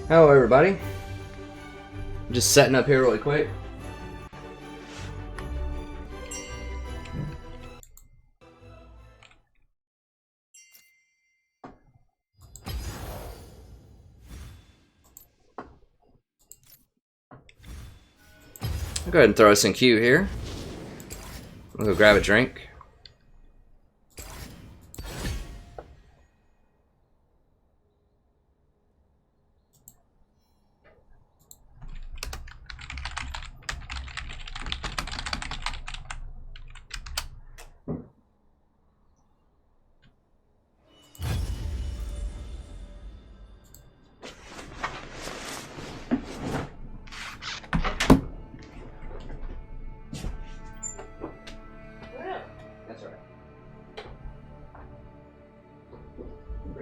Hello everybody. Just setting up here really quick. I'll go ahead and throw us in queue here. We'll go grab a drink. That's all right. What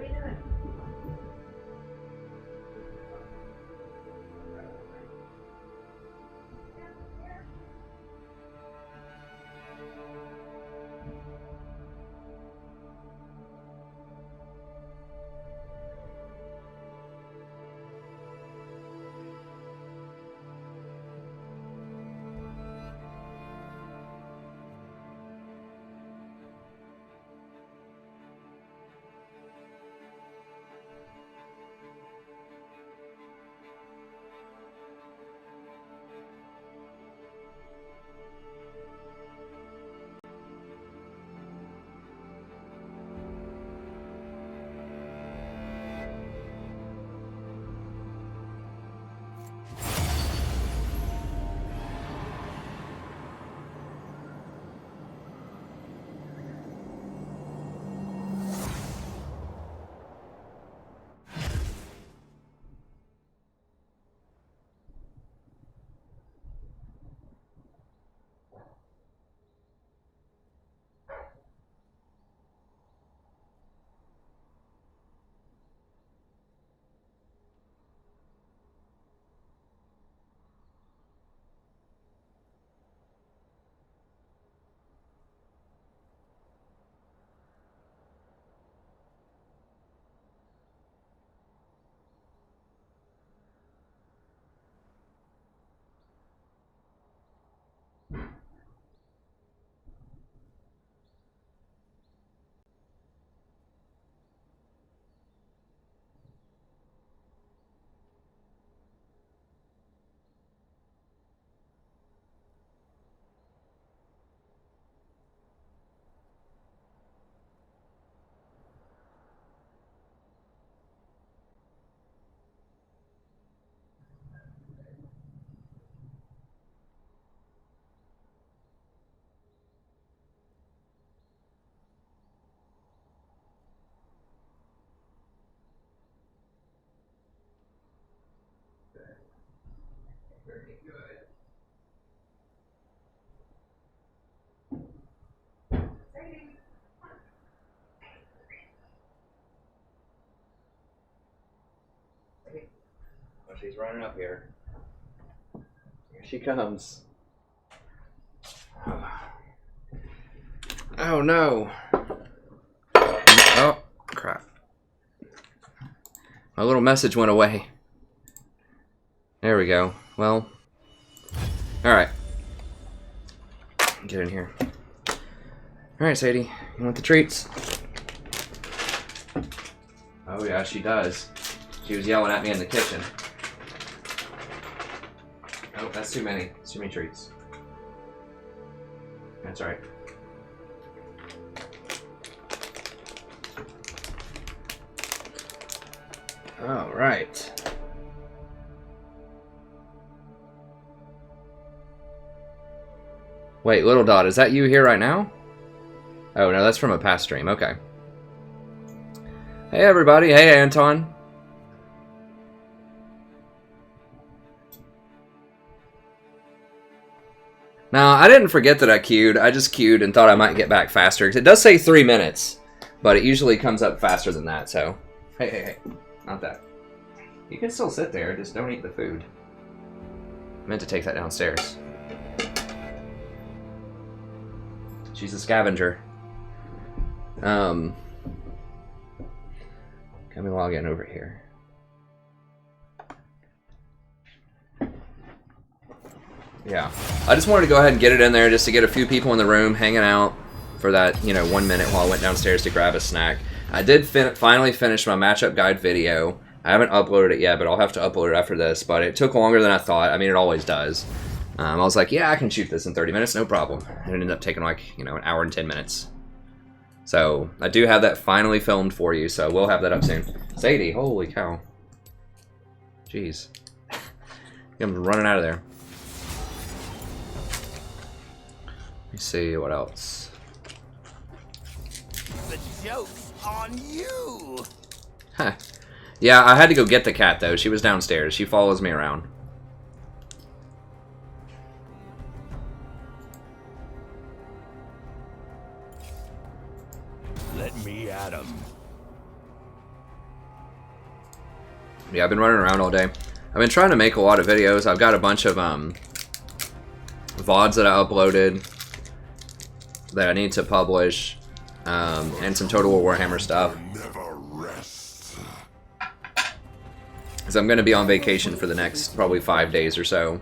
are you doing? Very good. Oh, she's running up here. Here she comes. Oh no. Oh, crap. My little message went away. There we go. Well, alright. Get in here. Alright, Sadie. You want the treats? Oh yeah, she does. She was yelling at me in the kitchen. Oh, that's too many. It's too many treats. That's alright. Alright. Wait, Little Dot, is that you here right now? Oh, no, that's from a past stream. Okay. Hey, everybody. Hey, Anton. Now, I didn't forget that I queued. I just queued and thought I might get back faster. It does say 3 minutes, but it usually comes up faster than that, so... Hey, hey, hey. Not that. You can still sit there, just don't eat the food. I meant to take that downstairs. She's a scavenger. Let me log in over here. Yeah. I just wanted to go ahead and get it in there just to get a few people in the room hanging out for that, 1 minute while I went downstairs to grab a snack. I did finally finish my matchup guide video. I haven't uploaded it yet, but I'll have to upload it after this. But it took longer than I thought. I mean, it always does. I was like, yeah, I can shoot this in 30 minutes, no problem. It ended up taking like, an hour and 10 minutes. So I do have that finally filmed for you, so we'll have that up soon. Sadie, holy cow. Jeez. I'm running out of there. Let me see what else. The joke's on you. Huh. Yeah, I had to go get the cat though. She was downstairs. She follows me around. Let me at him. Yeah, I've been running around all day. I've been trying to make a lot of videos. I've got a bunch of VODs that I uploaded that I need to publish, and some Total War Warhammer stuff. Because I'm going to be on vacation for the next probably 5 days or so.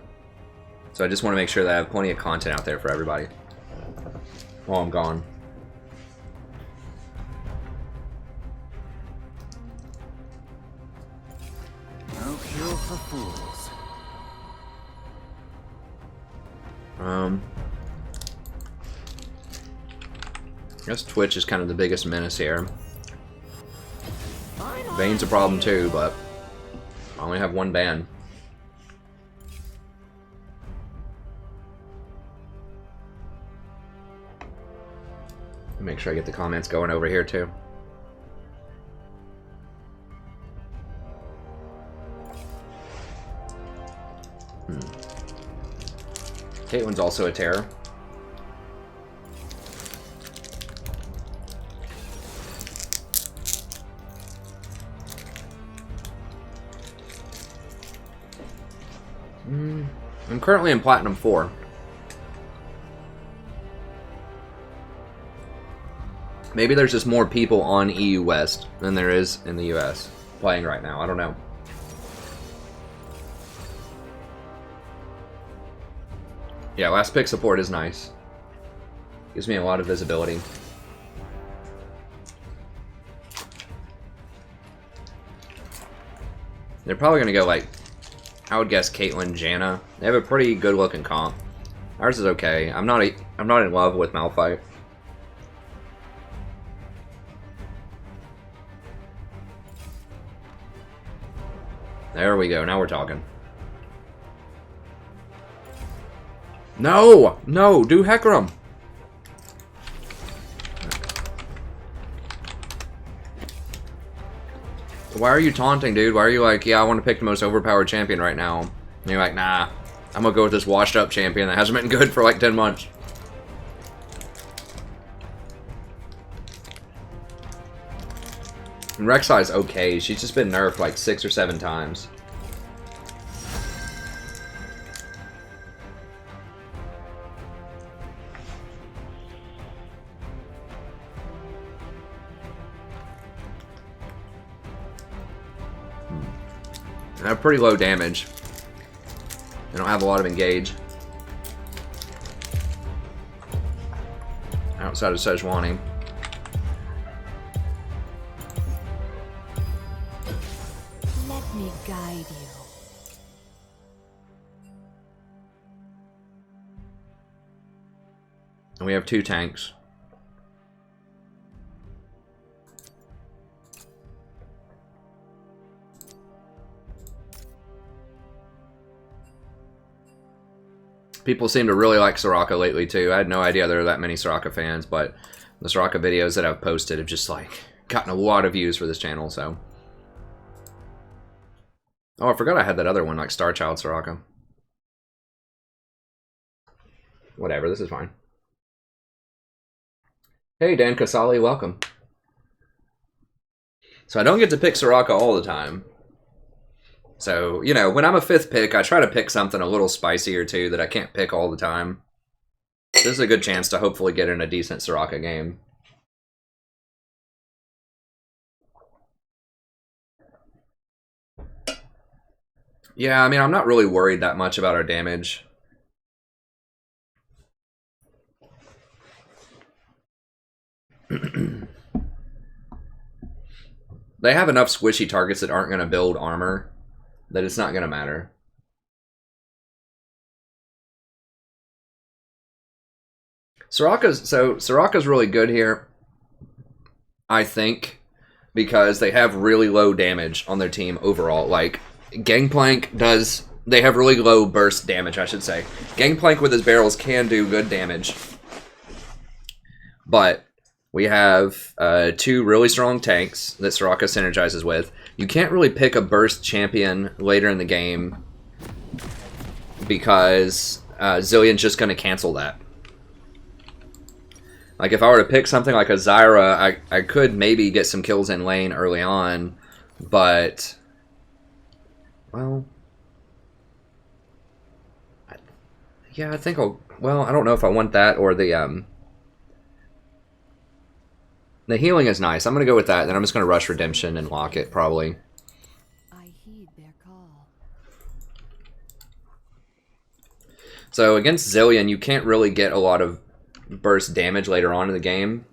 So I just want to make sure that I have plenty of content out there for everybody while I'm gone. No cure for fools. I guess Twitch is kind of the biggest menace here. Bane's a problem too, but I only have one ban. Make sure I get the comments going over here too. Caitlin's also a terror. I'm currently in Platinum 4. Maybe there's just more people on EU West than there is in the US playing right now. I don't know. Yeah, last pick support is nice. Gives me a lot of visibility. They're probably going to go like, I would guess Caitlyn, Janna. They have a pretty good looking comp. Ours is okay. I'm not in love with Malphite. There we go. Now we're talking. No! No! Do Hecarim! Why are you taunting, dude? Why are you like, yeah, I want to pick the most overpowered champion right now? And you're like, nah, I'm gonna go with this washed up champion that hasn't been good for like 10 months. And Rek'Sai's okay. She's just been nerfed like 6 or 7 times. They have pretty low damage. They don't have a lot of engage. Outside of Sejuani. Let me guide you. And we have 2 tanks. People seem to really like Soraka lately too. I had no idea there were that many Soraka fans, but the Soraka videos that I've posted have just like gotten a lot of views for this channel, so. Oh, I forgot I had that other one, like Star Child Soraka. Whatever, this is fine. Hey Dan Casali, welcome. So I don't get to pick Soraka all the time. So, you know, when I'm a 5th pick, I try to pick something a little spicier too that I can't pick all the time. This is a good chance to hopefully get in a decent Soraka game. Yeah, I mean, I'm not really worried that much about our damage. They have enough squishy targets that aren't going to build armor that it's not going to matter. Soraka's really good here, I think, because they have really low damage on their team overall. Like, Gangplank does... They have really low burst damage, I should say. Gangplank with his barrels can do good damage. But we have 2 really strong tanks that Soraka synergizes with. You can't really pick a burst champion later in the game because Zillion's just going to cancel that. Like, if I were to pick something like a Zyra, I could maybe get some kills in lane early on, but... Well... Yeah, I think I'll... Well, I don't know if I want that or the healing is nice. I'm going to go with that, then I'm just going to rush Redemption and lock it, probably. I heed their call. So, against Zillion, you can't really get a lot of burst damage later on in the game,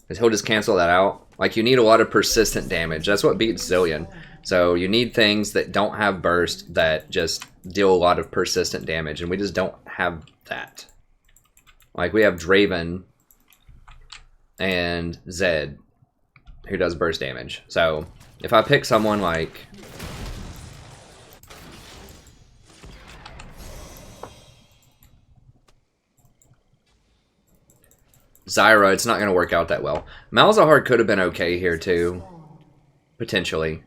because he'll just cancel that out. Like, you need a lot of persistent damage. That's what beats Zillion. So you need things that don't have burst that just deal a lot of persistent damage, and we just don't have that. Like, we have Draven and Zed who does burst damage. So if I pick someone like... Zyra, it's not going to work out that well. Malzahar could have been okay here too, potentially.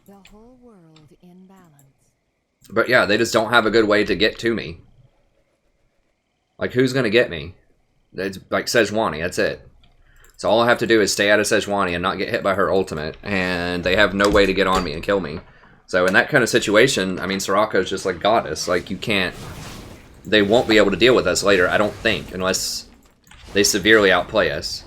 The whole world in balance. But yeah, they just don't have a good way to get to me. Like, who's going to get me? It's like Sejuani, that's it. So all I have to do is stay out of Sejuani and not get hit by her ultimate, and they have no way to get on me and kill me. So in that kind of situation, I mean, Soraka is just like goddess. Like, you can't... They won't be able to deal with us later, I don't think, unless they severely outplay us.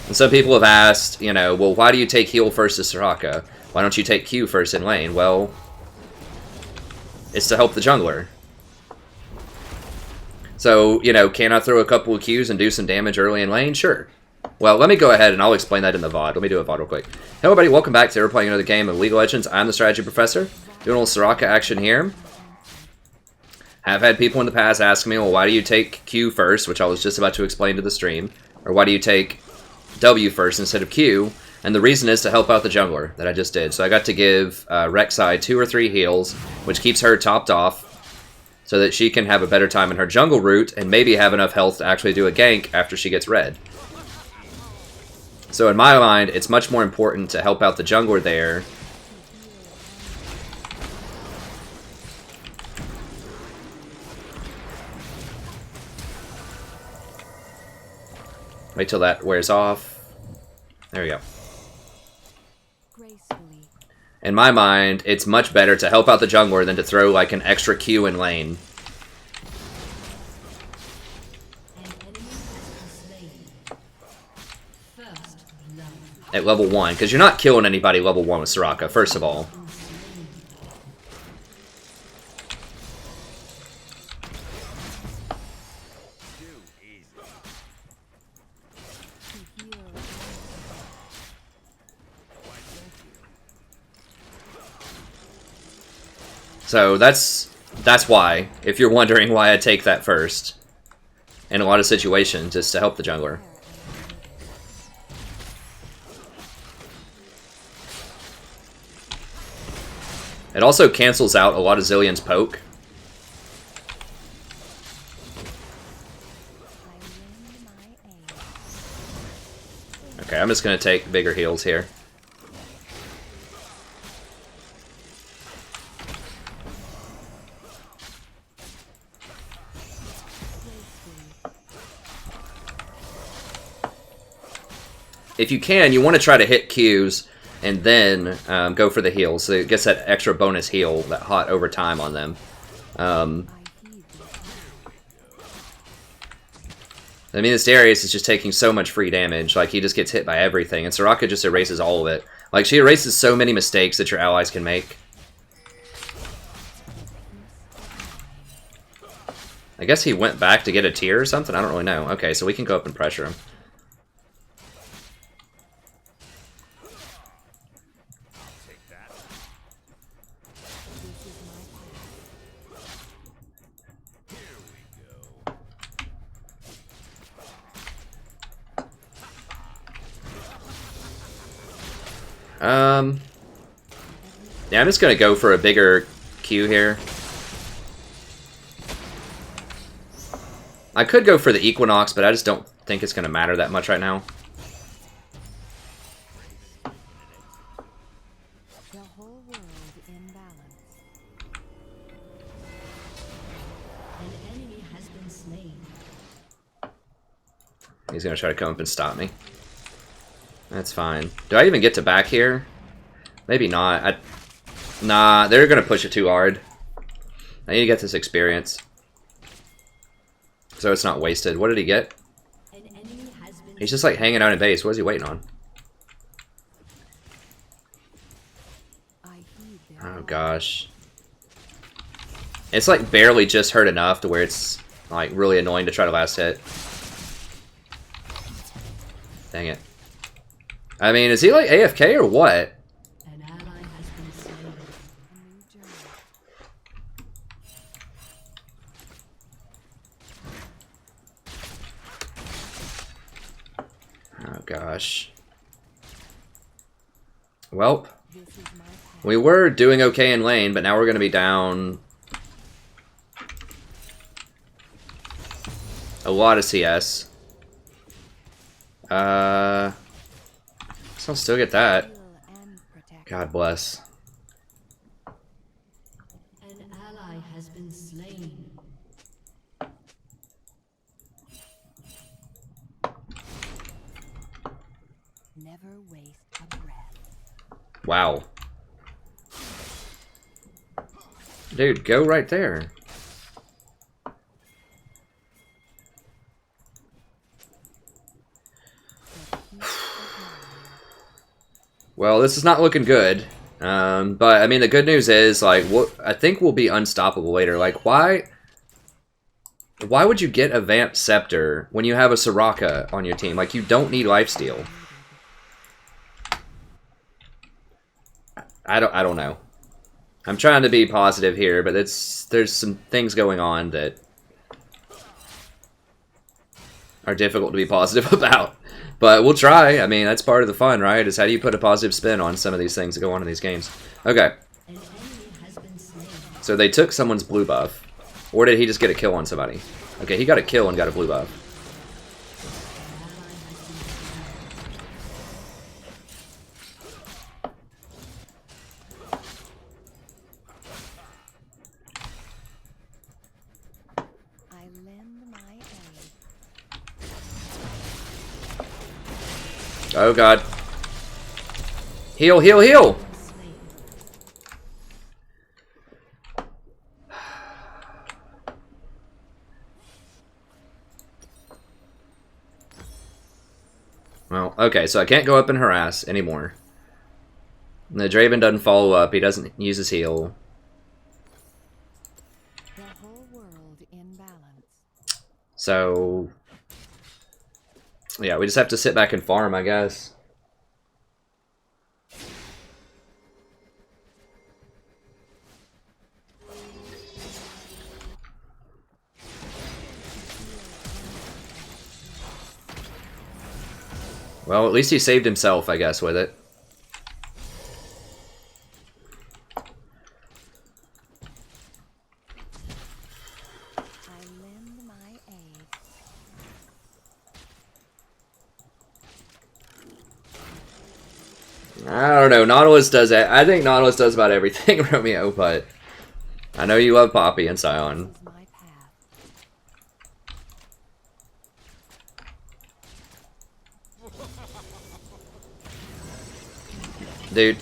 And some people have asked, you know, well, why do you take heal first to Soraka? Why don't you take Q first in lane? Well, it's to help the jungler. So, you know, can I throw a couple of Qs and do some damage early in lane? Sure. Well, let me go ahead and I'll explain that in the VOD. Let me do a VOD real quick. Hello, everybody. Welcome back to playing another game of League of Legends. I'm the Strategy Professor. Doing a little Soraka action here. I've had people in the past ask me, well, why do you take Q first, which I was just about to explain to the stream, or why do you take W first instead of Q? And the reason is to help out the jungler that I just did. So I got to give Rek'Sai 2 or 3 heals, which keeps her topped off, so that she can have a better time in her jungle route, and maybe have enough health to actually do a gank after she gets red. So in my mind, it's much more important to help out the jungler there. Wait till that wears off. There we go. Gracefully. In my mind, it's much better to help out the jungler than to throw like an extra Q in lane. At level 1, because you're not killing anybody level 1 with Soraka, first of all. So that's why, if you're wondering why I take that first, in a lot of situations, is to help the jungler. It also cancels out a lot of Zillion's poke. Okay, I'm just going to take bigger heals here. If you can, you want to try to hit Qs and then go for the heals. So it gets that extra bonus heal, that hot over time on them. I mean, this Darius is just taking so much free damage. Like, he just gets hit by everything. And Soraka just erases all of it. Like, she erases so many mistakes that your allies can make. I guess he went back to get a tier or something? I don't really know. Okay, so we can go up and pressure him. Yeah, I'm just gonna go for a bigger Q here. I could go for the Equinox, but I just don't think it's gonna matter that much right now. The whole world in balance. An enemy has been slain. He's gonna try to come up and stop me. That's fine. Do I even get to back here? Maybe not. Nah, they're gonna push it too hard. I need to get this experience, so it's not wasted. What did he get? An enemy has been He's just like hanging out in base. What is he waiting on? I heed their Oh call. gosh. It's like barely just hurt enough to where it's like really annoying to try to last hit. Dang it. I mean, is he like AFK or what? an ally has been slain. A new journey. Oh gosh. Well, This is my path. we were doing okay in lane, but now we're going to be down a lot of CS. So I'll still get that. Heal and protect. God bless. An ally has been slain. Never waste a breath. Wow. Dude, go right there. The peace of mind. Well, this is not looking good. But I mean, the good news is, like, what I think we'll be unstoppable later. Like, why would you get a Vamp Scepter when you have a Soraka on your team? Like, you don't need lifesteal. I don't know. I'm trying to be positive here, but there's some things going on that are difficult to be positive about. But we'll try. I mean, that's part of the fun, right? Is how do you put a positive spin on some of these things that go on in these games. Okay. An enemy has been slain. So they took someone's blue buff. Or did he just get a kill on somebody? Okay, he got a kill and got a blue buff. I lend my aid. Oh god. Heal, heal, heal! Slain. Well, okay, so I can't go up and harass anymore. The Draven doesn't follow up, he doesn't use his heal. The whole world in balance. So yeah, we just have to sit back and farm, I guess. Well, at least he saved himself, I guess, with it. I lend my aid. I don't know. Nautilus does that. I think Nautilus does about everything, Romeo, but I know you love Poppy and Scion. This is my path. Dude.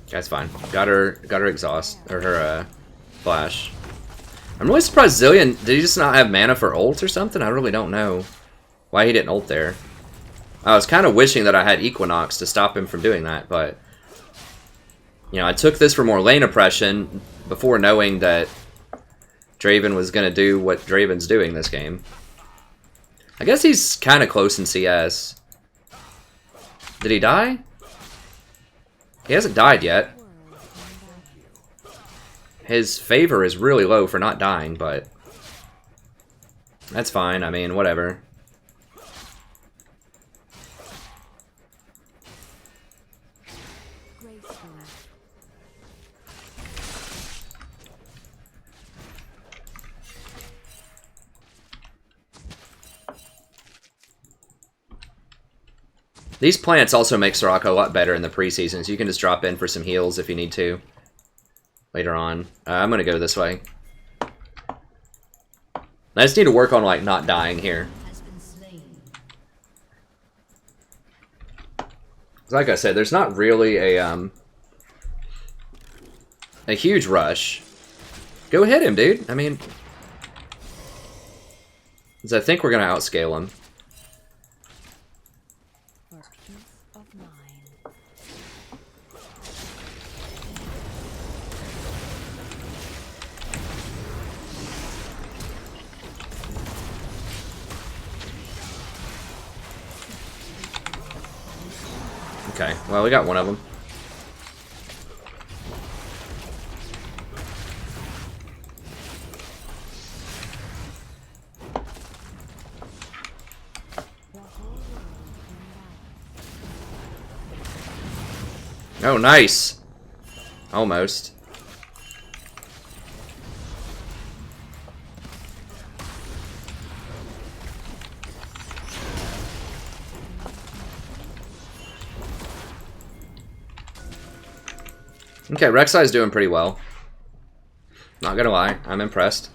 That's fine. Got her exhaust or her flash. I'm really surprised Zillion, did he just not have mana for ult or something? I really don't know why he didn't ult there. I was kind of wishing that I had Equinox to stop him from doing that, but... You know, I took this for more lane oppression before knowing that Draven was going to do what Draven's doing this game. I guess he's kind of close in CS. Did he die? He hasn't died yet. His favor is really low for not dying, but that's fine. I mean, whatever. These plants also make Soraka a lot better in the preseason, so you can just drop in for some heals if you need to later on. I'm going to go this way. I just need to work on, like, not dying here. Like I said, there's not really a huge rush. Go hit him, dude. I mean, 'cause I think we're going to outscale him. Okay, well, we got one of them. Oh, nice. Almost. Okay, Rek'Sai's doing pretty well. Not gonna lie, I'm impressed.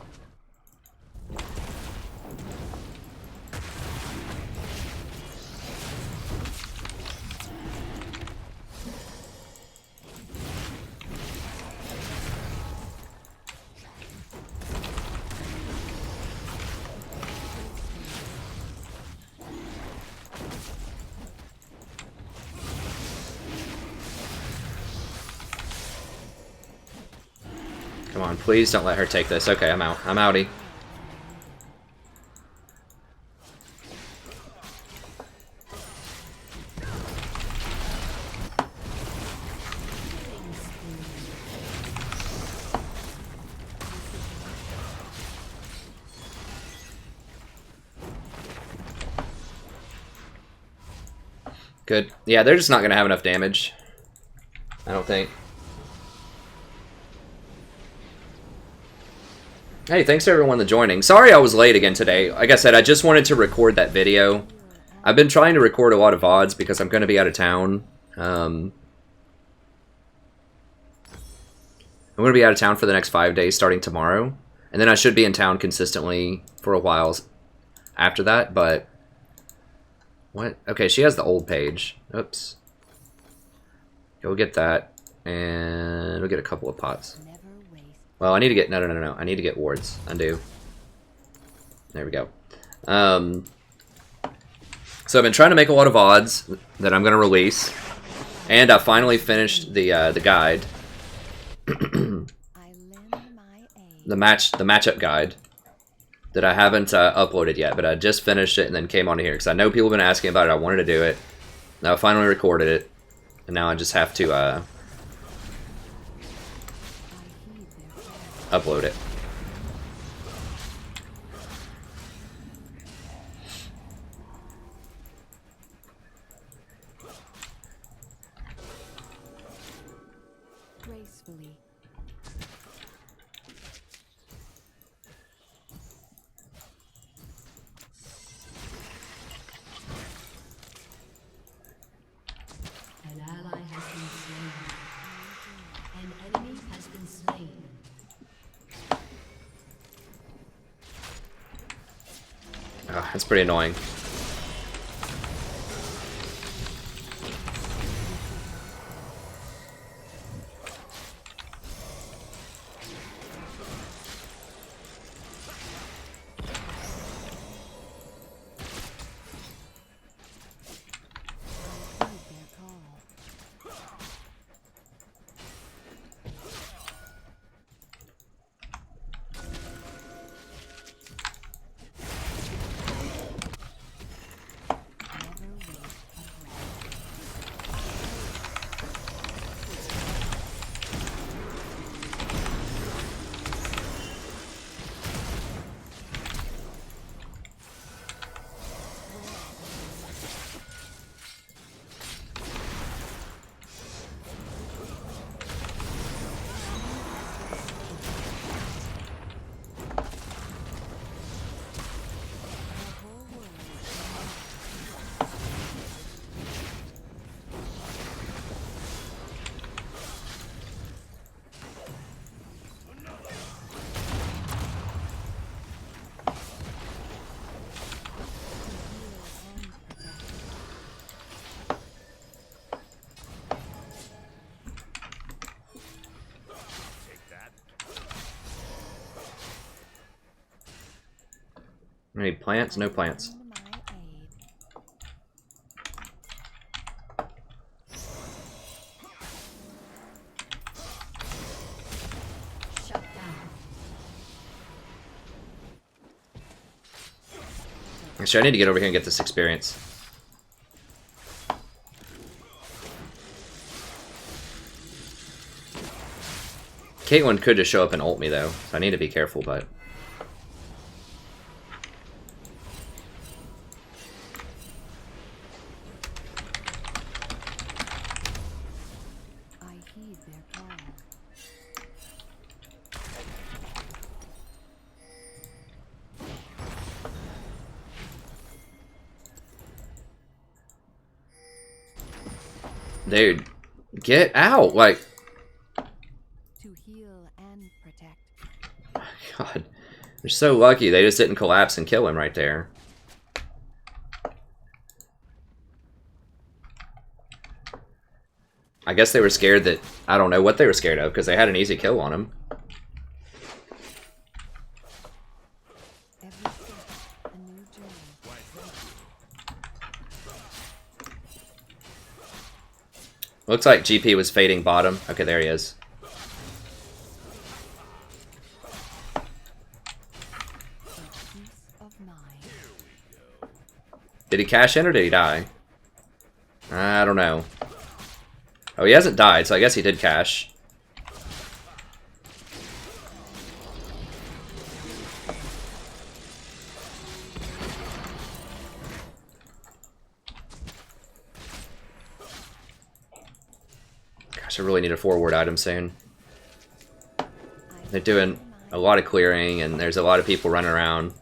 Come on, please don't let her take this. Okay, I'm out. I'm outie. Good. Yeah, they're just not going to have enough damage. I don't think. Hey, thanks to everyone for joining. Sorry I was late again today. Like I said, I just wanted to record that video. I've been trying to record a lot of VODs because I'm going to be out of town. I'm going to be out of town for the next 5 days starting tomorrow. And then I should be in town consistently for a while after that, but... What? Okay, she has the old page. Oops. Go get that. And we'll get a couple of pots. Well, I need to get... No. I need to get wards. Undo. There we go. So I've been trying to make a lot of VODs that I'm going to release. And I finally finished the guide. the matchup guide. That I haven't uploaded yet, but I just finished it and then came on here. Because I know people have been asking about it. I wanted to do it. Now I finally recorded it. And now I just have to... upload it. Gracefully. An ally has been slain. An enemy has been slain. Oh, that's pretty annoying. Any plants? No plants. Lend my aid. Shut down. Actually, I need to get over here and get this experience. Caitlyn could just show up and ult me though, so I need to be careful, but... I heed their call. Dude, get out! Like, To heal and protect. God, they're so lucky they just didn't collapse and kill him right there. I guess they were scared that... I don't know what they were scared of, because they had an easy kill on him. Every step, a new journey. Looks like GP was fading bottom. Okay, there he is. Peace of mind. Did he cash in or did he die? I don't know. Oh, he hasn't died, so I guess he did cash. Gosh, I really need a forward item soon. They're doing a lot of clearing, and there's a lot of people running around.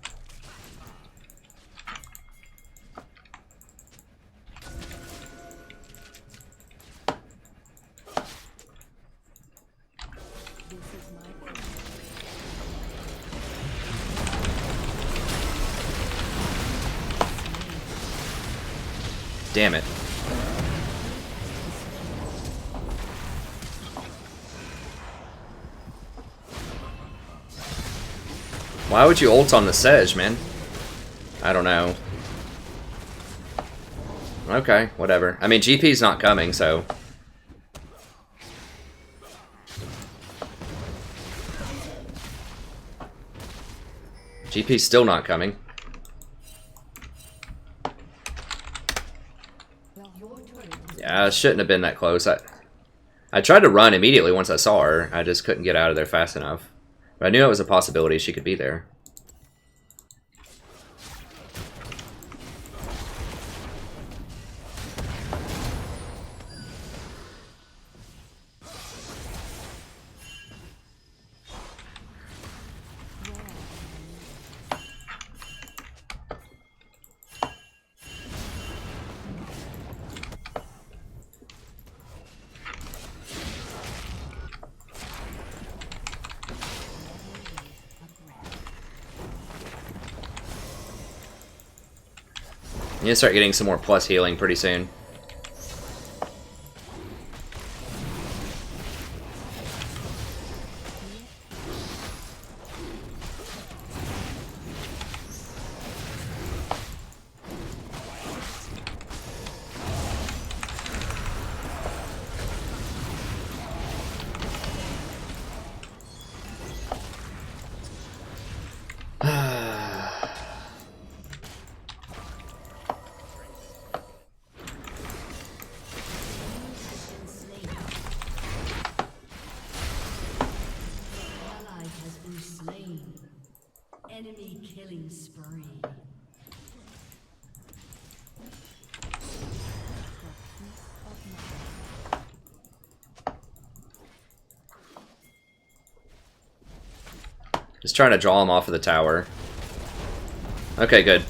This is my plan. Damn it. Why would you ult on the Sedge, man? I don't know. Okay, whatever. I mean, GP's not coming, so... GP's still not coming. Yeah, it shouldn't have been that close. I tried to run immediately once I saw her. I just couldn't get out of there fast enough. But I knew it was a possibility she could be there. You need to start getting some more plus healing pretty soon. Ally has been slain. Enemy killing spree. Just trying to draw him off of the tower. Okay, good.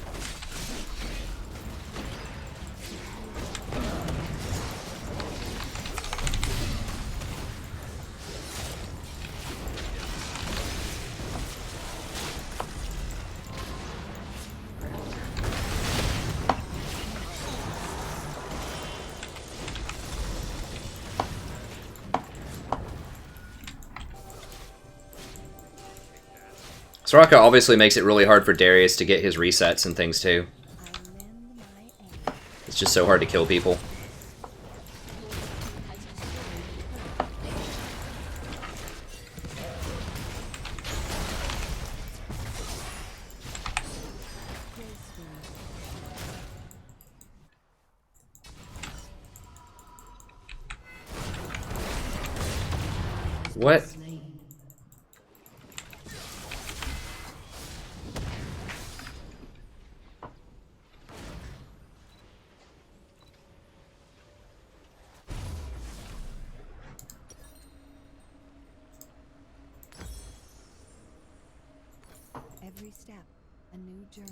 Soraka obviously makes it really hard for Darius to get his resets and things too. I lend my aid. It's just so hard to kill people. What? Every step, a new journey.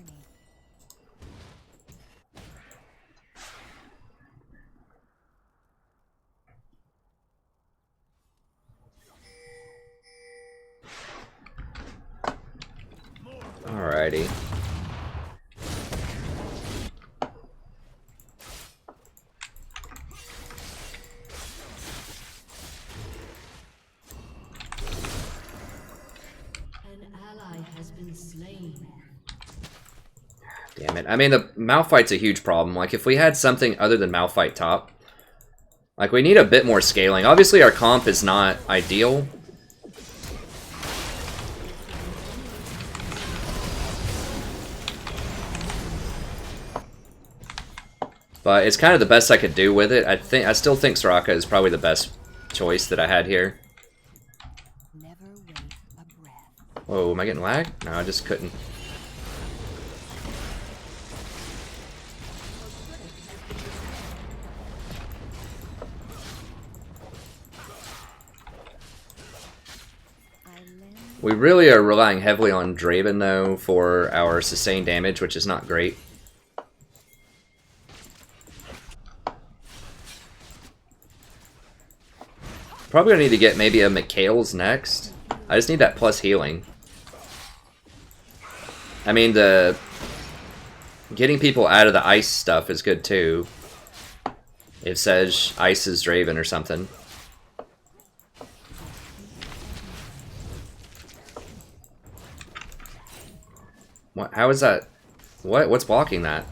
Alrighty. An ally has been slain. Damn it. I mean, the Malphite's a huge problem. Like, if we had something other than Malphite top, like, we need a bit more scaling. Obviously, our comp is not ideal. But it's kind of the best I could do with it. I still think Soraka is probably the best choice that I had here. Never waste a breath. Whoa, am I getting lag? No, I just couldn't. We really are relying heavily on Draven, though, for our sustained damage, which is not great. Probably gonna need to get maybe a Mikhail's next. I just need that plus healing. I mean, the getting people out of the ice stuff is good too. If Sej ices Draven or something. What? How is that? What? What's blocking that?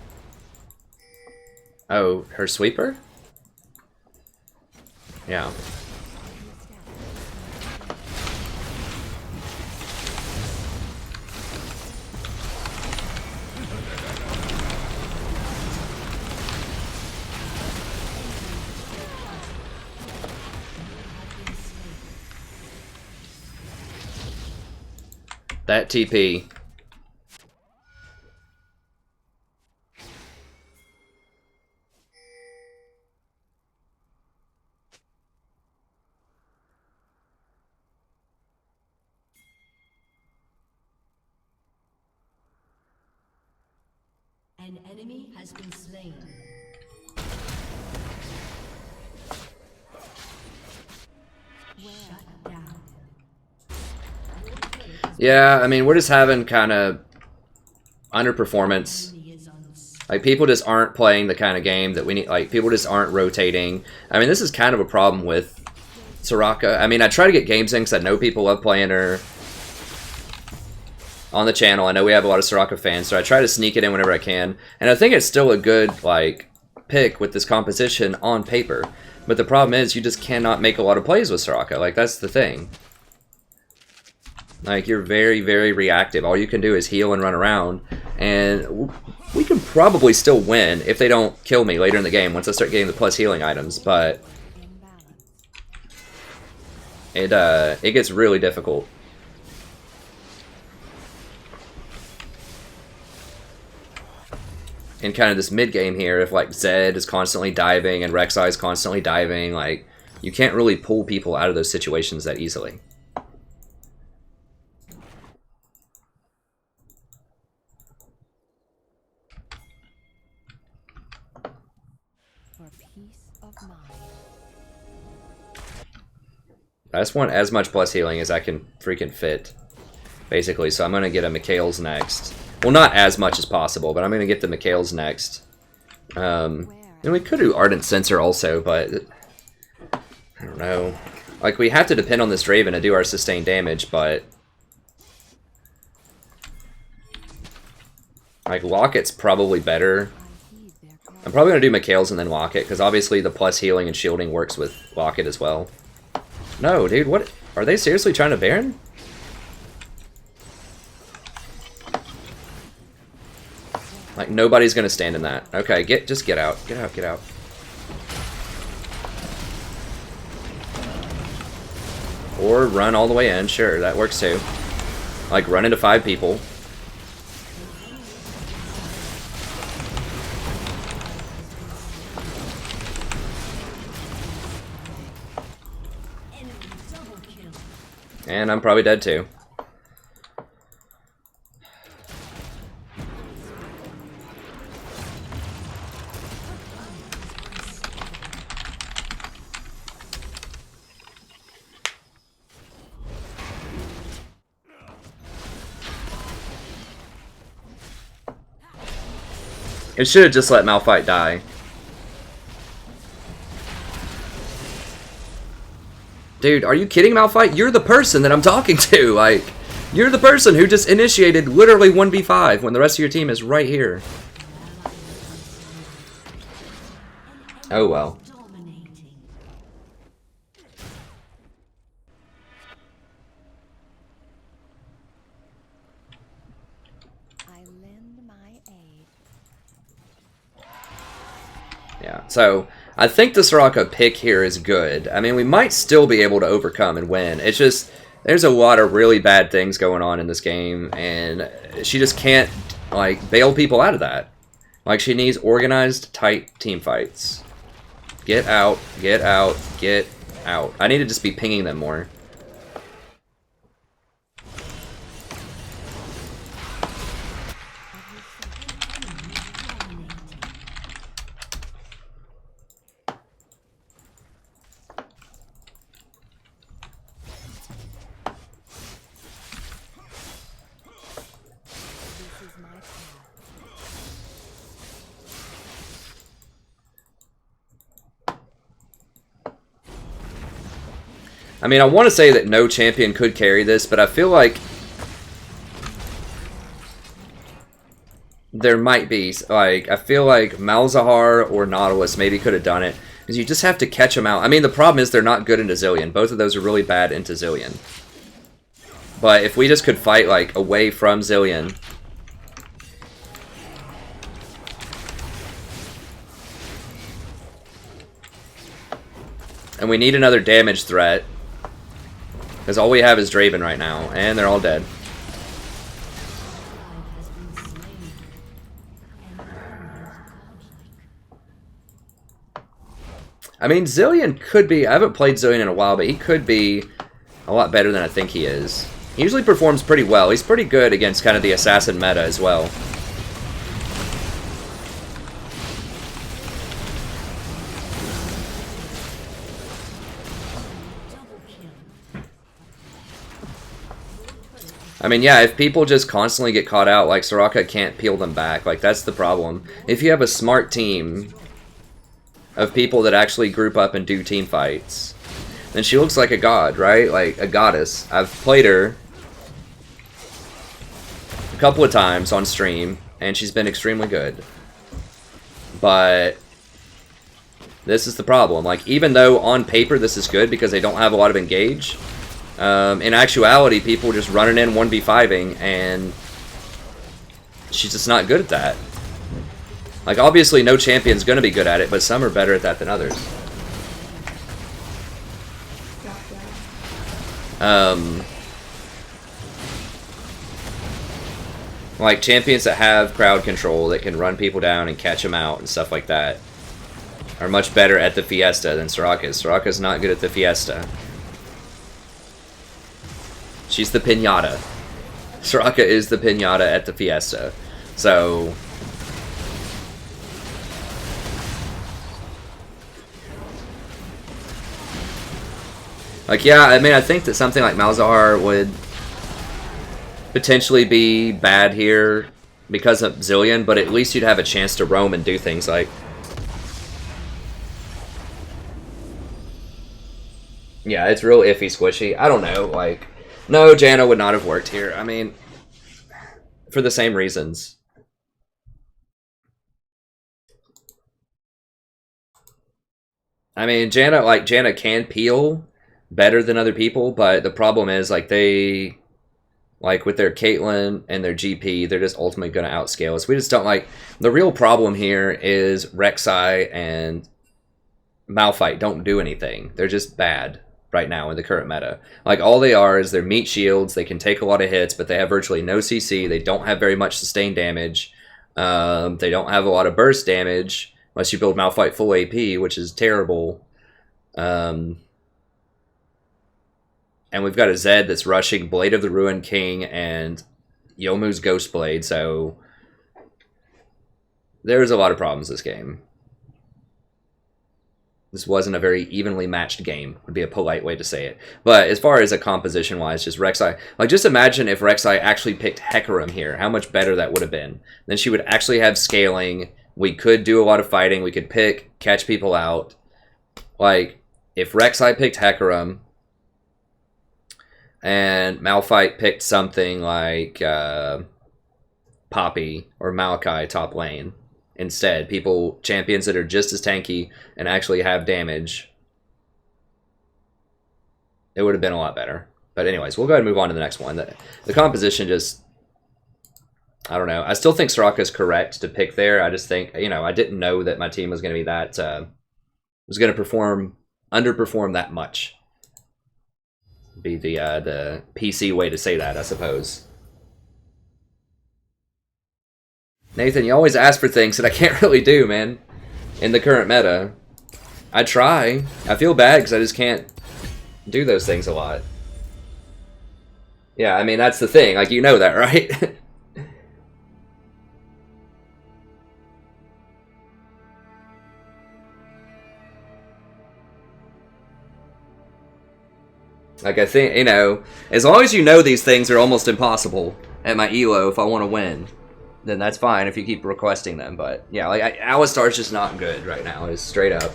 Oh, her sweeper? Yeah. That TP. An enemy has been slain. Shut down. Yeah, I mean, we're just having kind of underperformance. Enemy is uns- Like, people just aren't playing the kind of game that we need. Like, people just aren't rotating. I mean, this is kind of a problem with Soraka. I mean, I try to get games in because I know people love playing her on the channel. I know we have a lot of Soraka fans, so I try to sneak it in whenever I can. And I think it's still a good, like, pick with this composition on paper. But the problem is, you just cannot make a lot of plays with Soraka. Like, that's the thing. Like, you're very, very reactive. All you can do is heal and run around. And we can probably still win if they don't kill me later in the game once I start getting the plus healing items. But it gets really difficult. In kind of this mid-game here, if, like, Zed is constantly diving and Rek'Sai is constantly diving, like, you can't really pull people out of those situations that easily. For peace of mind. I just want as much plus healing as I can freaking fit, basically. So I'm going to get a Mikhail's next. Well, not as much as possible, but I'm going to get the Mikhail's next. And we could do Ardent Sensor also, but I don't know. Like, we have to depend on this Draven to do our sustained damage, but Like, Locket's probably better. I heed their call. I'm probably going to do Mikhail's and then Locket, because obviously the plus healing and shielding works with Locket as well. No, dude, what? Are they seriously trying to Baron? Like, nobody's going to stand in that. Okay, just get out. Get out, get out. Or run all the way in. Sure, that works too. Like, run into 5 people. And I'm probably dead too. It should have just let Malphite die. Dude, are you kidding, Malphite? You're the person that I'm talking to. Like, you're the person who just initiated literally 1v5 when the rest of your team is right here. Oh well. I lend my aid. Yeah, so I think the Soraka pick here is good. I mean, we might still be able to overcome and win. It's just, there's a lot of really bad things going on in this game, and she just can't, like, bail people out of that. Like, she needs organized, tight team fights. Get out, get out, get out. I need to just be pinging them more. This is my path. I mean, I want to say that no champion could carry this, but I feel like there might be, like, I feel like Malzahar or Nautilus maybe could have done it, because you just have to catch them out. I mean, the problem is they're not good into Zillion. Both of those are really bad into Zillion. But if we just could fight, like, away from Zillion. And we need another damage threat. Because all we have is Draven right now, and they're all dead. I mean, Zillion could be, I haven't played Zillion in a while, but he could be a lot better than I think he is. He usually performs pretty well. He's pretty good against kind of the assassin meta as well. I mean, yeah, if people just constantly get caught out, like, Soraka can't peel them back. Like, that's the problem. If you have a smart team of people that actually group up and do team fights, then she looks like a god, right? Like, a goddess. I've played her a couple of times on stream, and she's been extremely good. But this is the problem. Like, even though on paper this is good because they don't have a lot of engage, in actuality, people just running in 1v5ing, and she's just not good at that. Like, obviously, no champion's going to be good at it, but some are better at that than others. Like, champions that have crowd control, that can run people down and catch them out and stuff like that, are much better at the Fiesta than Soraka is. Soraka's not good at the Fiesta. She's the pinata. Soraka is the pinata at the Fiesta. So, like, yeah, I mean, I think that something like Malzahar would potentially be bad here because of Zillion, but at least you'd have a chance to roam and do things like... Yeah, it's real iffy squishy. I don't know, like... No, Janna would not have worked here. I mean, for the same reasons. I mean, Janna can peel better than other people, but the problem is, like, they, like, with their Caitlyn and their GP, they're just ultimately going to outscale us. We just don't like... The real problem here is Rek'Sai and Malphite don't do anything. They're just bad right now in the current meta. Like, all they are is they're meat shields. They can take a lot of hits, but they have virtually no CC. They don't have very much sustained damage. They don't have a lot of burst damage, unless you build Malphite full AP, which is terrible. And we've got a Zed that's rushing Blade of the Ruined King and Yomu's Ghostblade, so there's a lot of problems this game. This wasn't a very evenly matched game, would be a polite way to say it. But as far as a composition-wise, just Rek'Sai... Like, just imagine if Rek'Sai actually picked Hecarim here, how much better that would have been. Then she would actually have scaling. We could do a lot of fighting. We could pick, catch people out. Like, if Rek'Sai picked Hecarim, and Malphite picked something like Poppy or Maokai top lane instead, champions that are just as tanky and actually have damage, it would have been a lot better. But anyways, we'll go ahead and move on to the next one. The composition just, I don't know. I still think Soraka's correct to pick there. I just think, you know, I didn't know that my team was going to be that, was going to underperform that much. Be the PC way to say that, I suppose. Nathan, you always ask for things that I can't really do, man. In the current meta. I try. I feel bad because I just can't do those things a lot. Yeah, I mean, that's the thing. Like, you know that, right? Like, I think, you know, as long as you know these things are almost impossible at my ELO if I want to win, then that's fine if you keep requesting them. But, yeah, like, Alistar's just not good right now, is straight up.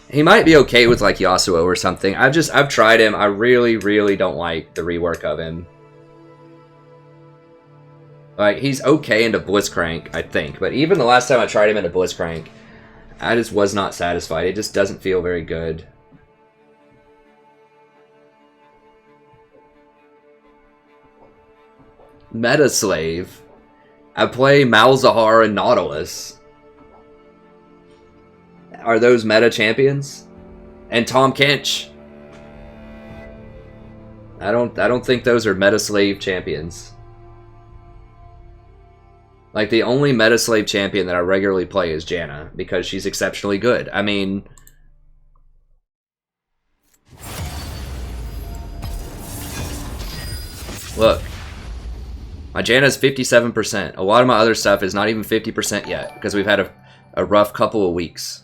He might be okay with, like, Yasuo or something. I've tried him. I really, really don't like the rework of him. Like, he's okay into Blitzcrank, I think. But even the last time I tried him into Blitzcrank, I just was not satisfied. It just doesn't feel very good. Meta Slave. I play Malzahar and Nautilus. Are those meta champions? And Tom Kench. I don't think those are Meta Slave champions. Like, the only Meta Slave champion that I regularly play is Janna, because she's exceptionally good. I mean, look. My Janna's 57%. A lot of my other stuff is not even 50% yet, because we've had a rough couple of weeks.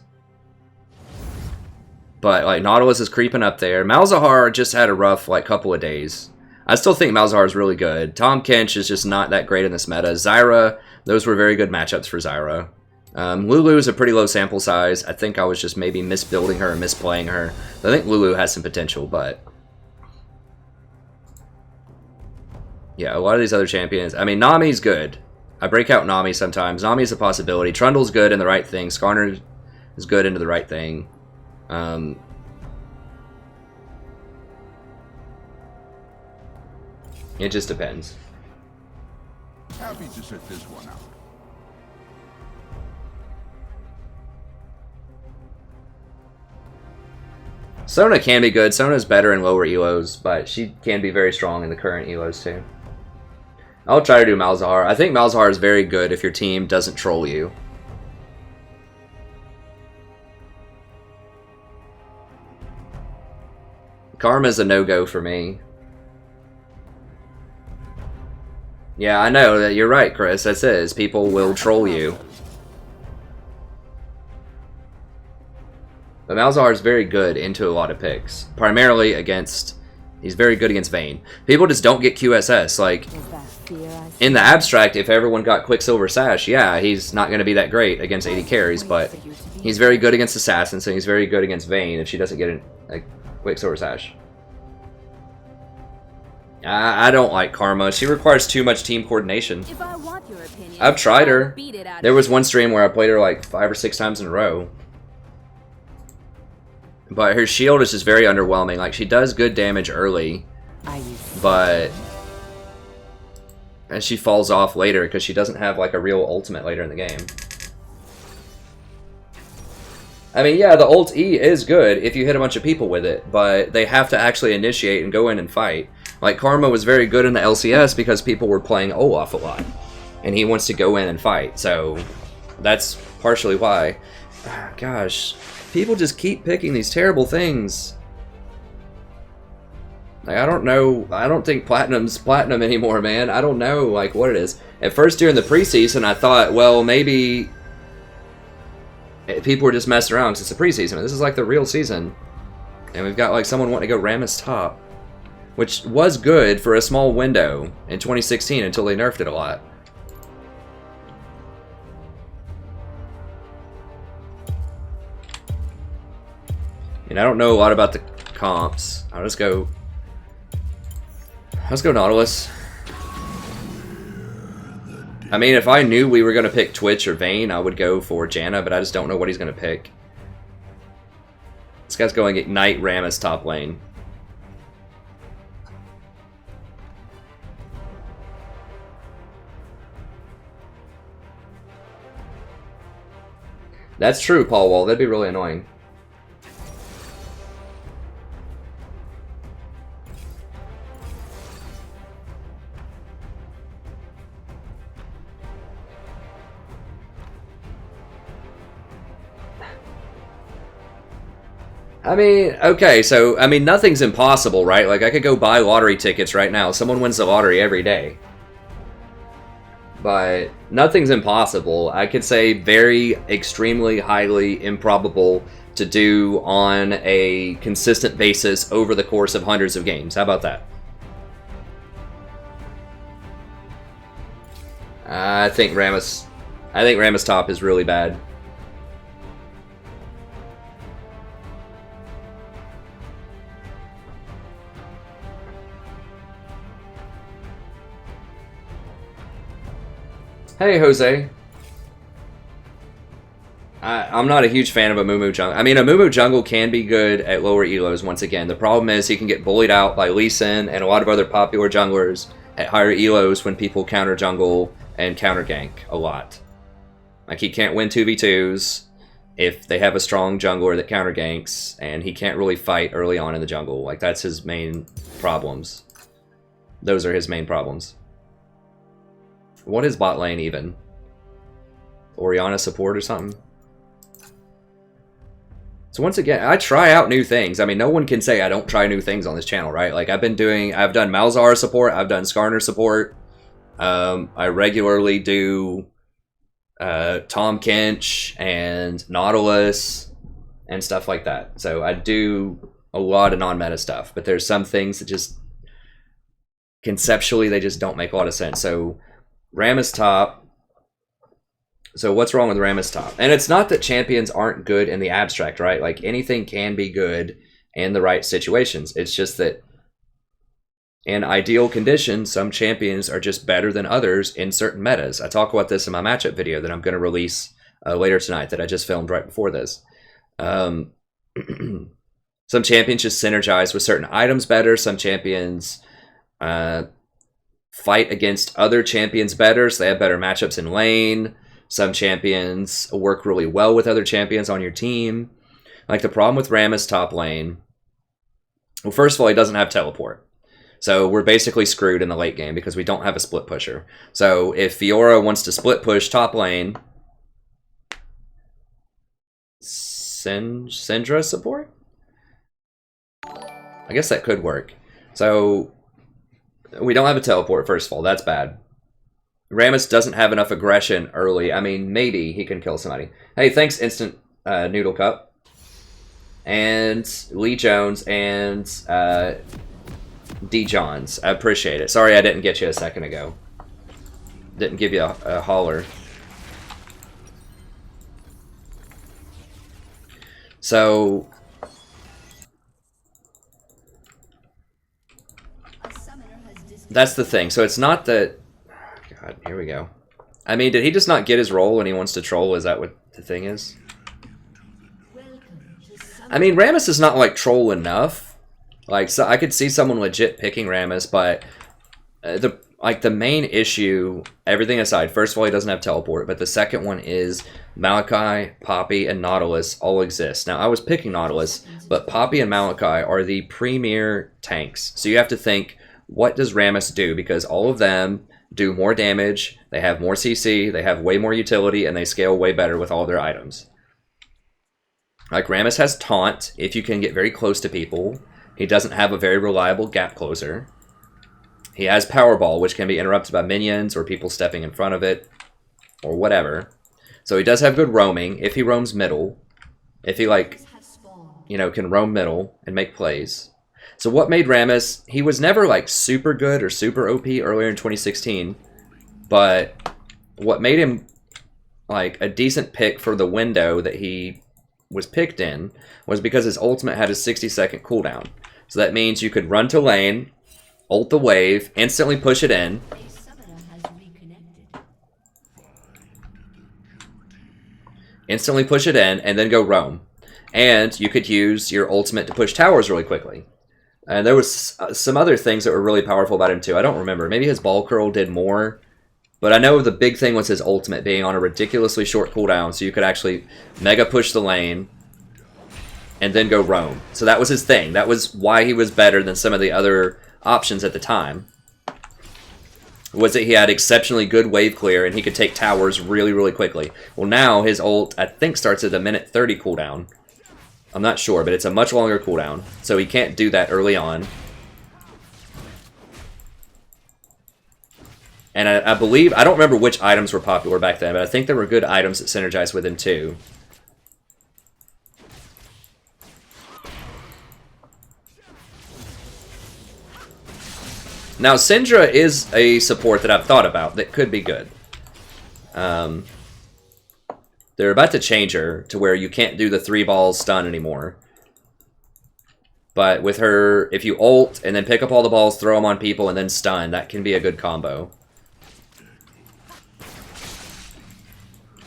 But, like, Nautilus is creeping up there. Malzahar just had a rough, like, couple of days. I still think Malzahar is really good. Tom Kench is just not that great in this meta. Zyra, those were very good matchups for Zyra. Lulu is a pretty low sample size. I think I was just maybe misbuilding her and misplaying her. I think Lulu has some potential, but... yeah, a lot of these other champions... I mean, Nami's good. I break out Nami sometimes. Nami's a possibility. Trundle's good in the right thing. Skarner is good into the right thing. It just depends. Happy to sit this one out. Sona can be good. Sona's better in lower elos, but she can be very strong in the current elos too. I'll try to do Malzahar. I think Malzahar is very good if your team doesn't troll you. Karma's a no-go for me. Yeah, I know that you're right, Chris. That says people will troll you. But Malzahar is very good into a lot of picks. Primarily against... he's very good against Vayne. People just don't get QSS. Like, in the abstract, if everyone got Quicksilver Sash, yeah, he's not going to be that great against 80 carries, but he's very good against Assassins, and he's very good against Vayne if she doesn't get a Quicksilver Sash. I don't like Karma. She requires too much team coordination. If I want your opinion, I've tried her. Beat it out There of was you. one stream where I played her like 5 or 6 times in a row. But her shield is just very underwhelming. Like, she does good damage early, but... And she falls off later because she doesn't have, like, a real ultimate later in the game. I mean, yeah, the ult E is good if you hit a bunch of people with it, but they have to actually initiate and go in and fight. Like, Karma was very good in the LCS because people were playing Olaf a lot. And he wants to go in and fight, so that's partially why. Gosh, people just keep picking these terrible things. Like, I don't know, I don't think Platinum's Platinum anymore, man. I don't know, like, what it is. At first, during the preseason, I thought, well, maybe people were just messing around because it's the preseason. This is like the real season. And we've got, like, someone wanting to go Rammus top, which was good for a small window in 2016 until they nerfed it a lot. And I don't know a lot about the comps. Let's go Nautilus. I mean, if I knew we were going to pick Twitch or Vayne, I would go for Janna, but I just don't know what he's going to pick. This guy's going Ignite Rammus top lane. That's true, Paul Wall. That'd be really annoying. I mean, okay, so, I mean, nothing's impossible, right? Like, I could go buy lottery tickets right now. Someone wins the lottery every day. But nothing's impossible. I could say very, extremely, highly improbable to do on a consistent basis over the course of hundreds of games. How about that? I think Rammus top is really bad. Hey, Jose. I'm not a huge fan of a Mumu jungle. I mean, a Mumu jungle can be good at lower elos once again. The problem is he can get bullied out by Lee Sin and a lot of other popular junglers at higher elos when people counter jungle and counter gank a lot. Like, he can't win 2v2s if they have a strong jungler that counter ganks, and he can't really fight early on in the jungle. Like, that's his main problems. Those are his main problems. What is bot lane even? Orianna support or something? So once again, I try out new things. I mean, no one can say I don't try new things on this channel, right? Like, I've done Malzahar support, I've done Skarner support. I regularly do Tom Kench and Nautilus and stuff like that. So I do a lot of non-meta stuff, but there's some things that just conceptually they just don't make a lot of sense. So Rammus top. So what's wrong with Rammus top? And it's not that champions aren't good in the abstract, right? Like, anything can be good in the right situations. It's just that in ideal conditions, some champions are just better than others in certain metas. I talk about this in my matchup video that I'm going to release later tonight that I just filmed right before this. Some champions just synergize with certain items better. Some champions fight against other champions better, so they have better matchups in lane. Some champions work really well with other champions on your team. Like, the problem with Rammus top lane, well, first of all, he doesn't have teleport. So we're basically screwed in the late game because we don't have a split pusher. So if Fiora wants to split push top lane, Syndra support? I guess that could work. So we don't have a teleport, first of all. That's bad. Rammus doesn't have enough aggression early. I mean, maybe he can kill somebody. Hey, thanks, Instant Noodle Cup. And Lee Jones and D. Johns. I appreciate it. Sorry I didn't get you a second ago. Didn't give you a holler. So that's the thing. So it's not that... God, here we go. I mean, did he just not get his role when he wants to troll? Is that what the thing is? I mean, Rammus is not like troll enough. Like, so I could see someone legit picking Rammus, but the main issue, everything aside, first of all, he doesn't have teleport, but the second one is Malachi, Poppy, and Nautilus all exist. Now, I was picking Nautilus, but Poppy and Malachi are the premier tanks. So you have to think, what does Rammus do? Because all of them do more damage, they have more CC, they have way more utility, and they scale way better with all their items. Like, Rammus has Taunt, if you can get very close to people. He doesn't have a very reliable gap closer. He has Powerball, which can be interrupted by minions or people stepping in front of it, or whatever. So he does have good roaming, if he roams middle. If he, like, you know, can roam middle and make plays. So what made Rammus, he was never, like, super good or super OP earlier in 2016, but what made him, like, a decent pick for the window that he was picked in was because his ultimate had a 60-second cooldown. So that means you could run to lane, ult the wave, instantly push it in. A summoner has reconnected. Instantly push it in, and then go roam. And you could use your ultimate to push towers really quickly. And there was some other things that were really powerful about him too. I don't remember. Maybe his ball curl did more. But I know the big thing was his ultimate being on a ridiculously short cooldown, so you could actually mega push the lane and then go roam. So that was his thing. That was why he was better than some of the other options at the time. Was that he had exceptionally good wave clear and he could take towers really, really quickly. Well, now his ult, I think, starts at a minute 30 cooldown. I'm not sure, but it's a much longer cooldown, so he can't do that early on. And I believe, I don't remember which items were popular back then, but I think there were good items that synergized with him too. Now, Syndra is a support that I've thought about that could be good. They're about to change her to where you can't do the 3-ball stun anymore. But with her, if you ult and then pick up all the balls, throw them on people, and then stun, that can be a good combo.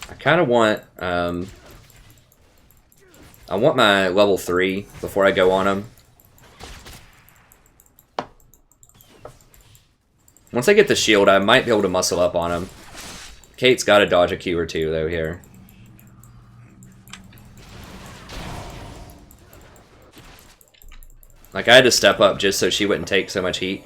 I kind of want, I want my level 3 before I go on him. Once I get the shield, I might be able to muscle up on him. Kate's got to dodge a Q or two, though, here. Like, I had to step up just so she wouldn't take so much heat.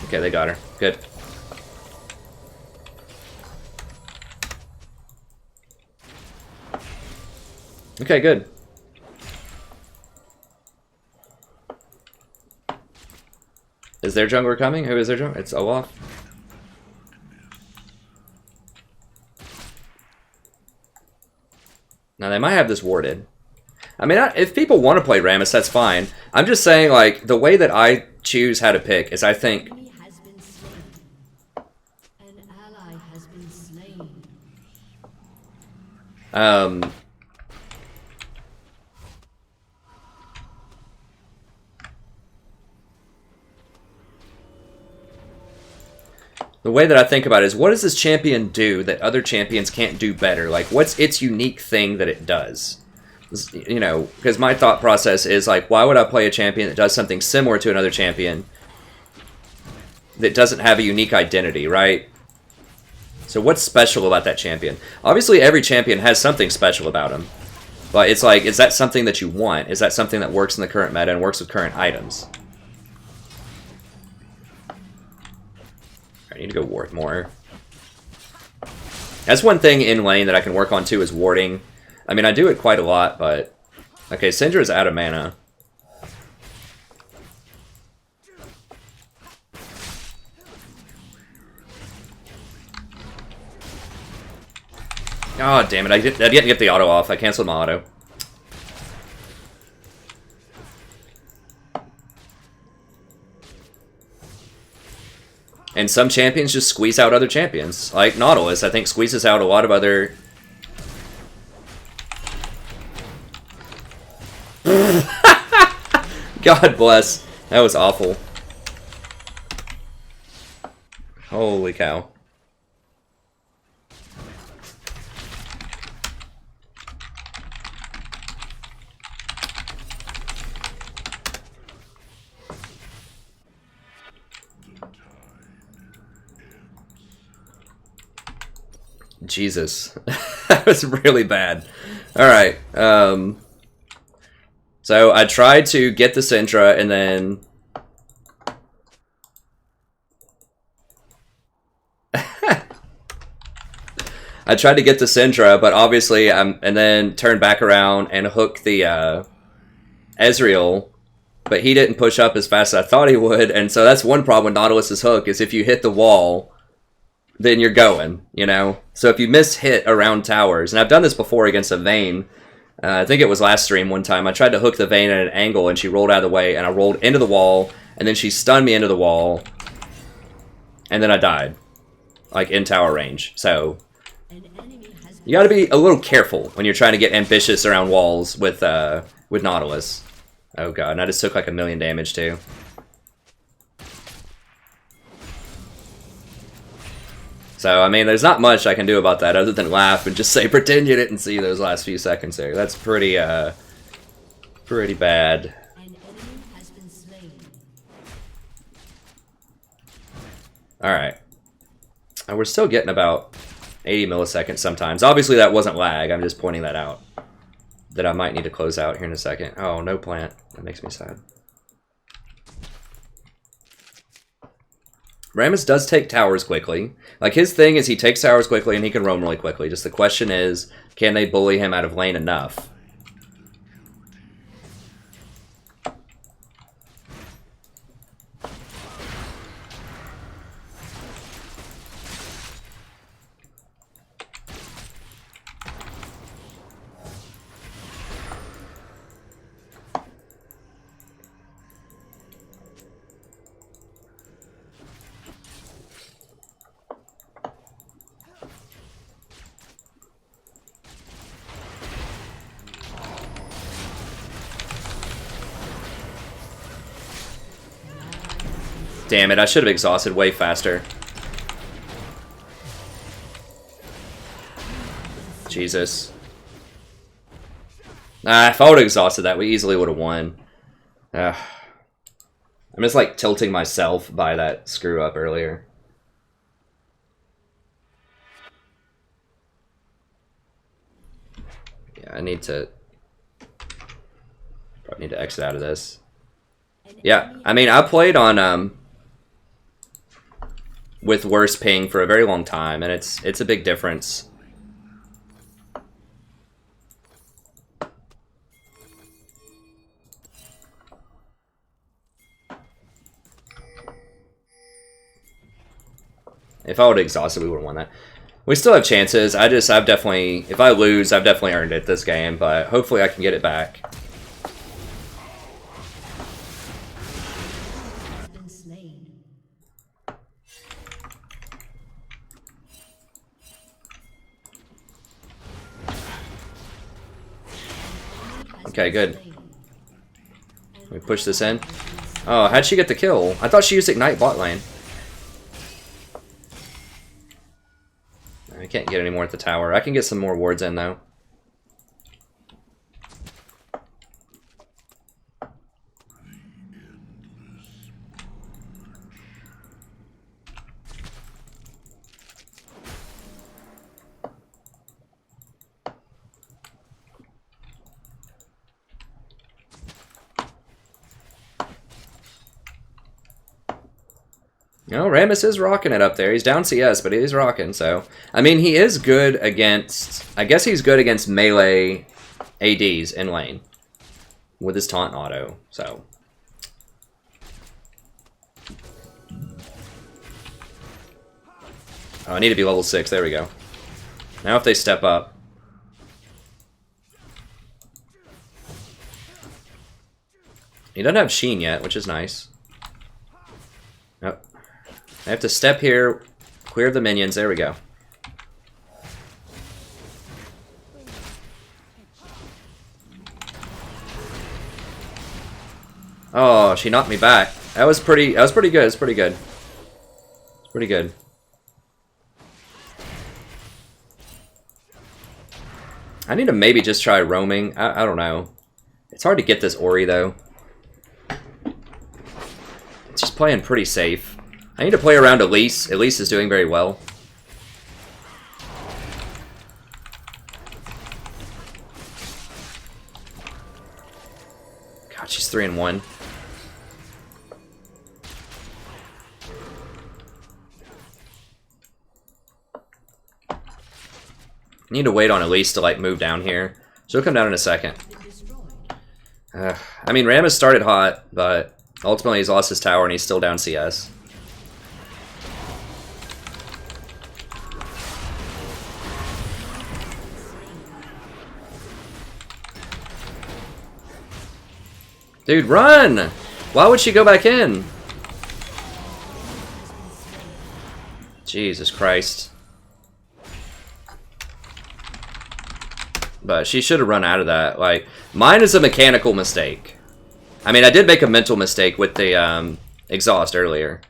Okay, they got her. Good. Okay, good. Is their jungler coming? Who is their jungler? It's Olaf. Now, they might have this warded. I mean, if people want to play Rammus, that's fine. I'm just saying, like, the way that I choose how to pick is I think... Enemy has been slain. An ally has been slain. The way that I think about it is, what does this champion do that other champions can't do better? Like, what's its unique thing that it does? You know, because my thought process is, like, why would I play a champion that does something similar to another champion that doesn't have a unique identity, right? So what's special about that champion? Obviously, every champion has something special about him. But it's like, is that something that you want? Is that something that works in the current meta and works with current items? I need to go ward more. That's one thing in lane that I can work on too, is warding. I mean, I do it quite a lot, but... Okay, Syndra is out of mana. Oh, damn it. I didn't get the auto off. I canceled my auto. And some champions just squeeze out other champions. Like Nautilus, I think, squeezes out a lot of other... God bless. That was awful. Holy cow. Jesus. That was really bad. Alright. So I tried to get the Syndra and then... I tried to get the Syndra, but obviously and then turned back around and hooked the Ezreal, but he didn't push up as fast as I thought he would, and so that's one problem with Nautilus's hook, is if you hit the wall, then you're going, you know? So if you miss hit around towers, and I've done this before against a Vayne, I think it was last stream one time, I tried to hook the Vayne at an angle and she rolled out of the way, and I rolled into the wall, and then she stunned me into the wall, and then I died, like in tower range, so... You gotta be a little careful when you're trying to get ambitious around walls with Nautilus. Oh god, and I just took like 1,000,000 damage too. So, I mean, there's not much I can do about that other than laugh and just say, pretend you didn't see those last few seconds there. That's pretty, pretty bad. Alright. And we're still getting about 80 milliseconds sometimes. Obviously that wasn't lag, I'm just pointing that out. That I might need to close out here in a second. Oh, no plant. That makes me sad. Rammus does take towers quickly. Like, his thing is he takes towers quickly and he can roam really quickly. Just the question is, can they bully him out of lane enough? Damn it, I should have exhausted way faster. Jesus. Nah, if I would have exhausted that, we easily would have won. I'm just like tilting myself by that screw up earlier. Yeah, I need to... Probably need to exit out of this. Yeah, I mean, I played on, with worse ping for a very long time, and it's a big difference. If I would have exhausted, we would have won that. We still have chances. I've definitely, if I lose, I've definitely earned it this game, but hopefully I can get it back. Okay, good. We push this in. Oh, how'd she get the kill? I thought she used Ignite bot lane. I can't get any more at the tower. I can get some more wards in, though. You know, Rammus is rocking it up there. He's down CS, but he's rocking, so... I mean, he is good against... I guess he's good against melee ADs in lane. With his taunt auto, so... Oh, I need to be level 6. There we go. Now if they step up... He doesn't have Sheen yet, which is nice. Nope. I have to step here, clear the minions, there we go. Oh, she knocked me back. That was pretty good. It's pretty good. It's pretty good. I need to maybe just try roaming. I don't know. It's hard to get this Ori, though. It's just playing pretty safe. I need to play around Elise. Elise is doing very well. God, she's 3-1. I need to wait on Elise to like move down here. She'll come down in a second. I mean, Ram has started hot, but ultimately he's lost his tower and he's still down CS. Dude, run! Why would she go back in? Jesus Christ. But she should have run out of that. Like, mine is a mechanical mistake. I mean, I did make a mental mistake with the exhaust earlier.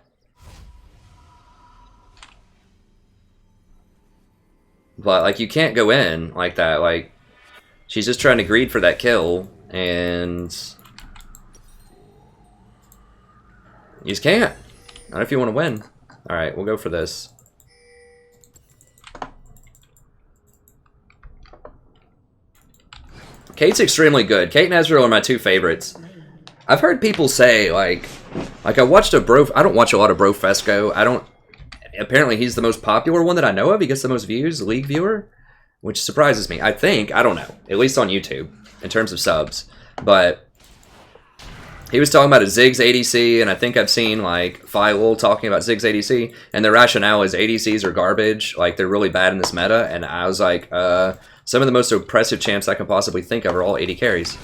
But, like, you can't go in like that. Like, she's just trying to greed for that kill, and you just can't. Not if you want to win. Alright, we'll go for this. Kate's extremely good. Kate and Ezreal are my two favorites. I've heard people say, like I watched a Bro... I don't watch a lot of Brofesco. I don't... Apparently he's the most popular one that I know of. He gets the most views, League viewer, which surprises me. I think, I don't know, at least on YouTube, in terms of subs. But he was talking about a Ziggs ADC, and I think I've seen, like, Philol talking about Ziggs ADC, and their rationale is ADCs are garbage, like, they're really bad in this meta, and I was like, some of the most oppressive champs I can possibly think of are all 80 carries.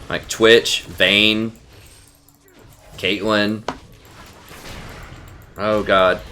Like Twitch, Vayne, Caitlyn. Oh god.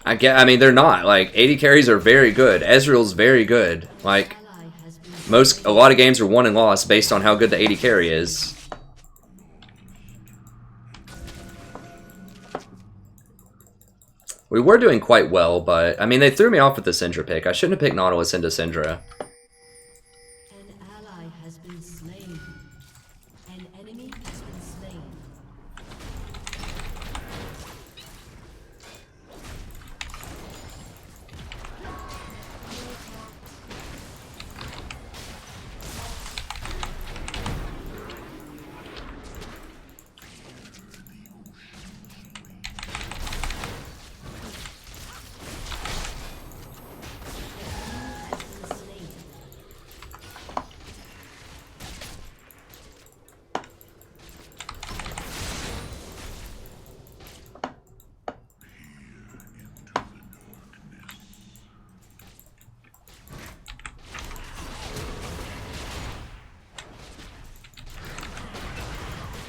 I mean, they're not. Like, 80 carries are very good. Ezreal's very good. Like, a lot of games are won and lost based on how good the 80 carry is. We were doing quite well, but, I mean, they threw me off with the Syndra pick. I shouldn't have picked Nautilus into Syndra. An ally has been slain. An enemy has been slain.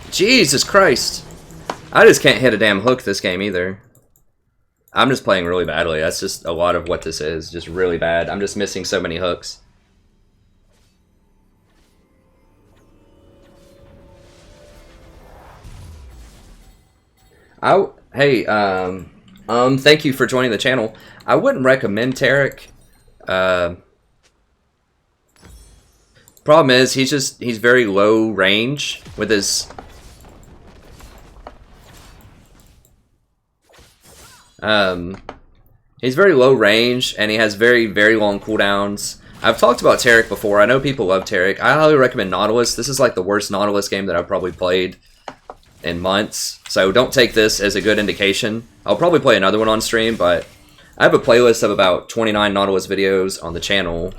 Jesus Christ. I just can't hit a damn hook this game either. I'm just playing really badly. That's just a lot of what this is. Just really bad. I'm just missing so many hooks. Hey, thank you for joining the channel. I wouldn't recommend Tarek. Problem is, he's very low range with his... He's very low range, and he has very, very long cooldowns. I've talked about Taric before. I know people love Taric. I highly recommend Nautilus. This is like the worst Nautilus game that I've probably played in months. So don't take this as a good indication. I'll probably play another one on stream, but I have a playlist of about 29 Nautilus videos on the channel.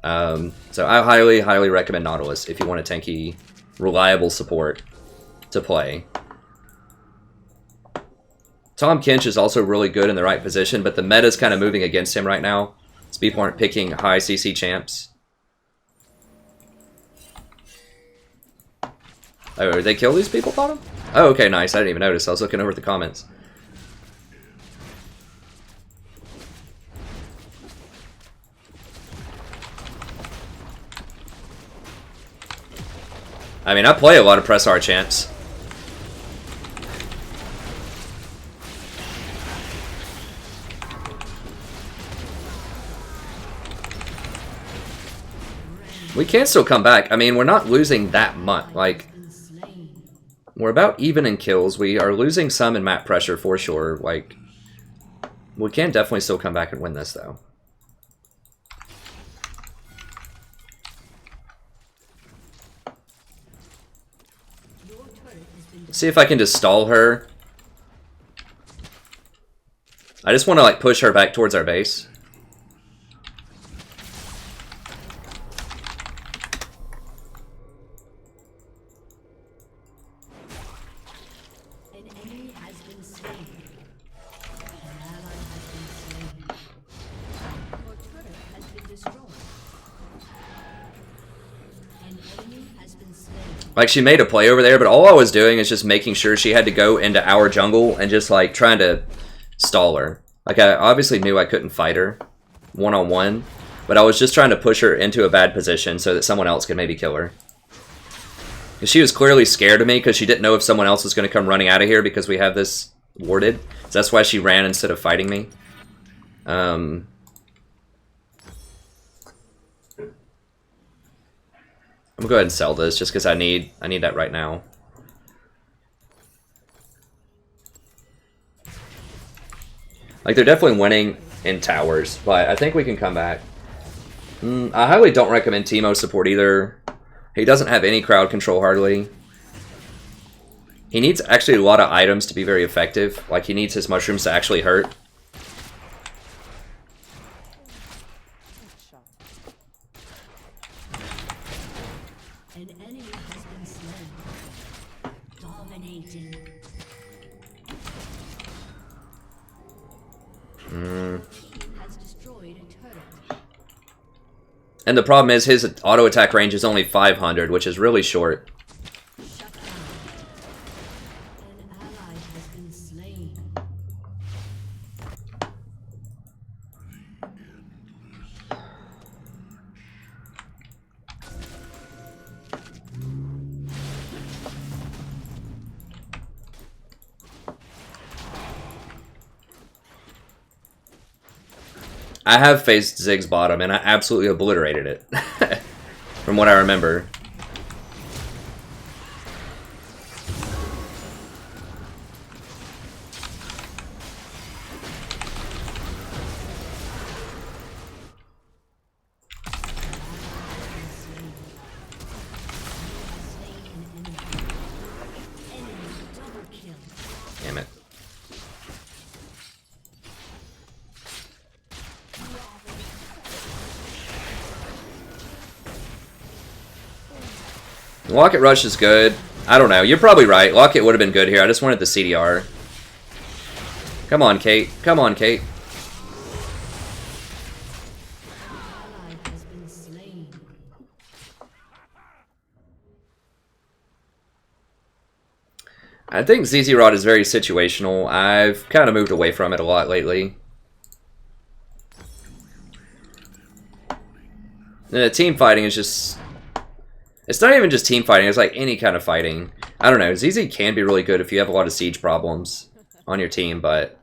So I highly, highly recommend Nautilus if you want a tanky, reliable support to play. Tom Kinch is also really good in the right position, but the meta is kind of moving against him right now. So people aren't picking high CC champs. Oh, did they kill these people, bottom? Oh, okay, nice. I didn't even notice. I was looking over at the comments. I mean, I play a lot of press R champs. We can still come back. I mean, we're not losing that much. Like, we're about even in kills. We are losing some in map pressure for sure. Like, we can definitely still come back and win this, though. See if I can just stall her. I just want to, like, push her back towards our base. Like, she made a play over there, but all I was doing is just making sure she had to go into our jungle and just, like, trying to stall her. Like, I obviously knew I couldn't fight her one-on-one, but I was just trying to push her into a bad position so that someone else could maybe kill her. She was clearly scared of me because she didn't know if someone else was going to come running out of here because we have this warded. So that's why she ran instead of fighting me. I'm gonna go ahead and sell this just because I need that right now. Like, they're definitely winning in towers, but I think we can come back. I highly don't recommend Teemo support either. He doesn't have any crowd control hardly. He needs actually a lot of items to be very effective. Like, he needs his mushrooms to actually hurt. And the problem is his auto attack range is only 500, which is really short. I have faced Ziggs bottom, and I absolutely obliterated it, from what I remember. Damn it. Locket Rush is good. I don't know. You're probably right. Locket would have been good here. I just wanted the CDR. Come on, Kate. Come on, Kate. I think ZZ Rod is very situational. I've kind of moved away from it a lot lately. Team fighting is just... It's not even just team fighting, it's like any kind of fighting. I don't know, ZZ can be really good if you have a lot of siege problems on your team, but...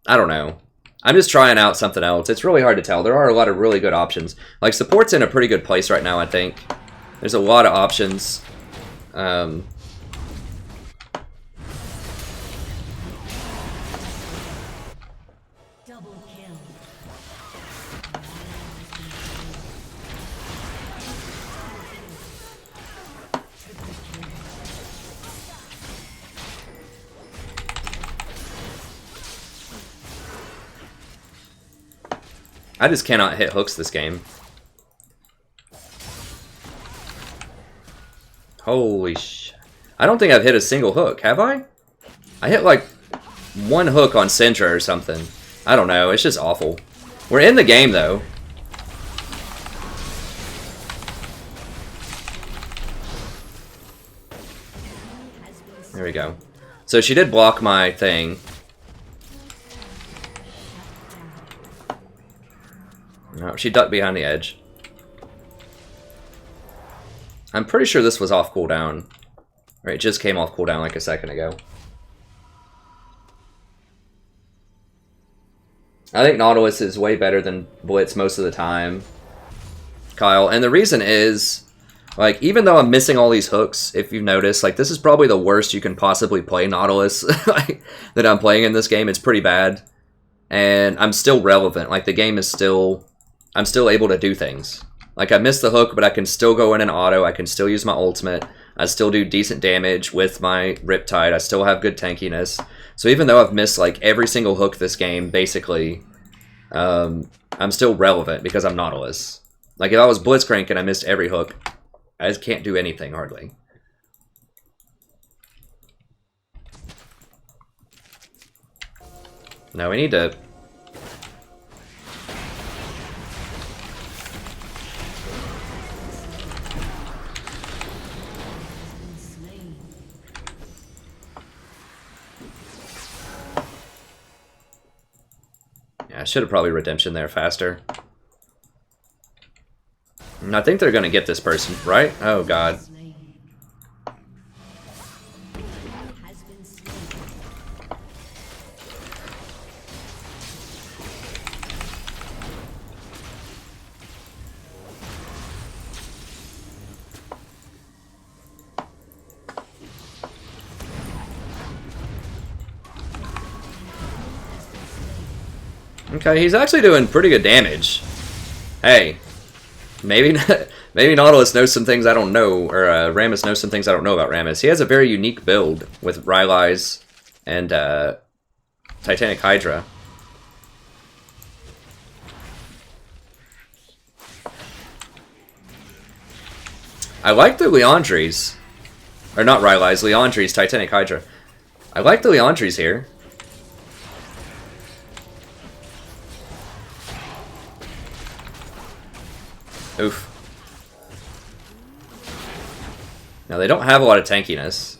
I don't know. I'm just trying out something else. It's really hard to tell. There are a lot of really good options. Like, support's in a pretty good place right now, I think. There's a lot of options. Double kill. I just cannot hit hooks this game. Holy sh... I don't think I've hit a single hook, have I? I hit like one hook on Syndra or something. I don't know, it's just awful. We're in the game though. There we go. So she did block my thing. No, she ducked behind the edge. I'm pretty sure this was off cooldown. Or it just came off cooldown like a second ago. I think Nautilus is way better than Blitz most of the time, Kyle. And the reason is, like, even though I'm missing all these hooks, if you've noticed, like, this is probably the worst you can possibly play Nautilus like, that I'm playing in this game. It's pretty bad. And I'm still relevant. Like, the game is still... I'm still able to do things. Like, I missed the hook, but I can still go in and auto. I can still use my ultimate. I still do decent damage with my Riptide. I still have good tankiness. So even though I've missed, like, every single hook this game, basically, I'm still relevant because I'm Nautilus. Like, if I was Blitzcrank and I missed every hook, I just can't do anything, hardly. No, we need to... I should have probably redemption there faster. And I think they're going to get this person, right? Oh, God. Okay, he's actually doing pretty good damage. Hey, maybe maybe Nautilus knows some things I don't know, or Rammus knows some things I don't know about Rammus. He has a very unique build with Rylai's and Titanic Hydra. I like the Leandries. Or not Rylai's, Leandries, Titanic Hydra. I like the Leandries here. Oof. Now, they don't have a lot of tankiness.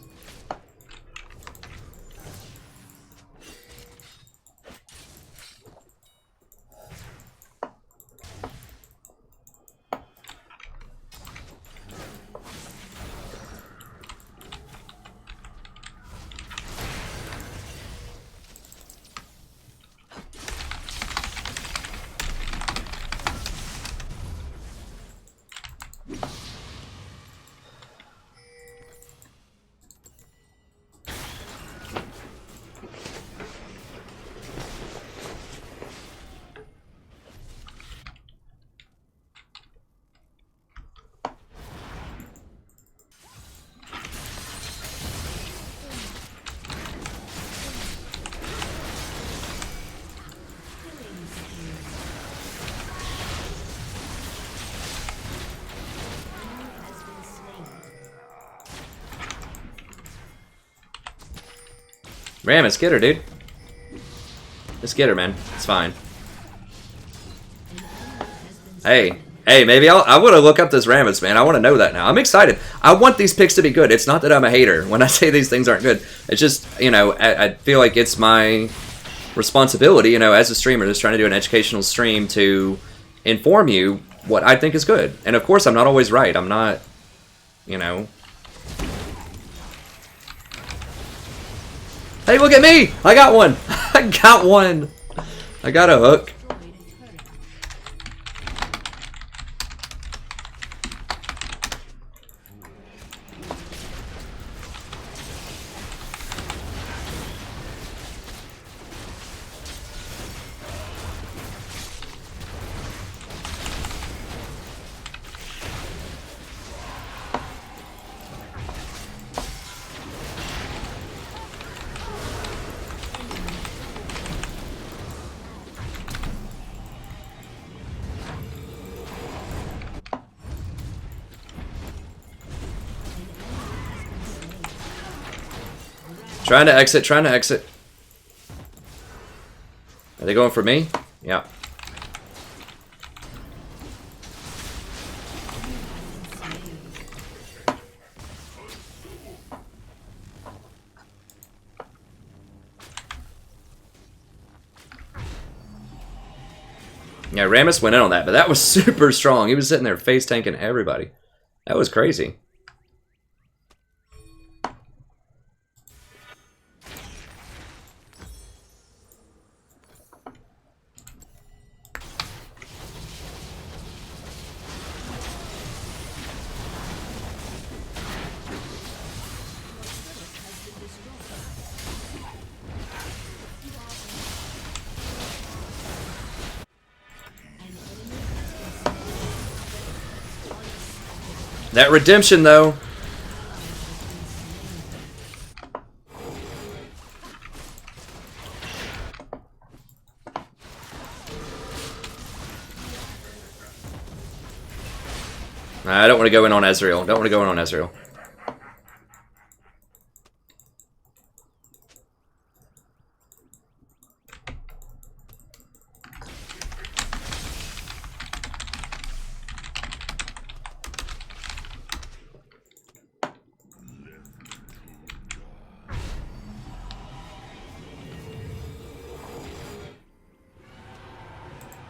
Rammus, get her, dude. Just get her, man. It's fine. Hey, maybe I want to look up this Rammus, man. I want to know that now. I'm excited. I want these picks to be good. It's not that I'm a hater when I say these things aren't good. It's just, you know, I feel like it's my responsibility, you know, as a streamer, just trying to do an educational stream to inform you what I think is good. And of course, I'm not always right. I'm not, you know... Hey, look at me! I got one! I got one! I got a hook. Destroyed a turret. Trying to exit, trying to exit. Are they going for me? Yeah. Yeah, Rammus went in on that, but that was super strong. He was sitting there face tanking everybody. That was crazy. That redemption, though. I don't want to go in on Ezreal. Don't want to go in on Ezreal.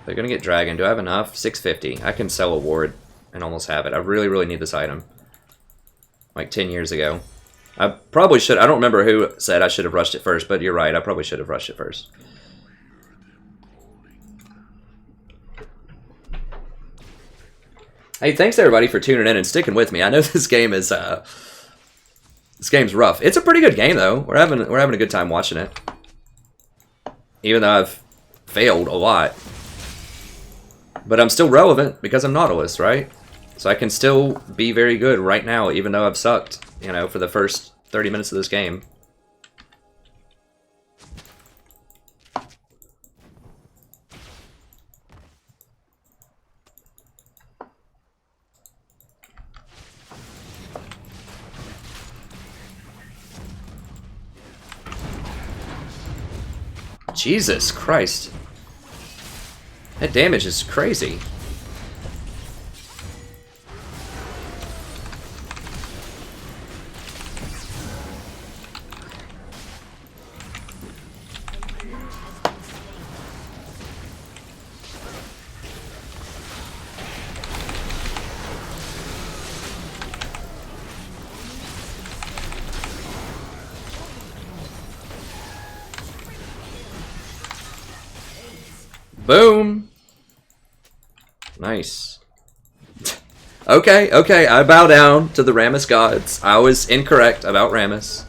They're gonna get Dragon. Do I have enough? 650. I can sell a ward and almost have it. I really, really need this item. Like 10 years ago. I probably should. I don't remember who said I should have rushed it first, but you're right. I probably should have rushed it first. Hey, thanks everybody for tuning in and sticking with me. I know this game is this game's rough. It's a pretty good game though. We're having a good time watching it. Even though I've failed a lot. But I'm still relevant because I'm Nautilus, right? So I can still be very good right now, even though I've sucked, you know, for the first 30 minutes of this game. Jesus Christ. That damage is crazy. Boom. Nice. Okay, I bow down to the Rammus gods. I was incorrect about Rammus.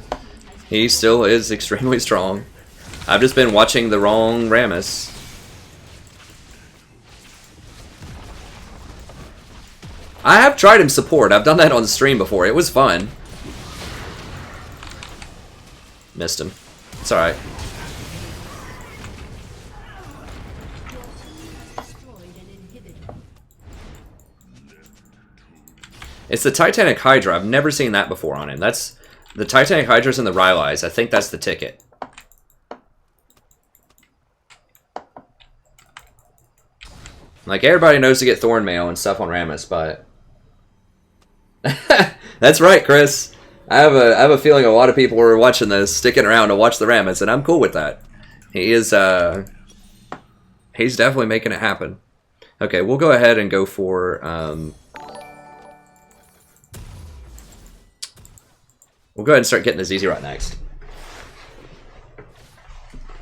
He still is extremely strong. I've just been watching the wrong Rammus. I have tried him support. I've done that on the stream before. It was fun. Missed him. It's alright. It's the Titanic Hydra. I've never seen that before on him. That's the Titanic Hydras and the Rylai's. I think that's the ticket. Like, everybody knows to get Thorn Mail and stuff on Rammus, but... That's right, Chris. I have a feeling a lot of people were watching this, sticking around to watch the Rammus, and I'm cool with that. He is, he's definitely making it happen. Okay, we'll go ahead and go for, we'll go ahead and start getting this easy right next.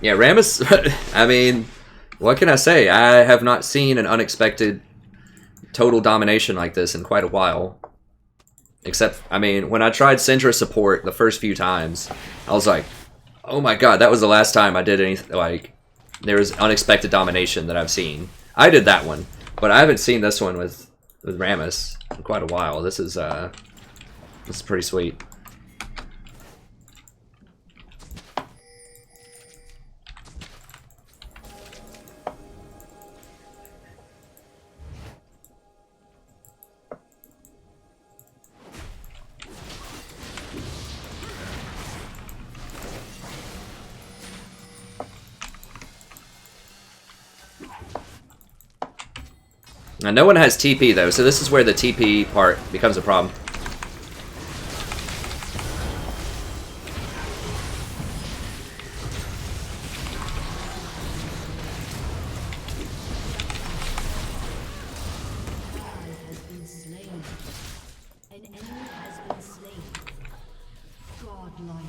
Yeah, Rammus, I mean, What can I say? I have not seen an unexpected total domination like this in quite a while. Except, I mean, when I tried Syndra support the first few times, I was like, oh my god, that was the last time I did anything, like, there was unexpected domination that I've seen. I did that one, but I haven't seen this one with Rammus in quite a while. This is pretty sweet. Now, no one has TP, though, so this is where the TP part becomes a problem. Has been slain. An enemy has been slain. Godlike.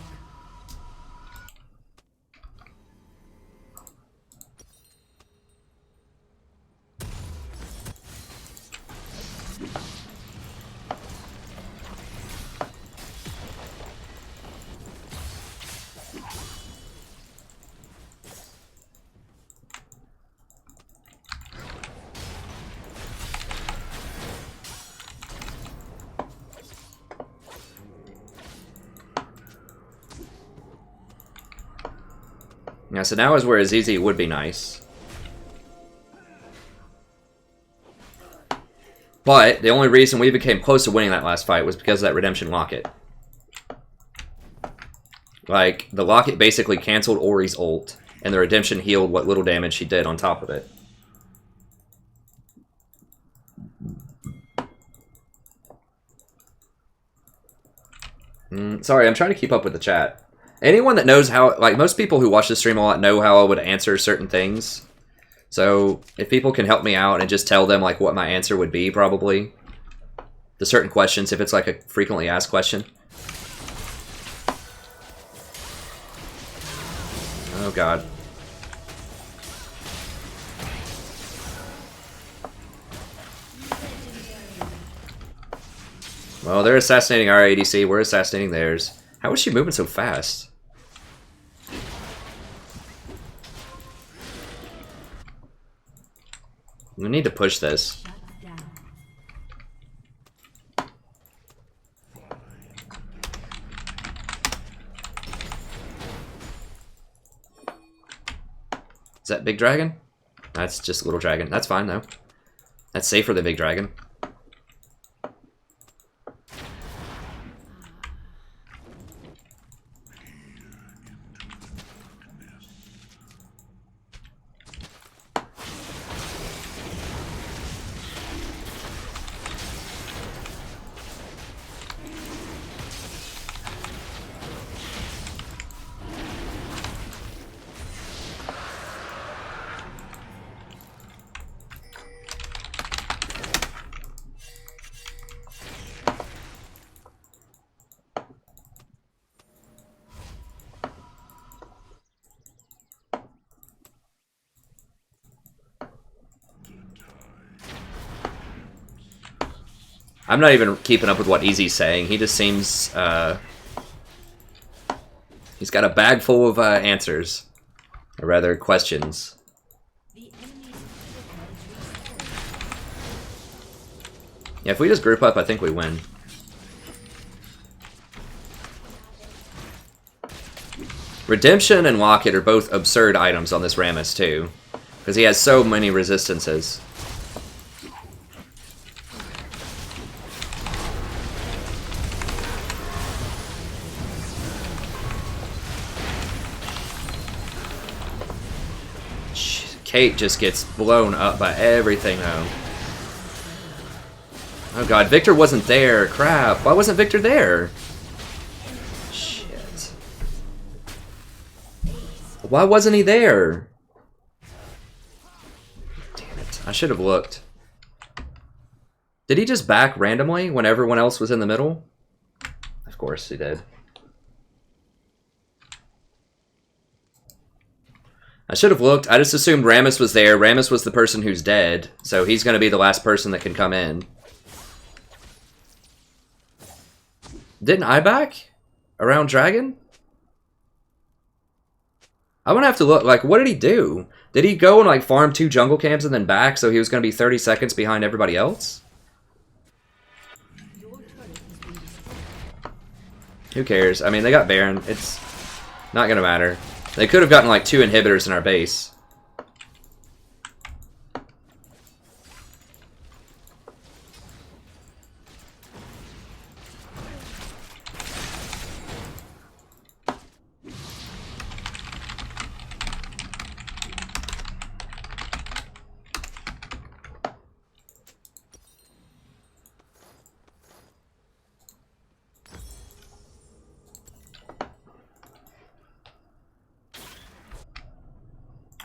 Yeah, so now is where Azizi would be nice. But the only reason we became close to winning that last fight was because of that Redemption Locket. Like, the Locket basically canceled Ori's ult, and the Redemption healed what little damage she did on top of it. Sorry, I'm trying to keep up with the chat. Anyone that knows how, like, most people who watch this stream a lot know how I would answer certain things. So, if people can help me out and just tell them, like, what my answer would be, probably. To certain questions, if it's, like, a frequently asked question. Oh, God. Well, they're assassinating our ADC, we're assassinating theirs. How is she moving so fast? We need to push this. Is that big dragon? That's just little dragon. That's fine though. That's safer than big dragon. I'm not even keeping up with what Easy's saying. He just seems, he's got a bag full of answers. Or rather, questions. Yeah, if we just group up, I think we win. Redemption and Locket are both absurd items on this Rammus, too. Because he has so many resistances. Kate just gets blown up by everything, though. Oh god, Victor wasn't there. Crap. Why wasn't Victor there? Shit. Why wasn't he there? Damn it. I should have looked. Did he just back randomly when everyone else was in the middle? Of course he did. I should have looked. I just assumed Rammus was there. Rammus was the person who's dead, so he's going to be the last person that can come in. Didn't I back around Dragon? I'm going to have to look. Like, what did he do? Did he go and, like, farm 2 jungle camps and then back so he was going to be 30 seconds behind everybody else? Who cares? I mean, they got Baron. It's not going to matter. They could have gotten, like, 2 inhibitors in our base.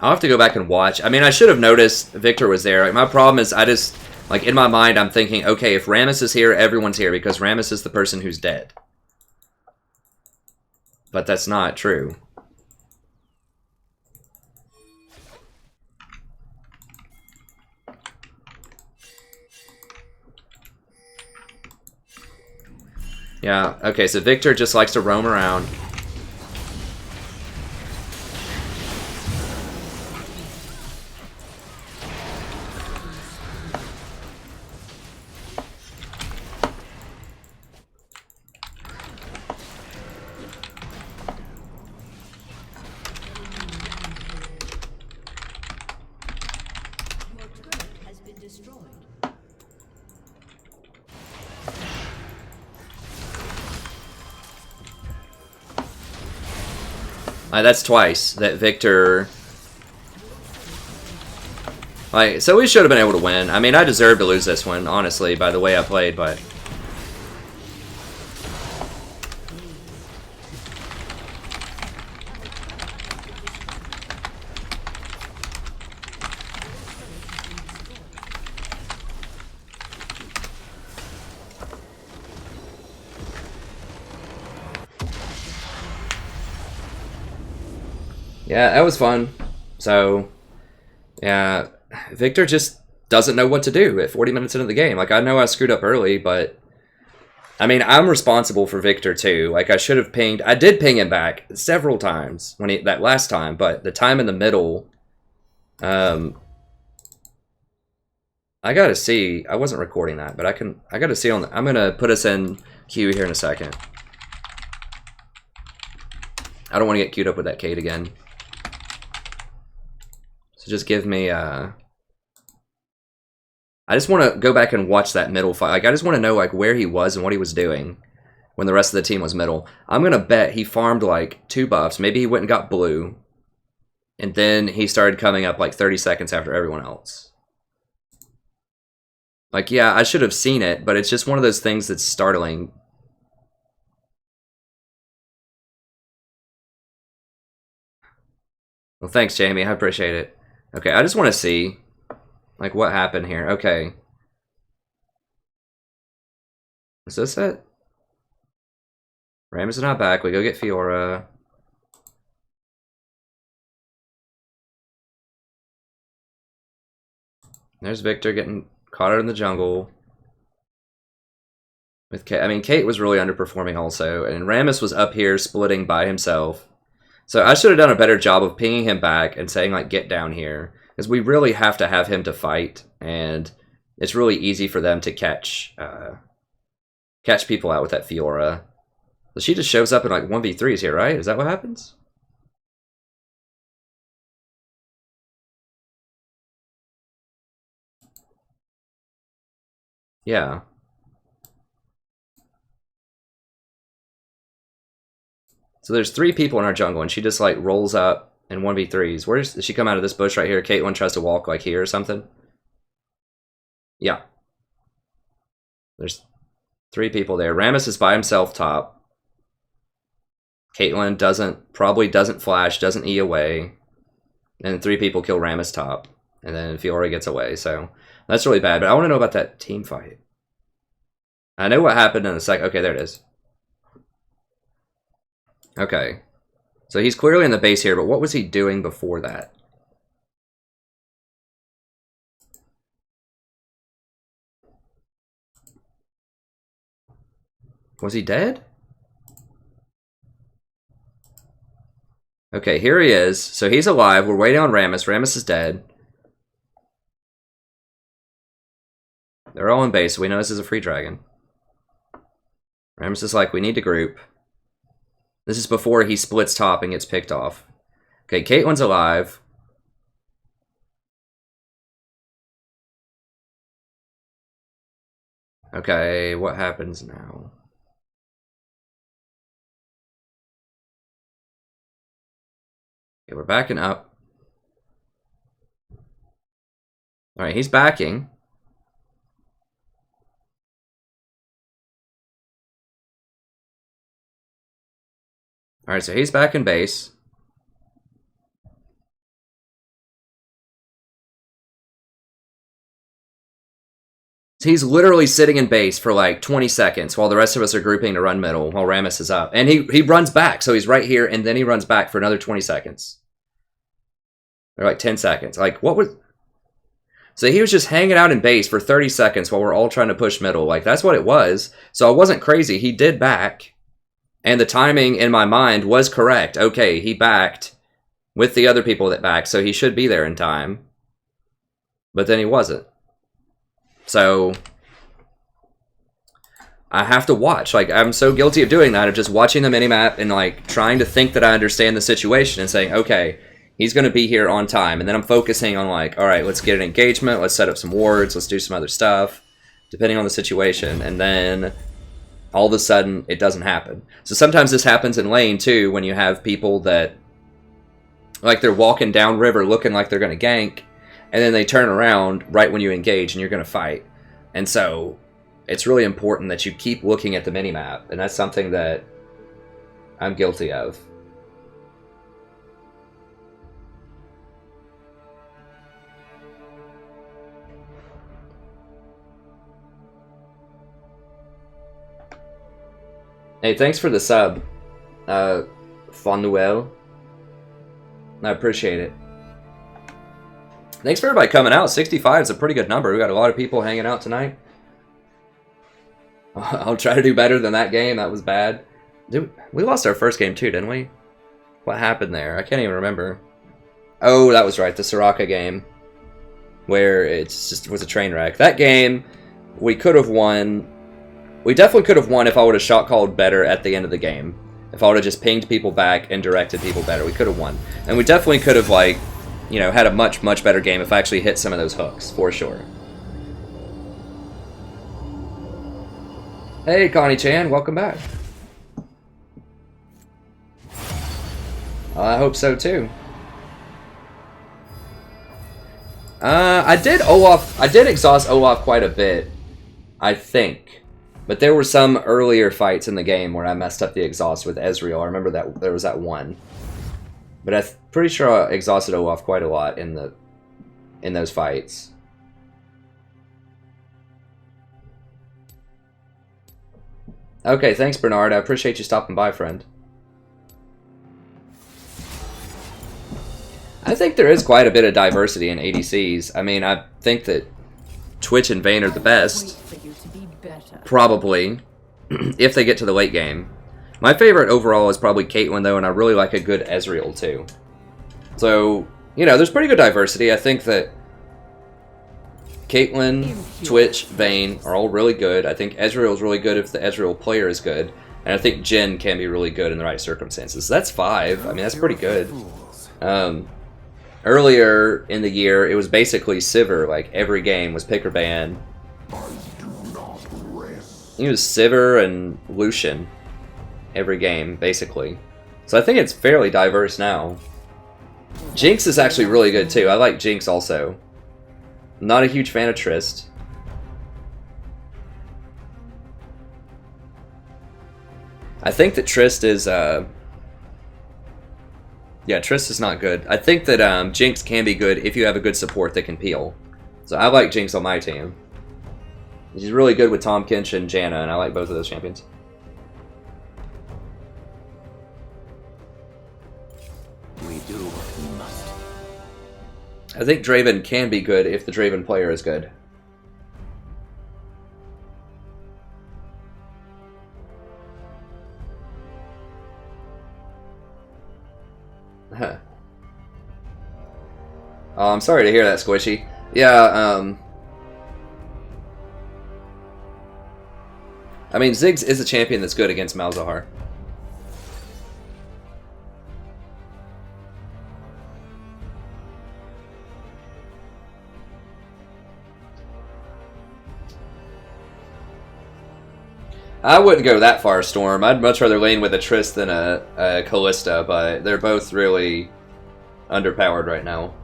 I'll have to go back and watch. I mean, I should have noticed Victor was there. Like, my problem is I just, like, in my mind, I'm thinking, okay, if Rammus is here, everyone's here because Rammus is the person who's dead. But that's not true. Yeah, okay, so Victor just likes to roam around. That's twice that Victor... Like, so we should have been able to win. I mean, I deserved to lose this one, honestly, by the way I played, but... Yeah, that was fun. So, yeah, Victor just doesn't know what to do at 40 minutes into the game. Like, I know I screwed up early, but... I mean, I'm responsible for Victor, too. Like, I should have pinged... I did ping him back several times when that last time, but the time in the middle... I gotta see... I wasn't recording that, but I gotta see on the... I'm gonna put us in queue here in a second. I don't want to get queued up with that Kate again. So just give me, I just want to go back and watch that middle fight. Like, I just want to know, like, where he was and what he was doing when the rest of the team was middle. I'm going to bet he farmed, like, 2 buffs. Maybe he went and got blue. And then he started coming up, like, 30 seconds after everyone else. Like, yeah, I should have seen it, but it's just one of those things that's startling. Well, thanks, Jamie. I appreciate it. Okay, I just want to see, like, what happened here. Okay. Is this it? Rammus is not back. We go get Fiora. There's Victor getting caught out in the jungle. With Kate. I mean, Kate was really underperforming also, and Rammus was up here splitting by himself. So I should have done a better job of pinging him back and saying, like, get down here. Because we really have to have him to fight. And it's really easy for them to catch people out with that Fiora. So she just shows up in, like, 1v3s here, right? Is that what happens? Yeah. So there's 3 people in our jungle, and she just, like, rolls up in 1v3s. Where does she come out of this bush right here? Caitlyn tries to walk, like, here or something? Yeah. There's 3 people there. Rammus is by himself top. Caitlyn probably doesn't flash, doesn't E away. And 3 people kill Rammus top. And then Fiora gets away, so that's really bad. But I want to know about that team fight. I know what happened in a sec. Okay, there it is. Okay. So he's clearly in the base here, but what was he doing before that? Was he dead? Okay, here he is. So he's alive. We're waiting on Rammus. Rammus is dead. They're all in base, so we know this is a free dragon. Rammus is like, we need to group. This is before he splits top and gets picked off. Okay, Caitlyn's alive. Okay, what happens now? Okay, we're backing up. Alright, he's backing. Alright, so he's back in base. He's literally sitting in base for like 20 seconds while the rest of us are grouping to run middle while Rammus is up. And he runs back, so he's right here, and then he runs back for another 20 seconds. Or like 10 seconds. Like, what was... So he was just hanging out in base for 30 seconds while we're all trying to push middle. Like, that's what it was. So I wasn't crazy. He did back. And the timing in my mind was correct. Okay, he backed with the other people that backed, so he should be there in time. But then he wasn't. So I have to watch. Like, I'm so guilty of doing that, of just watching the minimap and like trying to think that I understand the situation and saying, okay, he's going to be here on time. And then I'm focusing on like, all right, let's get an engagement. Let's set up some wards. Let's do some other stuff, depending on the situation. And then all of a sudden, it doesn't happen. So sometimes this happens in lane too, when you have people that, like, they're walking down river looking like they're going to gank, and then they turn around right when you engage and you're going to fight. And so it's really important that you keep looking at the minimap, and that's something that I'm guilty of. Hey, thanks for the sub, Fonuel. I appreciate it. Thanks for everybody coming out. 65 is a pretty good number. We got a lot of people hanging out tonight. I'll try to do better than that game. That was bad. Dude, we lost our first game too, didn't we? What happened there? I can't even remember. Oh, that was right. The Soraka game. Where it just was a train wreck. That game, we could have won. We definitely could have won if I would have shot called better at the end of the game. If I would have just pinged people back and directed people better, we could have won. And we definitely could have, like, you know, had a much, much better game if I actually hit some of those hooks, for sure. Hey, Connie Chan, welcome back. I hope so, too. I did exhaust Olaf quite a bit, I think. But there were some earlier fights in the game where I messed up the exhaust with Ezreal. I remember that there was that one. But I'm pretty sure I exhausted Olaf quite a lot in those fights. Okay, thanks Bernard. I appreciate you stopping by, friend. I think there is quite a bit of diversity in ADCs. I mean, I think that Twitch and Vayne are the best. Probably, if they get to the late game. My favorite overall is probably Caitlyn, though, and I really like a good Ezreal, too. So, you know, there's pretty good diversity. I think that Caitlyn, Twitch, Vayne are all really good. I think Ezreal is really good if the Ezreal player is good. And I think Jhin can be really good in the right circumstances. So that's 5. I mean, that's pretty good. Earlier in the year, it was basically Sivir. Like, every game was pick or ban. He was Sivir and Lucian every game, basically. So I think it's fairly diverse now. Jinx is actually really good, too. I like Jinx also. I'm not a huge fan of Trist. I think that Trist is, yeah, Trist is not good. I think that Jinx can be good if you have a good support that can peel. So I like Jinx on my team. She's really good with Tahm Kench and Janna, and I like both of those champions. do what we must. I think Draven can be good if the Draven player is good. Huh. Oh, I'm sorry to hear that, Squishy. Yeah, I mean, Ziggs is a champion that's good against Malzahar. I wouldn't go that far, Storm. I'd much rather lane with a Triss than a Callista, but they're both really underpowered right now.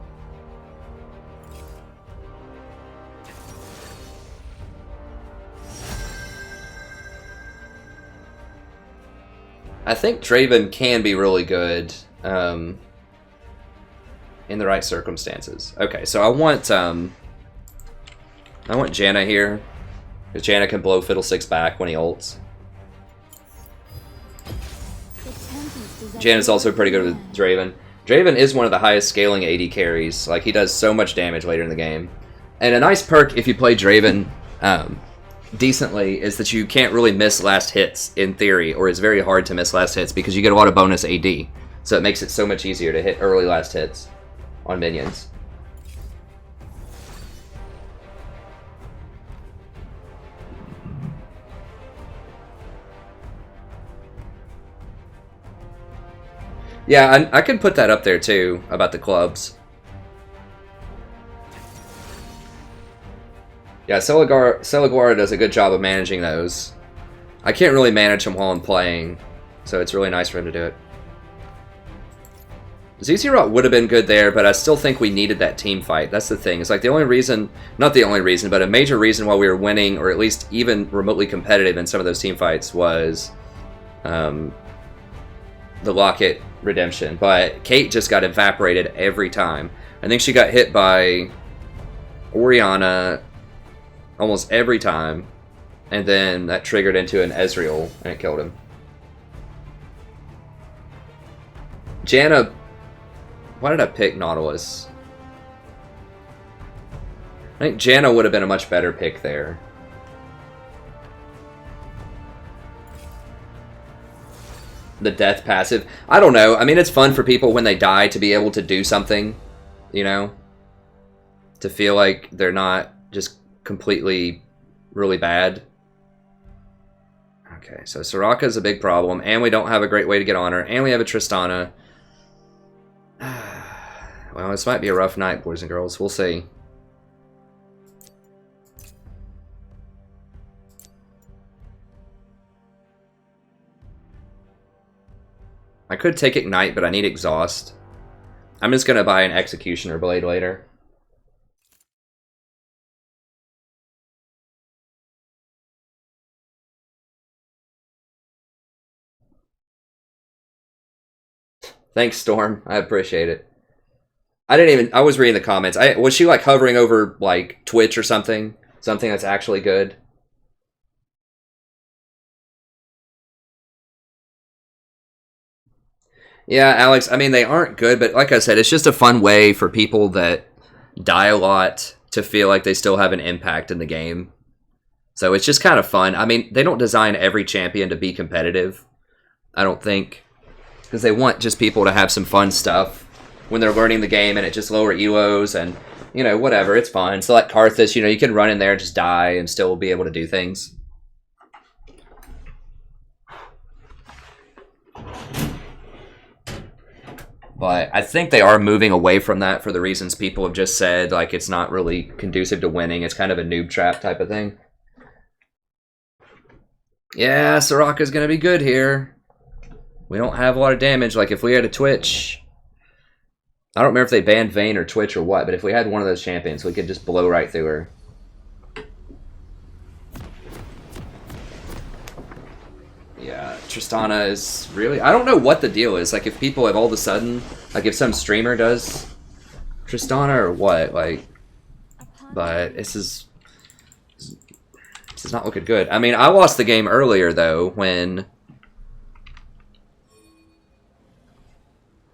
I think Draven can be really good in the right circumstances. Okay, so I want Janna here. Because Janna can blow Fiddlesticks back when he ults. Janna's also pretty good with Draven. Draven is one of the highest scaling AD carries. Like, he does so much damage later in the game. And a nice perk if you play Draven decently is that you can't really miss last hits in theory, or it's very hard to miss last hits because you get a lot of bonus AD. So it makes it so much easier to hit early last hits on minions. Yeah, I could put that up there too, about the clubs. Yeah, Celaguara does a good job of managing those. I can't really manage him while I'm playing, so it's really nice for him to do it. ZZ Rot would have been good there, but I still think we needed that team fight. That's the thing. It's like the only reason, not the only reason, but a major reason why we were winning, or at least even remotely competitive in some of those team fights, was the Locket redemption. But Kate just got evaporated every time. I think she got hit by Orianna almost every time, and then that triggered into an Ezreal and it killed him. Janna, why did I pick Nautilus? I think Janna would have been a much better pick there. The death passive. I don't know. I mean, it's fun for people when they die to be able to do something, you know? To feel like they're not just completely really bad. Okay, so Soraka is a big problem, and we don't have a great way to get on her, and we have a Tristana. Well, this might be a rough night, boys and girls. We'll see. I could take Ignite, but I need Exhaust. I'm just going to buy an Executioner Blade later. Thanks, Storm. I appreciate it. I was reading the comments. Was she like hovering over like Twitch or something? Something that's actually good? Yeah, Alex, I mean, they aren't good, but like I said, it's just a fun way for people that die a lot to feel like they still have an impact in the game. So it's just kind of fun. I mean, they don't design every champion to be competitive, I don't think, because they want just people to have some fun stuff when they're learning the game, and it just lower elos and, you know, whatever, it's fun. So like Karthus, you know, you can run in there and just die and still be able to do things. But I think they are moving away from that for the reasons people have just said. Like, it's not really conducive to winning. It's kind of a noob trap type of thing. Yeah, Soraka's going to be good here. We don't have a lot of damage. Like, if we had a Twitch... I don't remember if they banned Vayne or Twitch or what, but if we had one of those champions, we could just blow right through her. Yeah, Tristana is really... I don't know what the deal is. Like, if people have all of a sudden... Like, if some streamer does Tristana or what, like... But this is not looking good. I mean, I lost the game earlier, though, when...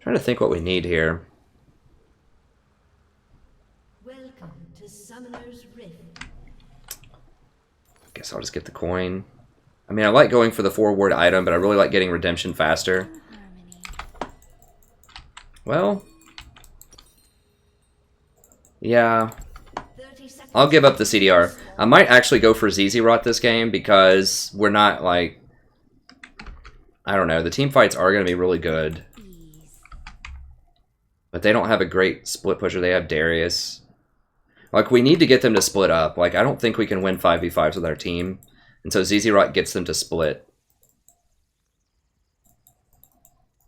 I'm Trying to think what we need here. Welcome to Summoner's Rift. Guess I'll just get the coin. I mean, I like going for the forward item, but I really like getting redemption faster. Well, yeah. I'll give up the CDR. I might actually go for ZZ Rot this game because we're not like... I don't know. The team fights are going to be really good. But they don't have a great split pusher. They have Darius. Like, we need to get them to split up. Like, I don't think we can win 5v5s with our team. And so ZZ Rot gets them to split.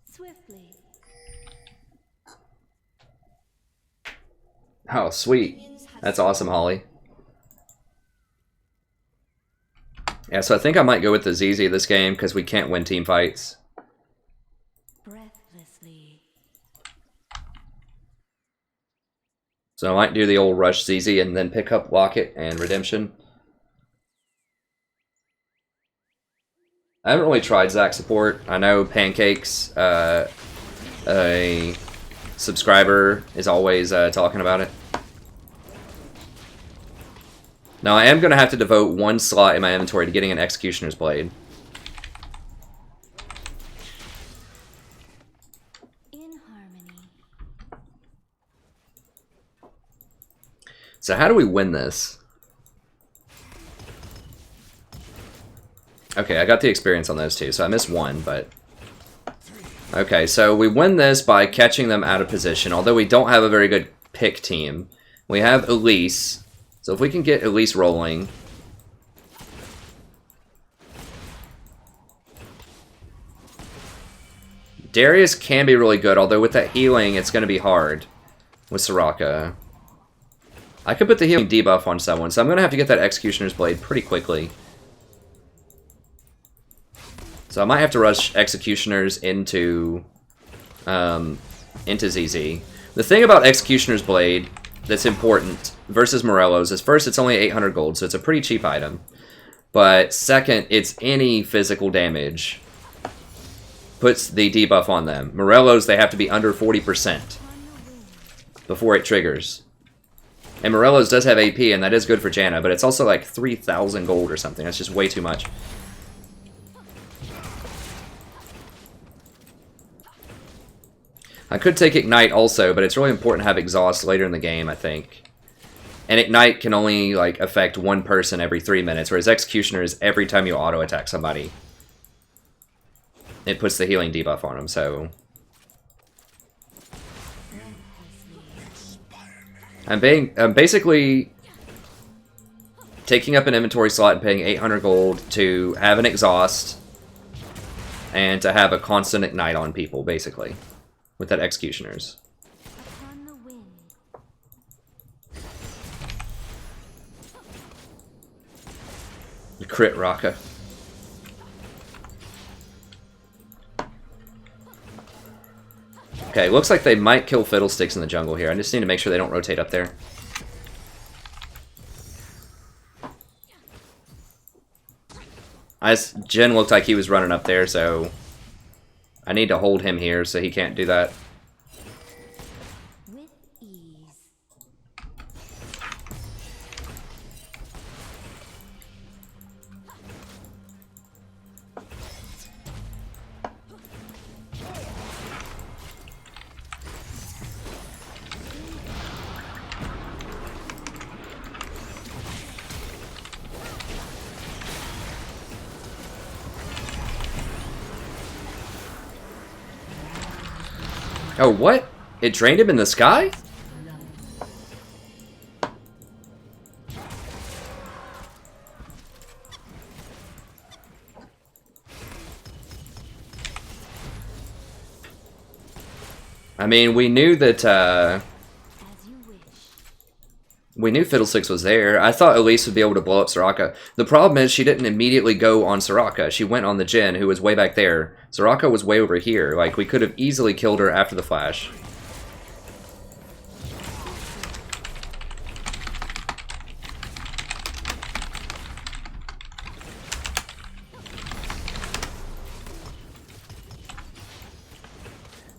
Swiftly. Oh, sweet. That's awesome, Holly. Yeah, so I think I might go with the ZZ this game because we can't win team fights. Breathlessly. So I might do the old rush ZZ and then pick up Locket and Redemption. I haven't really tried Zac support. I know Pancakes, a subscriber, is always talking about it. Now I am going to have to devote one slot in my inventory to getting an Executioner's Blade. In harmony. So how do we win this? Okay, I got the experience on those two, so I missed one, but... Okay, so we win this by catching them out of position, although we don't have a very good pick team. We have Elise, so if we can get Elise rolling... Darius can be really good, although with that healing, it's going to be hard with Soraka. I could put the healing debuff on someone, so I'm going to have to get that Executioner's Blade pretty quickly. So I might have to rush Executioners into ZZ. The thing about Executioner's Blade that's important versus Morello's is first, it's only 800 gold, so it's a pretty cheap item. But second, it's any physical damage puts the debuff on them. Morello's, they have to be under 40% before it triggers. And Morello's does have AP, and that is good for Janna, but it's also like 3,000 gold or something. That's just way too much. I could take Ignite also, but it's really important to have Exhaust later in the game, I think. And Ignite can only like affect one person every 3 minutes, whereas Executioner is every time you auto-attack somebody. It puts the healing debuff on them, so... I'm basically taking up an inventory slot and paying 800 gold to have an Exhaust and to have a constant Ignite on people, basically. With that Executioners. Upon the wind. The crit Raka. Okay, looks like they might kill Fiddlesticks in the jungle here. I just need to make sure they don't rotate up there. Jin looked like he was running up there, so... I need to hold him here so he can't do that. With ease. Oh, what? It drained him in the sky? I mean, we knew that, As you wish. we knew Fiddlesticks was there. I thought Elise would be able to blow up Soraka. The problem is she didn't immediately go on Soraka. She went on the Jhin, who was way back there. Soraka was way over here. Like, we could have easily killed her after the flash.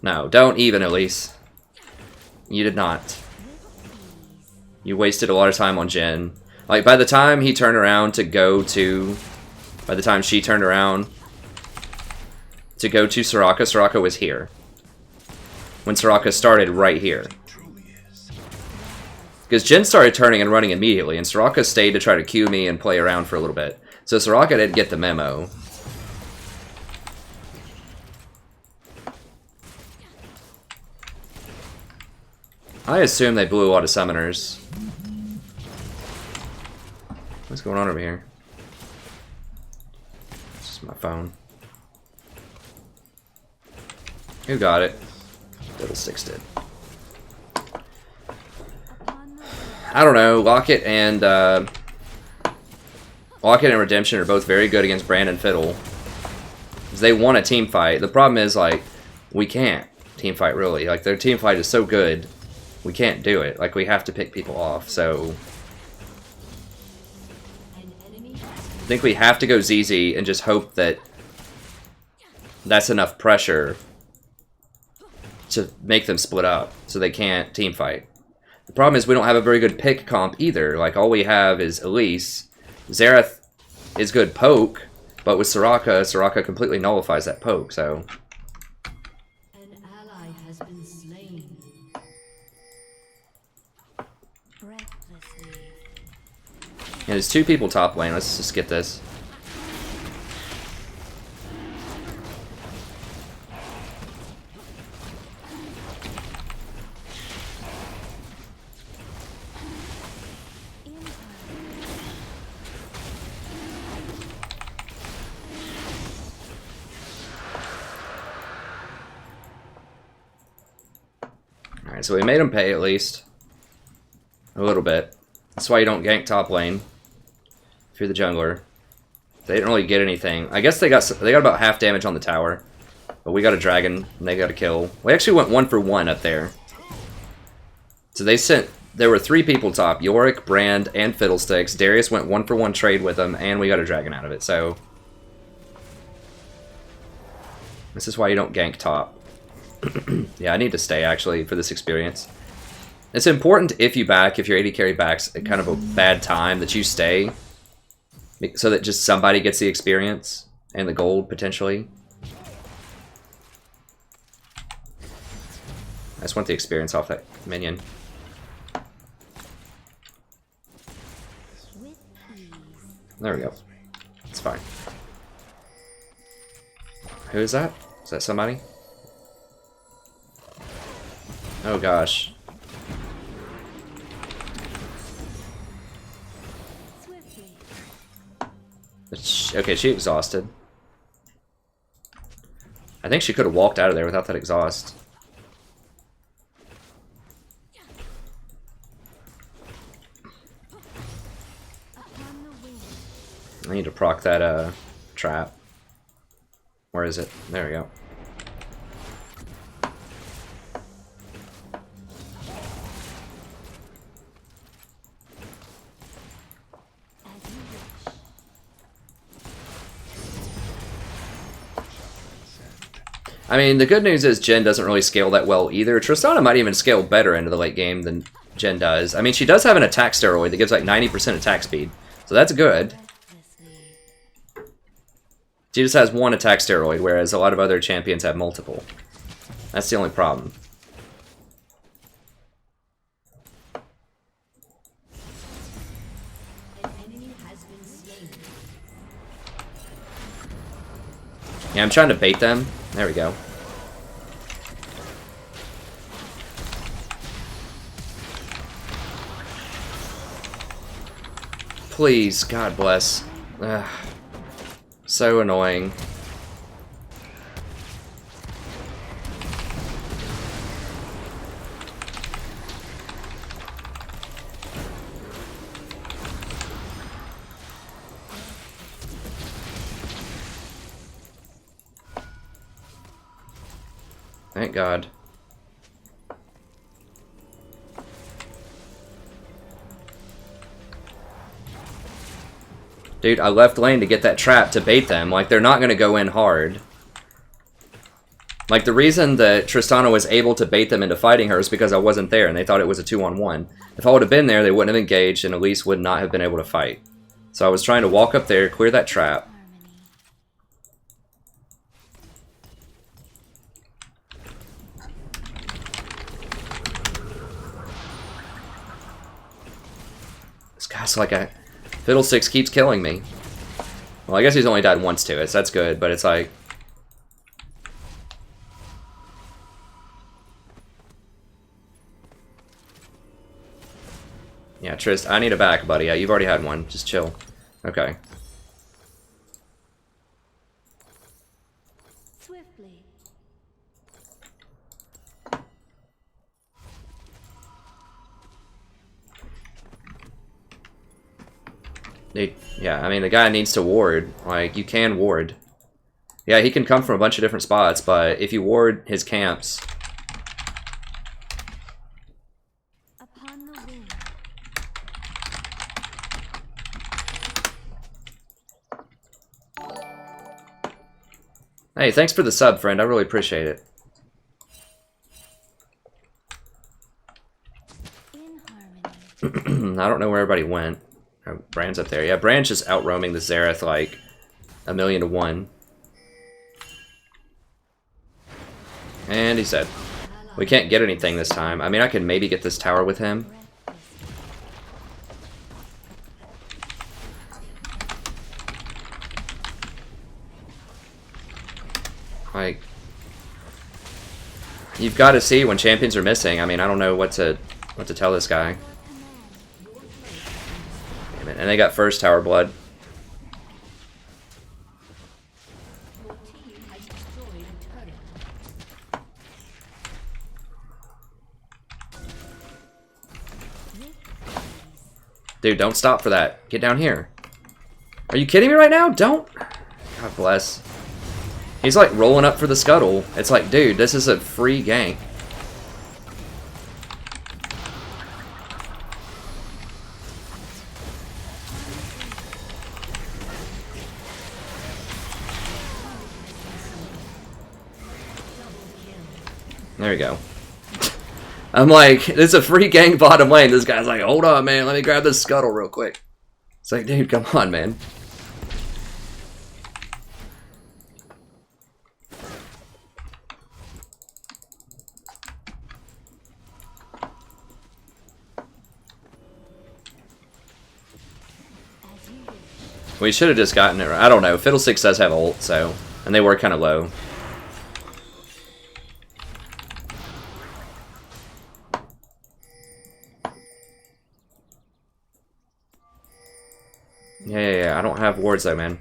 No, don't even, Elise. You did not. You wasted a lot of time on Jhin. Like, by the time he turned around to go to... By the time she turned around to go to Soraka, Soraka was here. When Soraka started right here. Because Jhin started turning and running immediately, and Soraka stayed to try to Q me and play around for a little bit. So Soraka didn't get the memo. I assume they blew a lot of summoners. What's going on over here? It's just my phone. Who got it? Fiddlesticks did. I don't know. Locket and Redemption are both very good against Brand and Fiddle. They want a team fight. The problem is, like, we can't team fight really. Like, their team fight is so good, we can't do it. Like, we have to pick people off. So I think we have to go ZZ and just hope that that's enough pressure to make them split up so they can't team fight. The problem is we don't have a very good pick comp either. Like, all we have is Elise. Xerath is good poke, but with Soraka, Soraka completely nullifies that poke, so... An ally has been slain. Breathlessly. Yeah, there's two people top lane. Let's just get this. Alright, so we made them pay at least. A little bit. That's why you don't gank top lane. If you're the jungler. They didn't really get anything. I guess they got about half damage on the tower. But we got a dragon, and they got a kill. We actually went 1 for 1 up there. So they sent... There were 3 people top. Yorick, Brand, and Fiddlesticks. Darius went 1 for 1 trade with them, and we got a dragon out of it, so... This is why you don't gank top. Yeah, I need to stay, actually, for this experience. It's important if you back, if your AD carry backs at kind of a bad time, that you stay. So that just somebody gets the experience and the gold, potentially. I just want the experience off that minion. There we go. It's fine. Who is that? Is that somebody? Oh gosh. Okay, she exhausted. I think she could have walked out of there without that exhaust. I need to proc that trap. Where is it? There we go. I mean, the good news is Jhin doesn't really scale that well either. Tristana might even scale better into the late game than Jhin does. I mean, she does have an attack steroid that gives like 90% attack speed. So that's good. She just has 1 attack steroid, whereas a lot of other champions have multiple. That's the only problem. Yeah, I'm trying to bait them. There we go. Please, God bless. Ugh. So annoying. Thank God. Dude, I left lane to get that trap to bait them. Like, they're not going to go in hard. Like, the reason that Tristana was able to bait them into fighting her is because I wasn't there, and they thought it was a 2-on-1. If I would have been there, they wouldn't have engaged, and Elise would not have been able to fight. So I was trying to walk up there, clear that trap. This guy's like a... Fiddlesticks keeps killing me. Well, I guess he's only died once to it, so that's good, but it's like... Yeah, Trist, I need a back, buddy. Yeah, you've already had one. Just chill. Okay. Swiftly. Yeah, I mean, the guy needs to ward. Like, you can ward. Yeah, he can come from a bunch of different spots, but if you ward his camps... Upon the wing. Hey, thanks for the sub, friend. I really appreciate it. In harmony. I don't know where everybody went. Oh, Brand's up there. Yeah, Brand's just out roaming the Zareth like 1,000,000 to 1. And he's dead. We can't get anything this time. I mean, I can maybe get this tower with him. Like, you've got to see when champions are missing. I mean, I don't know what to tell this guy. Damn it. And they got first tower blood. Your team has destroyed a turret. Dude, don't stop for that. Get down here. Are you kidding me right now? Don't. God bless. He's like rolling up for the scuttle. It's like, dude, this is a free gank. There we go. I'm like, it's a free gank bottom lane. This guy's like, hold on, man. Let me grab this scuttle real quick. It's like, dude, come on, man. We should have just gotten it right. I don't know. Fiddlesticks does have ult, so... And they were kind of low. Yeah. I don't have wards, though, man.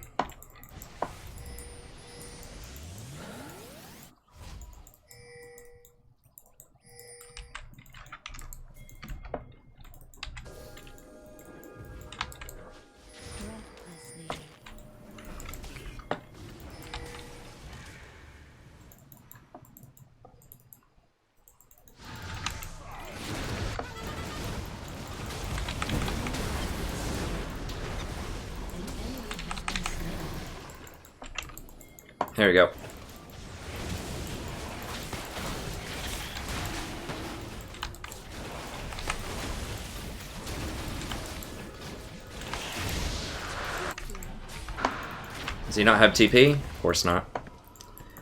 There we go. Does he not have TP? Of course not.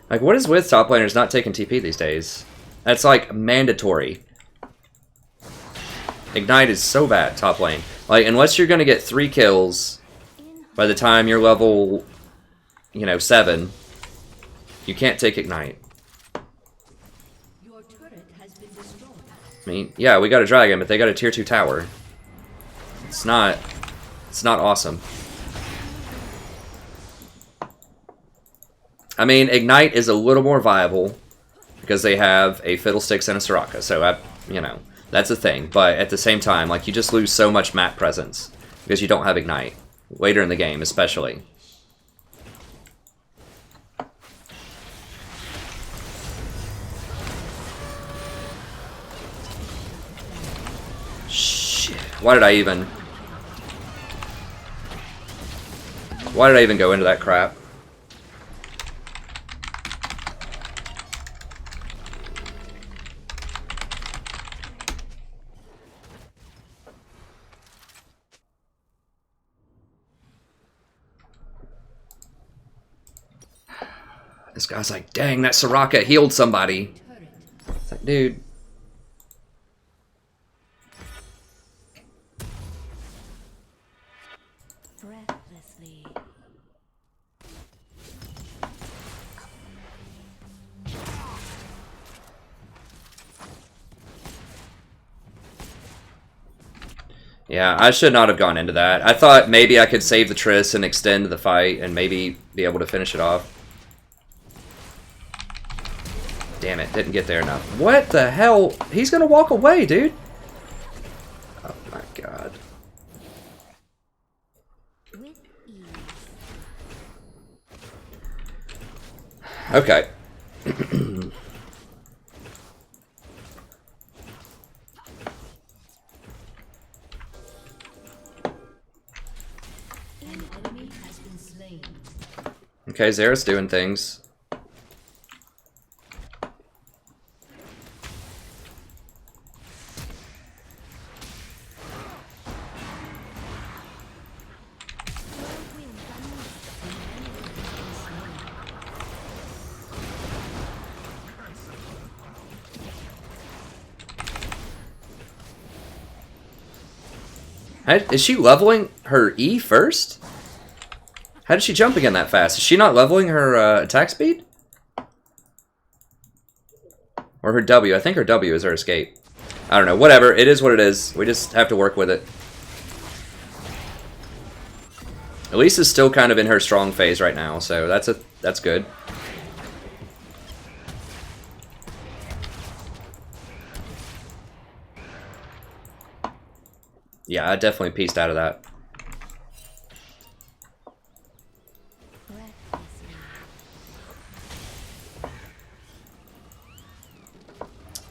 Like, what is with top laners not taking TP these days? That's like mandatory. Ignite is so bad, top lane. Like, unless you're gonna get 3 kills by the time you're level, you know, 7, you can't take Ignite. Your turret has been destroyed. I mean, yeah, we got a dragon, but they got a tier 2 tower. It's not awesome. I mean, Ignite is a little more viable because they have a Fiddlesticks and a Soraka, so, you know, that's a thing. But at the same time, like, you just lose so much map presence because you don't have Ignite. Later in the game, especially. Shit. Why did I even go into that crap? This guy's like, dang, that Soraka healed somebody. It's like, dude. Breathlessly. Yeah, I should not have gone into that. I thought maybe I could save the Triss and extend the fight and maybe be able to finish it off. Damn it, didn't get there enough. What the hell? He's gonna walk away, dude. Oh my god. With ease. Okay. An enemy has been slain. Okay, Zera's doing things. Is she leveling her E first? How did she jump again that fast? Is she not leveling her attack speed? Or her W? I think her W is her escape. I don't know. Whatever. It is what it is. We just have to work with it. Elise is still kind of in her strong phase right now, so that's good. Yeah, I definitely pieced out of that.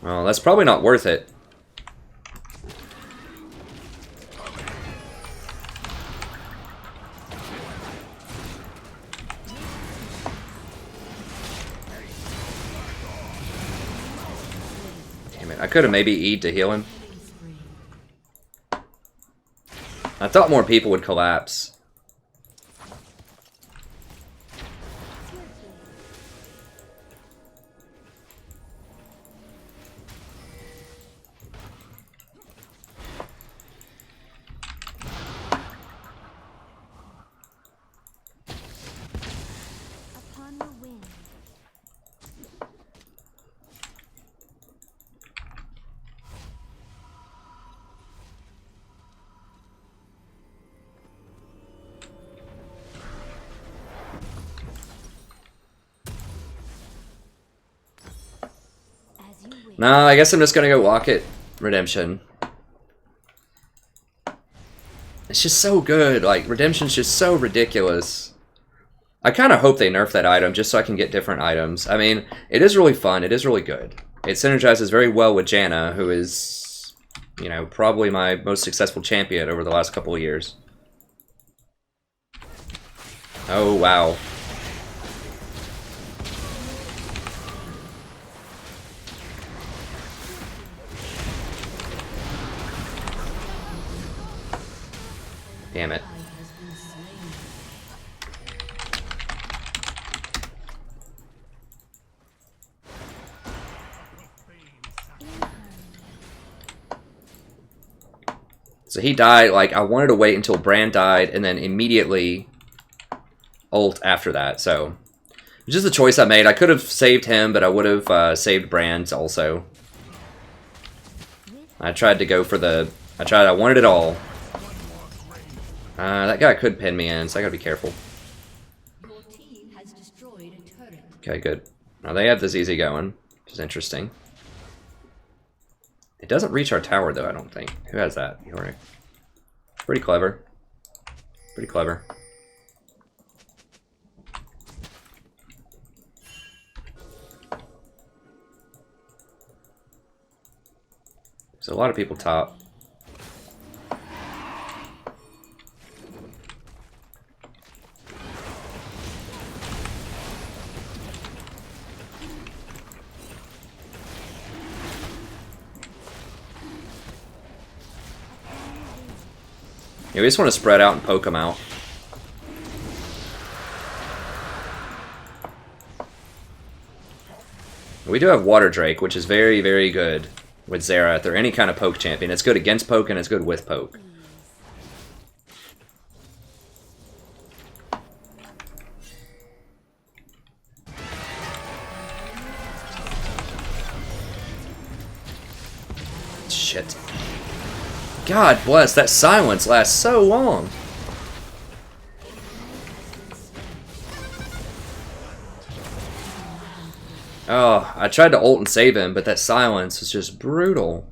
Well, that's probably not worth it. Damn it, I could have maybe E'd to heal him. I thought more people would collapse. Upon the wind. As you wish. No, I guess I'm just gonna go walk it. Redemption. It's just so good. Like, Redemption's just so ridiculous. I kind of hope they nerf that item just so I can get different items. I mean, it is really fun. It is really good. It synergizes very well with Janna, who is, you know, probably my most successful champion over the last couple of years. Oh, wow. Damn it. So he died, like, I wanted to wait until Brand died and then immediately ult after that, so. It's just the choice I made. I could have saved him, but I would have saved Brand also. I tried to go for the... I wanted it all. That guy could pin me in, so I gotta be careful. Your team has destroyed a turret. Okay, good. Now they have this easy going, which is interesting. It doesn't reach our tower, though, I don't think. Who has that? Yorick. Pretty clever. Pretty clever. There's a lot of people top. Yeah, we just want to spread out and poke them out. we do have Water Drake, which is very, very good with Xerath or any kind of poke champion. It's good against poke and it's good with poke. Shit. God bless, that silence lasts so long. Oh, I tried to ult and save him, but that silence was just brutal.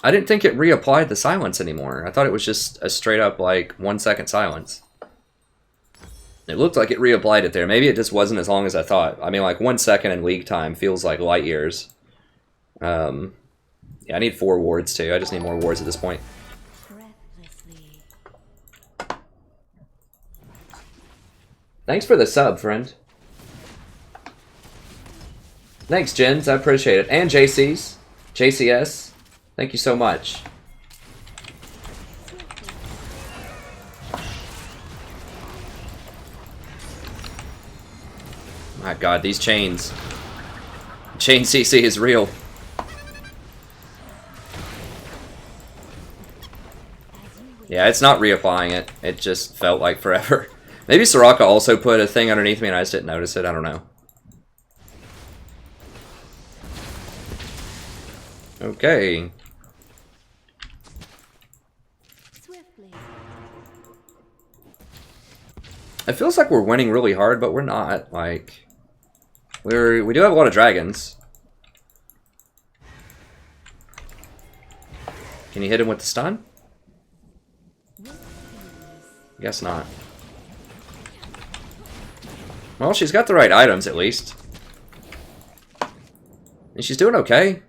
I didn't think it reapplied the silence anymore. I thought it was just a straight up, like, 1 second silence. It looked like it reapplied it there. Maybe it just wasn't as long as I thought. I mean, like, 1 second in League time feels like light years. Yeah, I need 4 wards, too. I just need more wards at this point. Breathlessly. Thanks for the sub, friend. Thanks, Jens. I appreciate it. And JC's. JCS. Thank you so much. My god, these chains. Chain CC is real. Yeah, it's not reapplying it. It just felt like forever. Maybe Soraka also put a thing underneath me and I just didn't notice it. I don't know. Okay. Swiftly. It feels like we're winning really hard, but we're not. Like, we do have a lot of dragons. Can you hit him with the stun? Guess not. Well, she's got the right items at least. And she's doing okay.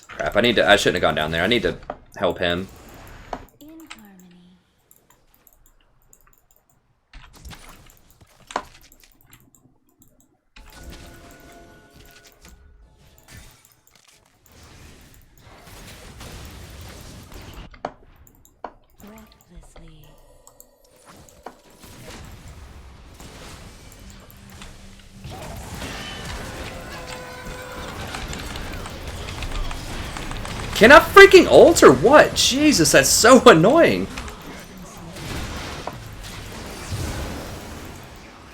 Crap, I shouldn't have gone down there. I need to help him. In harmony. Breathlessly. Can I freaking ult or what? Jesus, that's so annoying.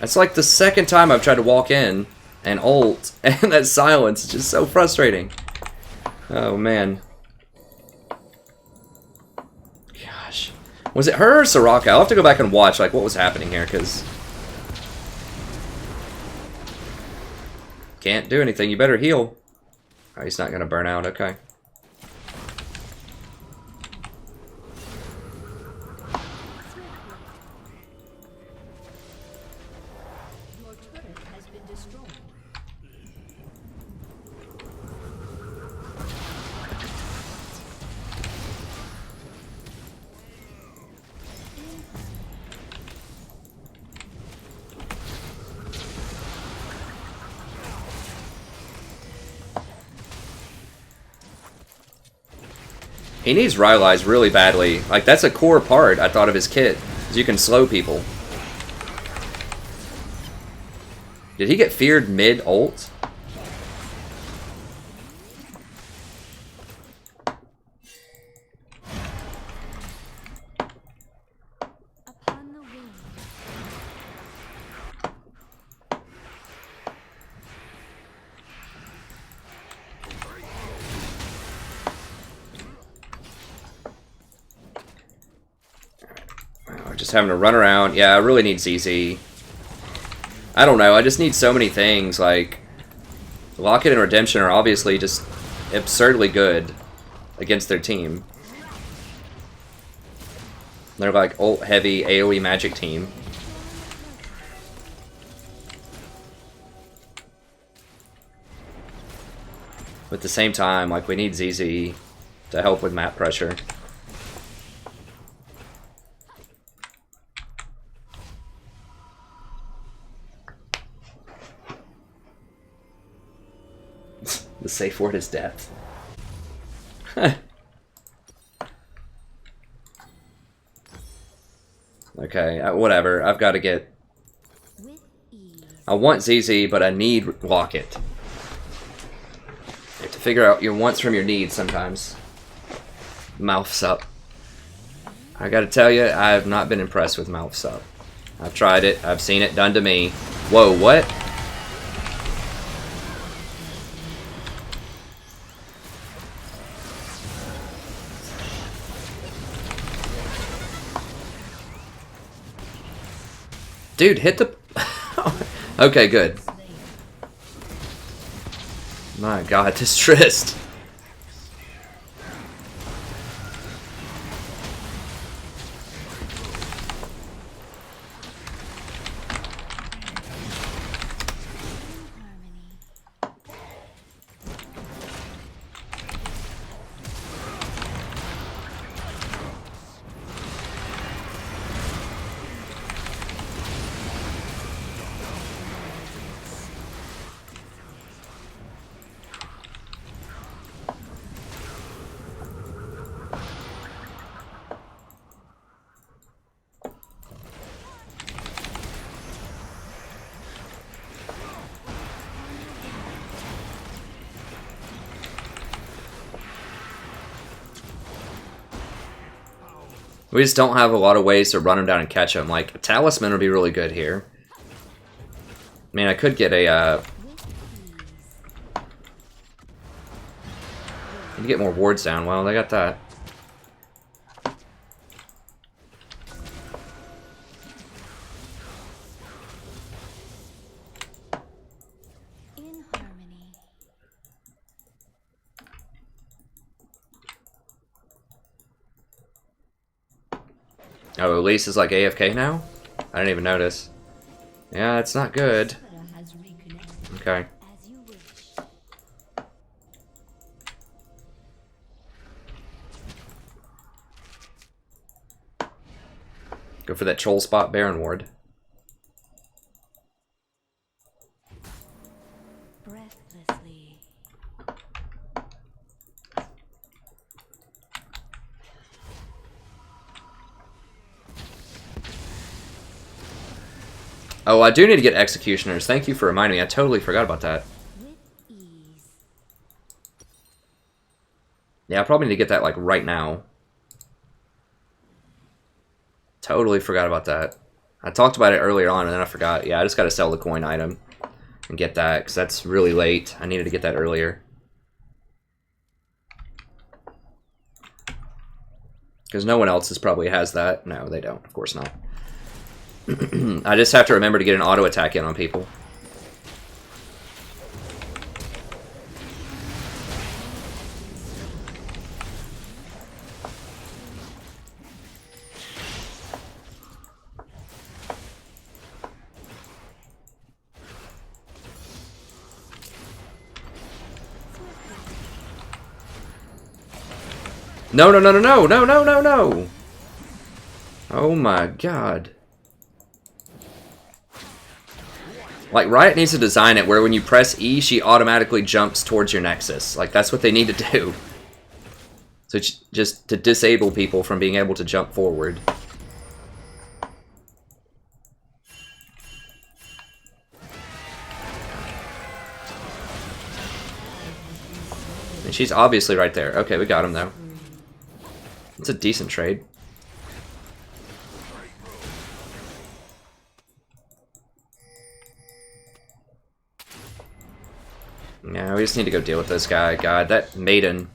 That's like the second time I've tried to walk in and ult, and that silence is just so frustrating. Oh, man. Gosh. Was it her or Soraka? I'll have to go back and watch like what was happening here, because... Can't do anything. You better heal. Oh, he's not going to burn out. Okay. Your turret has been destroyed. He needs Rylai's really badly. Like, that's a core part, I thought, of his kit. Is you can slow people. Did he get feared mid-ult? Upon the wing. Just having to run around. Yeah, I really need ZZ. I don't know, I just need so many things. Like, Locket and Redemption are obviously just absurdly good against their team. They're like ult-heavy AoE magic team. But at the same time, like, we need ZZ to help with map pressure. The safe word is death. Okay, whatever. I've got to get... With ease. I want ZZ, but I need Locket. You have to figure out your wants from your needs sometimes. Mouth Sup. I gotta tell you, I have not been impressed with Mouth Sup. I've tried it. I've seen it done to me. Whoa, what? Dude, hit the... Okay, good. My god, this Trist. We just don't have a lot of ways to run him down and catch him. Like, a Talisman would be really good here. I mean, I could get a, need to get more wards down. Well, they got that. In harmony. Oh, Elise is like AFK now? I didn't even notice. Yeah, it's not good. Turret has reconnected. Okay. As you wish. Go for that Troll spot Baron ward. Breathlessly. Oh, I do need to get Executioners. Thank you for reminding me. I totally forgot about that. With ease. Yeah, I probably need to get that, like, right now. Totally forgot about that. I talked about it earlier on, and then I forgot. Yeah, I just gotta sell the coin item and get that, because that's really late. I needed to get that earlier. Because no one else probably has that. No, they don't. Of course not. I just have to remember to get an auto attack in on people. No, no, no, no, no, no, no, no, no! Oh my god. Like, Riot needs to design it where when you press E, she automatically jumps towards your Nexus. Like, that's what they need to do. So, just to disable people from being able to jump forward. And she's obviously right there. Okay, we got him, though. It's a decent trade. Yeah, we just need to go deal with this guy. God, that maiden.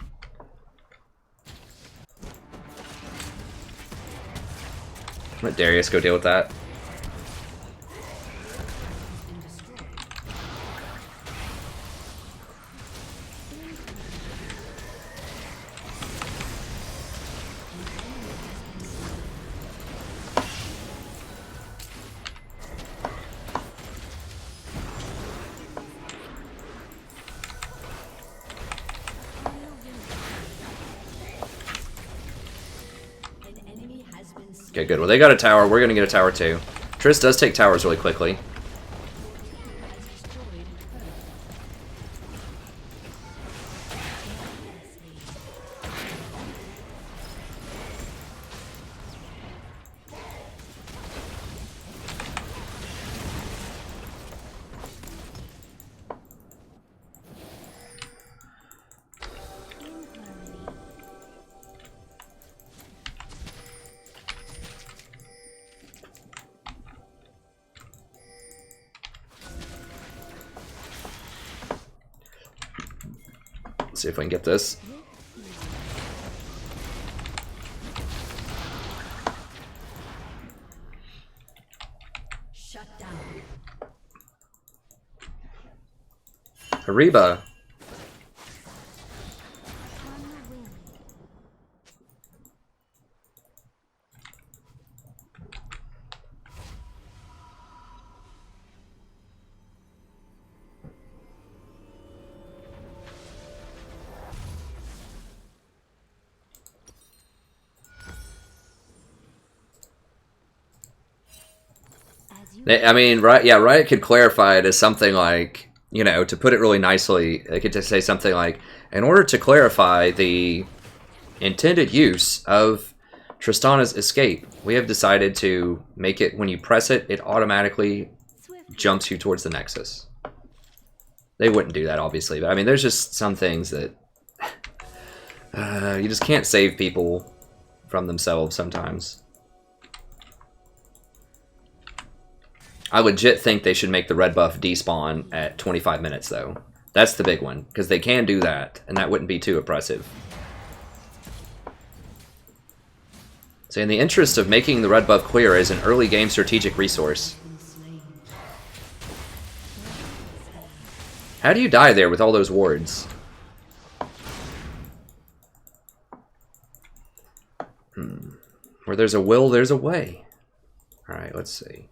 Let Darius go deal with that. Okay, good. Well, they got a tower. We're going to get a tower, too. Triss does take towers really quickly. Let's see if we can get this. Shut down. Hariba. On the wind. As you I mean, right? Yeah, Riot could clarify it as something like, you know, to put it really nicely, they could just say something like, in order to clarify the intended use of Tristana's escape, we have decided to make it, when you press it, it automatically swiftly. jumps you towards the Nexus. They wouldn't do that, obviously, but I mean, there's just some things that you just can't save people from themselves sometimes. I legit think they should make the red buff despawn at 25 minutes, though. That's the big one, because they can do that, and that wouldn't be too oppressive. So in the interest of making the red buff clear as an early game strategic resource. How do you die there with all those wards? Where there's a will, there's a way. Alright, let's see.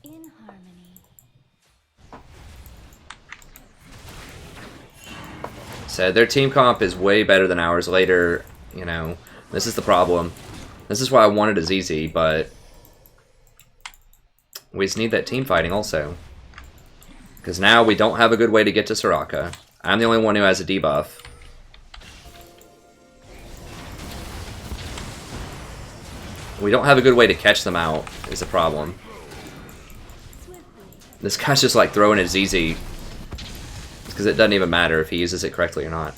In harmony. Said their team comp is way better than ours later, you know. This is the problem. This is why I wanted Azizi, but we just need that team fighting also. Because now we don't have a good way to get to Soraka. I'm the only one who has a debuff. We don't have a good way to catch them out, is the problem. Swiftly. This guy's just like throwing his ZZ. Because it doesn't even matter if he uses it correctly or not.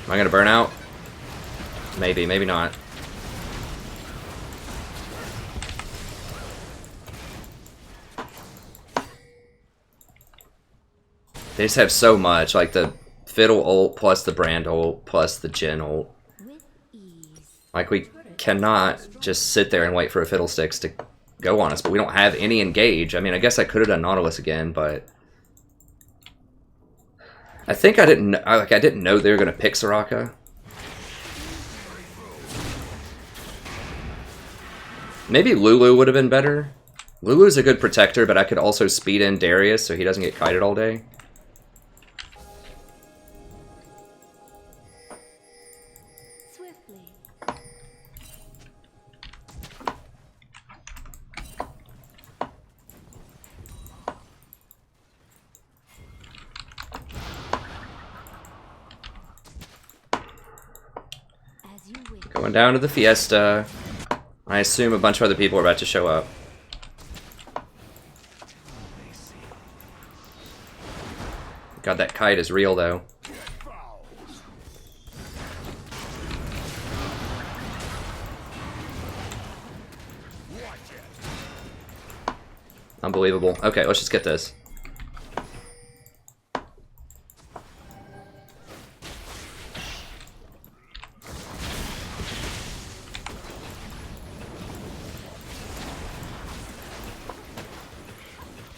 Am I gonna burn out? Maybe, maybe not. They just have so much, like the Fiddle ult plus the Brand ult plus the Jhin ult. With ease. Like, we cannot just sit there and wait for a Fiddlesticks to go on us, but we don't have any engage. I mean, I guess I could have done Nautilus again, but I think I didn't know they were gonna pick Soraka. Maybe Lulu would have been better. Lulu's a good protector, but I could also speed in Darius so he doesn't get kited all day. Swiftly. As you wish. Going down to the Fiesta. I assume a bunch of other people are about to show up. God, that kite is real, though. Unbelievable. Okay, let's just get this.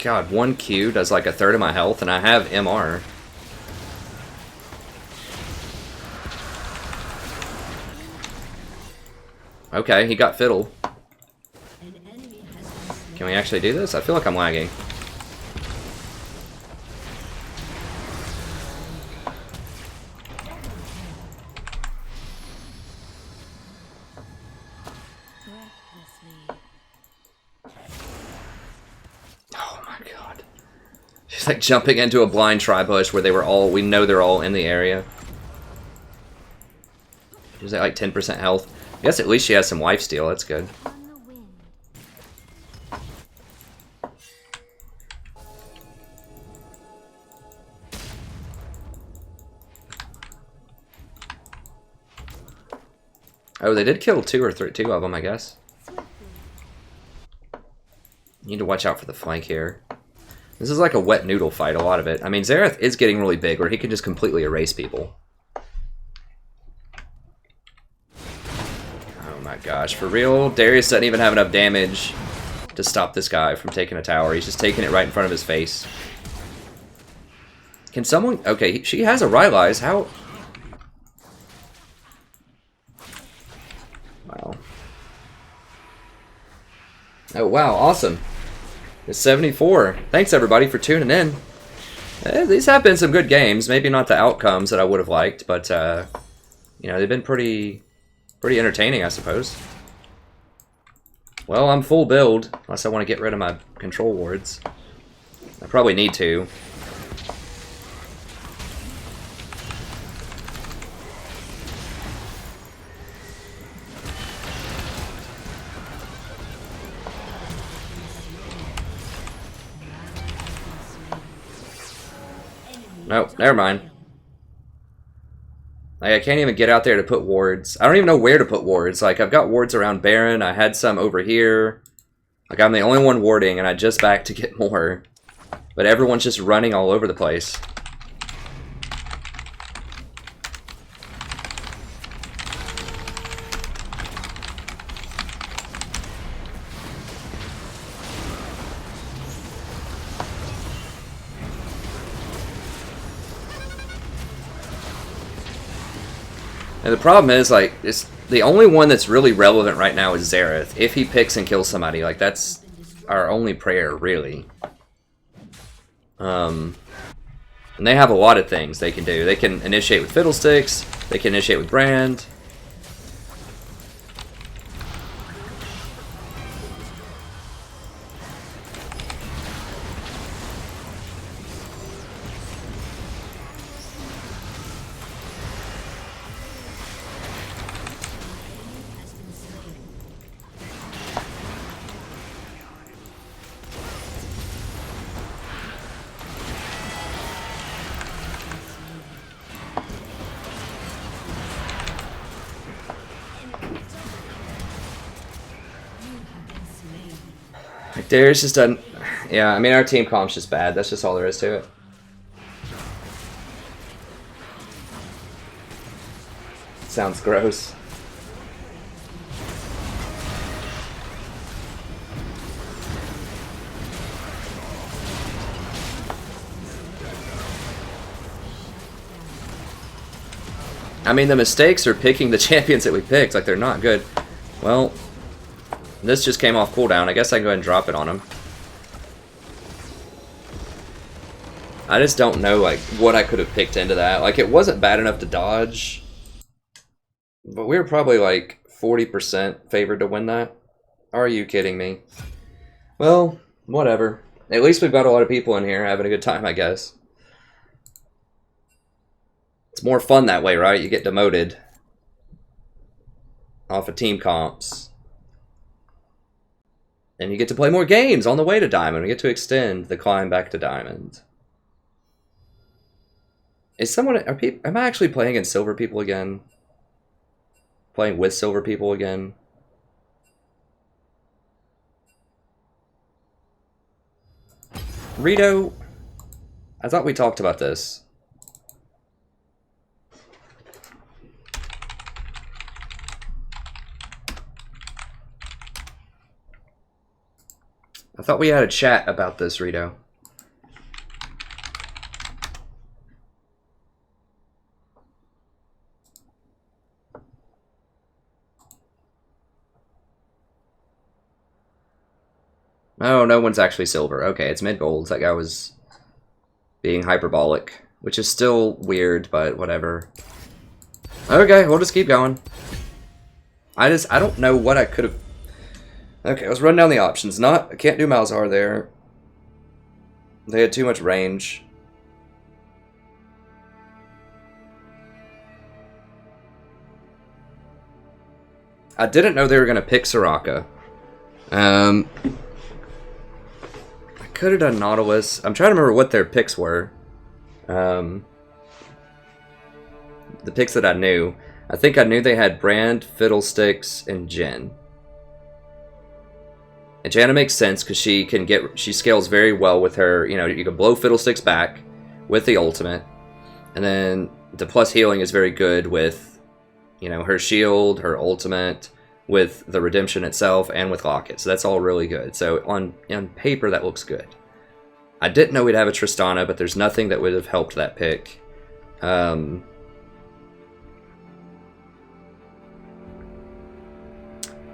God, 1 Q does like a third of my health, and I have MR. Okay, he got Fiddle. An enemy has been slain. Can we actually do this? I feel like I'm lagging. Breathlessly. Oh my god. She's like jumping into a blind tri-bush where they were all, we know they're all in the area. She's at like 10% health. I guess at least she has some life steal, that's good. On the wind. Oh, they did kill two of them, I guess. Swiftly. Need to watch out for the flank here. This is like a wet noodle fight, a lot of it. I mean, Xerath is getting really big, where he can just completely erase people. Oh my gosh, for real? Darius doesn't even have enough damage to stop this guy from taking a tower. He's just taking it right in front of his face. Can someone... Okay, she has a Rylai's. How... Wow. Oh, wow, awesome. It's 74. Thanks, everybody, for tuning in. These have been some good games. Maybe not the outcomes that I would have liked, but, you know, they've been pretty entertaining, I suppose. Well, I'm full build, unless I want to get rid of my control wards. I probably need to. Nope, never mind. Like, I can't even get out there to put wards. I don't even know where to put wards. Like, I've got wards around Baron. I had some over here. Like, I'm the only one warding, and I just backed to get more. But everyone's just running all over the place. And the problem is, like, it's the only one that's really relevant right now is Xerath. If he picks and kills somebody, like, that's our only prayer, really. And they have a lot of things they can do. They can initiate with Fiddlesticks. They can initiate with Brand. Darius just doesn't... Yeah, I mean, our team comp's just bad. That's just all there is to it. Sounds gross. I mean, the mistakes are picking the champions that we picked. Like, they're not good. Well... This just came off cooldown. I guess I can go ahead and drop it on him. I just don't know, like, what I could have picked into that. Like, it wasn't bad enough to dodge. But we were probably, like, 40% favored to win that. Are you kidding me? Well, whatever. At least we've got a lot of people in here having a good time, I guess. It's more fun that way, right? You get demoted off of team comps. And you get to play more games on the way to Diamond. We get to extend the climb back to Diamond. Is someone... am I actually playing against silver people again? Playing with silver people again? Rito? I thought we talked about this. I thought we had a chat about this, Rito. Oh, no one's actually silver. Okay, it's mid-gold. That guy was being hyperbolic, which is still weird, but whatever. Okay, we'll just keep going. I don't know what I could have... Okay, let's run down the options. I can't do Malzahar there. They had too much range. I didn't know they were going to pick Soraka. I could have done Nautilus. I'm trying to remember what their picks were. The picks that I knew. I think I knew they had Brand, Fiddlesticks, and Jin. And Janna makes sense because she scales very well with her. You know, you can blow Fiddlesticks back with the ultimate, and then the plus healing is very good with, you know, her shield, her ultimate, with the redemption itself, and with Locket. So that's all really good. So on paper, that looks good. I didn't know we'd have a Tristana, but there's nothing that would have helped that pick.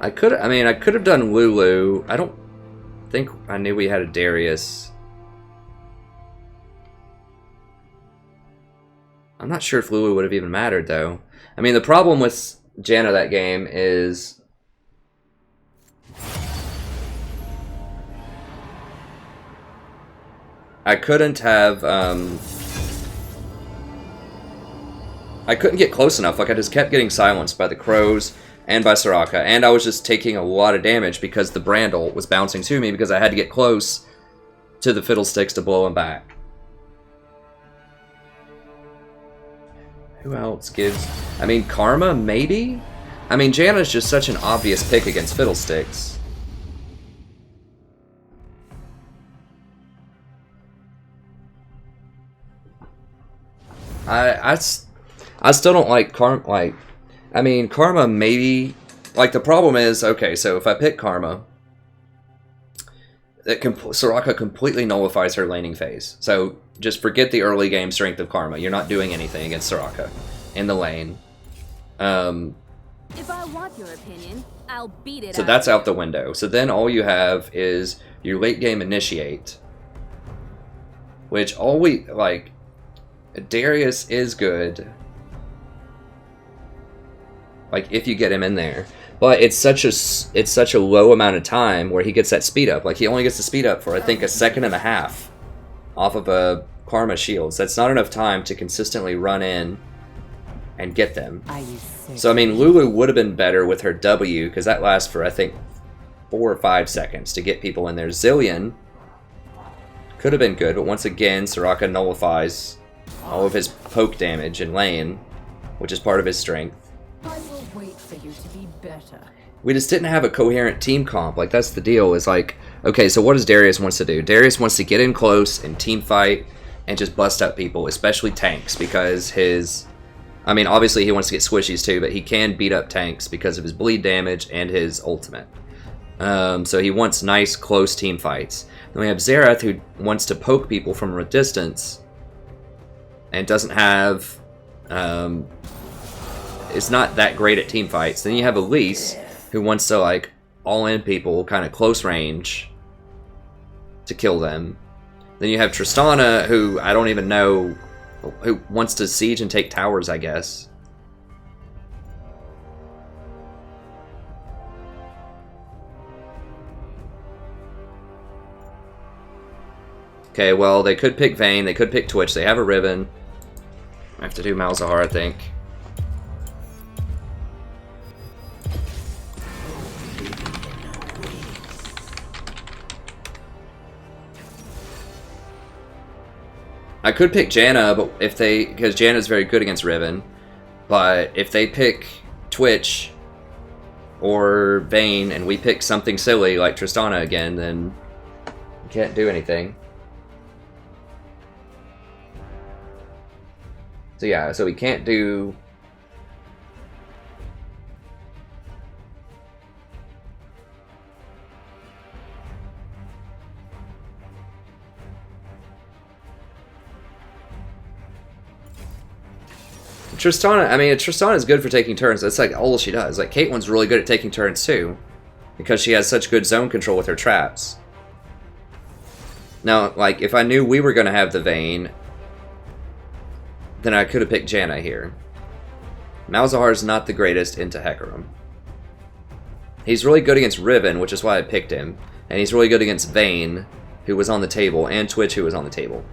I could have done Lulu. I don't think I knew we had a Darius. I'm not sure if Lulu would have even mattered, though. I mean, the problem with Janna that game is I couldn't have, I couldn't get close enough. Like, I just kept getting silenced by the crows and by Soraka, and I was just taking a lot of damage because the Brand ult was bouncing to me because I had to get close to the Fiddlesticks to blow him back. Who else gives... I mean, Karma, maybe? I mean, Janna's just such an obvious pick against Fiddlesticks. I still don't like Karma, like... I mean, Karma maybe... Like, the problem is, okay, so if I pick Karma, Soraka completely nullifies her laning phase. So, just forget the early game strength of Karma. You're not doing anything against Soraka in the lane. If I want your opinion, I'll beat it. So that's out the window. So then all you have is your late game initiate. Which like, Darius is good. Like, if you get him in there. But it's such a low amount of time where he gets that speed up. Like, he only gets the speed up for, I think, 1.5 seconds off of a Karma shield. So that's not enough time to consistently run in and get them. So, I mean, Lulu would have been better with her W, because that lasts for, I think, 4 or 5 seconds to get people in there. Zillion could have been good, but once again, Soraka nullifies all of his poke damage in lane, which is part of his strength. I will wait for you to be better. We just didn't have a coherent team comp. Like, that's the deal. Is like, okay, so what does Darius wants to do? Darius wants to get in close and team fight and just bust up people, especially tanks, because his... I mean, obviously he wants to get squishies too, but he can beat up tanks because of his bleed damage and his ultimate. So he wants nice, close team fights. Then we have Xerath, who wants to poke people from a distance and doesn't have... is not that great at team fights. Then you have Elise, who wants to, like, all-in people, kind of close range, to kill them. Then you have Tristana, who I don't even know, who wants to siege and take towers, I guess. Okay, well, they could pick Vayne, they could pick Twitch, they have a Riven. I have to do Malzahar, I think. I could pick Janna, but because Janna's very good against Riven, but if they pick Twitch or Vayne and we pick something silly like Tristana again, then we can't do anything. So yeah, so we can't do... Tristana, I mean, Tristana is good for taking turns. That's like all she does. Like, Caitlyn's really good at taking turns too, because she has such good zone control with her traps. Now, like, if I knew we were going to have the Vayne, then I could have picked Janna here. Malzahar's not the greatest into Hecarim. He's really good against Riven, which is why I picked him. And he's really good against Vayne, who was on the table, and Twitch, who was on the table.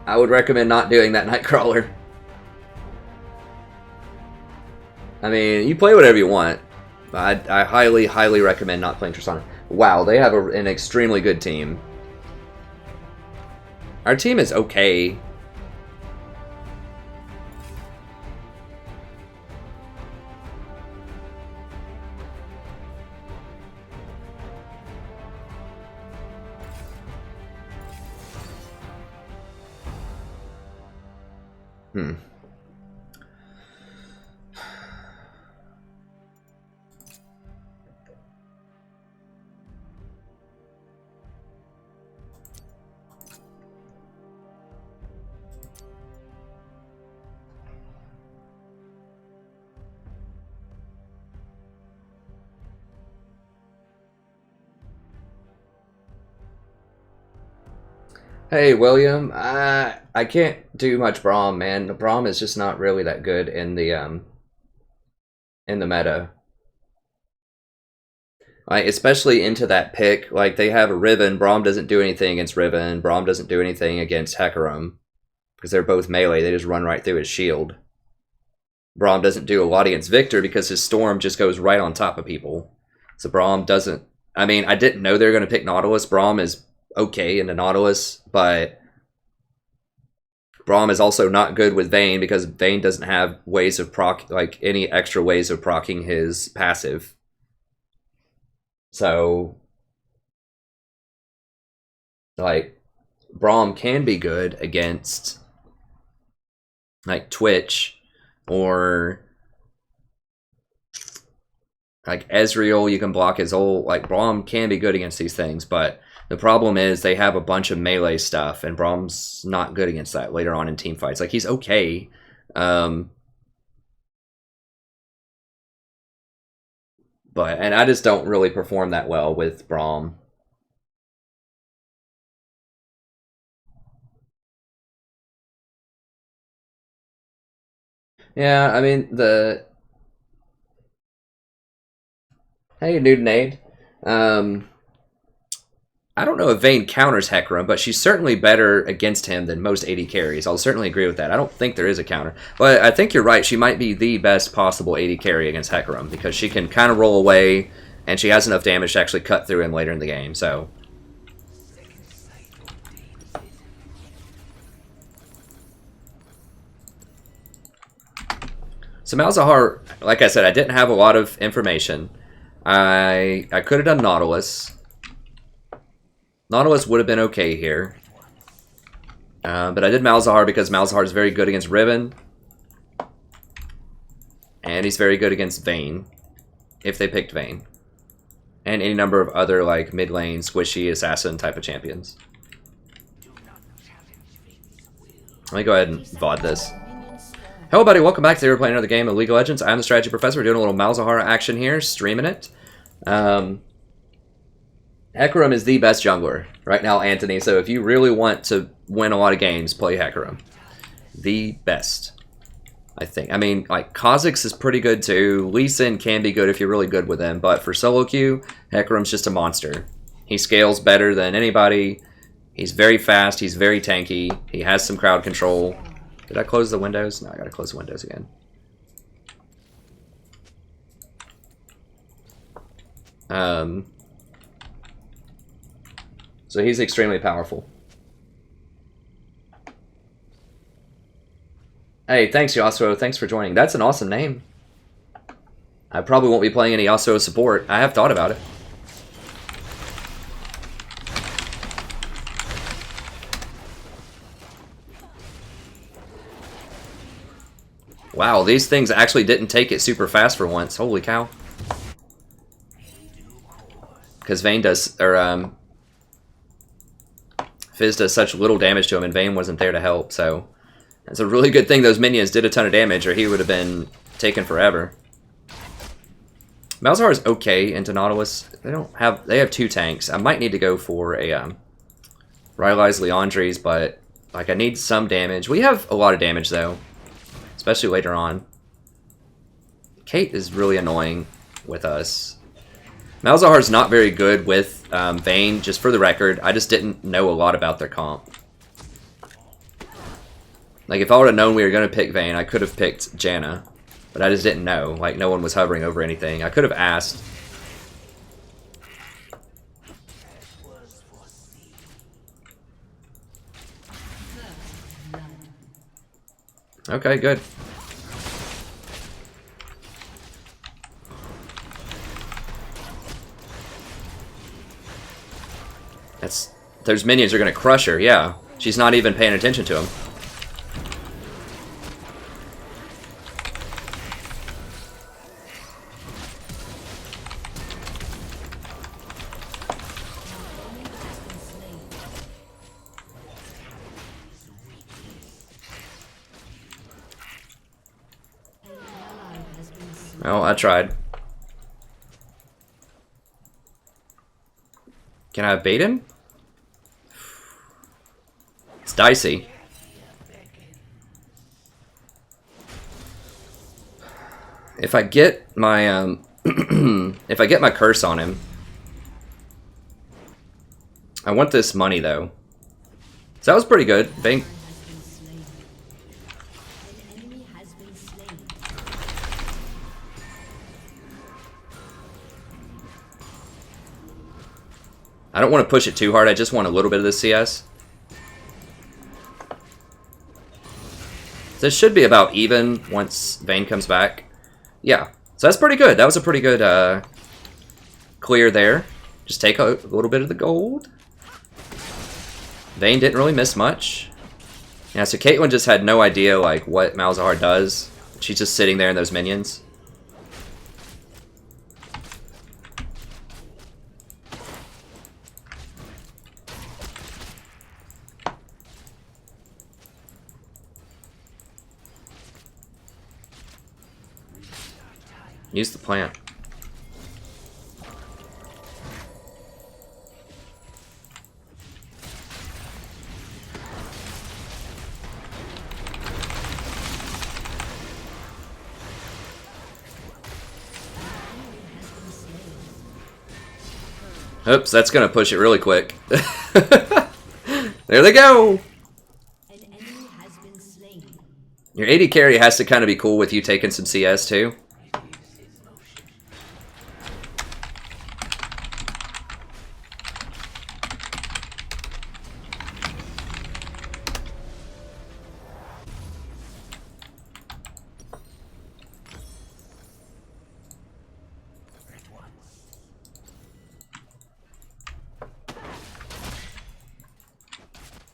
I would recommend not doing that Nightcrawler. I mean, you play whatever you want. But I highly, highly recommend not playing Tristana. Wow, they have an extremely good team. Our team is okay. Hmm. Hey William, I can't do much Braum, man. The Braum is just not really that good in the meta. Like especially into that pick, like they have a Riven. Braum doesn't do anything against Riven. Braum doesn't do anything against Hecarim because they're both melee. They just run right through his shield. Braum doesn't do a lot against Victor because his Storm just goes right on top of people. So Braum doesn't. I mean, I didn't know they were going to pick Nautilus. Braum is okay into Nautilus, but Braum is also not good with Vayne because Vayne doesn't have ways of like any extra ways of proccing his passive. So, like, Braum can be good against like Twitch or like Ezreal. You can block his ult. Like Braum can be good against these things, but the problem is they have a bunch of melee stuff, and Braum's not good against that later on in team fights. Like, he's okay. And I just don't really perform that well with Braum. Yeah, I mean, Hey, Nude Nade. I don't know if Vayne counters Hecarim, but she's certainly better against him than most AD carries. I'll certainly agree with that. I don't think there is a counter. But I think you're right. She might be the best possible AD carry against Hecarim because she can kind of roll away, and she has enough damage to actually cut through him later in the game. So, Malzahar, like I said, I didn't have a lot of information. I could have done Nautilus. Nautilus would have been okay here. But I did Malzahar because Malzahar is very good against Riven. And he's very good against Vayne, if they picked Vayne. And any number of other like mid lane, squishy, assassin type of champions. Let me go ahead and VOD this. Hello buddy, welcome back. Today we're playing another game of League of Legends. I'm the Strategy Professor. We're doing a little Malzahar action here, streaming it. Hecarim is the best jungler right now, Anthony. So if you really want to win a lot of games, play Hecarim. The best, I think. I mean, like, Kha'Zix is pretty good too. Lee Sin can be good if you're really good with him. But for solo queue, Hecarim's just a monster. He scales better than anybody. He's very fast. He's very tanky. He has some crowd control. Did I close the windows? No, I gotta close the windows again. So he's extremely powerful. Hey, thanks Yasuo. Thanks for joining. That's an awesome name. I probably won't be playing any Yasuo support. I have thought about it. Wow, these things actually didn't take it super fast for once. Holy cow. Because Vayne does, or Fizz does such little damage to him, and Vayne wasn't there to help, so it's a really good thing those minions did a ton of damage, or he would have been taken forever. Malzahar is okay into Nautilus. They have two tanks. I might need to go for a Rylai's Leandri's, but like I need some damage. We have a lot of damage though, especially later on. Kate is really annoying with us. Malzahar's not very good with Vayne, just for the record. I just didn't know a lot about their comp. Like, if I would have known we were going to pick Vayne, I could have picked Janna. But I just didn't know. Like, no one was hovering over anything. I could have asked. Okay, good. Those minions are gonna crush her, yeah. She's not even paying attention to them. Well, I tried. Can I bait him? It's dicey. If I get my if I get my curse on him, I want this money though. So that was pretty good. Bank. I don't want to push it too hard. I just want a little bit of the CS. This should be about even once Vayne comes back. Yeah, so that's pretty good. That was a pretty good clear there. Just take a little bit of the gold. Vayne didn't really miss much. Yeah, so Caitlyn just had no idea like what Malzahar does. She's just sitting there in those minions. Use the plant. Oops, that's gonna push it really quick. There they go! Your AD carry has to kind of be cool with you taking some CS too.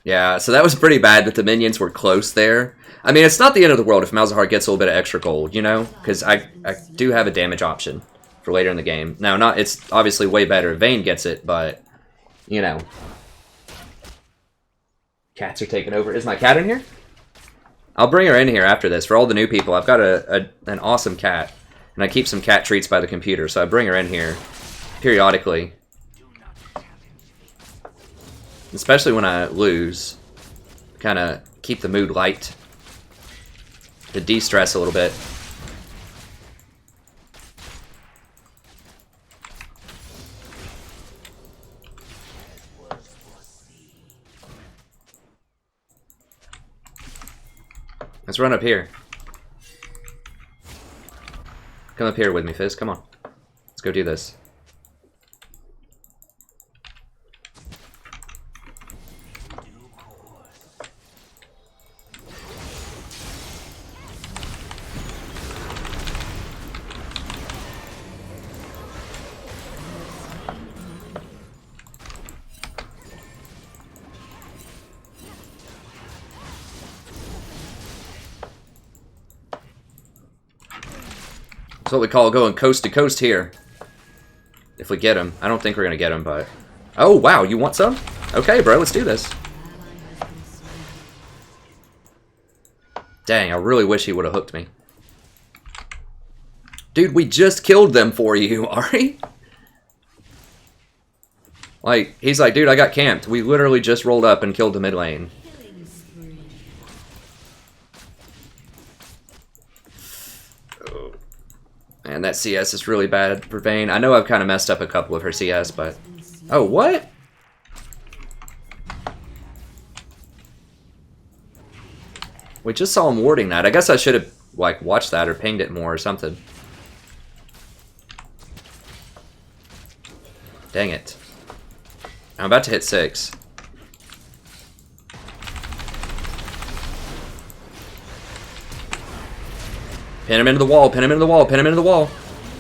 Yeah, so that was pretty bad that the minions were close there. I mean, it's not the end of the world if Malzahar gets a little bit of extra gold, you know? Because I do have a damage option for later in the game. Now, it's obviously way better if Vayne gets it, but, you know. Cats are taking over. Is my cat in here? I'll bring her in here after this. For all the new people, I've got an awesome cat. And I keep some cat treats by the computer, so I bring her in here periodically. Especially when I lose. Kind of keep the mood light. To de-stress a little bit. Let's run up here. Come up here with me, Fizz. Come on. Let's go do this. That's what we call going coast to coast here. If we get him. I don't think we're going to get him, but... Oh, wow, you want some? Okay, bro, let's do this. Dang, I really wish he would have hooked me. Dude, we just killed them for you, Ari. Like, he's like, dude, I got camped. We literally just rolled up and killed the mid lane. And that CS is really bad for Vayne. I know I've kind of messed up a couple of her CS, but... Oh, what? We just saw him warding that. I guess I should have, like, watched that or pinged it more or something. Dang it. I'm about to hit 6. Pin him into the wall, pin him into the wall, pin him into the wall.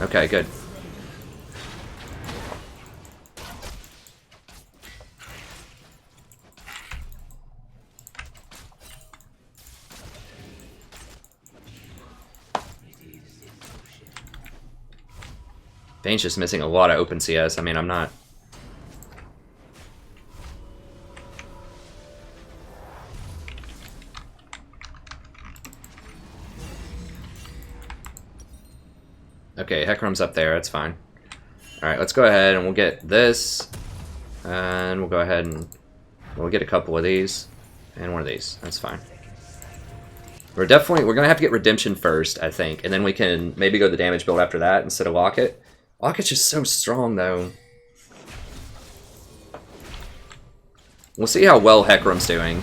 Okay, good. Vayne's just missing a lot of open CS. I mean, I'm not... Okay, Hecarim's up there. That's fine. Alright, let's go ahead and we'll get this. And we'll go ahead and we'll get a couple of these. And one of these. That's fine. We're gonna have to get Redemption first, I think. And then we can maybe go the damage build after that instead of Locket. Locket's just so strong, though. We'll see how well Hecarim's doing.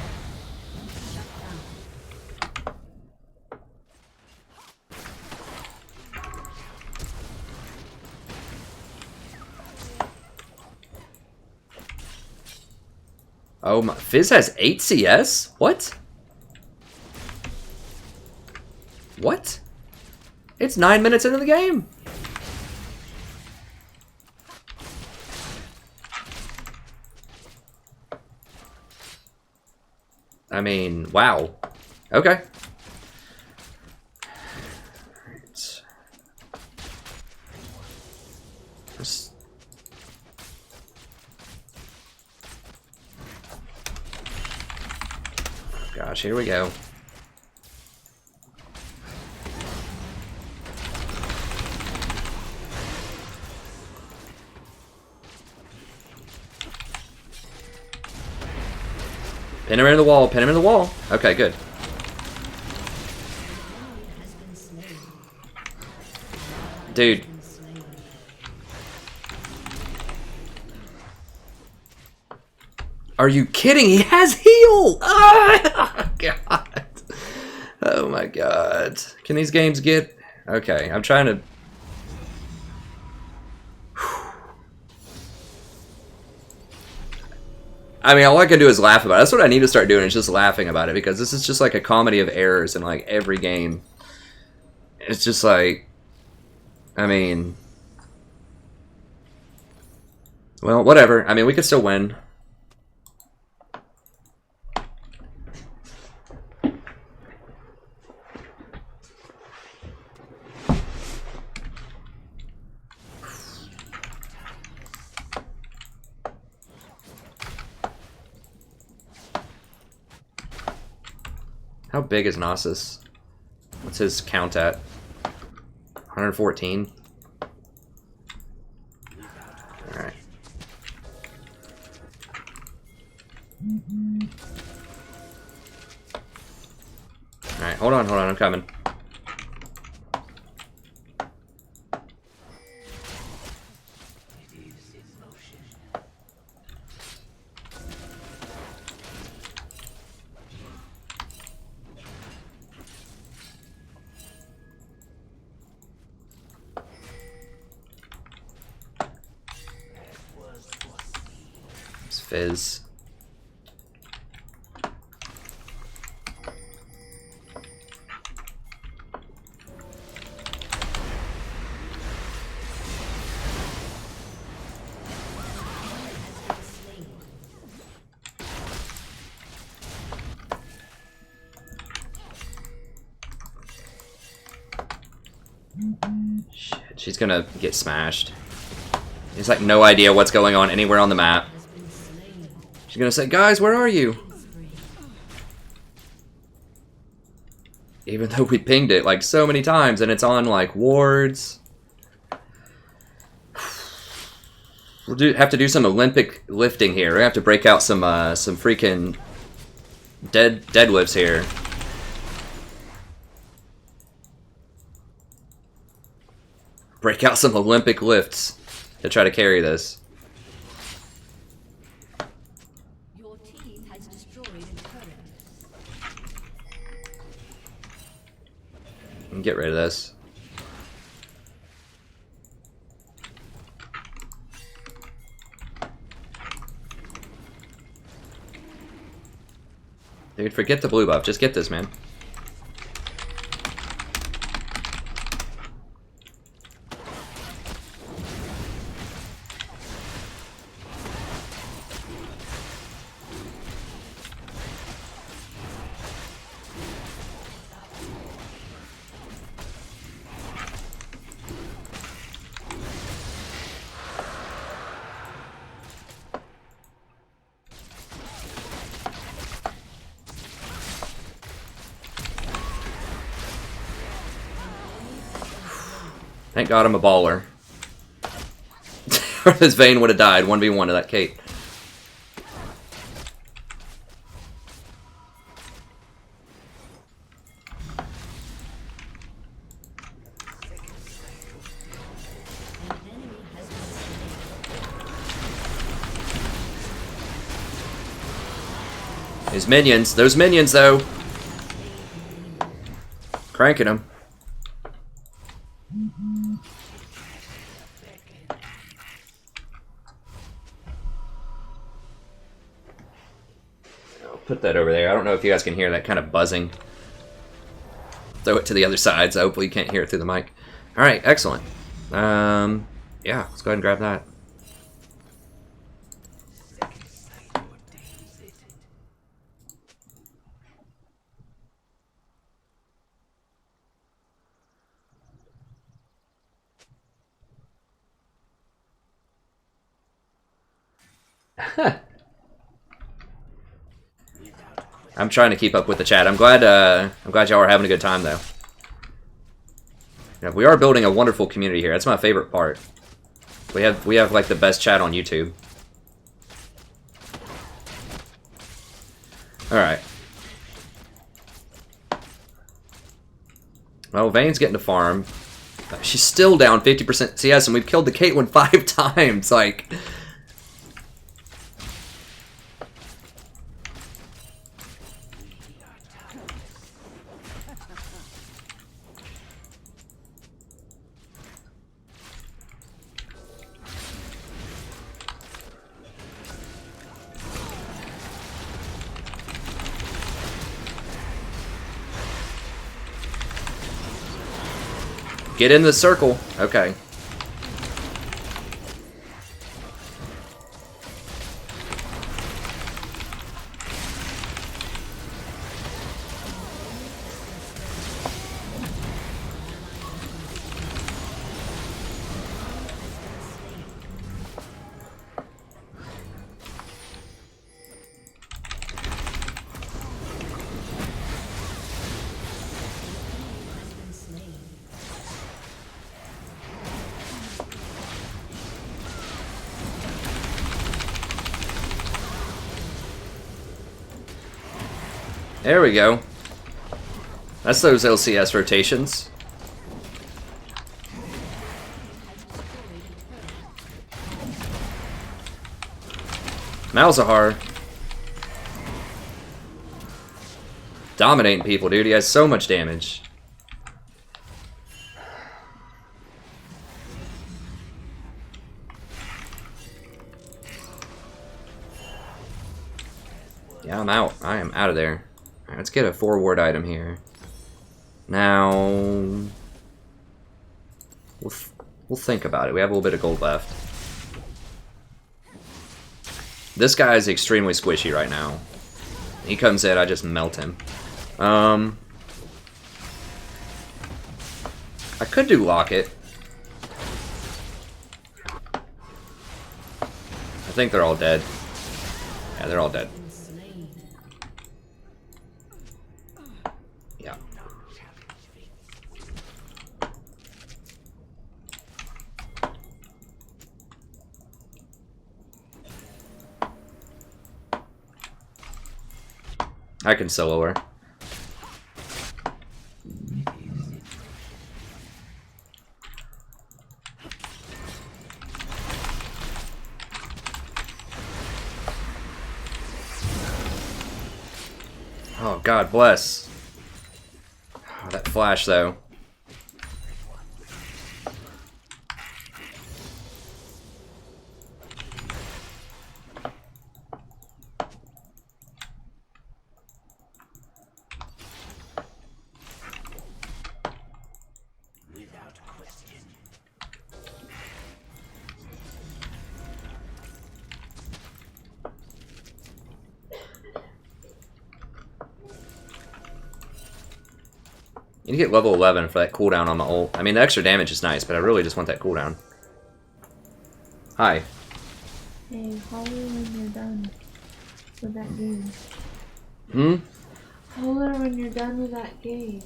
Oh my, Fizz has 8 CS? What? What? It's 9 minutes into the game. I mean, wow. Okay. Gosh, here we go. Pin him in the wall, pin him in the wall. Okay, good. Dude. Are you kidding? He has heal! Oh, God. Oh my God. Can these games get... Okay, I'm trying to... I mean, all I can do is laugh about it. That's what I need to start doing, is just laughing about it, because this is just like a comedy of errors in like every game. It's just like... I mean... Well, whatever. I mean, we could still win. How big is Gnosis? What's his count at? 114? Alright. Alright, hold on, I'm coming. Fizz. Shit, she's gonna get smashed. He's like no idea what's going on anywhere on the map. She's gonna say, guys, where are you? Even though we pinged it like so many times and it's on like wards. We'll have to do some Olympic lifting here. We have to break out some freaking deadlifts here. Break out some Olympic lifts to try to carry this. Get rid of this. Dude, forget the blue buff. Just get this, man. Thank God I'm a baller. Or this Vayne would have died 1v1 to that Kate. His minions. Those minions, though. Cranking them. I'll put that over there. I don't know if you guys can hear that kind of buzzing. Throw it to the other side, so hopefully you can't hear it through the mic. Alright, excellent. Yeah, let's go ahead and grab that. I'm trying to keep up with the chat. I'm glad y'all are having a good time though. Yeah, we are building a wonderful community here. That's my favorite part. We have like the best chat on YouTube. Alright. Well, Vayne's getting to farm. She's still down 50% CS, and we've killed the Caitlyn 5 times. Like, get in the circle. Okay. There we go. That's those LCS rotations. Malzahar. Dominating people, dude. He has so much damage. Yeah, I'm out. I am out of there. Alright, let's get a forward item here. Now, we'll think about it. We have a little bit of gold left. This guy is extremely squishy right now. He comes in, I just melt him. I could do Locket. I think they're all dead. Yeah, they're all dead. Yeah. I can solo her. Oh, God bless. Oh, that flash, though. You get level 11 for that cooldown on my ult. I mean, the extra damage is nice, but I really just want that cooldown. Hi. Hey, holler when you're done with that game. Hmm? Holler when you're done with that game.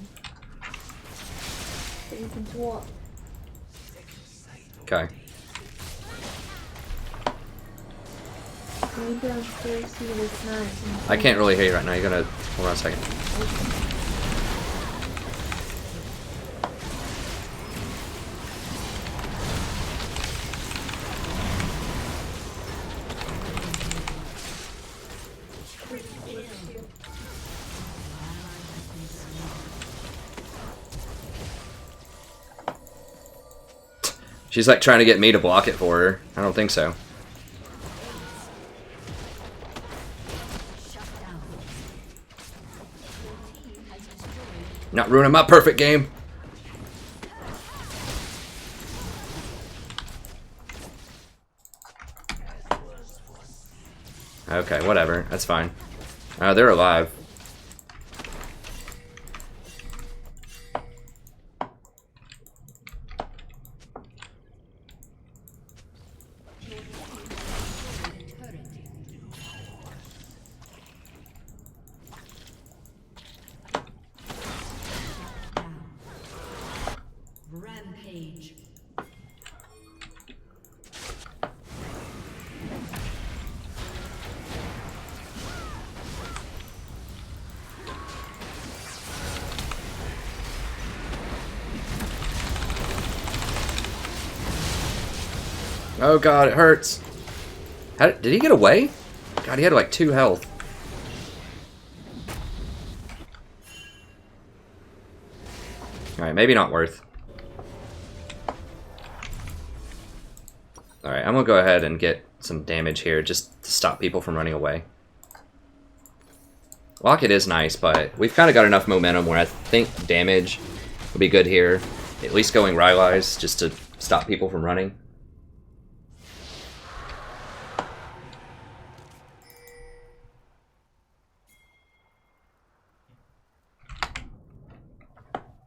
So you can swap. Okay. Go downstairs, see what it's not. I can't really hear you right now. You're gonna hold on a second. She's like trying to get me to block it for her. I don't think so. Not ruining my perfect game. Okay, whatever. That's fine. They're alive. Rampage. Oh god, it hurts. How, did he get away? God, he had like 2 health. Alright, maybe not worth. Alright, I'm gonna go ahead and get some damage here just to stop people from running away. Locket is nice, but we've kind of got enough momentum where I think damage will be good here. At least going Rylai's just to stop people from running.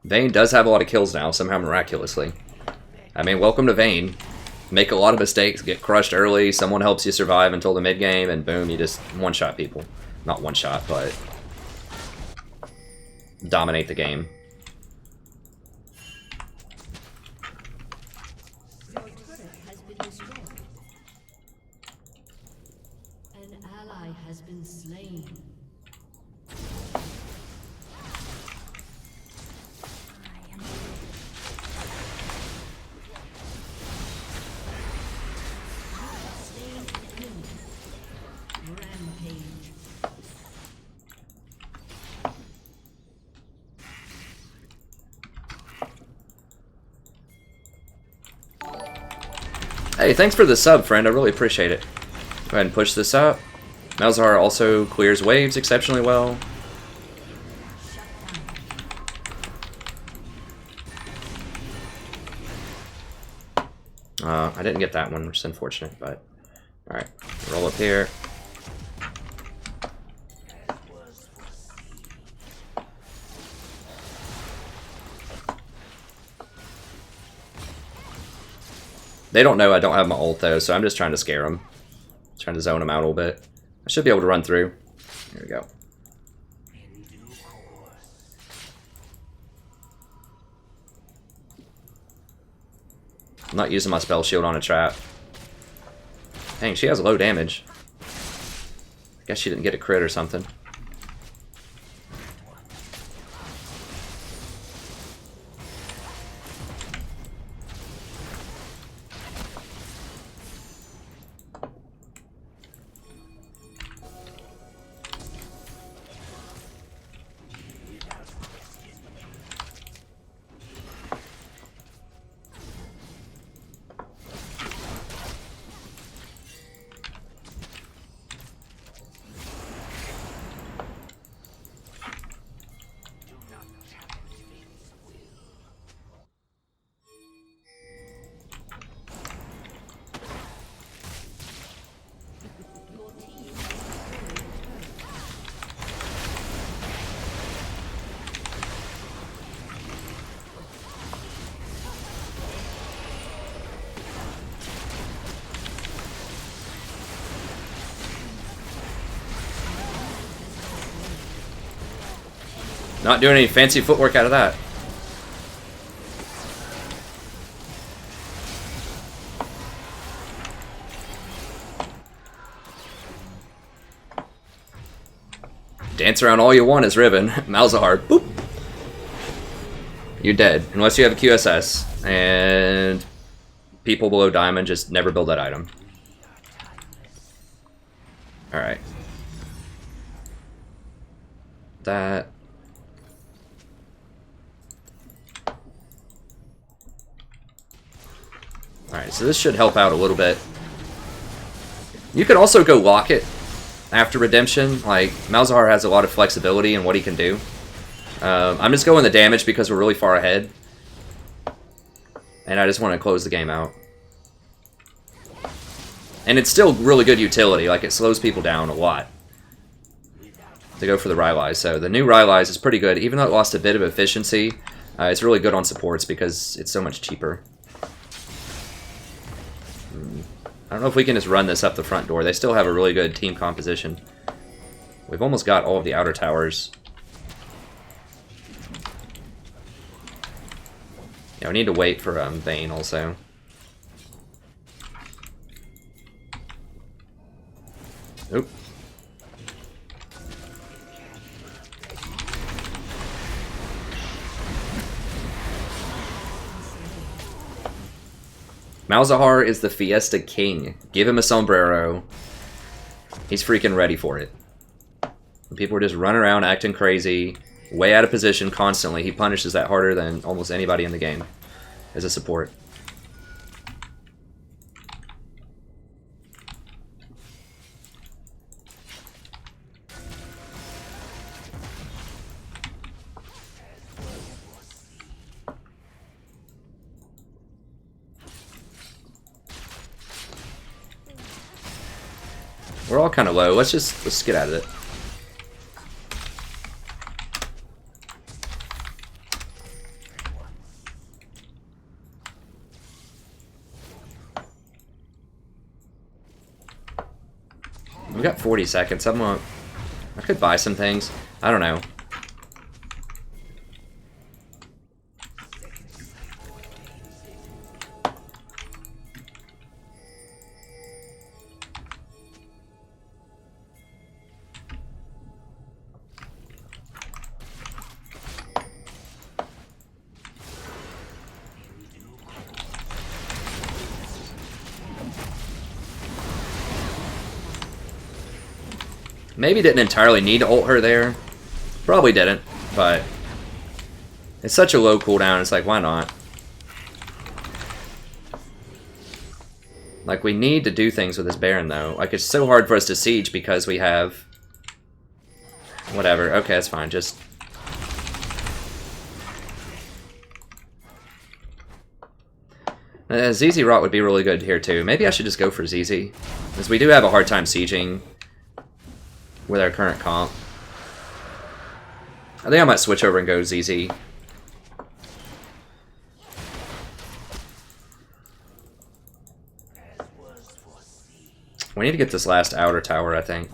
Vayne does have a lot of kills now, somehow miraculously. I mean, welcome to Vayne. Make a lot of mistakes, get crushed early, someone helps you survive until the mid-game, and boom, you just one-shot people. Not one-shot, but dominate the game. Your turret has been destroyed. An ally has been slain. Rampage. Hey, thanks for the sub, friend. I really appreciate it. Go ahead and push this up. Malzahar also clears waves exceptionally well. I didn't get that one, which is unfortunate, but alright. Roll up here. They don't know I don't have my ult though, so I'm just trying to scare them. Trying to zone them out a little bit. I should be able to run through. There we go. I'm not using my spell shield on a trap. Dang, she has low damage. I guess she didn't get a crit or something. Not doing any fancy footwork out of that. Dance around all you want is Riven. Malzahar, boop. You're dead. Unless you have a QSS. And people below Diamond just never build that item. Alright. That. Alright, so this should help out a little bit. You could also go lock it after Redemption. Like, Malzahar has a lot of flexibility in what he can do. I'm just going the damage because we're really far ahead. And I just want to close the game out. And it's still really good utility. Like, it slows people down a lot to go for the Rylai's. So the new Rylai's is pretty good. Even though it lost a bit of efficiency, it's really good on supports because it's so much cheaper. I don't know if we can just run this up the front door. They still have a really good team composition. We've almost got all of the outer towers. Yeah, we need to wait for Vayne also. Oop. Malzahar is the Fiesta King. Give him a sombrero. He's freaking ready for it. When people are just running around acting crazy, way out of position constantly, he punishes that harder than almost anybody in the game as a support. We're all kind of low. Let's get out of it. We got 40 seconds. I could buy some things. I don't know. Maybe didn't entirely need to ult her there. Probably didn't, but it's such a low cooldown, it's like, why not? Like, we need to do things with this Baron, though. Like, it's so hard for us to siege because we have... Whatever. Okay, that's fine. Just... ZZ Rot would be really good here, too. Maybe I should just go for ZZ. Because we do have a hard time sieging with our current comp. I think I might switch over and go ZZ. We need to get this last outer tower, I think.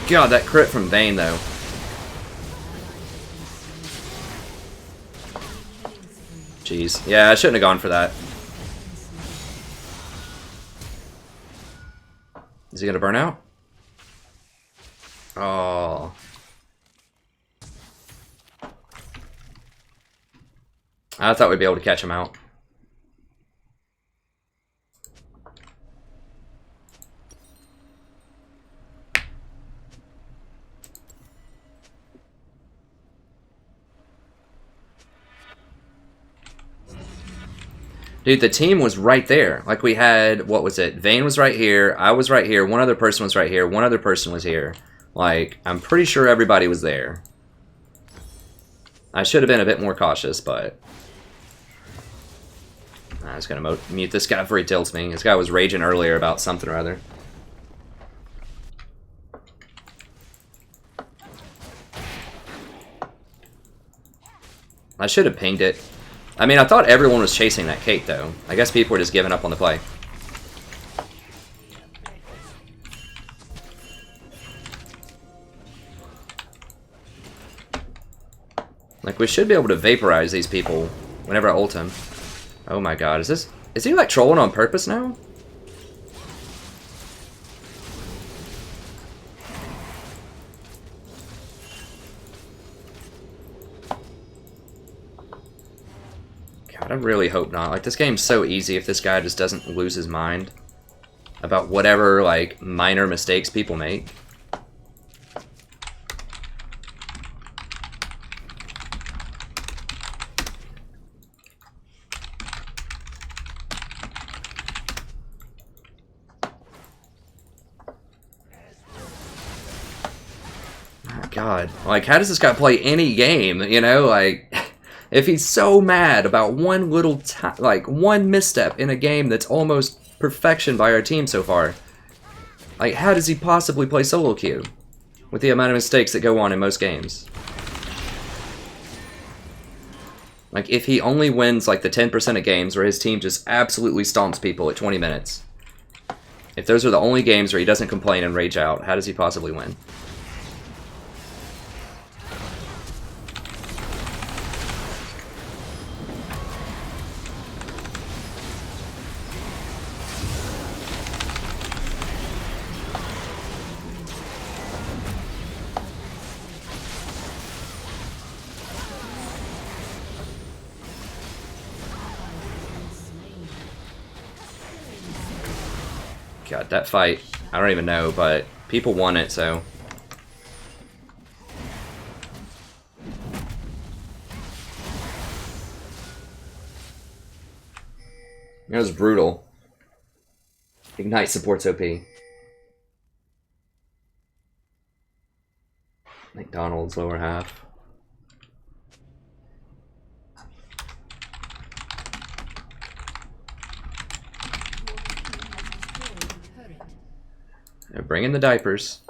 God, that crit from Vayne, though. Jeez. Yeah, I shouldn't have gone for that. Is he gonna burn out? Oh. I thought we'd be able to catch him out. Dude, the team was right there. Like, we had, what was it? Vayne was right here, I was right here, one other person was right here, one other person was here. Like, I'm pretty sure everybody was there. I should have been a bit more cautious, but I was gonna mute this guy before he tilts me. This guy was raging earlier about something or other. I should have pinged it. I mean, I thought everyone was chasing that Kate, though. I guess people were just giving up on the play. Like, we should be able to vaporize these people whenever I ult him. Oh my god, is he like trolling on purpose now? God, I really hope not. Like, this game's so easy if this guy just doesn't lose his mind about whatever, like, minor mistakes people make. God, like, how does this guy play any game, you know? Like, if he's so mad about one little, one misstep in a game that's almost perfection by our team so far, like, how does he possibly play solo queue with the amount of mistakes that go on in most games? Like, if he only wins, like, the 10% of games where his team just absolutely stomps people at 20 minutes, if those are the only games where he doesn't complain and rage out, how does he possibly win? God, that fight, I don't even know, but people won it, so. It was brutal. Ignite supports OP. McDonald's lower half. They're bringing the diapers.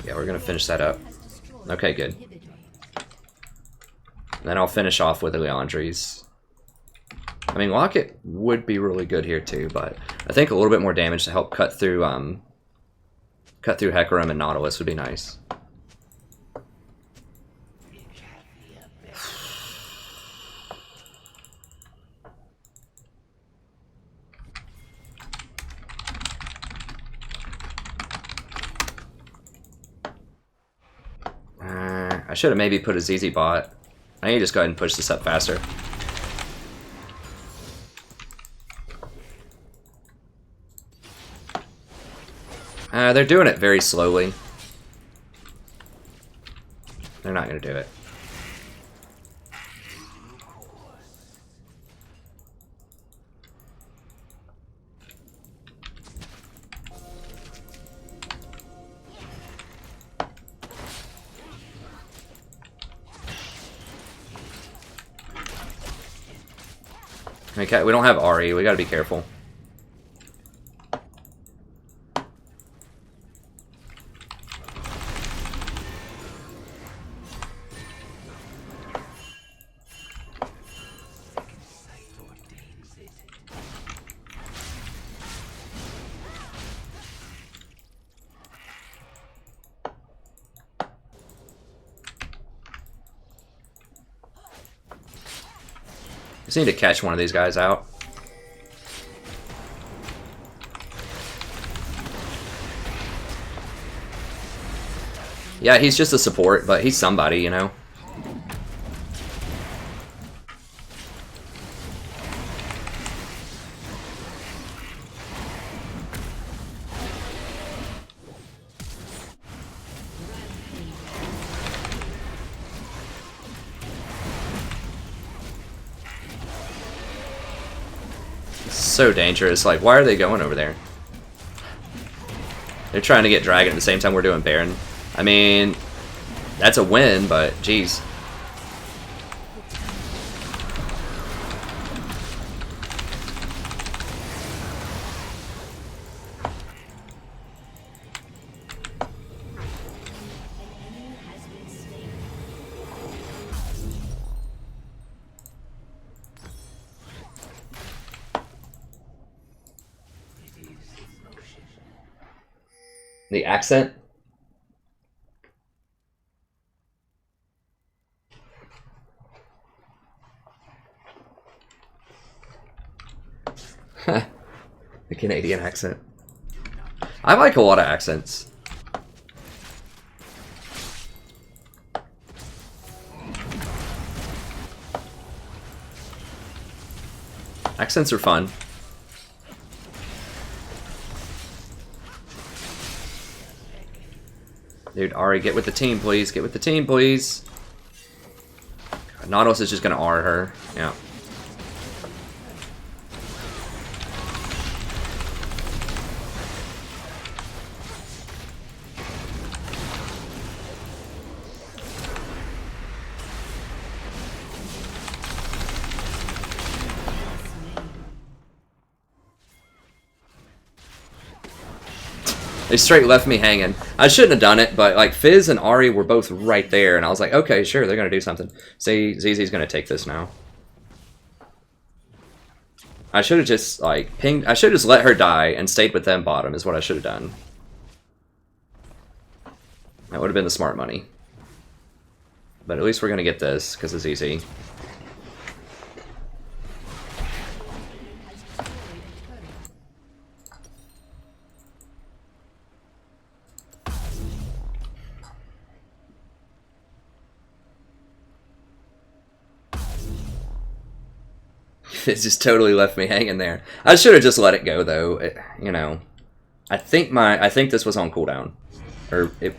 Yeah, we're gonna finish that up. Okay, good. Then I'll finish off with the Leandries. I mean, Locket would be really good here too, but I think a little bit more damage to help cut through Hecarim and Nautilus would be nice. I should have maybe put a ZZ bot. I need to just go ahead and push this up faster. They're doing it very slowly. They're not going to do it. Okay, we don't have Ari. We got to be careful. Just need to catch one of these guys out. Yeah, he's just a support, but he's somebody, you know. So dangerous. Like, why are they going over there? They're trying to get Dragon at the same time we're doing Baron. I mean, that's a win, but geez. The accent? The Canadian accent. I like a lot of accents. Accents are fun. Dude, Ari, get with the team, please. Get with the team, please. God, Nautilus is just gonna R her. Yeah. They straight left me hanging. I shouldn't have done it, but like Fizz and Ari were both right there, and I was like, okay, sure, they're gonna do something. See, ZZ's gonna take this now. I should have just like pinged. I should have just let her die and stayed with them bottom. Is what I should have done. That would have been the smart money. But at least we're gonna get this because it's easy. It just totally left me hanging there. I should have just let it go though. You know, I think this was on cooldown, or it.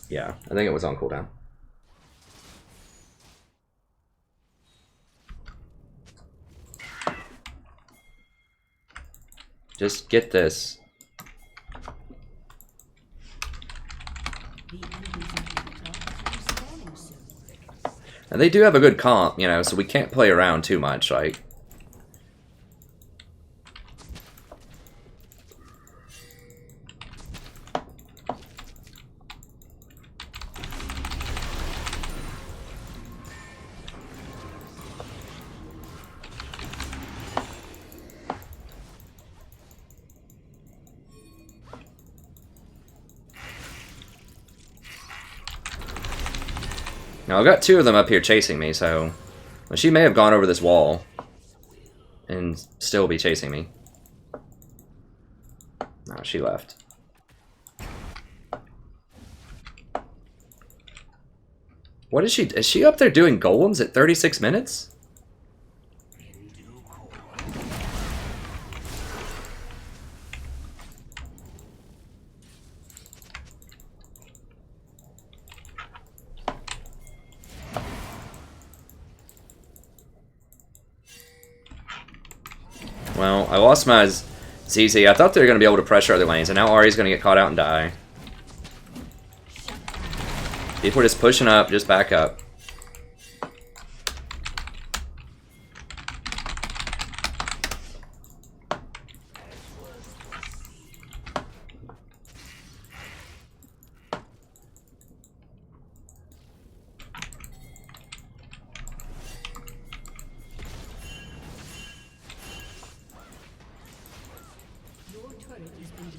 Yeah, I think it was on cooldown. Just get this. And they do have a good comp, you know, so we can't play around too much, like. Now, I've got two of them up here chasing me, so... Well, she may have gone over this wall and still be chasing me. No, she left. What is she? Is she up there doing golems at 36 minutes? Well, I lost my ZZ. I thought they were going to be able to pressure other lanes, and now Ari's going to get caught out and die. People are just pushing up, just back up.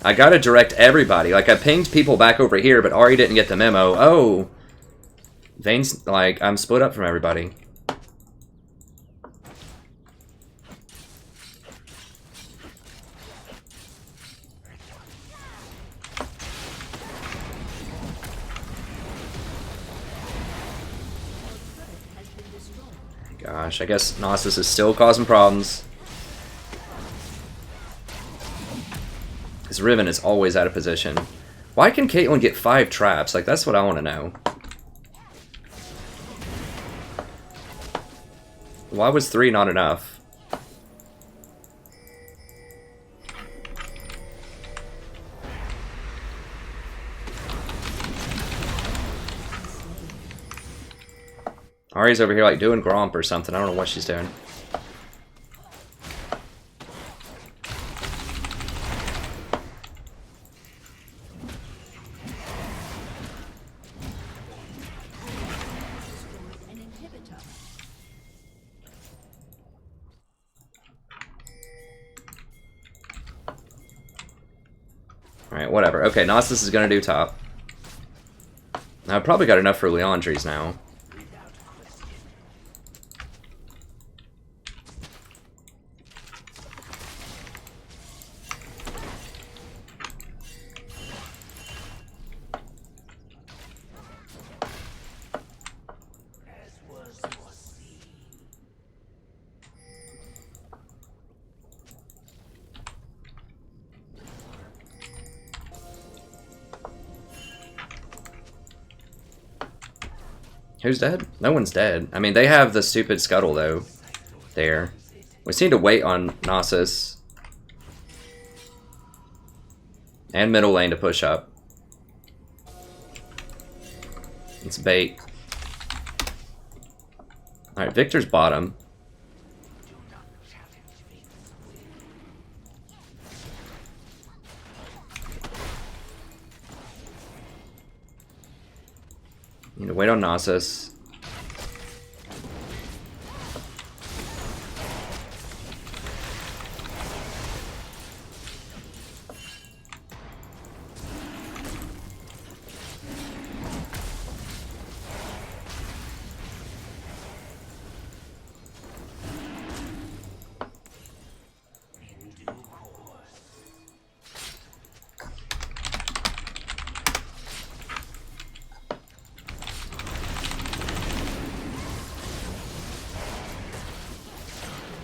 I gotta direct everybody. Like, I pinged people back over here, but Ari didn't get the memo. Oh! Vayne's, like, I'm split up from everybody. Gosh, I guess Gnosis is still causing problems. This Riven is always out of position. Why can Caitlyn get 5 traps? Like, that's what I want to know. Why was 3 not enough? Ari's over here, like, doing Gromp or something. I don't know what she's doing. Alright, whatever. Okay, Gnosis is gonna do top. I've probably got enough for Leandries now. Who's dead? No one's dead. I mean, they have the stupid scuttle, though. There. We just need to wait on Gnosis. And middle lane to push up. It's bait. Alright, Victor's bottom. Need to wait on Gnosis.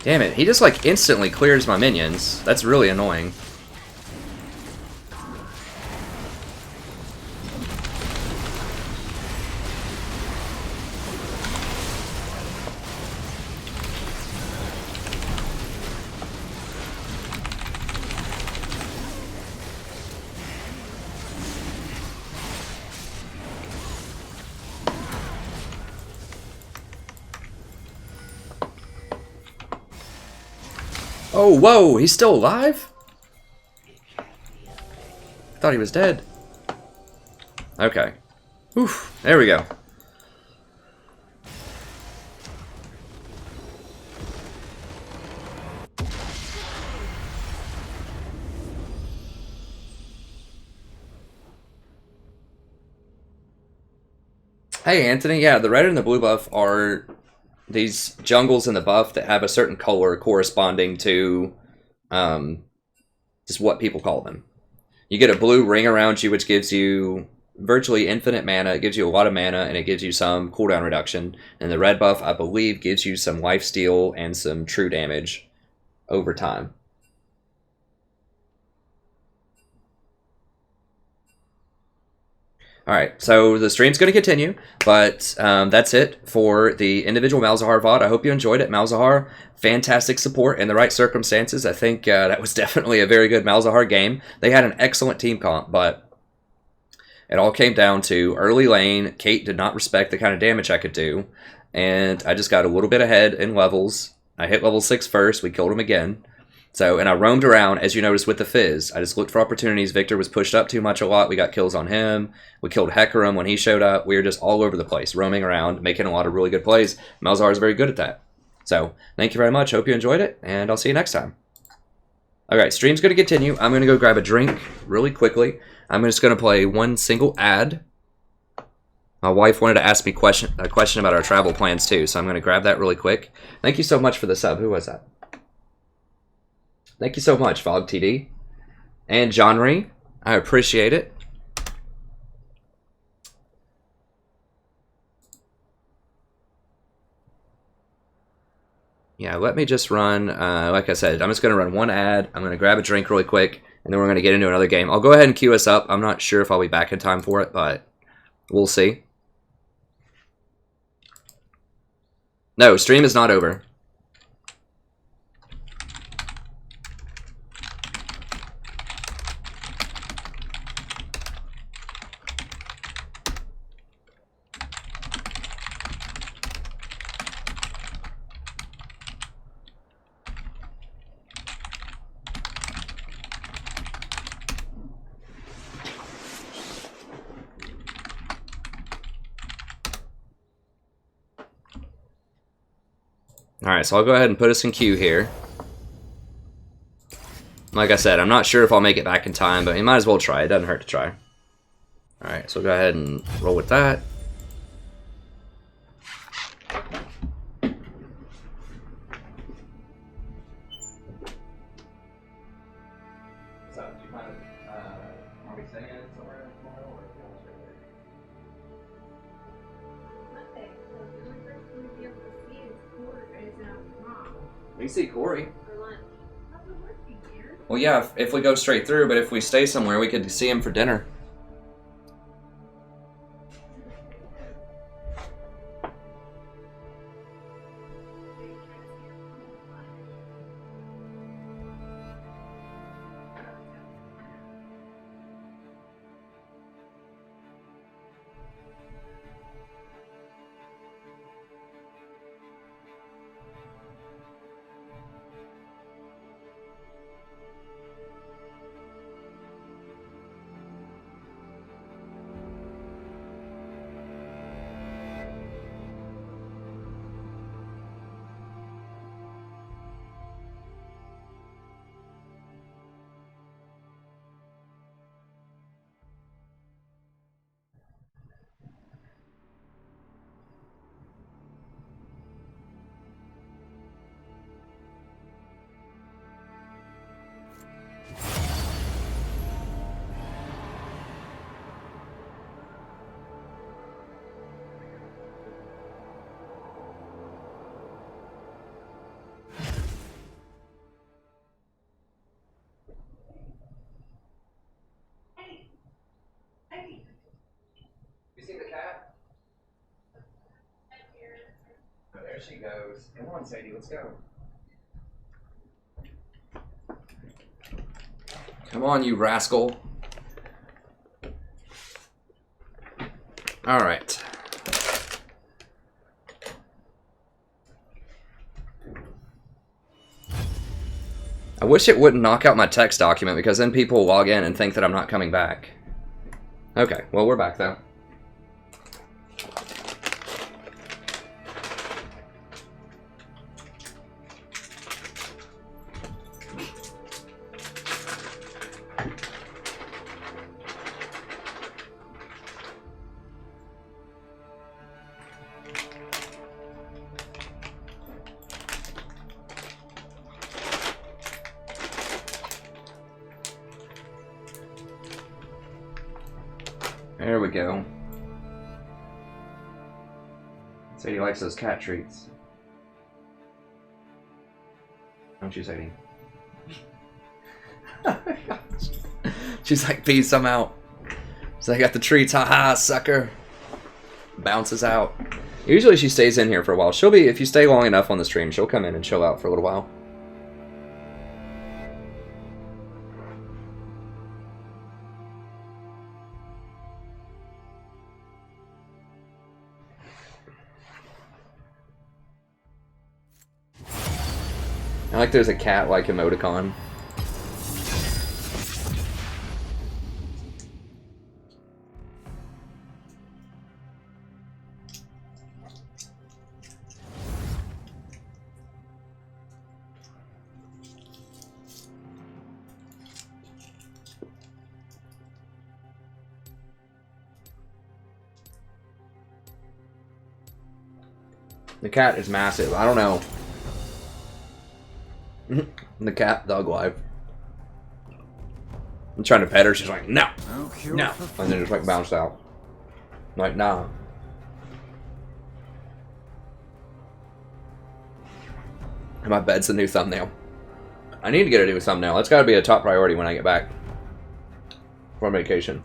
Damn it, he just like instantly clears my minions. That's really annoying. Oh, whoa, he's still alive? I thought he was dead. Okay. Oof, there we go. Hey, Anthony, yeah, the red and the blue buff are these jungles in the buff that have a certain color corresponding to just what people call them. You get a blue ring around you, which gives you virtually infinite mana. It gives you a lot of mana, and it gives you some cooldown reduction. And the red buff, I believe, gives you some lifesteal and some true damage over time. Alright, so the stream's going to continue, but that's it for the individual Malzahar VOD. I hope you enjoyed it. Malzahar, fantastic support in the right circumstances. I think that was definitely a very good Malzahar game. They had an excellent team comp, but it all came down to early lane. Kate did not respect the kind of damage I could do, and I just got a little bit ahead in levels. I hit level 6 first. We killed him again. So, and I roamed around, as you noticed with the Fizz. I just looked for opportunities. Victor was pushed up too much a lot. We got kills on him. We killed Hecarim when he showed up. We were just all over the place, roaming around, making a lot of really good plays. Malzahar is very good at that. So, thank you very much. Hope you enjoyed it, and I'll see you next time. Alright, stream's going to continue. I'm going to go grab a drink really quickly. I'm just going to play one single ad. My wife wanted to ask me a question about our travel plans, too, so I'm going to grab that really quick. Thank you so much for the sub. Who was that? Thank you so much, VogTD. And Johnry, I appreciate it. Yeah, let me just run, like I said, I'm just going to run one ad. I'm going to grab a drink really quick, and then we're going to get into another game. I'll go ahead and queue us up. I'm not sure if I'll be back in time for it, but we'll see. No, stream is not over. Alright, so I'll go ahead and put us in queue here. Like I said, I'm not sure if I'll make it back in time, but you might as well try. It doesn't hurt to try. Alright, so go ahead and roll with that. We see Corey. Well, yeah, if we go straight through, but if we stay somewhere, we could see him for dinner. You see the cat? Oh, there she goes. Come on, Sadie, let's go. Come on, you rascal. All right. I wish it wouldn't knock out my text document because then people will log in and think that I'm not coming back. Okay, well, we're back though. There we go. Sadie likes those cat treats. Don't you, Sadie? She's like, peace, I'm out. So I got the treats, haha, sucker. Bounces out. Usually she stays in here for a while. She'll be, if you stay long enough on the stream, she'll come in and chill out for a little while. I like there's a cat-like emoticon. The cat is massive. I don't know. The cat dog life. I'm trying to pet her. She's like, no, no, and then just like bounced out. I'm like, nah. And my bed's the new thumbnail. I need to get a new thumbnail. That's got to be a top priority when I get back from vacation.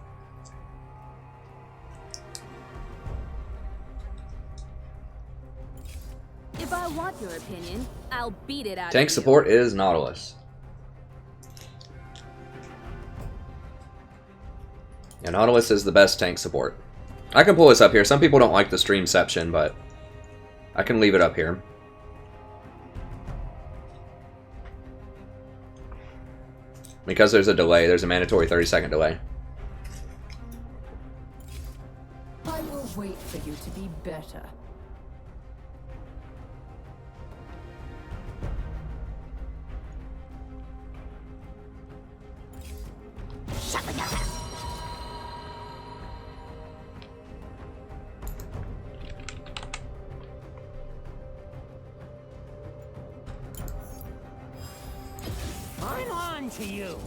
If I want your opinion, I'll beat it out Tank of you. support is Nautilus. Yeah, Nautilus is the best tank support. I can pull this up here. Some people don't like the streamception, but I can leave it up here. Because there's a delay, there's a mandatory 30-second delay. I will wait for you to be better. I'm on to you.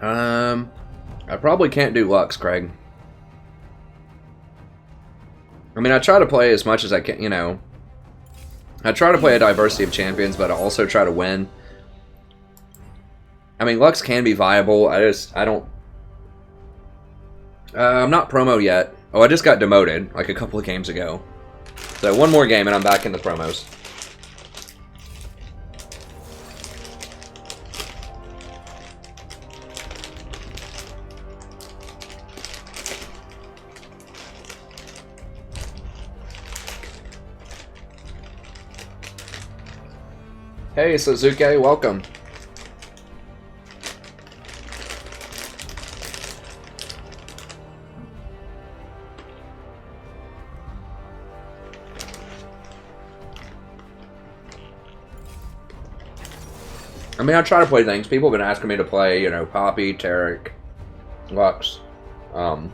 I probably can't do Lux, Craig. I mean, I try to play as much as I can, you know. I try to play a diversity of champions, but I also try to win. I mean, Lux can be viable. I don't... I'm not promo yet. Oh, I just got demoted, like a couple of games ago. So, one more game and I'm back in the promos. Hey, Suzuki, welcome. I mean, I try to play things. People have been asking me to play, you know, Poppy, Tarek, Lux. I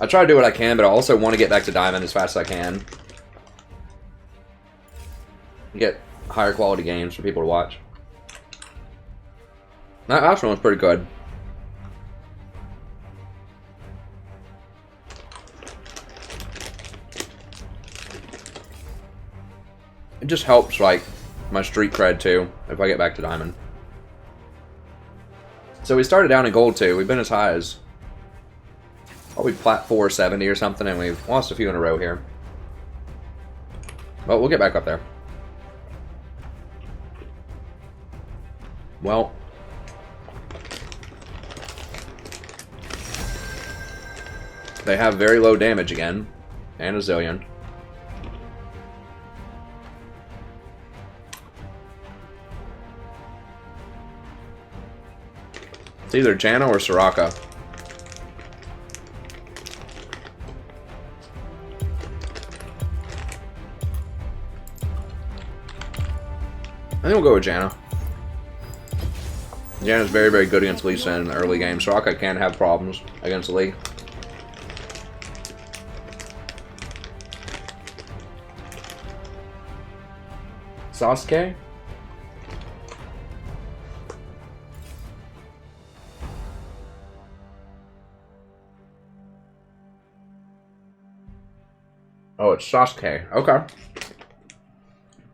try to do what I can, but I also want to get back to Diamond as fast as I can. Get higher quality games for people to watch. That last one was pretty good. It just helps, like, my street cred too, if I get back to Diamond. So we started down in Gold too. We've been as high as probably plat 470 or something, and we've lost a few in a row here. But we'll get back up there. Well, they have very low damage again, and a zillion. It's either Janna or Soraka. I think we'll go with Janna. Janna's very, very good against Lee Sin in the early game. Soraka can have problems against Lee. Sasuke? Oh, it's Sasuke. Okay.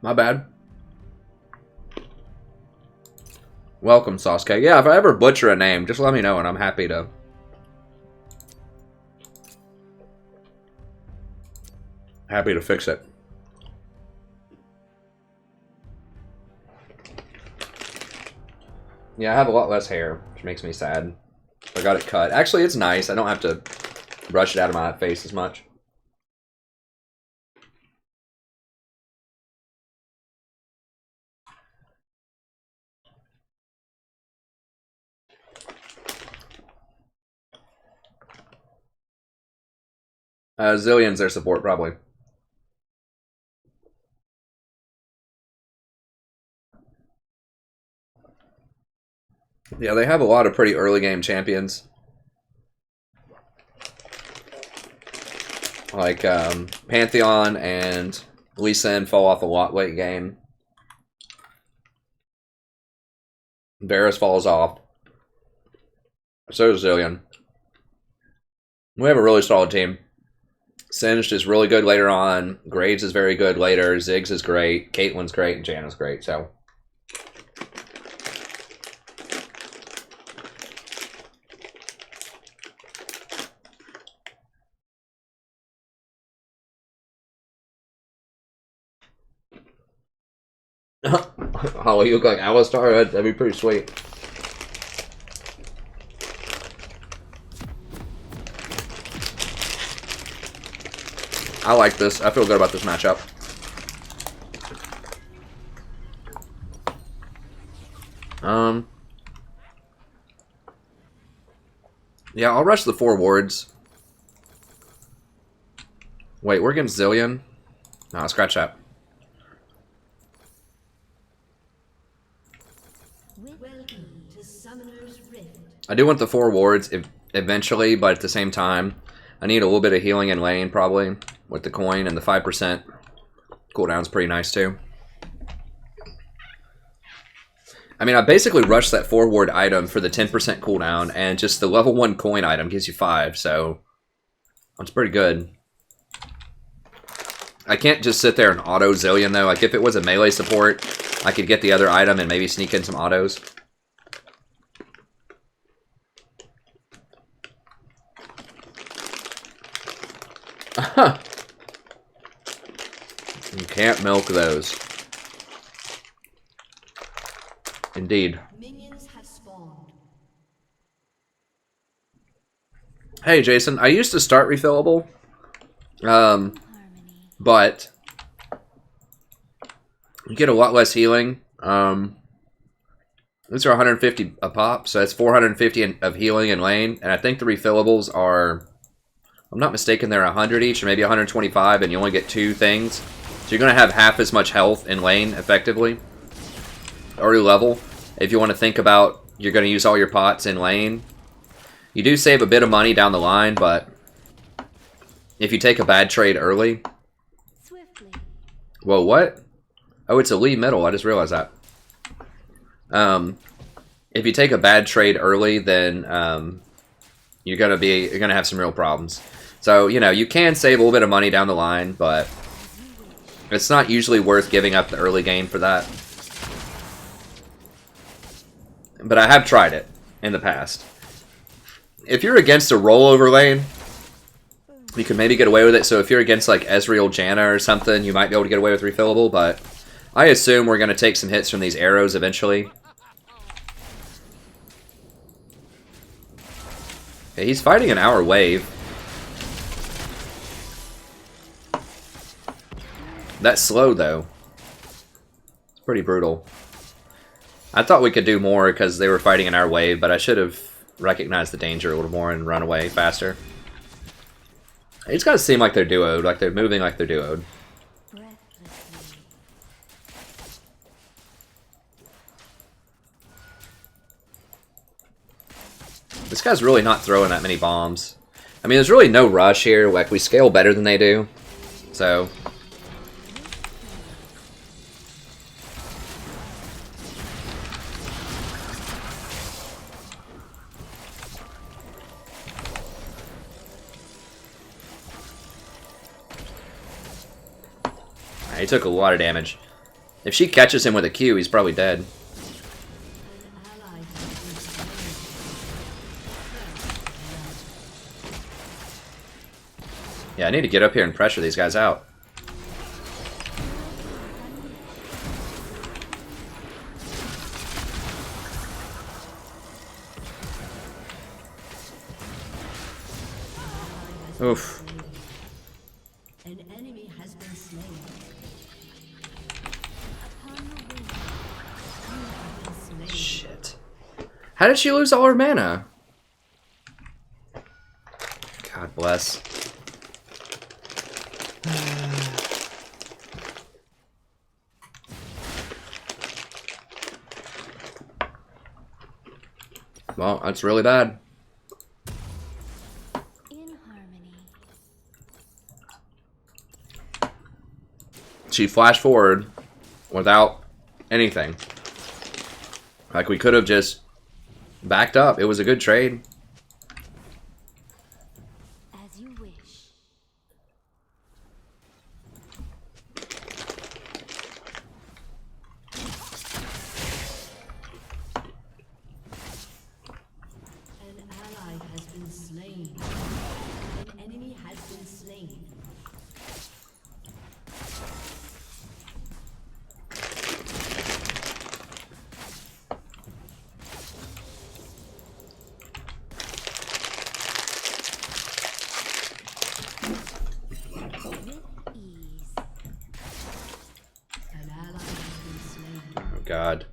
My bad. Welcome, Sasuke. Yeah, if I ever butcher a name, just let me know and I'm happy to... happy to fix it. Yeah, I have a lot less hair, which makes me sad. I got it cut. Actually, it's nice. I don't have to brush it out of my face as much. Zillion's their support, probably. Yeah, they have a lot of pretty early game champions. Like, Pantheon and Lee Sin fall off a lot late game. Varus falls off. So does Zillion. We have a really solid team. Singed is really good later on. Graves is very good later. Ziggs is great. Caitlyn's great. And Janna's great. So. Holly, you look like Alistar? That'd be pretty sweet. I like this. I feel good about this matchup. Yeah, I'll rush the 4 wards. Wait, we're against Zillion? No, scratch that. Welcome to Summoner's I do want the 4 wards eventually, but at the same time, I need a little bit of healing in lane probably with the coin, and the 5% cooldown's pretty nice too. I mean, I basically rushed that 4 ward item for the 10% cooldown, and just the level 1 coin item gives you 5, so that's pretty good. I can't just sit there and auto Zillion though. Like if it was a melee support, I could get the other item and maybe sneak in some autos. You can't milk those. Indeed. Minions have spawned. Hey Jason, I used to start refillable, but you get a lot less healing. These are 150 a pop, so that's 450 of healing in lane, and I think the refillables are, if I'm not mistaken, they're 100 each, or maybe 125, and you only get 2 things. So you're going to have half as much health in lane, effectively. Early level, if you want to think about you're going to use all your pots in lane. You do save a bit of money down the line, but if you take a bad trade early... Swiftly. Whoa, what? Oh, it's a Lee middle, I just realized that. If you take a bad trade early, then you're gonna have some real problems. So, you know, you can save a little bit of money down the line, but it's not usually worth giving up the early game for that. But I have tried it in the past. If you're against a rollover lane, you can maybe get away with it. So if you're against like Ezreal Janna or something, you might be able to get away with refillable, but I assume we're going to take some hits from these arrows eventually. Okay, he's fighting an hour wave. That's slow though. It's pretty brutal. I thought we could do more because they were fighting in our wave, but I should have recognized the danger a little more and run away faster. It's got to seem like they're duoed, like they're moving like they're duoed. This guy's really not throwing that many bombs. I mean, there's really no rush here. Like, we scale better than they do. So... he took a lot of damage. If she catches him with a Q, he's probably dead. Yeah, I need to get up here and pressure these guys out. Oof. An enemy has been slain. Shit. How did she lose all her mana? God bless. Well, that's really bad. In harmony. She flashed forward without anything. Like, we could have just backed up. It was a good trade. As you wish. An ally has been slain. An enemy has been slain. Ease. An ally has been slain. Oh, God.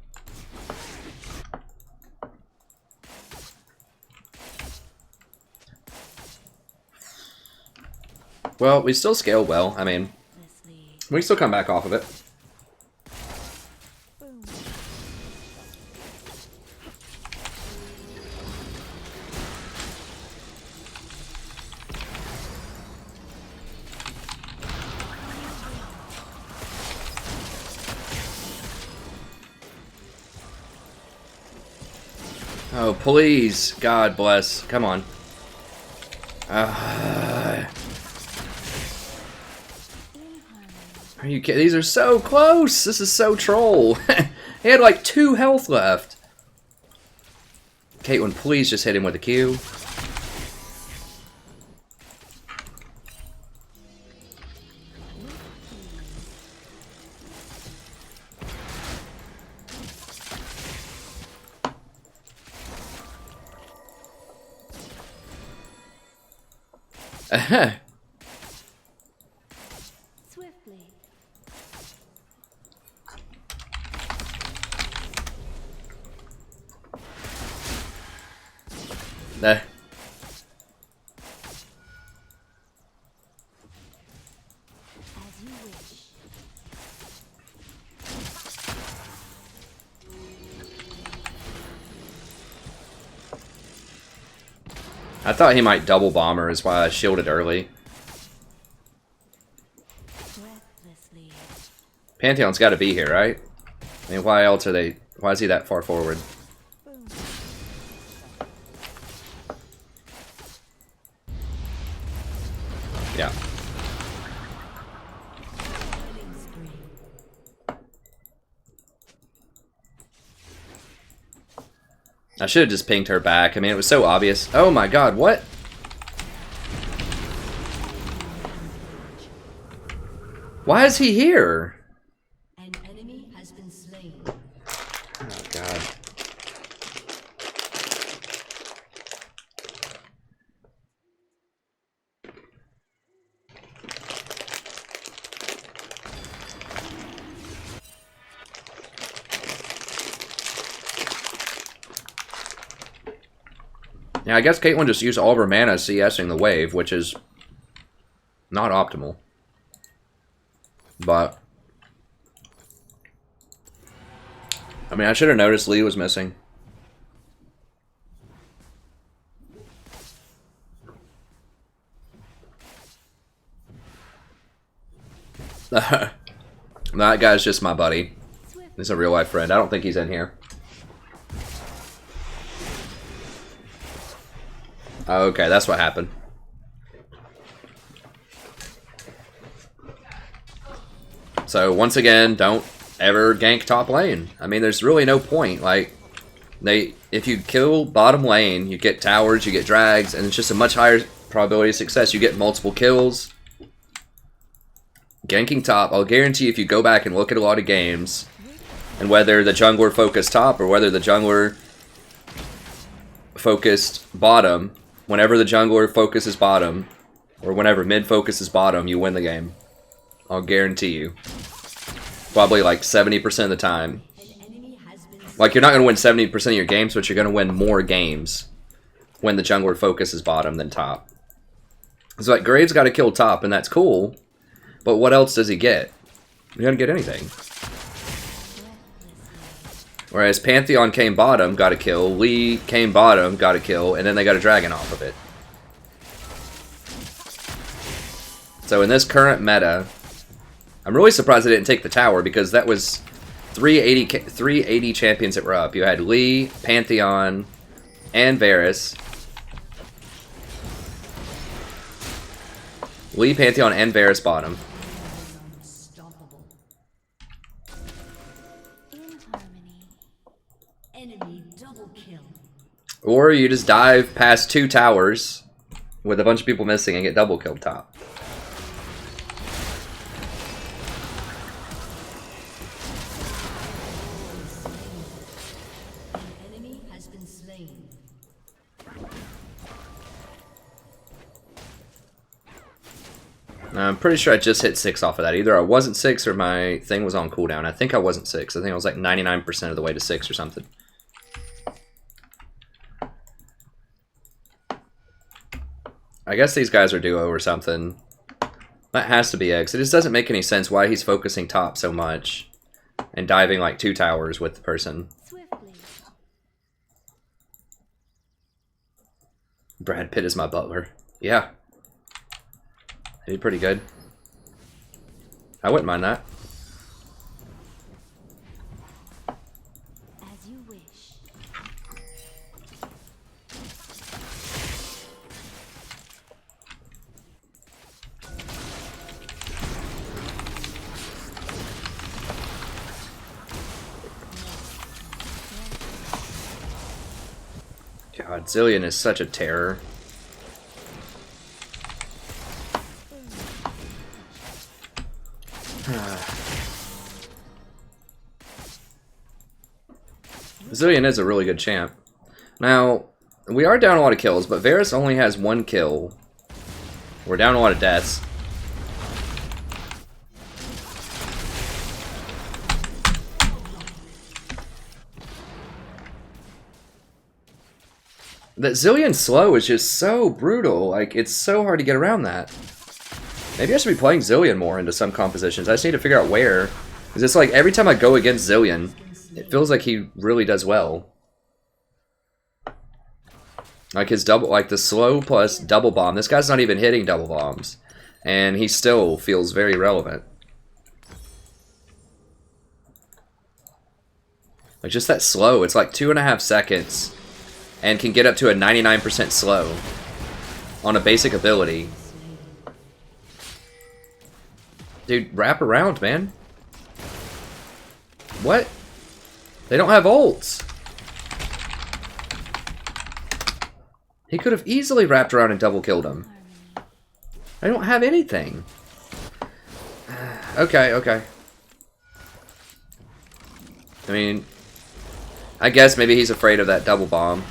Well, we still scale well. I mean, we can still come back off of it. Oh, please. God bless. Come on. Are you kidding? These are so close. This is so troll. He had like 2 health left. Caitlyn, please just hit him with a Q. Swiftly. Nah. As you wish. I thought he might double bomber, is why I shielded early. Breathlessly. Pantheon's got to be here, right? I mean, why else are they... Why is he that far forward? Yeah. I should have just pinged her back. I mean, it was so obvious. Oh my god, what? Why is he here? An enemy has been slain. Oh god. Yeah, I guess Caitlyn just used all of her mana CSing the wave, which is not optimal. But I mean, I should have noticed Lee was missing. That guy's just my buddy. He's a real life friend. I don't think he's in here. Okay, that's what happened. So once again, don't ever gank top lane. I mean, there's really no point. Like, if you kill bottom lane, you get towers, you get drags, and it's just a much higher probability of success. You get multiple kills. Ganking top, I'll guarantee if you go back and look at a lot of games, and whether the jungler focused top or whether the jungler focused bottom, whenever the jungler focuses bottom, or whenever mid focuses bottom, you win the game. I'll guarantee you. Probably like 70% of the time. Like, you're not going to win 70% of your games, but you're going to win more games when the jungler focuses bottom than top. It's like, Graves got to kill top, and that's cool, but what else does he get? He doesn't get anything. Whereas Pantheon came bottom, got a kill. Lee came bottom, got a kill, and then they got a dragon off of it. So in this current meta, I'm really surprised they didn't take the tower, because that was 380 champions that were up. You had Lee, Pantheon, and Varus. Lee, Pantheon, and Varus bottom. In harmony. Enemy double kill. Or you just dive past 2 towers with a bunch of people missing and get double killed top. An enemy has been slain. I'm pretty sure I just hit 6 off of that. Either I wasn't 6 or my thing was on cooldown. I think I wasn't 6. I think I was like 99% of the way to 6 or something. I guess these guys are duo or something. That has to be X. It just doesn't make any sense why he's focusing top so much and diving like 2 towers with the person. Swiftly. Brad Pitt is my butler. Yeah. He did pretty good. I wouldn't mind that. As you wish. God, Zillion is such a terror. Zillion is a really good champ. Now, we are down a lot of kills, but Varus only has 1 kill. We're down a lot of deaths. That Zillion slow is just so brutal. Like, it's so hard to get around that. Maybe I should be playing Zillion more into some compositions. I just need to figure out where. Because it's like, every time I go against Zillion, it feels like he really does well. Like his double, like the slow plus double bomb. This guy's not even hitting double bombs. And he still feels very relevant. Like just that slow, it's like 2.5 seconds. And can get up to a 99% slow on a basic ability. Dude, wrap around, man. What? They don't have ults. He could have easily wrapped around and double killed him. I don't have anything. Okay, okay. I mean, I guess maybe he's afraid of that double bomb.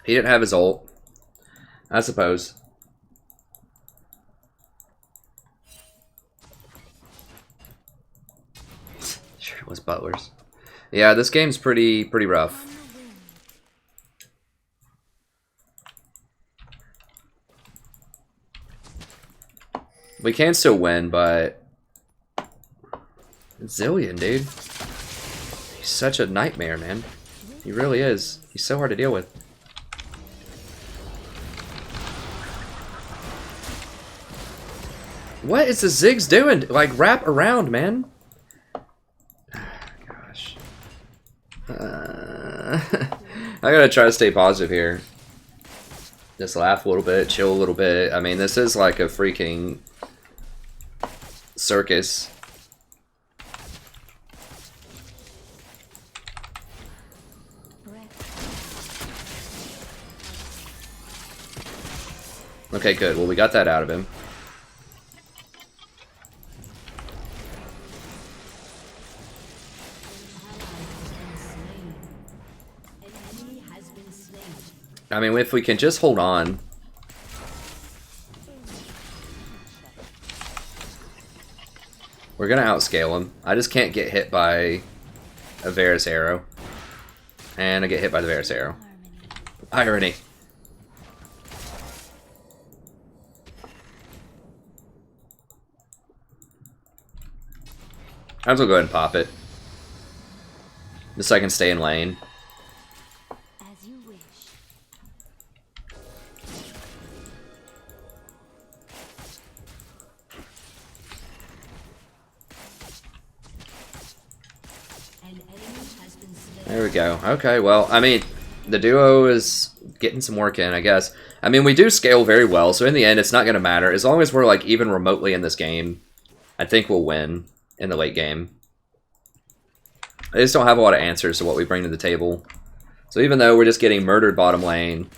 He didn't have his ult, I suppose. Sure it was Butler's. Yeah, this game's pretty rough. We can still win, but Zillion, dude. He's such a nightmare, man. He really is. He's so hard to deal with. What is the Ziggs doing? Like, wrap around, man. Gosh. I gotta try to stay positive here. Just laugh a little bit, chill a little bit. I mean, this is like a freaking circus. Okay, good. Well, we got that out of him. I mean, if we can just hold on. We're gonna outscale him. I just can't get hit by a Varus arrow. And I get hit by the Varus arrow. Irony. I might as well go ahead and pop it. Just so I can stay in lane. As you wish. There we go. Okay, well, I mean, the duo is getting some work in, I guess. I mean, we do scale very well, so in the end, it's not going to matter. As long as we're, like, even remotely in this game, I think we'll win in the late game. I just don't have a lot of answers to what we bring to the table. So even though we're just getting murdered bottom lane,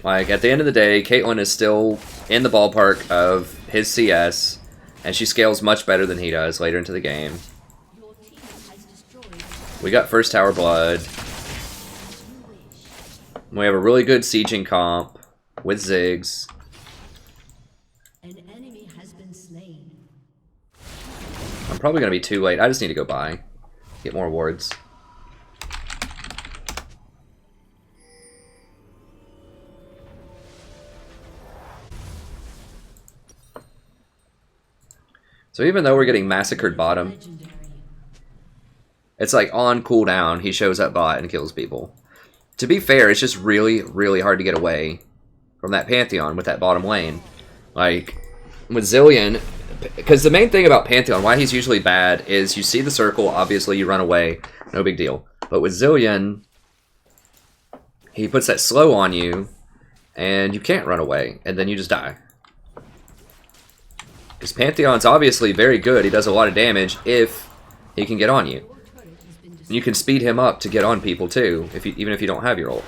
like, at the end of the day, Caitlyn is still in the ballpark of his CS, and she scales much better than he does later into the game. We got first tower blood. We have a really good sieging comp with Ziggs. An enemy has been slain. I'm probably going to be too late. I just need to go by. Get more wards. So even though we're getting massacred bottom, it's like on cooldown, he shows up bot and kills people. To be fair, it's just really, really hard to get away from that Pantheon with that bottom lane. Like, with Zillion, because the main thing about Pantheon, why he's usually bad, is you see the circle, obviously you run away, no big deal. But with Zillion, he puts that slow on you, and you can't run away, and then you just die. Because Pantheon's obviously very good. He does a lot of damage if he can get on you. And you can speed him up to get on people too, even if you don't have your ult.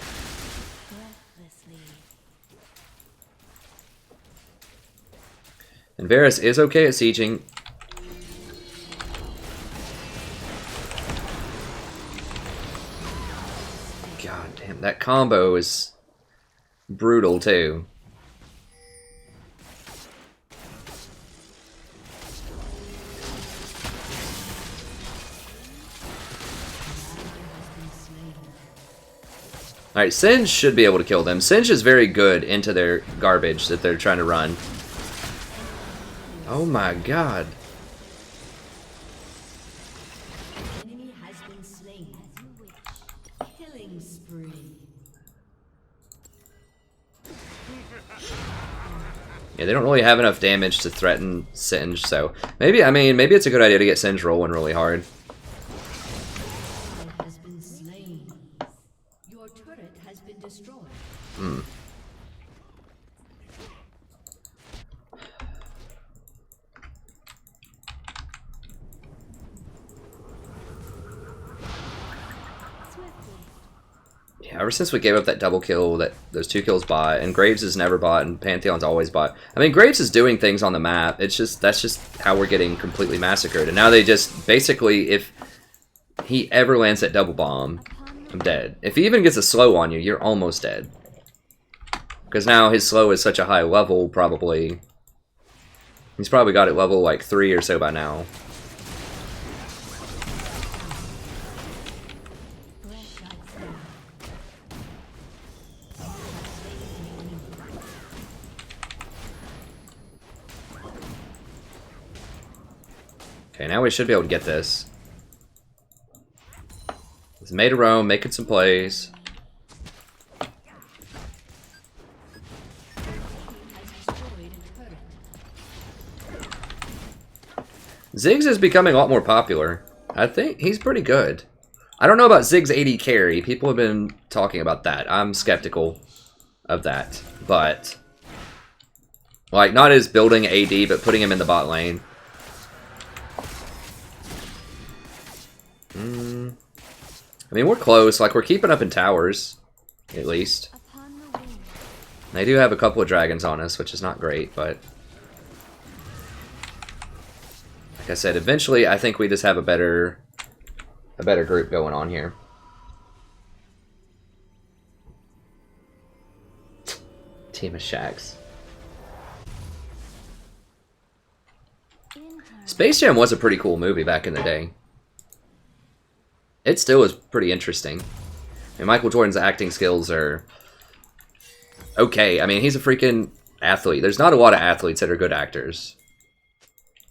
And Varus is okay at sieging. God damn, that combo is brutal too. Alright, Singe should be able to kill them. Singe is very good into their garbage that they're trying to run. Oh my god. Enemy has been slain. Killing spree. Yeah, they don't really have enough damage to threaten Singe, so maybe it's a good idea to get Singe rolling really hard. Has been slain. Your turret has been destroyed. Yeah, ever since we gave up that double kill, those 2 kills bot, and Graves is never bot, and Pantheon's always bot. I mean, Graves is doing things on the map. That's just how we're getting completely massacred. And now they just basically, if he ever lands that double bomb, I'm dead. If he even gets a slow on you, you're almost dead. Because now his slow is such a high level, probably. He's probably got it level like 3 or so by now. Okay, now we should be able to get this. It's made a roam, making some plays. Ziggs is becoming a lot more popular. I think he's pretty good. I don't know about Ziggs AD carry. People have been talking about that. I'm skeptical of that. But, like, not as building AD, but putting him in the bot lane. I mean, we're close. Like, we're keeping up in towers, at least. They do have a couple of dragons on us, which is not great, but... Like I said, eventually I think we just have a better group going on here. Team of Shacks. Space Jam was a pretty cool movie back in the day. It still is pretty interesting. And Michael Jordan's acting skills are okay. I mean, he's a freaking athlete. There's not a lot of athletes that are good actors.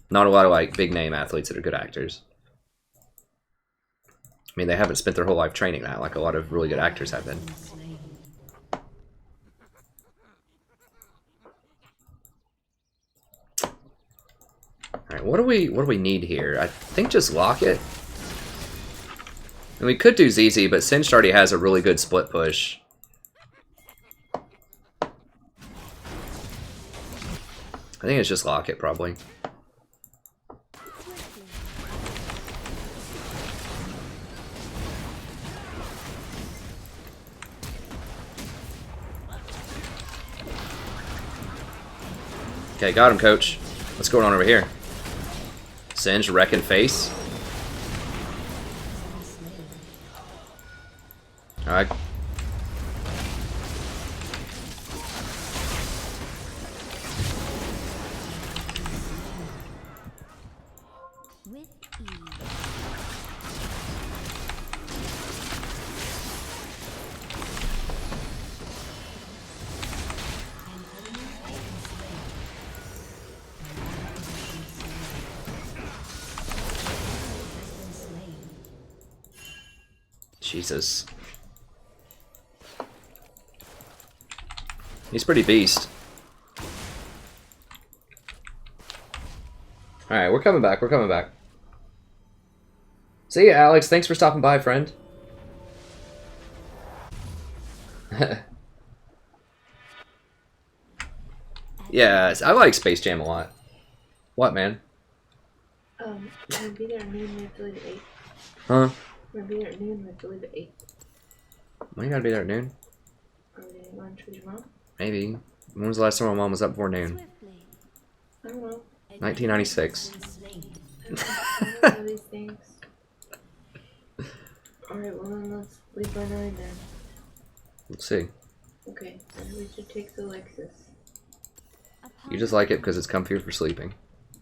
Not a lot of, like, big name athletes that are good actors. I mean, they haven't spent their whole life training that, like a lot of really good actors have been. Alright, what do we need here? I think just lock it. And we could do ZZ, but Singed already has a really good split push. I think it's just lock it, probably. Okay, got him, coach. What's going on over here? Singed wrecking face. Alright. Jesus. He's pretty beast. Alright, we're coming back, we're coming back. See ya, Alex. Thanks for stopping by, friend. Yes, I like Space Jam a lot. What, man? We'll be there at noon, we have to leave at 8. Huh? We'll be there at noon, we have to leave at 8. Well, you gotta be there at noon. Are we getting lunch with your mom? Maybe. When was the last time my mom was up before noon? Swiftly. I don't know. 1996. I don't know these things. Alright, well then let's leave by 9 then. Let's see. Okay, then we should take the Lexus. You just like it because it's comfier for sleeping.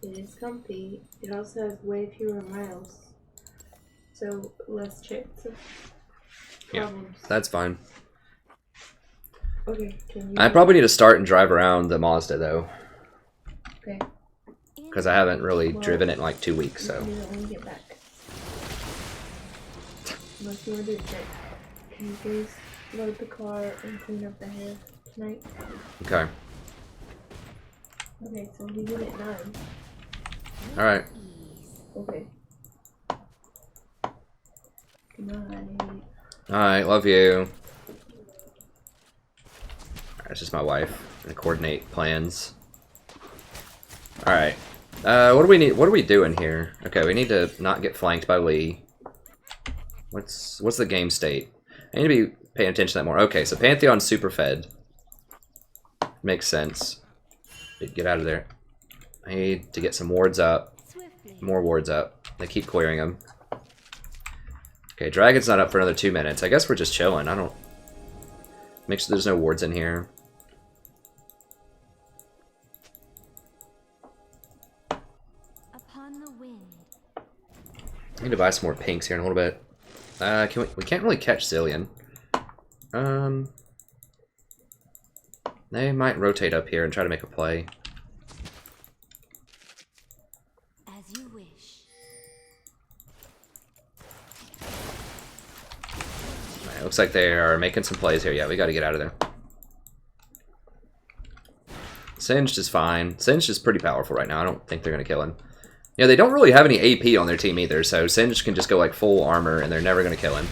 It is comfy. It also has way fewer miles. So less chance of problems. That's fine. Okay, can you... I probably need to start and drive around the Mazda though, Okay. because I haven't really Well, driven it in like 2 weeks. You So can do that when you get back. Unless you want to do it tonight. Can you please load the car and clean up the hair tonight? okay. Okay, so we get it at 9. All right. Okay. Good night. All right. Love you. That's just my wife. And coordinate plans. All right. What do we need? What are we doing here? Okay, we need to not get flanked by Lee. What's the game state? I need to be paying attention to that more. Okay, so Pantheon's super fed. Makes sense. Get out of there. I need to get some wards up. Swiftly. More wards up. They keep clearing them. Okay, Dragon's not up for another 2 minutes. I guess we're just chilling. I don't... Make sure there's no wards in here. Upon the wind. I need to buy some more pinks here in a little bit. We can't really catch Zillion. They might rotate up here and try to make a play. As you wish. Alright, looks like they are making some plays here. Yeah, we gotta get out of there. Singed is fine. Singed is pretty powerful right now. I don't think they're gonna kill him. Yeah, they don't really have any AP on their team either, so Singed can just go like full armor and they're never gonna kill him.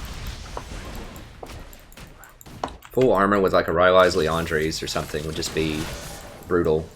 Full armor with like a Rylai's Leandres or something would just be brutal.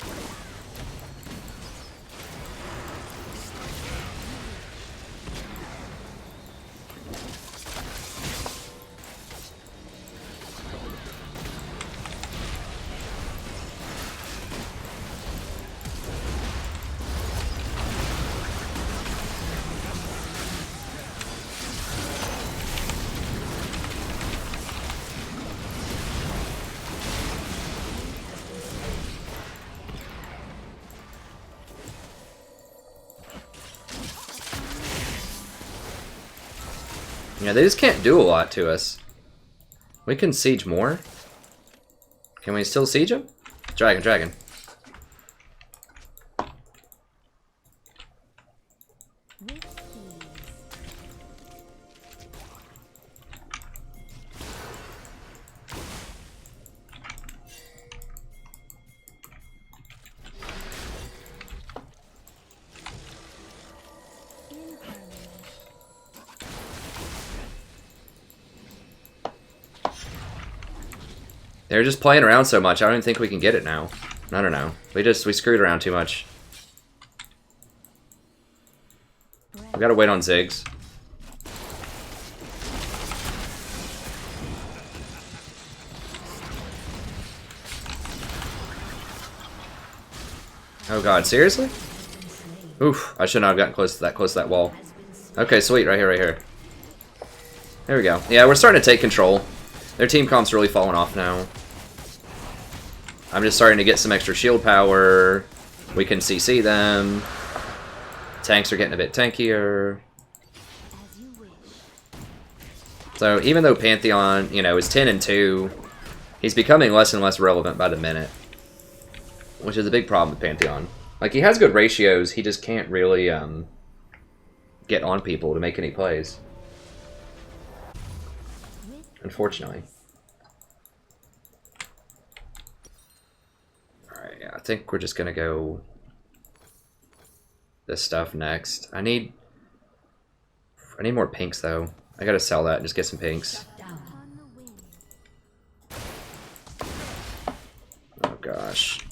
Yeah, they just can't do a lot to us. We can siege more. Can we still siege them? Dragon. With ease. In harmony. They're just playing around so much, I don't even think we can get it now. I don't know. We screwed around too much. We gotta wait on Ziggs. Oh god, seriously? Oof, I should not have gotten close to that wall. Okay, sweet, right here. There we go. Yeah, we're starting to take control. Their team comp's really falling off now. I'm just starting to get some extra shield power. We can CC them. Tanks are getting a bit tankier. As you wish. So even though Pantheon, you know, is 10-2, he's becoming less and less relevant by the minute. Which is a big problem with Pantheon. Like, he has good ratios, he just can't really get on people to make any plays. Unfortunately. Alright, yeah, I think we're just gonna go this stuff next. I need more pinks though. I gotta sell that and just get some pinks. Upon the wind. Oh gosh.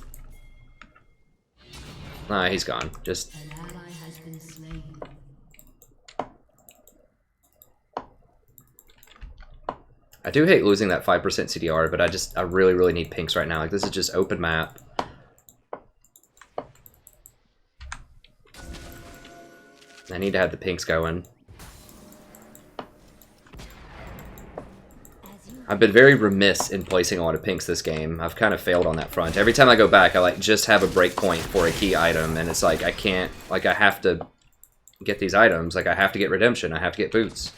Nah, he's gone. Just An ally has been slain. I do hate losing that 5% CDR, but I really, really need pinks right now. Like, this is just open map. I need to have the pinks going. I've been very remiss in placing a lot of pinks this game. I've kind of failed on that front. Every time I go back, I like just have a breakpoint for a key item, and it's like I can't, like I have to get these items. Like I have to get Redemption, I have to get Boots,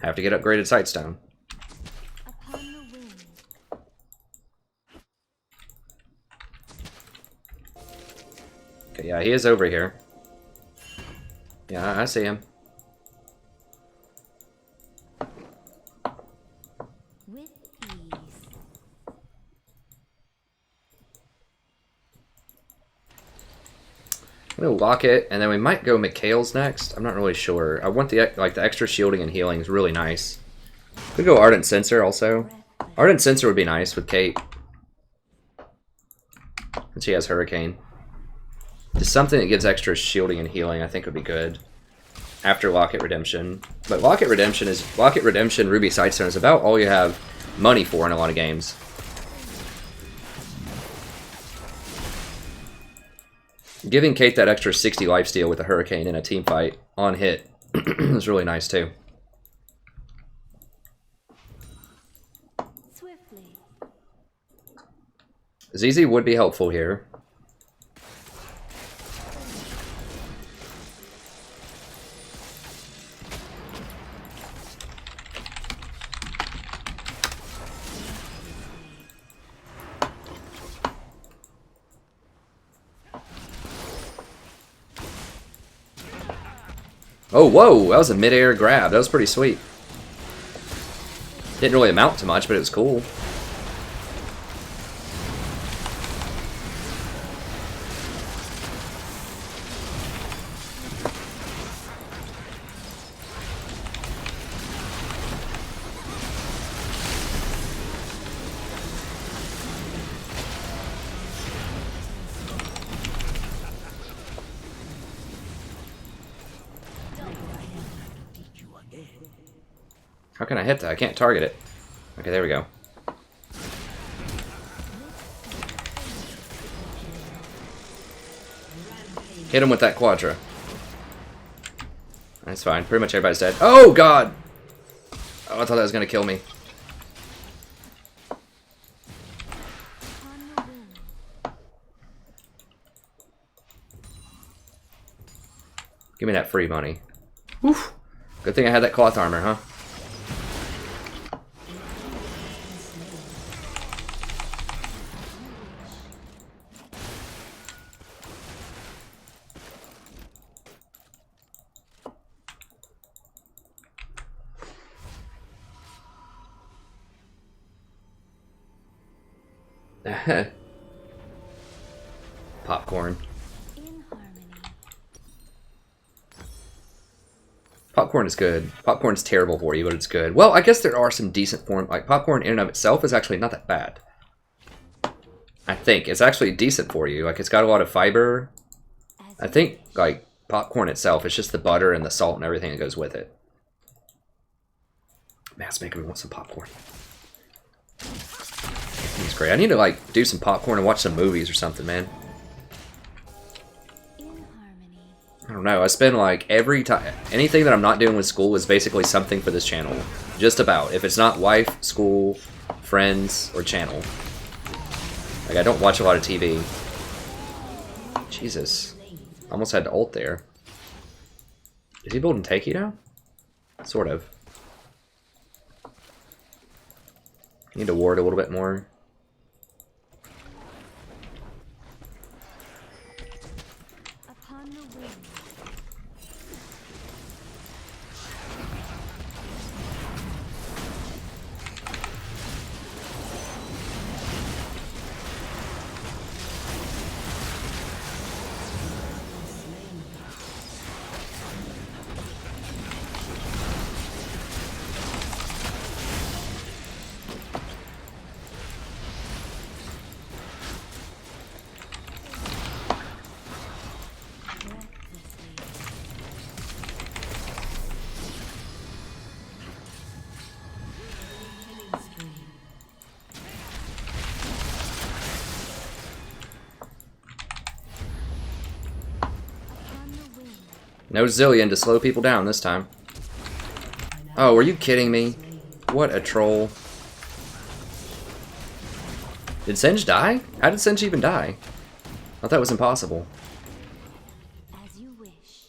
I have to get upgraded Sightstone. Upon the wind. Okay, yeah, he is over here. Yeah, I see him. With ease. I'm gonna lock it, and then we might go Mikhail's next. I'm not really sure. I want the extra shielding and healing is really nice. Could go Ardent Sensor also. Ardent Sensor would be nice with Kate. And she has Hurricane. Just something that gives extra shielding and healing I think would be good. After Locket Redemption. But Locket Redemption, Ruby Sightstone is about all you have money for in a lot of games. Giving Kate that extra 60 lifesteal with a Hurricane in a team fight on hit is really nice too. Swiftly. ZZ would be helpful here. Oh, whoa! That was a mid-air grab. That was pretty sweet. Didn't really amount to much, but it was cool. How can I hit that? I can't target it. Okay, there we go. Hit him with that Quadra. That's fine. Pretty much everybody's dead. Oh, God! Oh, I thought that was going to kill me. Upon the wind. Give me that free money. Oof. Good thing I had that cloth armor, huh? Popcorn. In harmony. Popcorn is good. Popcorn's terrible for you, but it's good. Well, I guess there are some decent form. Like, popcorn in and of itself is actually not that bad. I think. It's actually decent for you. Like, it's got a lot of fiber. I think, like, popcorn itself, it's just the butter and the salt and everything that goes with it. Man, it's making me want some popcorn. It's great. I need to, like, do some popcorn and watch some movies or something, man. In harmony. I don't know. I spend like every time, anything that I'm not doing with school is basically something for this channel. Just about. If it's not wife, school, friends, or channel. Like, I don't watch a lot of TV. Jesus. Almost had to ult there. Is he building Takey now? Sort of. Need to ward a little bit more. Upon the wind. No Zillion to slow people down this time. Oh, are you kidding me? What a troll. Did Singe die? How did Singe even die? I thought that was impossible. As you wish.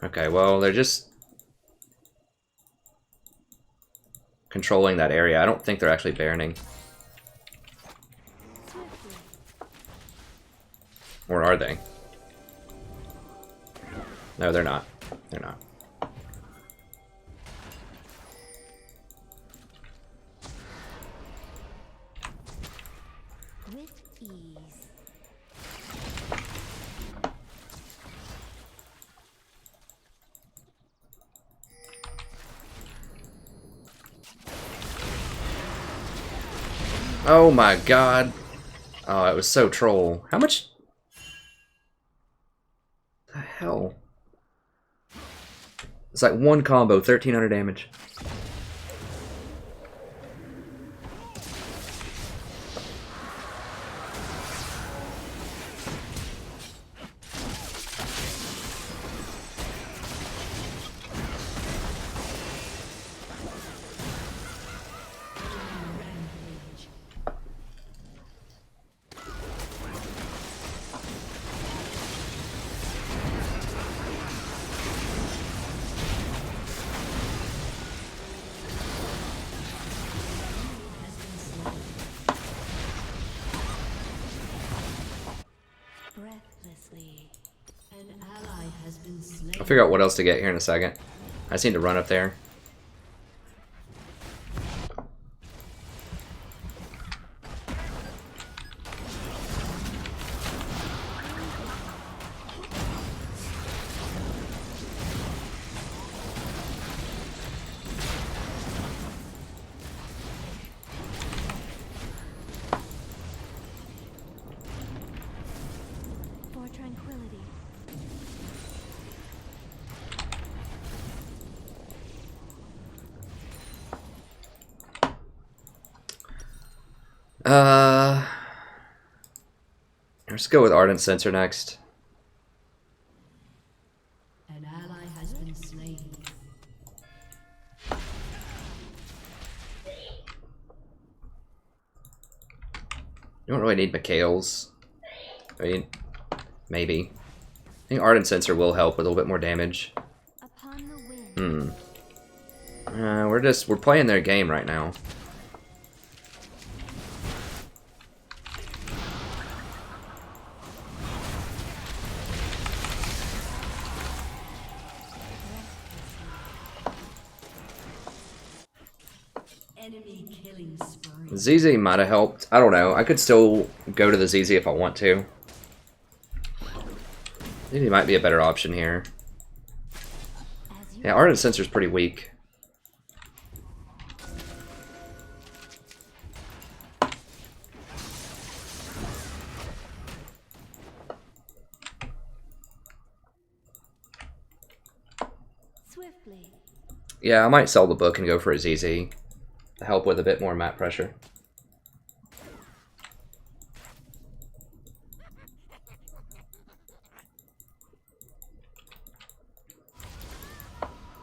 Okay, well, they're just controlling that area. I don't think they're actually baroning. Swiftly. Or are they? No, they're not. They're not. With ease. Oh my god. Oh, it was so troll. How much? The hell? It's like one combo, 1300 damage. Breathlessly. An ally has been slain. I'll figure out what else to get here in a second. I just need to run up there. For tranquility. Let's go with Ardent Sensor next. An ally has been slain. You don't really need Mikhail's. I mean, maybe. I think Ardent Sensor will help with a little bit more damage. Upon the wind. We're playing their game right now. Enemy killing spree. ZZ might have helped. I don't know. I could still go to the ZZ if I want to. Maybe might be a better option here. As you Yeah, Ardent Sensor's pretty weak. swiftly. Yeah, I might sell the book and go for a ZZ to help with a bit more map pressure.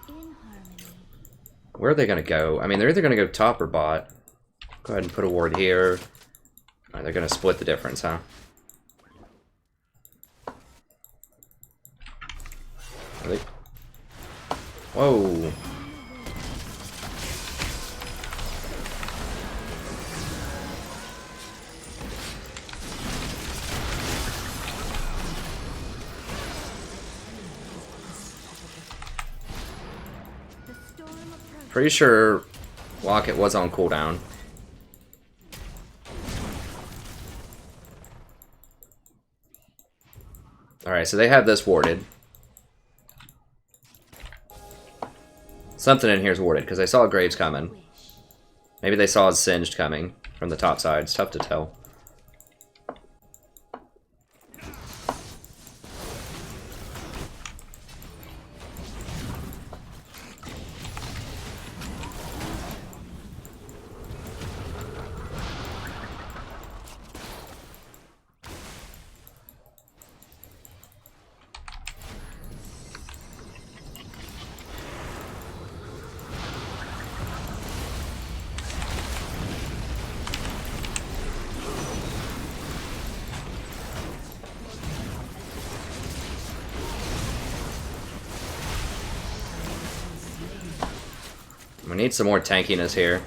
In harmony. Where are they going to go? I mean, they're either going to go top or bot. Go ahead and put a ward here. Alright, they're going to split the difference, huh? Are they... Whoa. The storm approaches. Pretty sure Locket was on cooldown. Alright, so they have this warded. Something in here is warded, because I saw Graves coming. Wish. Maybe they saw Singed coming from the top side. It's tough to tell. We need some more tankiness here.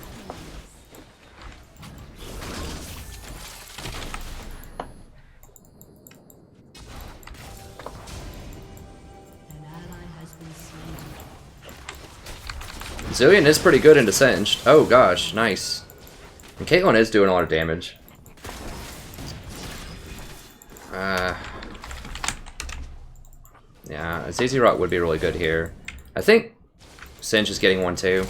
An ally has been slain. Zillion is pretty good into Singed. Oh gosh, nice. And Caitlyn is doing a lot of damage. Yeah, a ZZ Rock would be really good here. I think Singe is getting one too.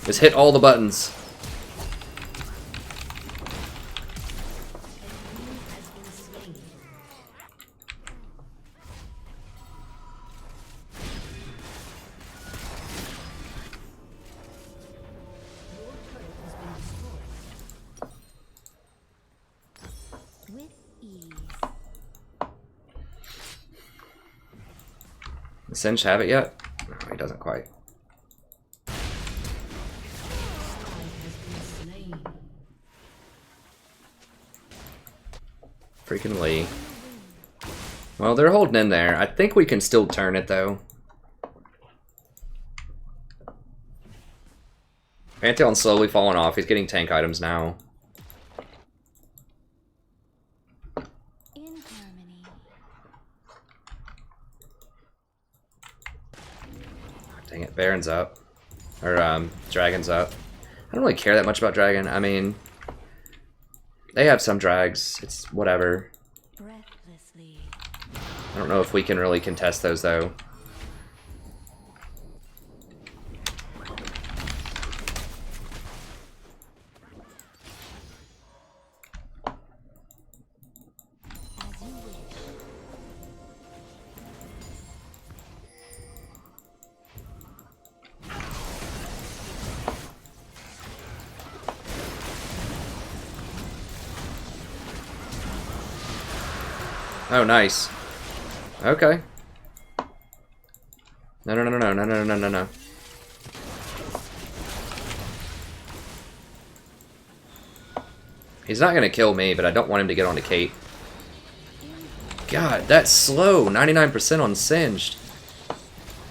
Just hit all the buttons. With ease. Does Singe have it yet? No, he doesn't quite. Freaking Lee. Well, they're holding in there. I think we can still turn it, though. Pantheon's slowly falling off. He's getting tank items now. In harmony. Dang it, Baron's up. Or, Dragon's up. I don't really care that much about Dragon. I mean, they have some drags. It's whatever. Breathlessly. I don't know if we can really contest those, though. As you wish. Oh, nice. Okay. No, no, no, no, no, no, no, no, no. He's not gonna kill me, but I don't want him to get onto Kate. God, that's slow. 99% on Singed.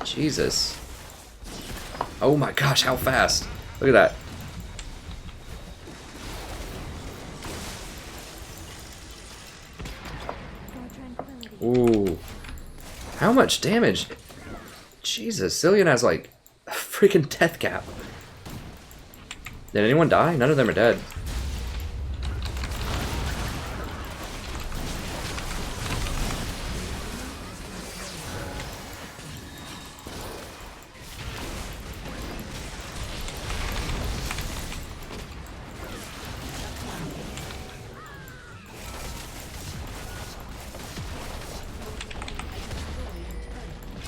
Jesus. Oh my gosh, how fast. Look at that. For tranquility. Ooh. How much damage? Jesus, Cillian has like a freaking death cap. Did anyone die? None of them are dead.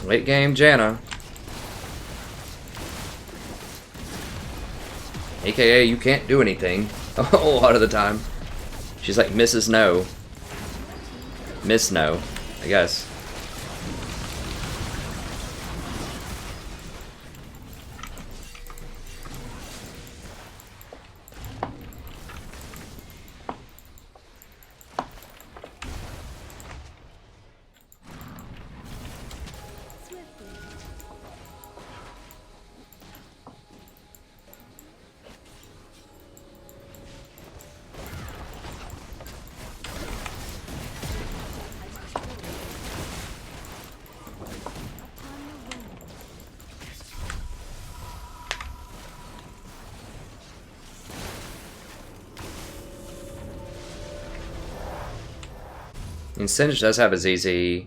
Late game Janna. AKA you can't do anything a whole lot of the time. She's like Mrs. No. Miss No, I guess. Swiftly. Upon the wind. And Singe does have a ZZ.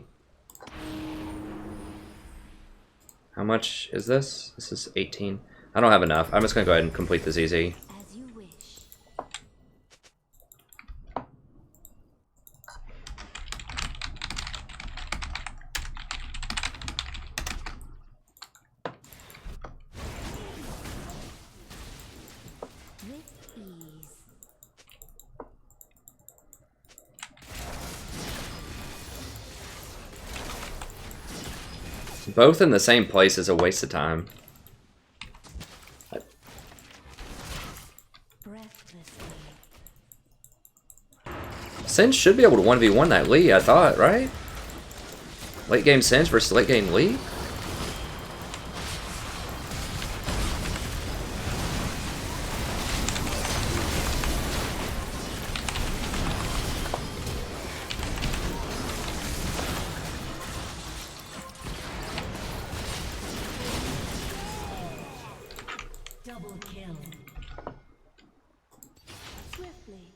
How much is this? This is 18. I don't have enough. I'm just gonna go ahead and complete the ZZ. As you wish. With ease. Both in the same place is a waste of time. Breathlessly. Singe should be able to 1v1 that Lee, I thought, right? Late game Singe versus late game Lee? Double kill. Swiftly.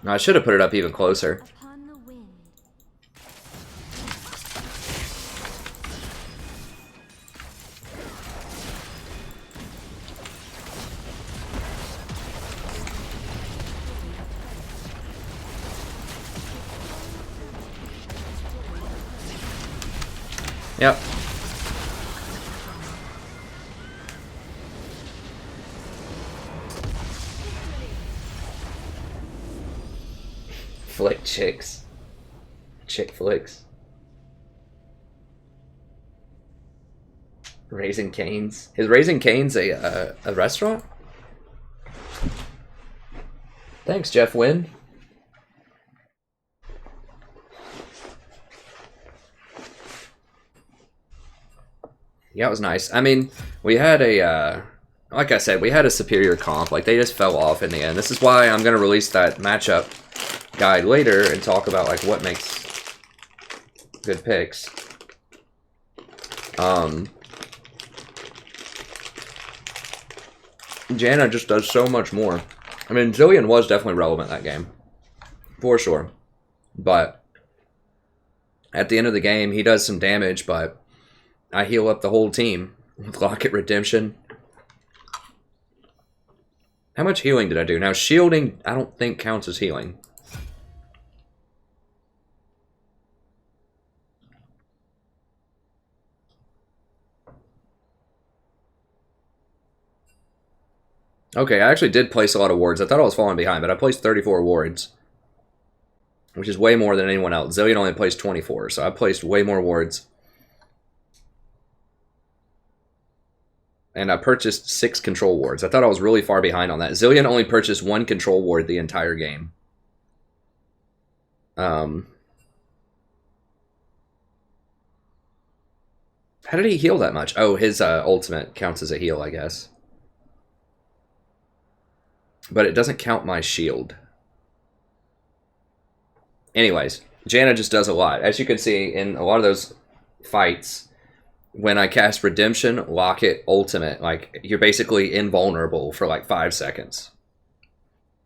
No, I should have put it up even closer. Upon the wind. Yep. Flick chicks. Chick flicks. Raising Cane's. Is Raising Cane's a restaurant? Thanks, Jeff Wynn. Yeah, it was nice. I mean, we had a, like I said, we had a superior comp. Like, they just fell off in the end. This is why I'm going to release that matchup guide later and talk about, like, what makes good picks. Janna just does so much more. I mean, Zillion was definitely relevant that game. For sure. But at the end of the game, he does some damage, but I heal up the whole team with Locket Redemption. How much healing did I do? Now, shielding, I don't think counts as healing. Okay, I actually did place a lot of wards. I thought I was falling behind, but I placed 34 wards, which is way more than anyone else. Zillion only placed 24, so I placed way more wards. And I purchased 6 control wards. I thought I was really far behind on that. Zillion only purchased 1 control ward the entire game. How did he heal that much? Oh, his ultimate counts as a heal, I guess. But it doesn't count my shield. Anyways, Janna just does a lot. As you can see in a lot of those fights, when I cast Redemption, Locket, Ultimate, like, you're basically invulnerable for like 5 seconds.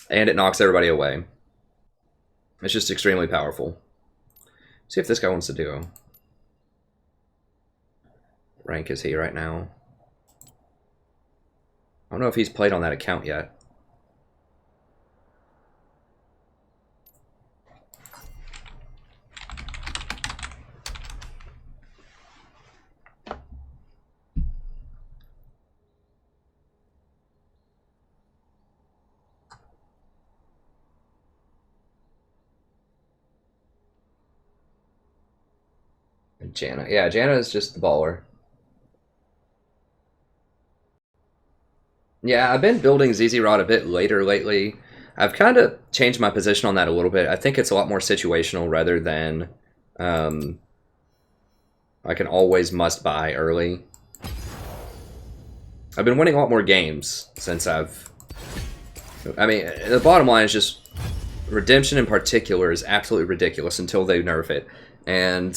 And it knocks everybody away. It's just extremely powerful. See if this guy wants to duo. Rank is he right now? I don't know if he's played on that account yet. Janna. Yeah, Janna is just the baller. Yeah, I've been building ZZ Rod a bit later lately. I've kind of changed my position on that a little bit. I think it's a lot more situational rather than like an always must buy early. I've been winning a lot more games since I've... I mean, the bottom line is just Redemption in particular is absolutely ridiculous until they nerf it. And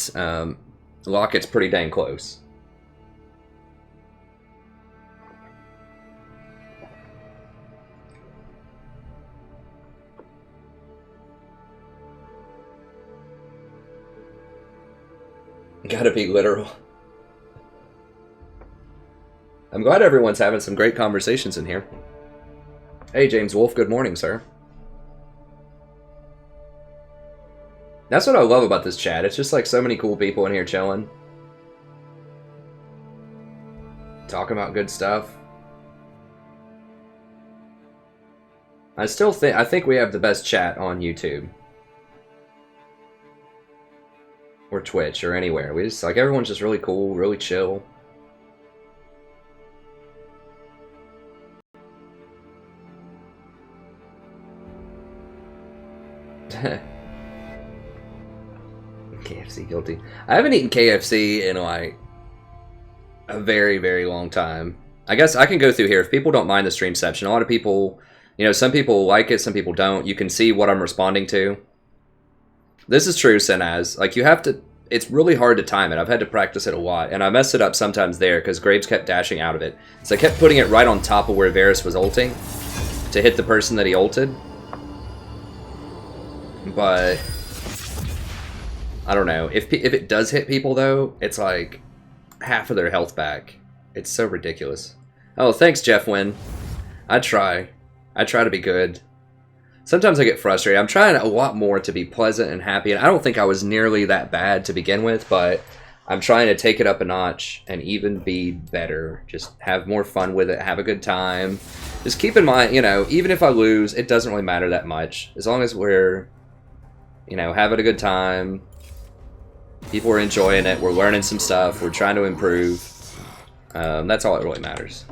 Locket's pretty dang close. Gotta be literal. I'm glad everyone's having some great conversations in here. Hey, James Wolf, good morning, sir. That's what I love about this chat. It's just like so many cool people in here chilling. Talking about good stuff. I think we have the best chat on YouTube. Or Twitch or anywhere. We just like everyone's just really cool, really chill. KFC guilty. I haven't eaten KFC in like a very, very long time. I guess I can go through here if people don't mind the streamception. A lot of people, you know, some people like it, some people don't. You can see what I'm responding to. This is true, Senaz. Like, you have to, it's really hard to time it. I've had to practice it a lot, and I messed it up sometimes there because Graves kept dashing out of it. So I kept putting it right on top of where Varys was ulting to hit the person that he ulted. But I don't know. If it does hit people, though, it's like half of their health back. It's so ridiculous. Oh, thanks, Jeff Wynn. I try to be good. Sometimes I get frustrated. I'm trying a lot more to be pleasant and happy, and I don't think I was nearly that bad to begin with, but I'm trying to take it up a notch and even be better. Just have more fun with it, have a good time. Just keep in mind, you know, even if I lose, it doesn't really matter that much. As long as we're, you know, having a good time, people are enjoying it, we're learning some stuff, we're trying to improve. That's all that really matters.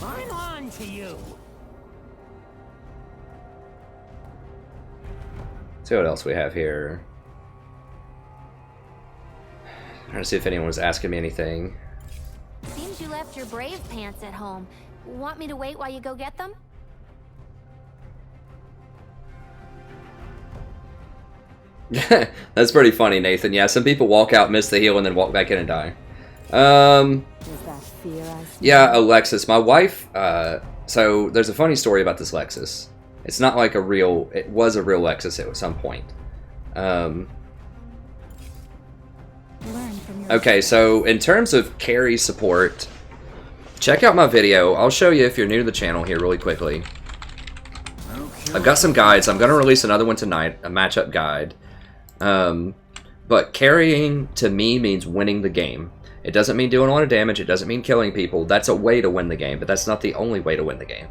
I'm on to you. See what else we have here. Trying to see if anyone was asking me anything. Seems you left your brave pants at home. Want me to wait while you go get them? That's pretty funny, Nathan. Yeah, some people walk out, miss the heal, and then walk back in and die. Is that fear I see? Yeah, Alexis. My wife, so there's a funny story about this Lexus. It's not like it was a real Lexus at some point. Okay, so in terms of carry support, check out my video. I'll show you if you're new to the channel here really quickly. I've got some guides. I'm going to release another one tonight, a matchup guide. But carrying to me means winning the game. It doesn't mean doing a lot of damage. It doesn't mean killing people. That's a way to win the game, but that's not the only way to win the game.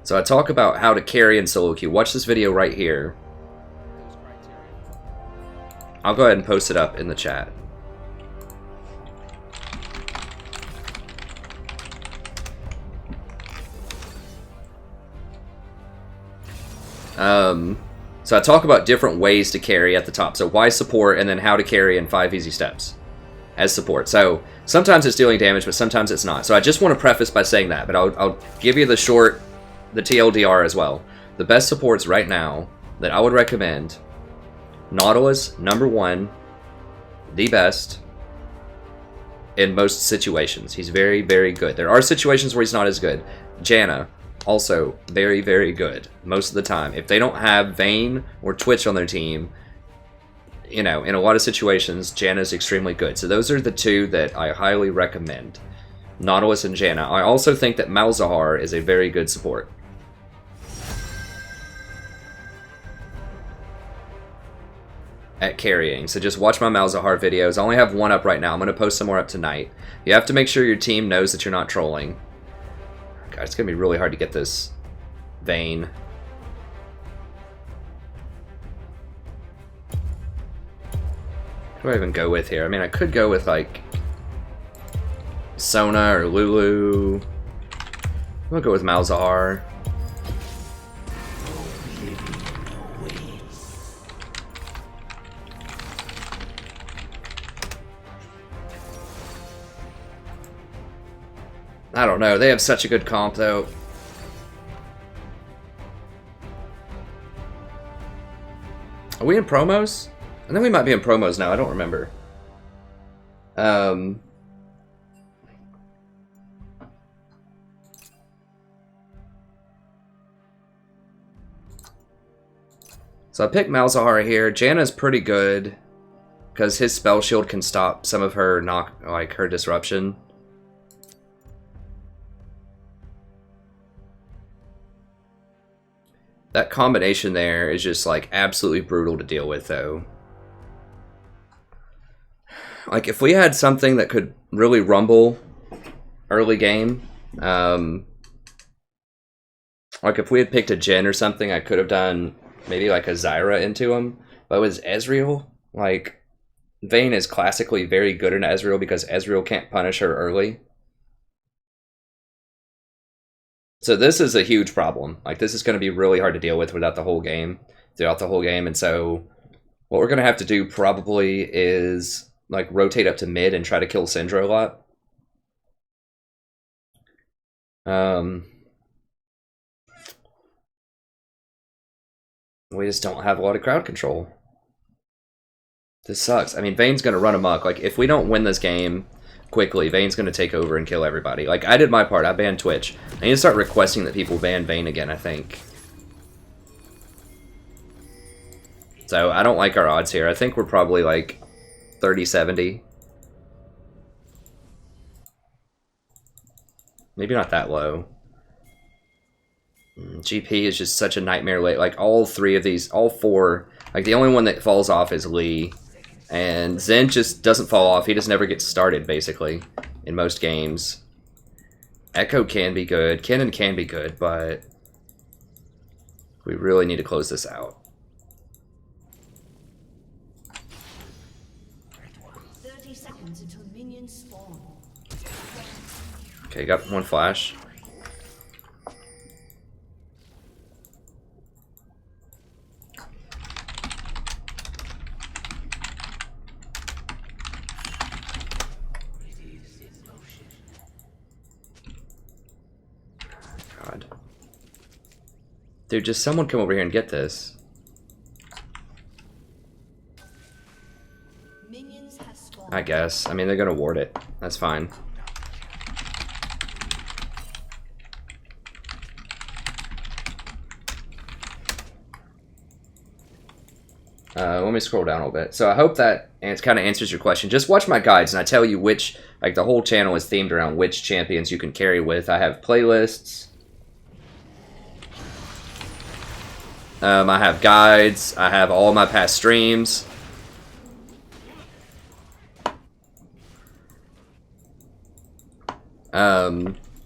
So I talk about how to carry in solo queue. Watch this video right here. I'll go ahead and post it up in the chat. So I talk about different ways to carry at the top. So why support, and then how to carry in 5 easy steps as support. So sometimes it's dealing damage, but sometimes it's not. So I just want to preface by saying that, but I'll give you the TLDR as well. The best supports right now that I would recommend: Nautilus, #1, the best in most situations. He's very, very good. There are situations where he's not as good. Janna, also very, very good most of the time. If they don't have Vayne or Twitch on their team, you know, in a lot of situations, Janna's extremely good. So those are the two that I highly recommend. Nautilus and Janna. I also think that Malzahar is a very good support. At carrying. So just watch my Malzahar videos. I only have one up right now. I'm going to post some more up tonight. You have to make sure your team knows that you're not trolling. God, it's going to be really hard to get this Vayne. What do I even go with here? I mean, I could go with, like, Sona or Lulu. I'm going to go with Malzahar. I don't know. They have such a good comp, though. Are we in promos? I think we might be in promos now. I don't remember. So I picked Malzahar here. Janna's pretty good because his spell shield can stop some of her her disruption. That combination there is just, like, absolutely brutal to deal with, though. Like, if we had something that could really rumble early game, like, if we had picked a Jhin or something, I could have done maybe, like, a Zyra into him. But with Ezreal, like, Vayne is classically very good in Ezreal because Ezreal can't punish her early. So this is a huge problem. Like, this is going to be really hard to deal with throughout the whole game. And so what we're going to have to do probably is, like, rotate up to mid and try to kill Syndra a lot. We just don't have a lot of crowd control. This sucks. I mean, Vayne's going to run amok. Like, if we don't win this game quickly, Vayne's going to take over and kill everybody. Like, I did my part. I banned Twitch. I need to start requesting that people ban Vayne again, I think. So, I don't like our odds here. I think we're probably, like, 30-70. Maybe not that low. GP is just such a nightmare late. Like, all three of these, all four, like, the only one that falls off is Lee. And Zen just doesn't fall off. He just never gets started, basically, in most games. Echo can be good. Cannon can be good, but we really need to close this out. 30 seconds until minions spawn. Okay, got one flash. God. Dude, just someone come over here and get this. Minions have spawned. I guess. I mean, they're gonna ward it. That's fine. Let me scroll down a little bit. So I hope that kind of answers your question. Just watch my guides and I tell you which, like, the whole channel is themed around which champions you can carry with. I have playlists. I have guides. I have all my past streams.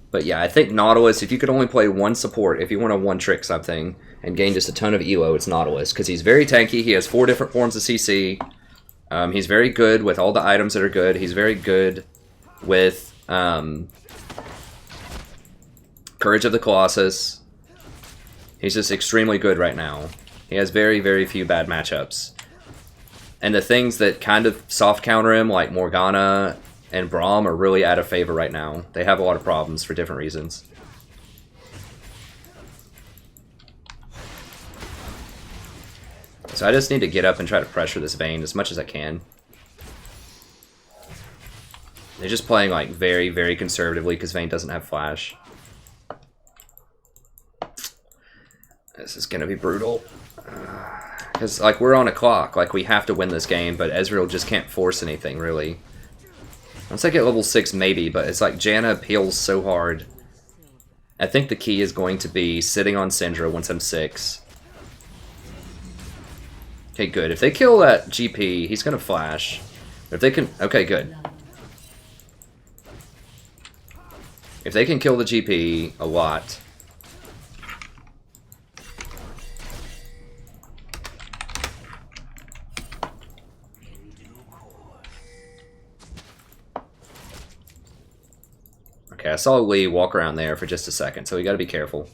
But yeah, I think Nautilus, if you could only play one support, if you want to one-trick something and gain just a ton of elo, it's Nautilus. Because he's very tanky. He has 4 different forms of CC. He's very good with all the items that are good. He's very good with Courage of the Colossus. He's just extremely good right now. He has very, very few bad matchups. And the things that kind of soft counter him, like Morgana and Braum, are really out of favor right now. They have a lot of problems for different reasons. So I just need to get up and try to pressure this Vayne as much as I can. They're just playing, like, very, very conservatively because Vayne doesn't have flash. This is going to be brutal. Because, like, we're on a clock. Like, we have to win this game, but Ezreal just can't force anything, really. Once I get level 6, maybe, but it's like Janna peels so hard. I think the key is going to be sitting on Syndra once I'm 6. Okay, good. If they kill that GP, he's going to flash. If they can... Okay, good. If they can kill the GP a lot... Okay, I saw Lee walk around there for just a second, so we gotta be careful.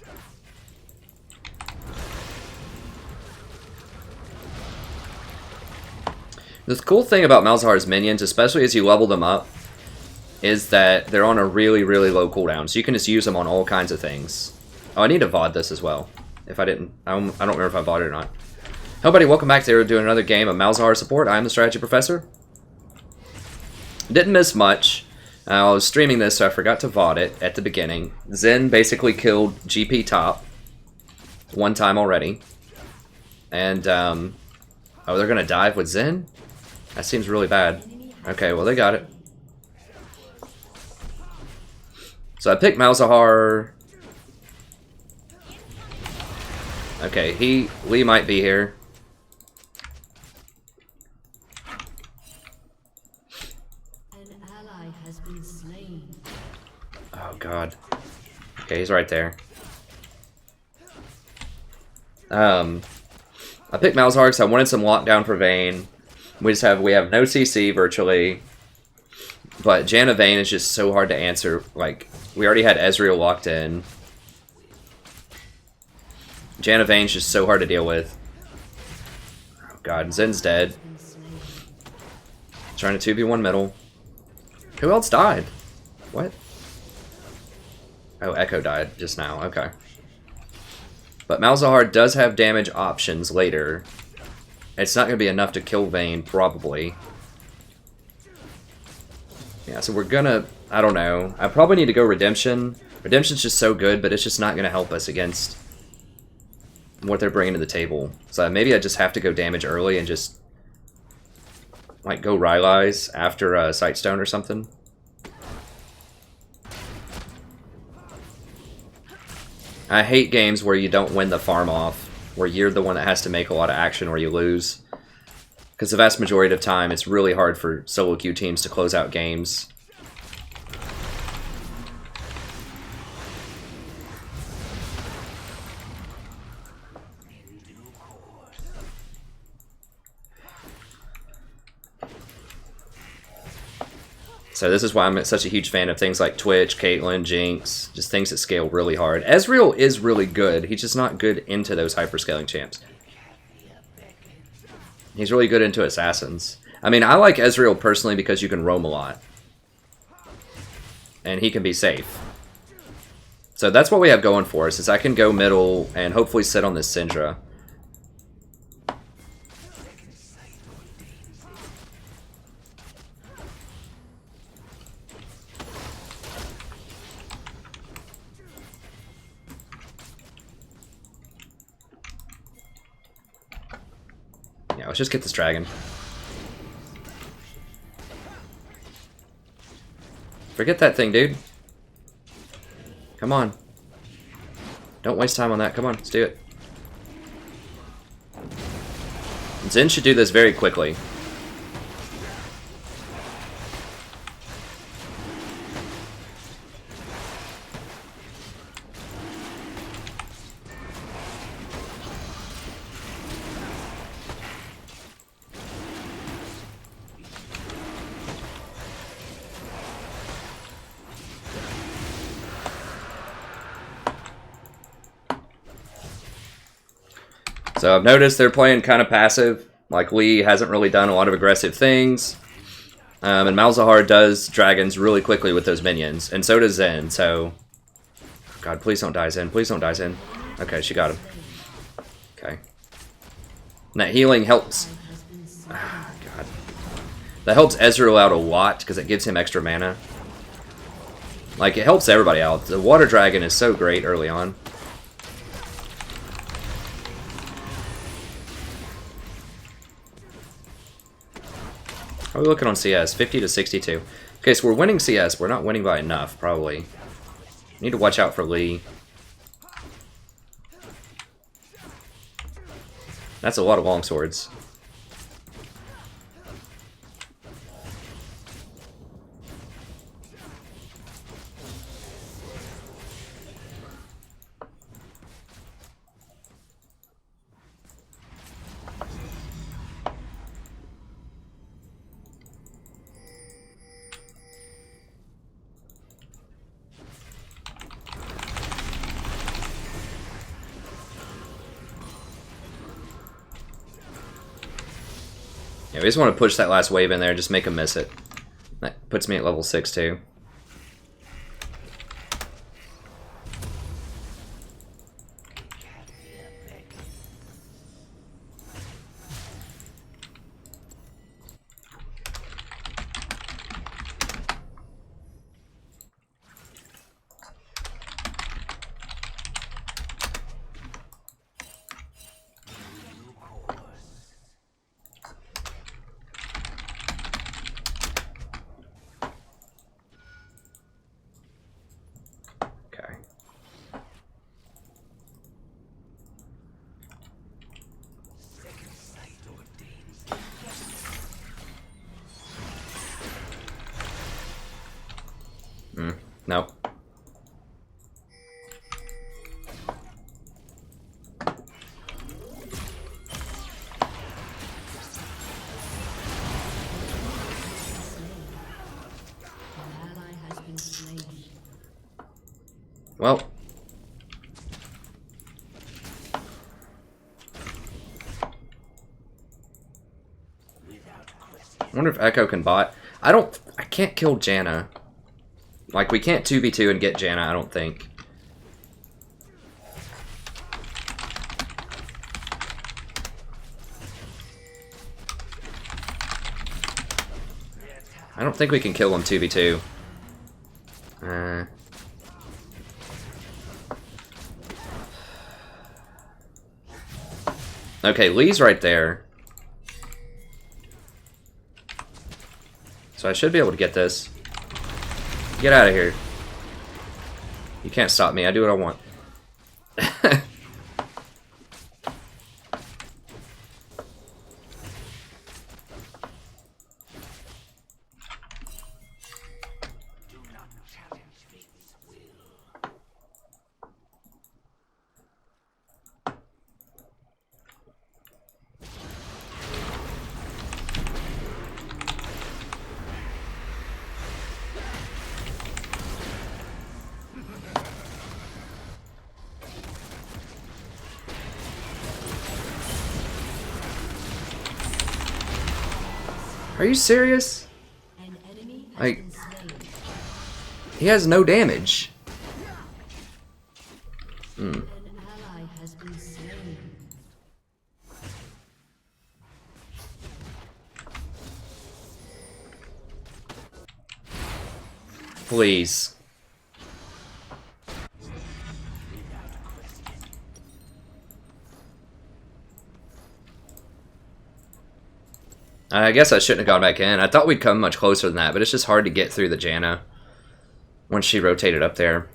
The cool thing about Malzahar's minions, especially as you level them up, is that they're on a really, really low cooldown, so you can just use them on all kinds of things. Oh, I need to VOD this as well. If I didn't, I don't remember if I VOD it or not. Hello, buddy, welcome back. Today we're doing another game of Malzahar support. I'm the Strategy Professor. Didn't miss much. I was streaming this, so I forgot to VOD it at the beginning. Zen basically killed GP top one time already. And, oh, they're gonna dive with Zen? That seems really bad. Okay, well, they got it. So I picked Malzahar. Okay, Lee might be here. Oh god. Okay, he's right there. I picked Malzahar because I wanted some lockdown for Vayne. We have no CC virtually. But Janna Vayne is just so hard to answer. Like, we already had Ezreal locked in. Janna Vane's just so hard to deal with. Oh god, Zen's dead. Trying to 2v1 middle. Who else died? What? Oh, Echo died just now. Okay. But Malzahar does have damage options later. It's not going to be enough to kill Vayne, probably. Yeah, so we're gonna... I don't know. I probably need to go Redemption. Redemption's just so good, but it's just not going to help us against what they're bringing to the table. So maybe I just have to go damage early and just... like, go Rylai's after Sightstone or something. I hate games where you don't win the farm off, where you're the one that has to make a lot of action or you lose. Because the vast majority of time, it's really hard for solo queue teams to close out games. So this is why I'm such a huge fan of things like Twitch, Caitlyn, Jinx, just things that scale really hard. Ezreal is really good. He's just not good into those hyperscaling champs. He's really good into assassins. I mean, I like Ezreal personally because you can roam a lot. And he can be safe. So that's what we have going for us, is I can go middle and hopefully sit on this Syndra. Yeah, let's just get this dragon. Forget that thing, dude. Come on. Don't waste time on that. Come on, let's do it. Zen should do this very quickly. So I've noticed they're playing kind of passive. Like Lee hasn't really done a lot of aggressive things. And Malzahar does dragons really quickly with those minions. And so does Zen, so... God, please don't die, Zen. Please don't die, Zen. Okay, she got him. Okay. And that healing helps... God. That helps Ezreal out a lot, because it gives him extra mana. Like, it helps everybody out. The water dragon is so great early on. How are we looking on CS? 50 to 62. Okay, so we're winning CS. We're not winning by enough, probably. Need to watch out for Lee. That's a lot of longswords. Yeah, we just want to push that last wave in there, just make him miss it. That puts me at level 6 too. Nope. Well. I wonder if Echo can bot. I can't kill Janna. Like, we can't 2v2 and get Janna, I don't think. I don't think we can kill him 2v2. Okay, Lee's right there. So I should be able to get this. Get out of here. You can't stop me. I do what I want. Are you serious? An enemy has Like, been slain. he has no damage. An ally has been slain. Please. I guess I shouldn't have gone back in. I thought we'd come much closer than that, but it's just hard to get through the Janna once she rotated up there.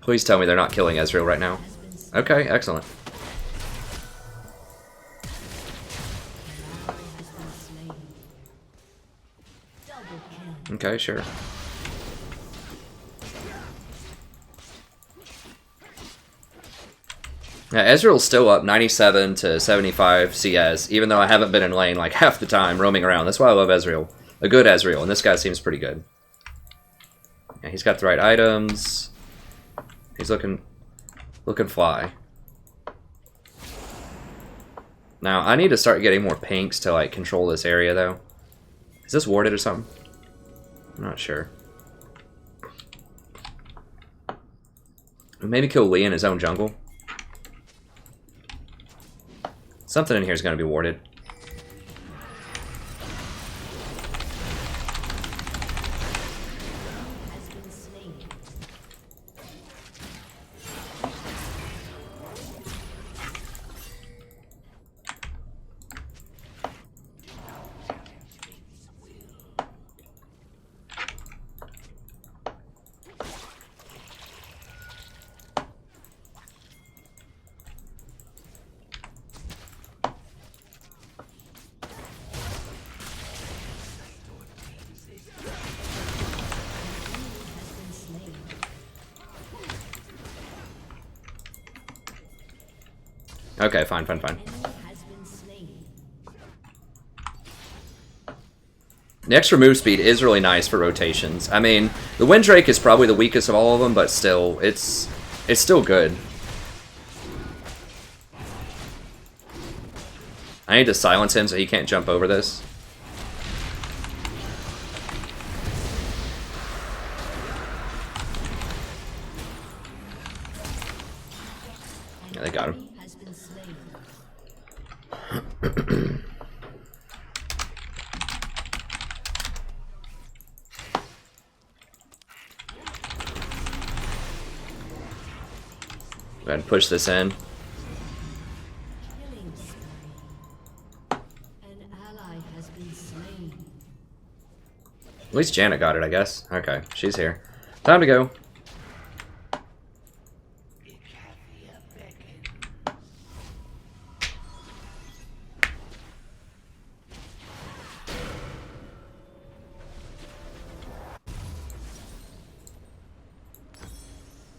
Please tell me they're not killing Ezreal right now. Okay, excellent. Okay, sure. Yeah, Ezreal's still up 97 to 75 CS, even though I haven't been in lane like half the time roaming around. That's why I love Ezreal. A good Ezreal, and this guy seems pretty good. Yeah, he's got the right items. He's looking fly. Now, I need to start getting more pinks to like control this area though. Is this warded or something? I'm not sure. Maybe kill Lee in his own jungle. Something in here is going to be warded. Has been slain. Okay, fine, fine, fine. Has been slain. The extra move speed is really nice for rotations. I mean, the Windrake is probably the weakest of all of them, but still, it's still good. I need to silence him so he can't jump over this. Yeah, they got him. Has been slain. Go ahead and push this in. Killing spree. An ally has been slain. At least Janet got it, I guess. Okay, she's here. Time to go.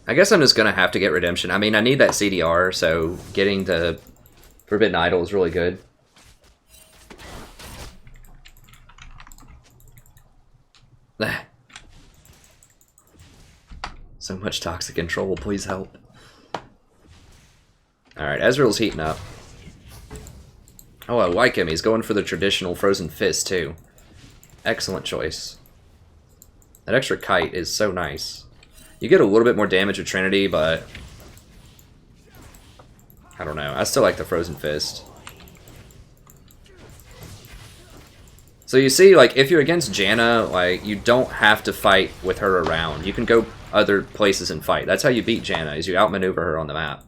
I guess I'm just gonna have to get redemption. I mean, I need that CDR, so getting the Forbidden Idol is really good. So much toxic control, please help. Alright, Ezreal's heating up. Oh, I like him. He's going for the traditional Frozen Fist, too. Excellent choice. That extra kite is so nice. You get a little bit more damage with Trinity, but... I don't know. I still like the Frozen Fist. So you see, like, if you're against Janna, like, you don't have to fight with her around. You can go other places and fight. That's how you beat Janna, is you outmaneuver her on the map.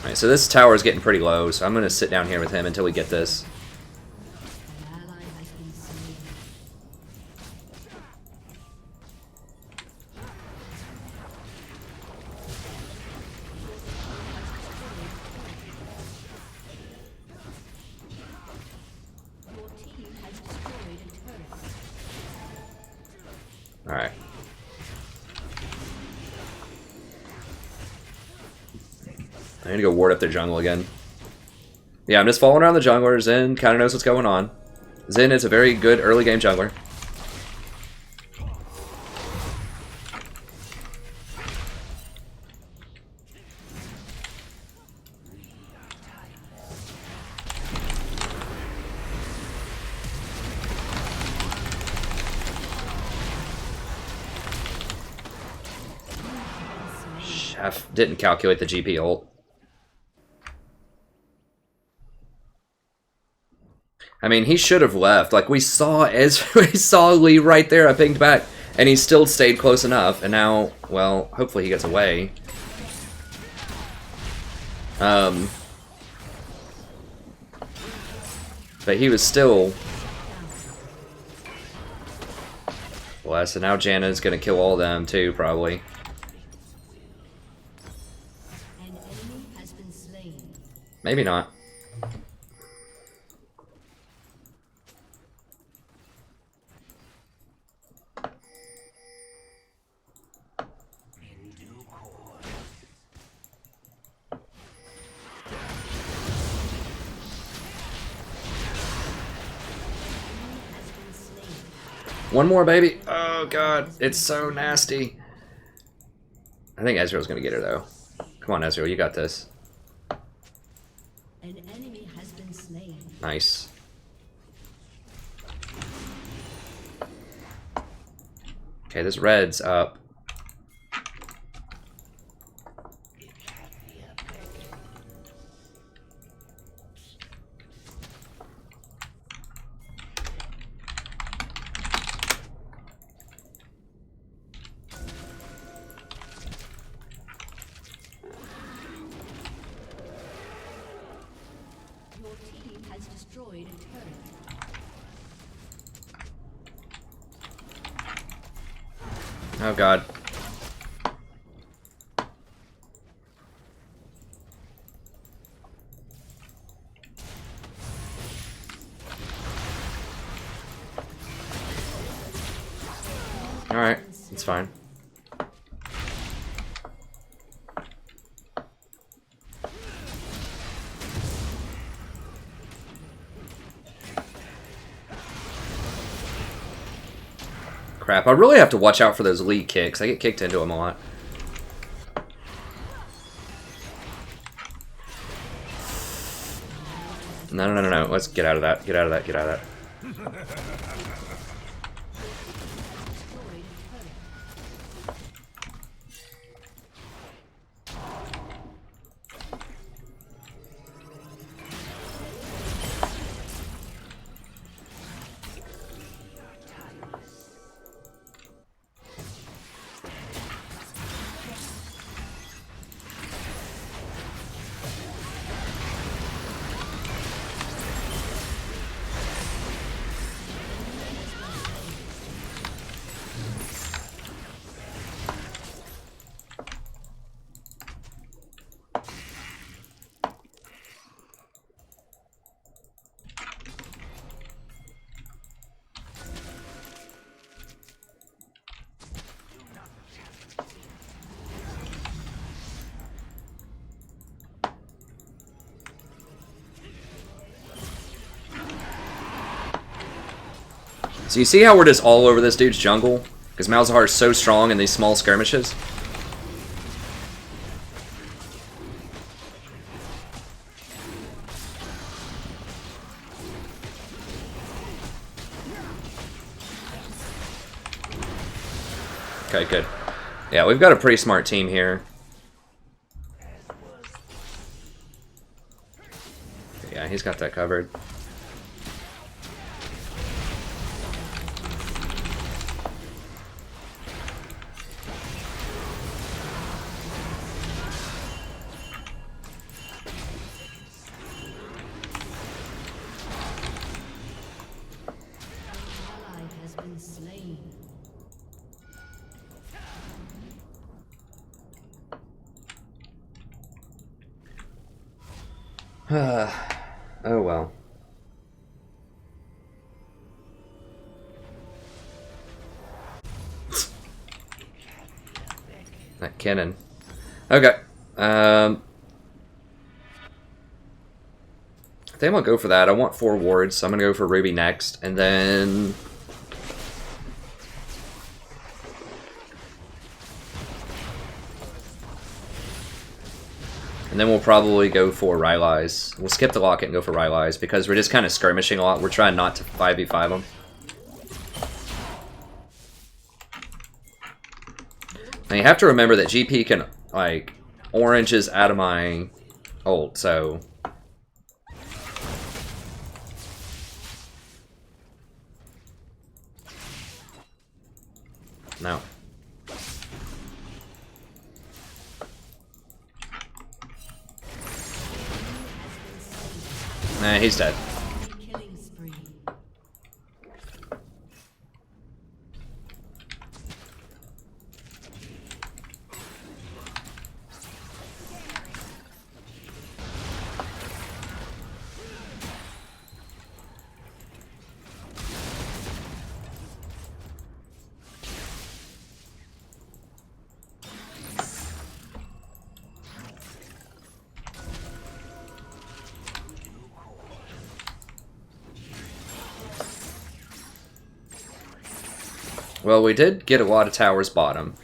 Alright, so this tower is getting pretty low, so I'm going to sit down here with him until we get this. An ally has been slain. Your team has destroyed a turret. Alright. I need to go ward up their jungle again. Yeah, I'm just following around the jungler. Zen kind of knows what's going on. Zen is a very good early game jungler. Chef didn't calculate the GP ult. I mean, he should have left. Like, we saw Ezra, we saw Lee right there. I pinged back, and he still stayed close enough. And now, well, hopefully he gets away. But he was still... Well, so now Janna's gonna kill all of them, too, probably. An enemy has been slain. Maybe not. One more, baby. Oh, God. It's so nasty. I think Ezreal's going to get her, though. Come on, Ezreal. You got this. An enemy has been slain. Nice. Okay, this red's up. Your team has destroyed a turret. Oh, God. Alright, it's fine. Crap, I really have to watch out for those lead kicks. I get kicked into them a lot. No, no, no, no, no. Let's get out of that. Get out of that. Get out of that. So you see how we're just all over this dude's jungle? Because Malzahar is so strong in these small skirmishes. Okay, good. Yeah, we've got a pretty smart team here. Yeah, he's got that covered. Oh well. That cannon. Okay. I think I'll go for that. I want 4 wards, so I'm gonna go for Ruby next, and then we'll probably go for Rylai's. We'll skip the Locket and go for Rylai's because we're just kind of skirmishing a lot. We're trying not to 5v5 them. Now you have to remember that GP can, like, oranges out of my ult, so... No. Nah, he's dead. Well, we did get a lot of towers bottom.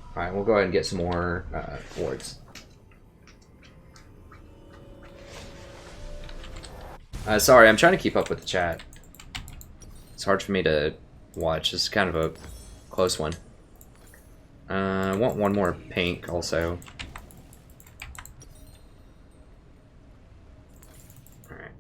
Alright, we'll go ahead and get some more wards. Sorry, I'm trying to keep up with the chat. It's hard for me to watch. It's kind of a close one. I want one more pink also. Alright.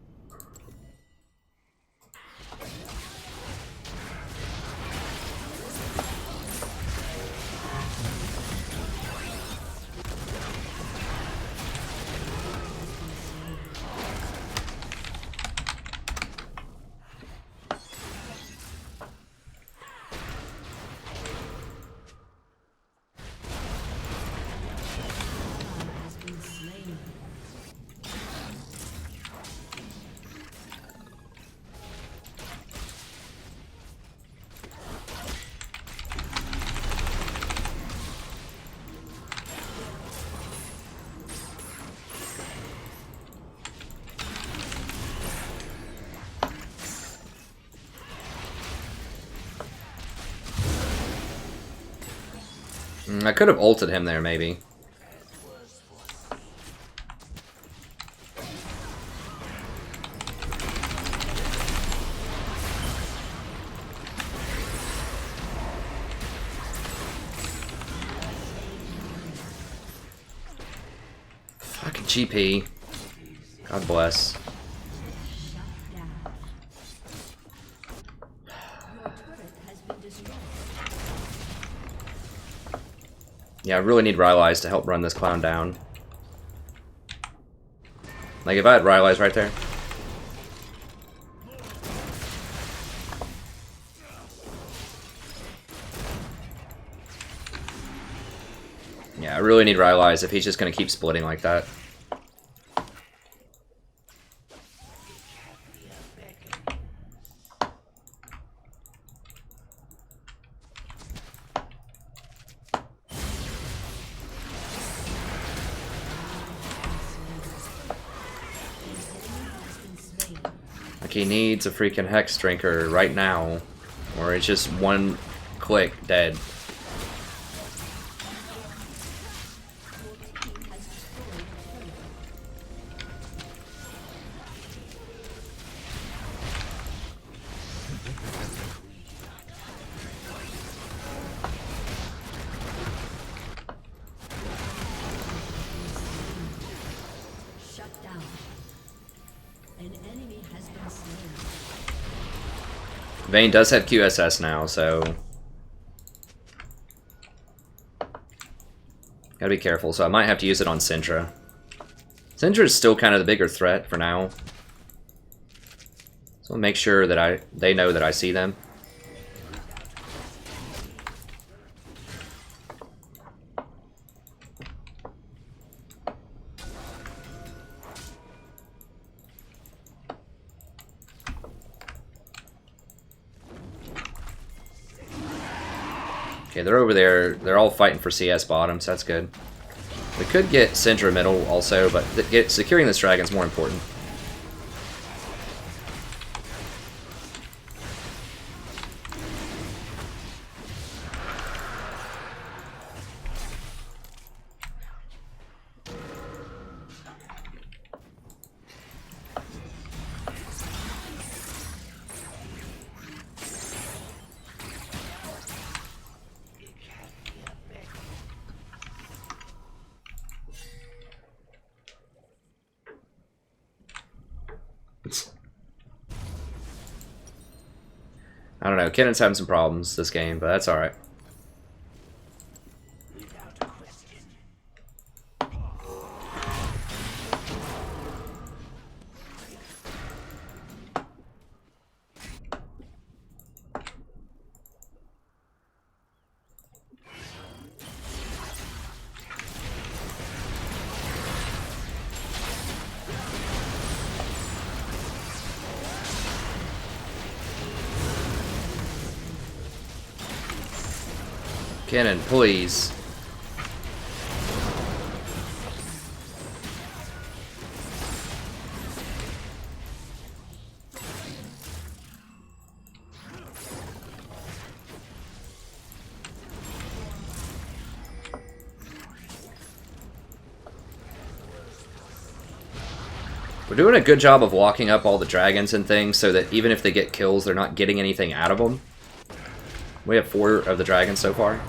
I could have ulted him there, maybe. Fucking GP. God bless. Yeah, I really need Rylai's to help run this clown down. Like, if I had Rylai's right there. Yeah, I really need Rylai's if he's just gonna keep splitting like that. He needs a freaking Hex Drinker right now, or it's just one click dead. has been slain. Vayne does have QSS now, so gotta be careful. So I might have to use it on Syndra. Syndra is still kind of the bigger threat for now. So I'll make sure that they know that I see them. Okay, they're over there. They're all fighting for CS bottom, so that's good. We could get Syndra middle also, but securing this dragon's more important. I don't know, Kennan's having some problems this game, but that's alright. Cannon, please. We're doing a good job of walking up all the dragons and things so that even if they get kills, they're not getting anything out of them. We have 4 of the dragons so far.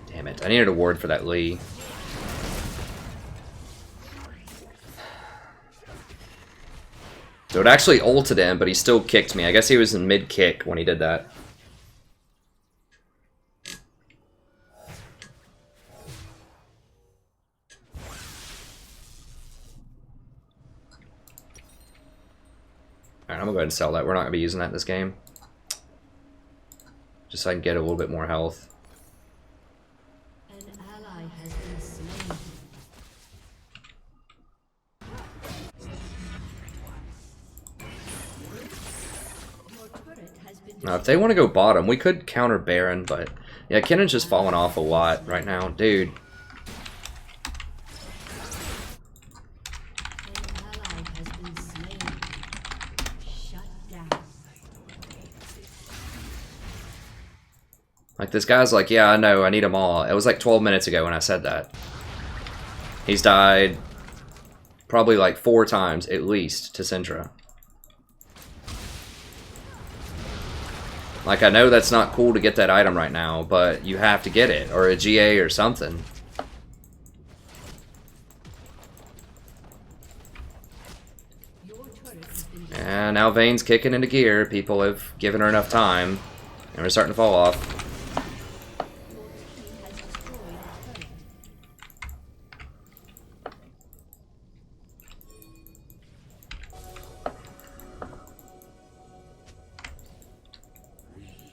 Damn it, I needed a ward for that Lee. So it actually ulted him, but he still kicked me. I guess he was in mid-kick when he did that. Alright, I'm gonna go ahead and sell that. We're not gonna be using that in this game. Just so I can get a little bit more health. An ally has been slain. Your turret has been Now, if they want to go bottom, we could counter Baron, but yeah, Kennan's just falling off a lot right now. Dude. An ally has been slain. Shut down. Like, this guy's like, yeah, I know, I need them all. It was like 12 minutes ago when I said that. He's died probably like 4 times, at least, to Syndra. Like, I know that's not cool to get that item right now, but you have to get it, or a GA or something. Your turret has been And now Vayne's kicking into gear. People have given her enough time, and we're starting to fall off. Your team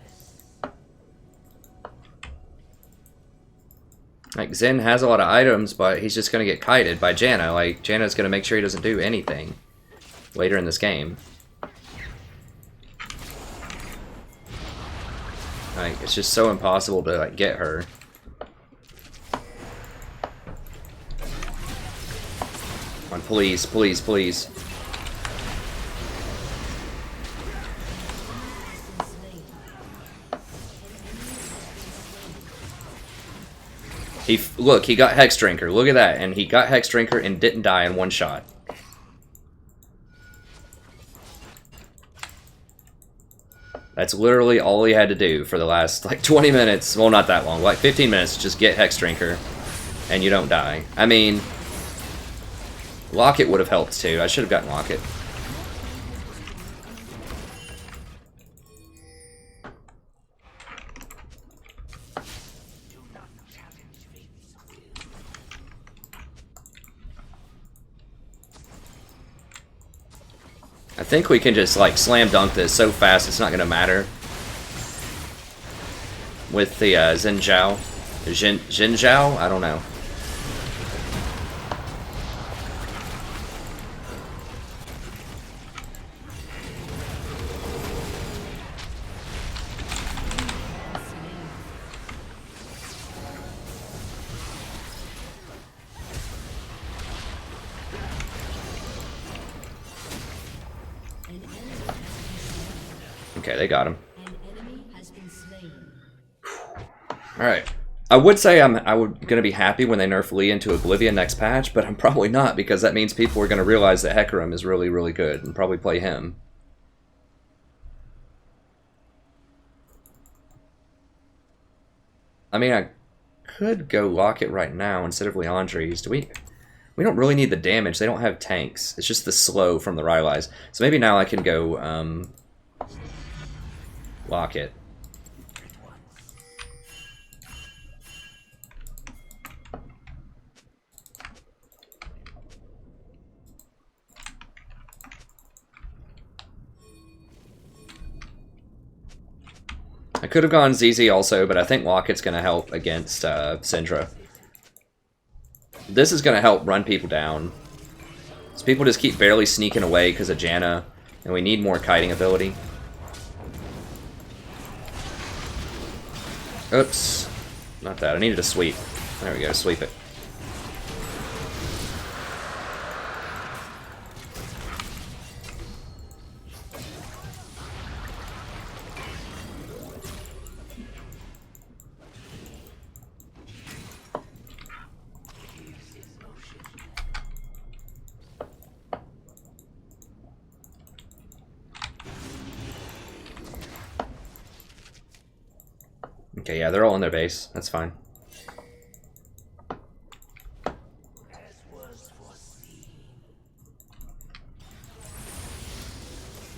has destroyed a turret. Like, Zen has a lot of items, but he's just going to get kited by Janna. Like, Janna's going to make sure he doesn't do anything later in this game. Like, it's just so impossible to, like, get her. Come on, please, please, please. Look, he got Hex Drinker. Look at that. And he got Hex Drinker and didn't die in one shot. That's literally all he had to do for the last, like, 20 minutes. Well, not that long. Like, 15 minutes. Just get Hex Drinker. And you don't die. I mean, Locket would have helped, too. I should have gotten Locket. I think we can just, like, slam dunk this so fast it's not going to matter. With the Xin Zhao? I don't know. Okay, they got him. Alright. I would say I'm gonna be happy when they nerf Lee into Oblivion next patch, but I'm probably not, because that means people are gonna realize that Hecarim is really, really good and probably play him. I mean, I could go Locket right now instead of Leandri's. We don't really need the damage. They don't have tanks. It's just the slow from the Rylai's. So maybe now I can go Locket. I could have gone ZZ also, but I think Locket's going to help against Syndra. This is going to help run people down. So people just keep barely sneaking away because of Janna, and we need more kiting ability. Oops. Not that. I needed a sweep. There we go. Sweep it. Okay, yeah, they're all in their base. That's fine.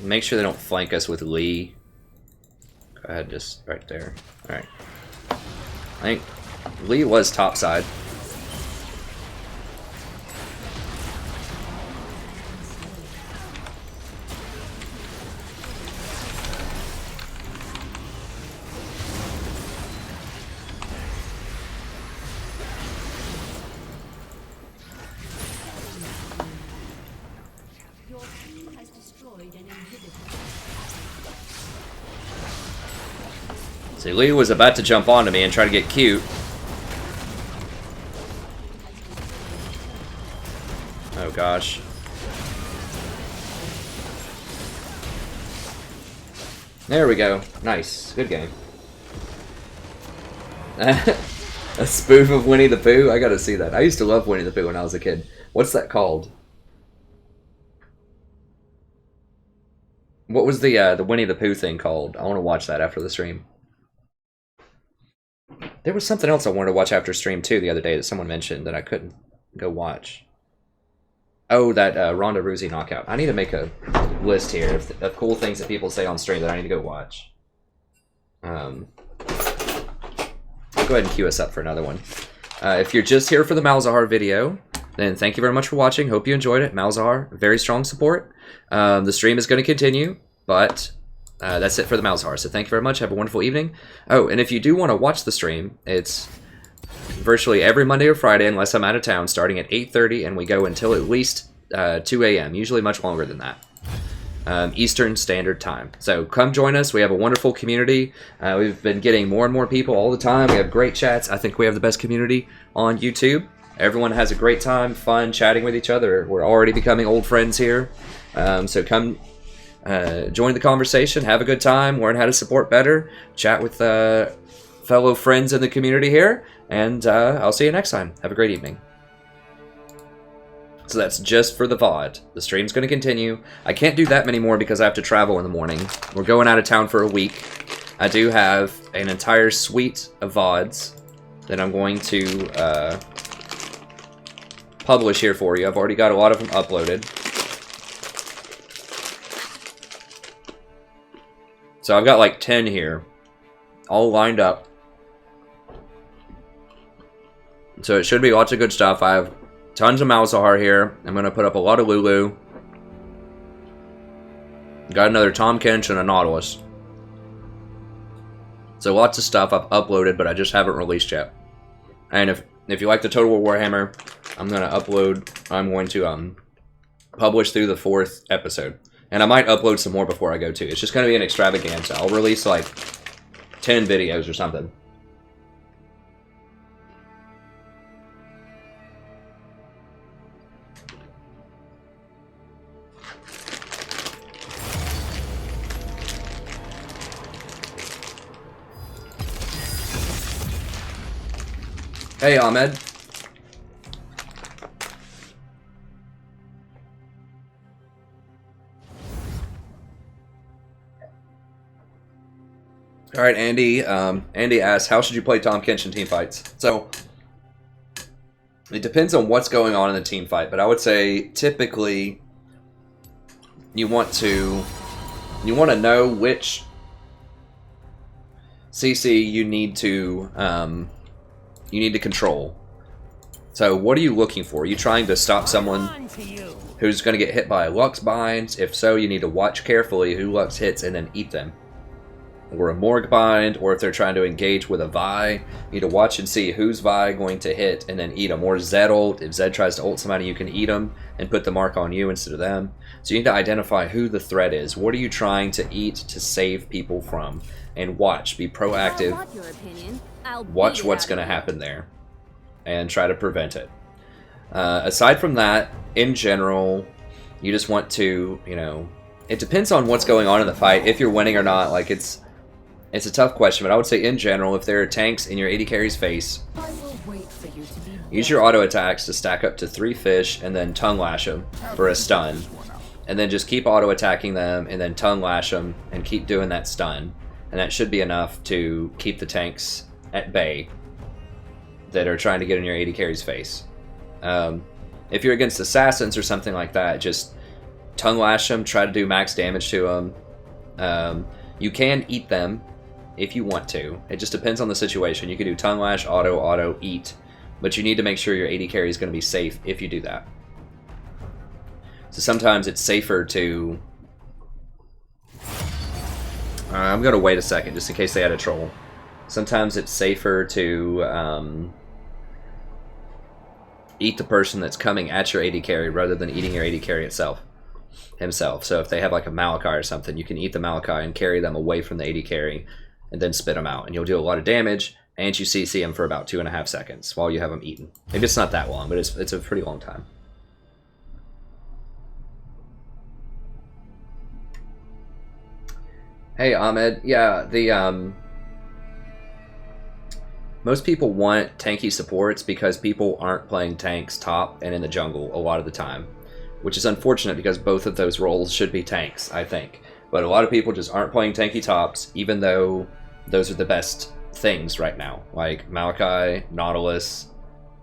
Make sure they don't flank us with Lee. Go ahead, just right there. Alright. I think Lee was topside. See, Lee was about to jump onto me and try to get cute. Oh gosh. There we go. Nice. Good game. A spoof of Winnie the Pooh? I gotta see that. I used to love Winnie the Pooh when I was a kid. What's that called? What was the Winnie the Pooh thing called? I want to watch that after the stream. There was something else I wanted to watch after stream too the other day that someone mentioned that I couldn't go watch. Oh, that Ronda Rousey knockout. I need to make a list here of cool things that people say on stream that I need to go watch. I'll go ahead and queue us up for another one. If you're just here for the Malzahar video, then thank you very much for watching. Hope you enjoyed it. Malzahar, very strong support. The stream is going to continue, but that's it for the Malzahar. So thank you very much. Have a wonderful evening. Oh, and if you do want to watch the stream, it's virtually every Monday or Friday, unless I'm out of town, starting at 8:30, and we go until at least 2 a.m., usually much longer than that. Eastern Standard Time. So come join us. We have a wonderful community. We've been getting more and more people all the time. We have great chats. I think we have the best community on YouTube. Everyone has a great time, fun, chatting with each other. We're already becoming old friends here. So come join the conversation, have a good time, learn how to support better, chat with fellow friends in the community here, and I'll see you next time. Have a great evening. So that's just for the VOD. The stream's going to continue. I can't do that many more because I have to travel in the morning. We're going out of town for a week. I do have an entire suite of VODs that I'm going to publish here for you. I've already got a lot of them uploaded. So I've got like 10 here, all lined up. So it should be lots of good stuff. I have tons of Malzahar here. I'm going to put up a lot of Lulu. Got another Tahm Kench and a Nautilus. So lots of stuff I've uploaded, but I just haven't released yet. And if you like the Total War Warhammer, I'm going to publish through the 4th episode. And I might upload some more before I go too. It's just going to be an extravaganza. I'll release like 10 videos or something. Hey, Ahmed. All right, Andy. Andy asks, how should you play Tahm Kench in team fights? So, it depends on what's going on in the team fight, but I would say typically you want to know which CC you need to control. So, what are you looking for? Are you trying to stop someone who's going to get hit by Lux binds? If so, you need to watch carefully who Lux hits and then eat them. Or a Morg bind, or if they're trying to engage with a Vi, you need to watch and see who's Vi going to hit and then eat them. Or Zed ult, if Zed tries to ult somebody, you can eat them and put the mark on you instead of them. So you need to identify who the threat is. What are you trying to eat to save people from? And watch, be proactive, I want your opinion. watch what's going to happen there, and try to prevent it. Aside from that, in general, you just want to, it depends on what's going on in the fight, if you're winning or not. Like, it's a tough question, but I would say in general, if there are tanks in your AD carry's face, I will wait for you to be use your auto attacks to stack up to 3 fish and then tongue lash them for a stun. And then just keep auto attacking them and then tongue lash them and keep doing that stun. And that should be enough to keep the tanks at bay that are trying to get in your AD carry's face. If you're against assassins or something like that, just tongue lash them, try to do max damage to them. You can eat them if you want to. It just depends on the situation. You can do tongue lash, auto, eat, but you need to make sure your AD carry is going to be safe if you do that. So sometimes it's safer to... I'm going to wait a second just in case they had a troll. Sometimes it's safer to eat the person that's coming at your AD carry rather than eating your AD carry himself. So if they have like a Malachi or something, you can eat the Malachi and carry them away from the AD carry and then spit them out. And you'll do a lot of damage, and you CC them for about 2.5 seconds while you have them eaten. Maybe it's not that long, but it's a pretty long time. Hey, Ahmed. Yeah, most people want tanky supports because people aren't playing tanks top and in the jungle a lot of the time, which is unfortunate because both of those roles should be tanks, I think. But a lot of people just aren't playing tanky tops, even though those are the best things right now. Like Malachi, Nautilus,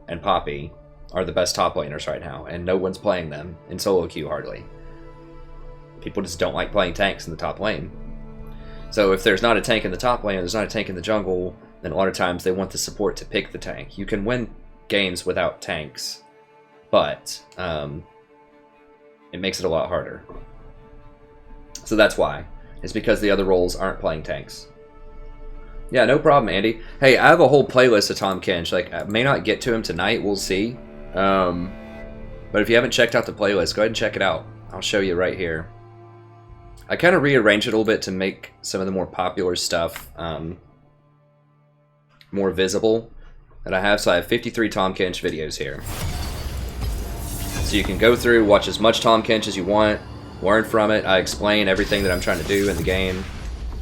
and Poppy are the best top laners right now, and no one's playing them in solo queue hardly. People just don't like playing tanks in the top lane. So if there's not a tank in the top lane, there's not a tank in the jungle, then a lot of times they want the support to pick the tank. You can win games without tanks, but it makes it a lot harder. So that's why. It's because the other roles aren't playing tanks. Yeah, no problem, Andy. Hey, I have a whole playlist of Tahm Kench. Like, I may not get to him tonight, we'll see. But if you haven't checked out the playlist, go ahead and check it out. I'll show you right here. I kind of rearranged it a little bit to make some of the more popular stuff more visible that I have. So I have 53 Tahm Kench videos here. So you can go through, watch as much Tahm Kench as you want, learn from it. I explain everything that I'm trying to do in the game.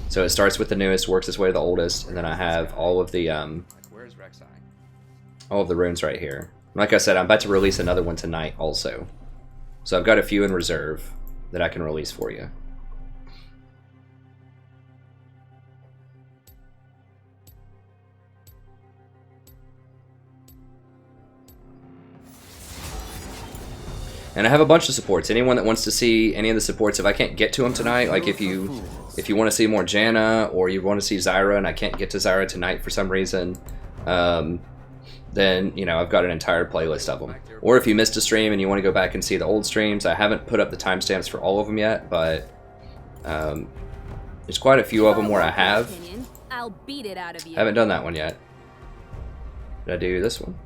So it starts with the newest, works its way to the oldest, and then I have all of the all of the runes right here. Like I said, I'm about to release another one tonight also. So I've got a few in reserve that I can release for you. And I have a bunch of supports. Anyone that wants to see any of the supports, if I can't get to them tonight, like if you want to see more Janna or you want to see Zyra and I can't get to Zyra tonight for some reason, then, you know, I've got an entire playlist of them. Or if you missed a stream and you want to go back and see the old streams, I haven't put up the timestamps for all of them yet, but there's quite a few of them where I have. I'll beat it out of you. I haven't done that one yet. Did I do this one?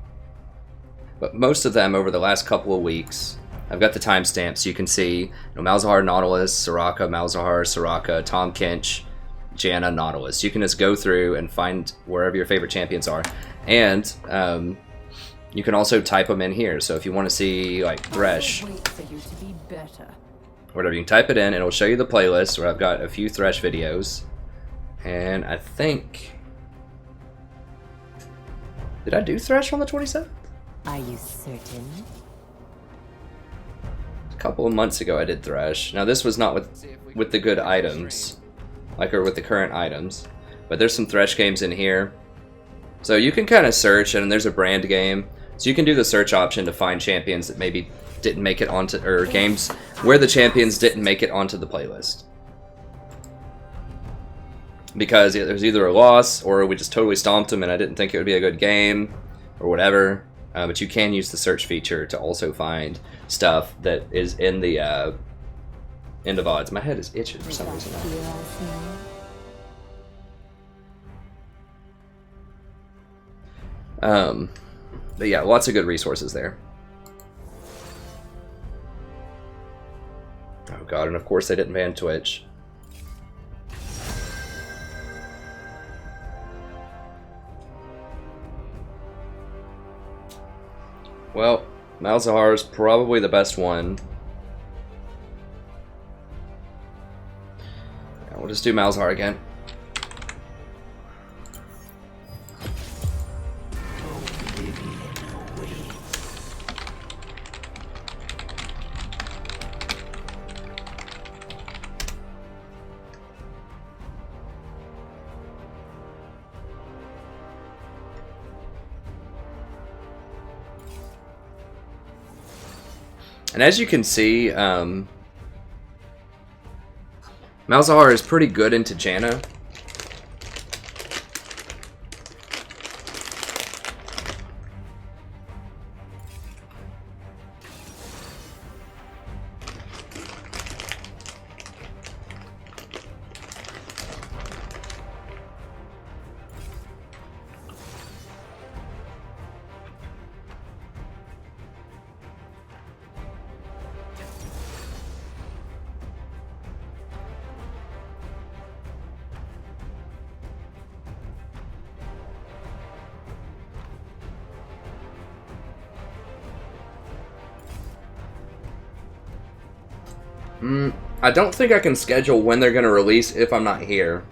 But most of them over the last couple of weeks, I've got the timestamps so you can see, you know, Malzahar, Nautilus, Soraka, Malzahar, Soraka, Tahm Kench, Janna, Nautilus. You can just go through and find wherever your favorite champions are. And you can also type them in here. So if you want to see, like, Thresh, whatever, you can type it in and it'll show you the playlist where I've got a few Thresh videos. And I think... Did I do Thresh on the 27th? Are you certain? A couple of months ago I did Thresh. Now this was not with the good items, like, or with the current items, but there's some Thresh games in here. So you can kind of search, and there's a brand game, so you can do the search option to find champions that maybe didn't make it onto, or games where the champions didn't make it onto the playlist. Because there's either a loss, or we just totally stomped them and I didn't think it would be a good game, or whatever. But you can use the search feature to also find stuff that is in the VODs. My head is itching for some reason. But yeah, lots of good resources there. Oh god, and of course they didn't ban Twitch. Well, Malzahar is probably the best one. Yeah, we'll just do Malzahar again. And as you can see, Malzahar is pretty good into Janna. I don't think I can schedule when they're going to release if I'm not here.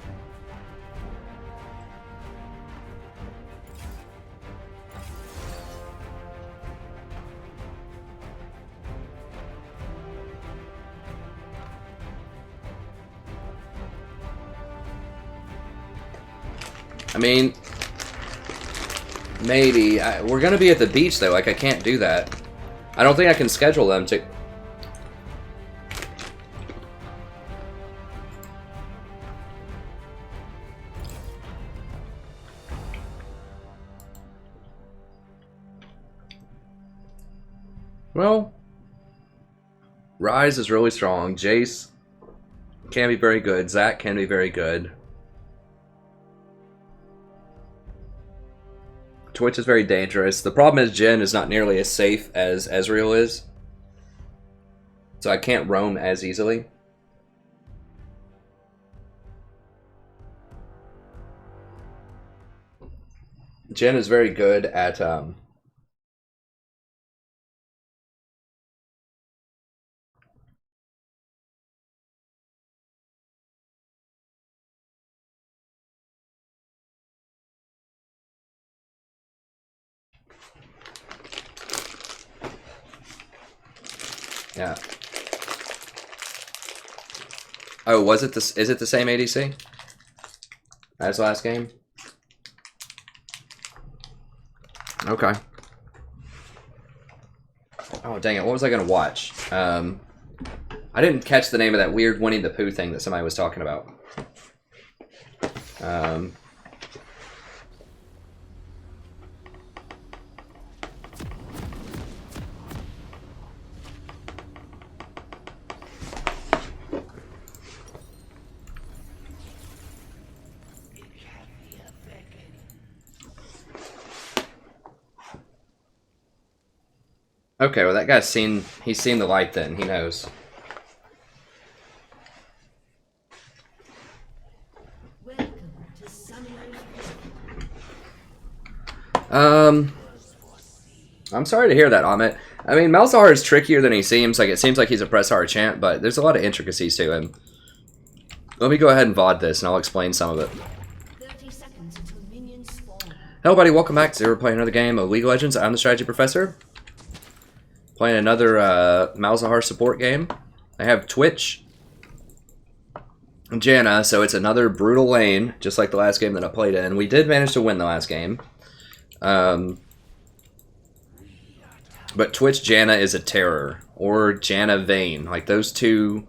I mean, maybe. We're going to be at the beach, though. Like, I can't do that. I don't think I can schedule them to... Well, Ryze is really strong. Jace can be very good. Zac can be very good. Twitch is very dangerous. The problem is Jhin is not nearly as safe as Ezreal is. So I can't roam as easily. Jhin is very good at... Yeah. Oh, was it this? Is it the same ADC as last game? Okay. Oh, dang it. What was I going to watch? I didn't catch the name of that weird Winnie the Pooh thing that somebody was talking about. Okay, well that guy's he's seen the light then, he knows. Welcome to Summoner's I'm sorry to hear that, Amit. I mean, Malzahar is trickier than he seems. Like, it seems like he's a press hard champ, but there's a lot of intricacies to him. Let me go ahead and VOD this, and I'll explain some of it. 30 seconds until minions spawn. Hello, buddy. Welcome back. We're playing another game of League of Legends. I'm the Strategy Professor. Playing another Malzahar support game. I have Twitch, Janna, so it's another brutal lane, just like the last game that I played in. We did manage to win the last game. But Twitch Janna is a terror, or Janna Vayne. Like, those two,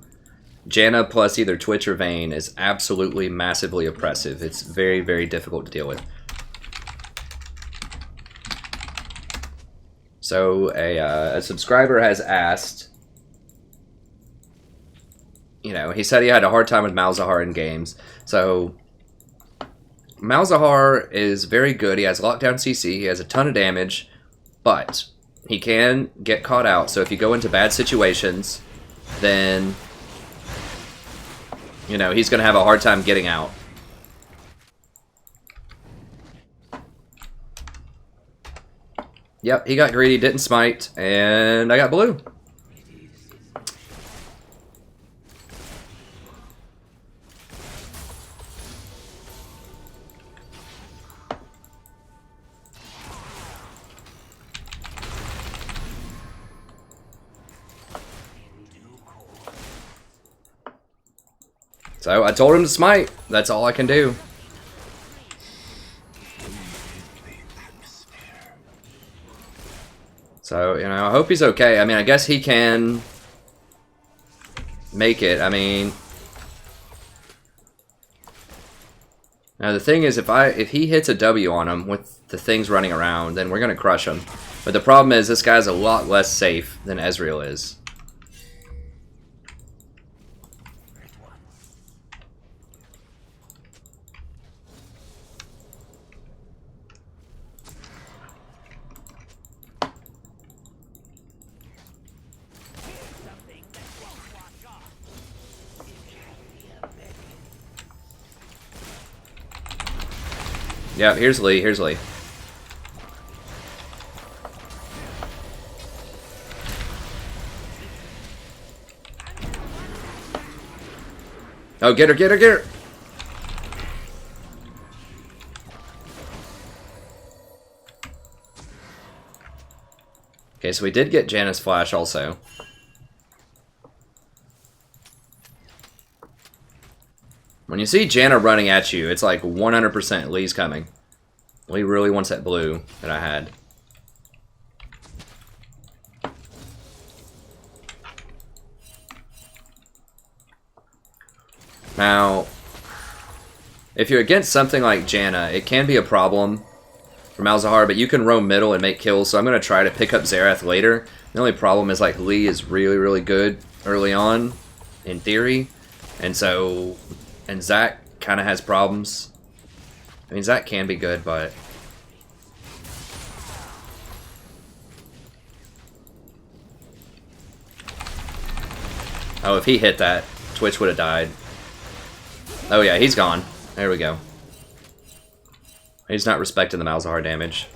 Janna plus either Twitch or Vayne, is absolutely massively oppressive. It's very, very difficult to deal with. So, a subscriber has asked, you know, he said he had a hard time with Malzahar in games. So, Malzahar is very good. He has lockdown CC, he has a ton of damage, but he can get caught out. So if you go into bad situations, then, you know, he's going to have a hard time getting out. Yep, he got greedy, didn't smite, and I got blue. So I told him to smite. That's all I can do. So, you know, I hope he's okay. I mean, I guess he can make it. I mean, now the thing is, if he hits a W on him with the things running around, then we're gonna crush him. But the problem is, this guy's a lot less safe than Ezreal is. Yeah, here's Lee, here's Lee. Oh, get her, get her, get her! Okay, so we did get Janna's flash also. When you see Janna running at you, it's like 100% Lee's coming. Lee really wants that blue that I had. Now, if you're against something like Janna, it can be a problem for Malzahar, but you can roam middle and make kills, so I'm going to try to pick up Xerath later. The only problem is, like, Lee is really, really good early on, in theory, and so... And Zach kind of has problems. I mean, Zach can be good, but... Oh, if he hit that, Twitch would have died. Oh yeah, he's gone. There we go. He's not respecting the Malzahar damage.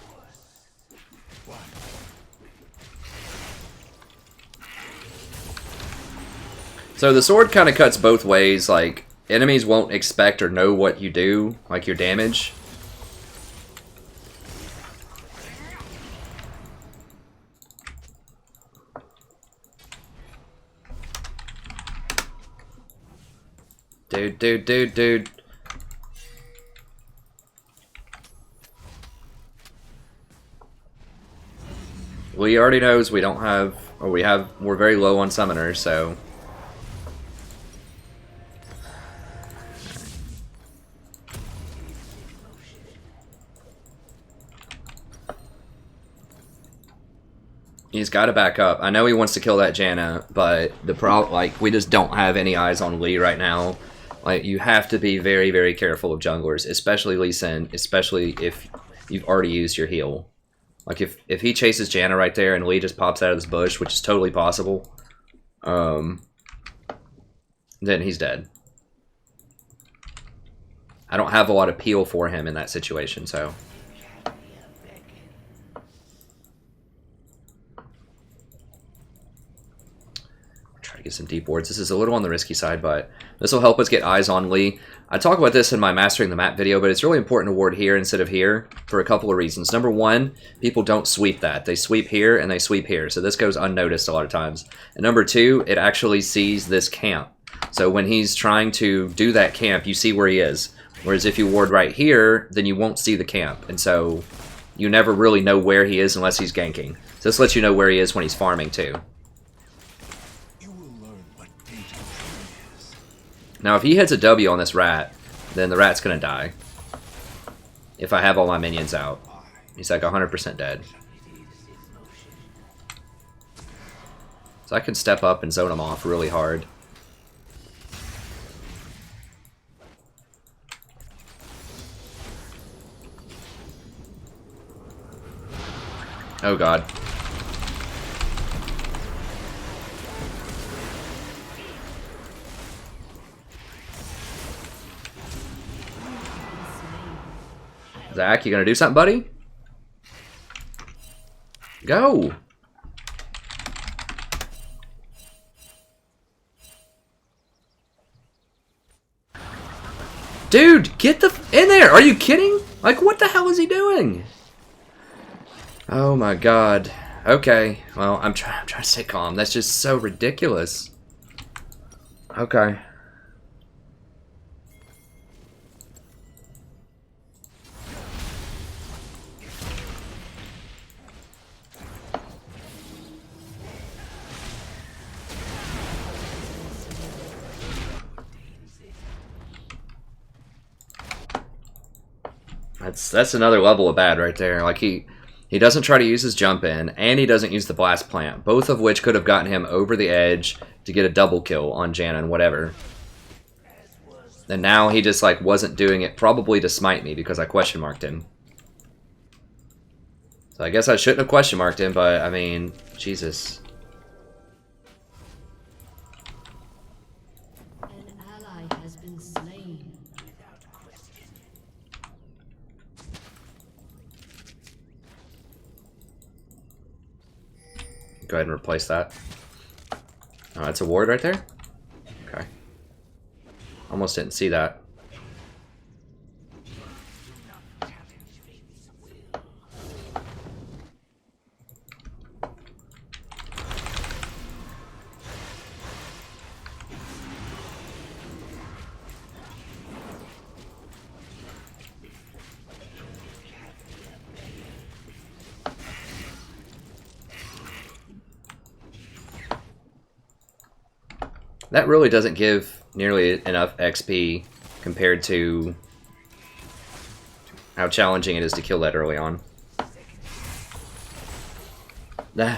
So the sword kind of cuts both ways, like... Enemies won't expect or know what you do, like your damage. Dude. Lee already knows we don't have, or we're very low on summoners, so. He's got to back up. I know he wants to kill that Janna, but like, we just don't have any eyes on Lee right now. Like, you have to be very, very careful of junglers, especially Lee Sin, especially if you've already used your heal. Like, if he chases Janna right there and Lee just pops out of this bush, which is totally possible, then he's dead. I don't have a lot of peel for him in that situation, so. Try to get some deep wards. This is a little on the risky side, but this will help us get eyes on Lee. I talk about this in my Mastering the Map video, but it's really important to ward here instead of here for a couple of reasons. Number one, people don't sweep that. They sweep here and they sweep here, so this goes unnoticed a lot of times. And number two, it actually sees this camp. So when he's trying to do that camp, you see where he is. Whereas if you ward right here, then you won't see the camp. And so you never really know where he is unless he's ganking. So this lets you know where he is when he's farming too. Now, if he hits a W on this rat, then the rat's going to die. If I have all my minions out. He's like 100% dead. So I can step up and zone him off really hard. Oh god. Zach, you gonna do something, buddy? Go! Dude, get the in there! Are you kidding? Like, what the hell is he doing? Oh my god. Okay. Well, I'm trying to stay calm. That's just so ridiculous. Okay. That's another level of bad right there. Like, he doesn't try to use his jump in, and he doesn't use the blast plant, both of which could have gotten him over the edge to get a double kill on Janna and whatever. And now he just like wasn't doing it, probably to smite me because I question marked him. So I guess I shouldn't have question marked him, but I mean, Jesus. An ally has been slain. Go ahead and replace that. Oh, that's a ward right there? Okay. Almost didn't see that. That really doesn't give nearly enough XP compared to how challenging it is to kill that early on. Nah.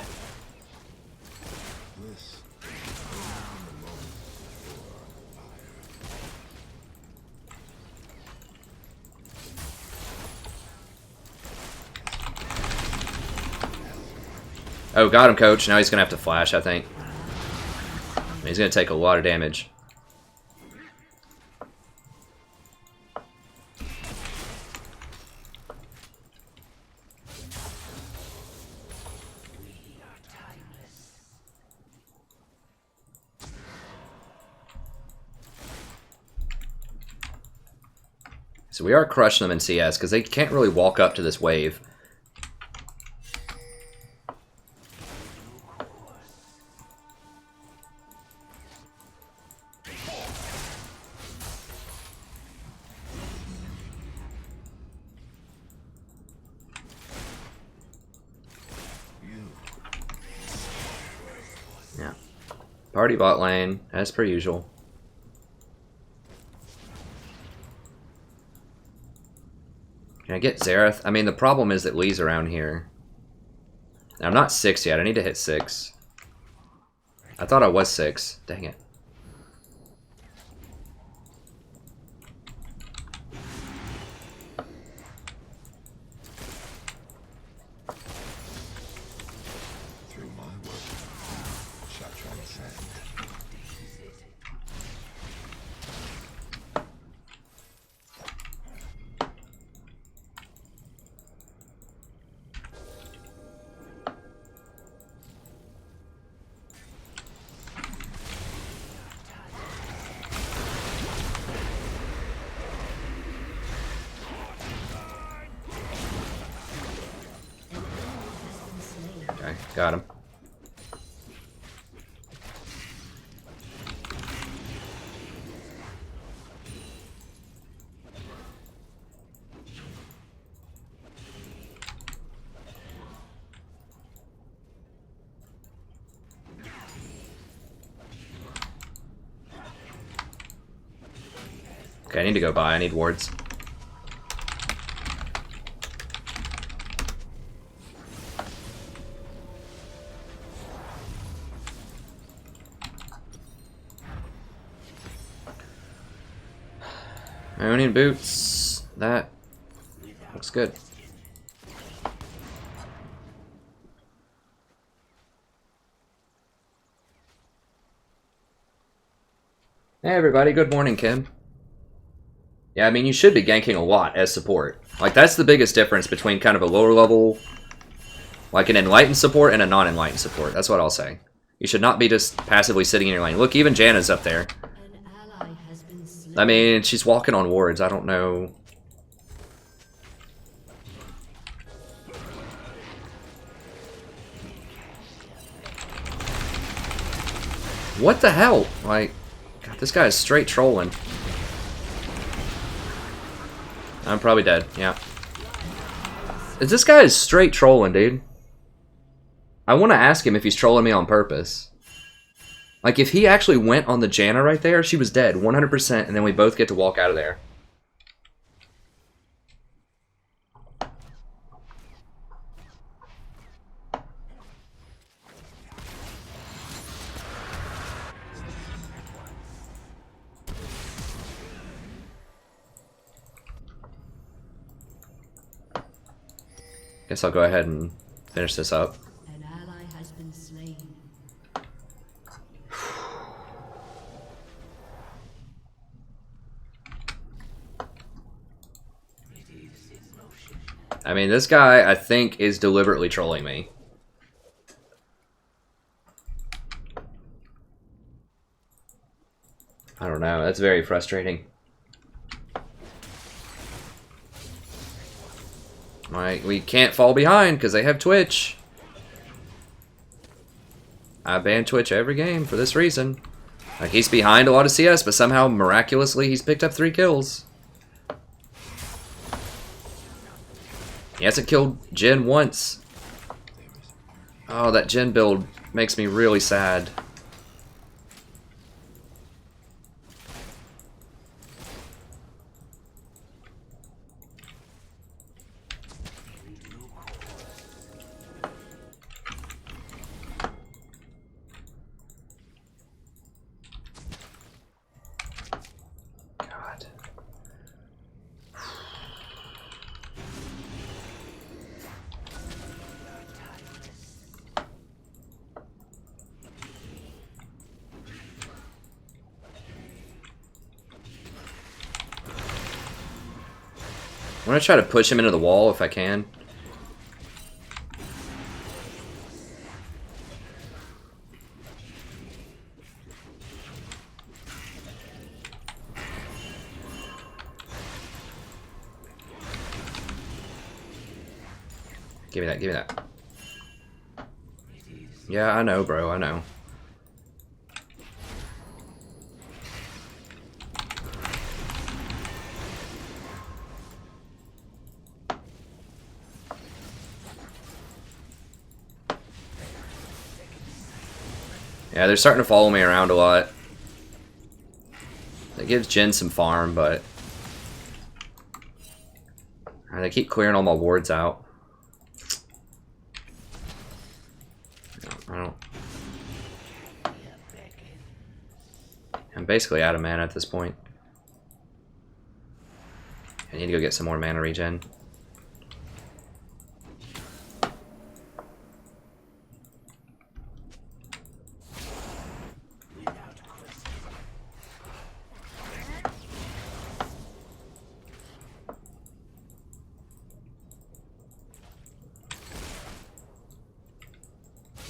Oh, got him, coach. Now he's going to have to flash, I think. He's going to take a lot of damage. So we are crushing them in CS because they can't really walk up to this wave. Yeah. Party bot lane, as per usual. Can I get Zareth? I mean, the problem is that Lee's around here. Now, I'm not 6 yet. I need to hit 6. I thought I was 6. Dang it. Through my work shall transcend. Okay, got him. Okay, I need to go by. I need wards. Ionian boots. That looks good. Hey everybody, good morning, Kim. Yeah, I mean, you should be ganking a lot as support. Like, that's the biggest difference between kind of a lower level, like an enlightened support and a non-enlightened support. That's what I'll say. You should not be just passively sitting in your lane. Look, even Janna's up there. An ally has been slain. I mean, she's walking on wards. I don't know. What the hell? Like, God, this guy is straight trolling. I'm probably dead, yeah. This guy is straight trolling, dude. I want to ask him if he's trolling me on purpose. Like, if he actually went on the Janna right there, she was dead, 100%, and then we both get to walk out of there. Guess I'll go ahead and finish this up. An ally has been slain. I mean, this guy, I think, is deliberately trolling me. I don't know. That's very frustrating. Like, we can't fall behind because they have Twitch. I ban Twitch every game for this reason. Like, he's behind a lot of CS, but somehow, miraculously, he's picked up 3 kills. He hasn't killed Jhin once. Oh, that Jhin build makes me really sad. God. I'm gonna try to push him into the wall if I can. Give me that, give me that. Yeah, I know, bro, I know. Yeah, they're starting to follow me around a lot. That gives Jin some farm, but they keep clearing all my wards out. I don't. I'm basically out of mana at this point. I need to go get some more mana regen.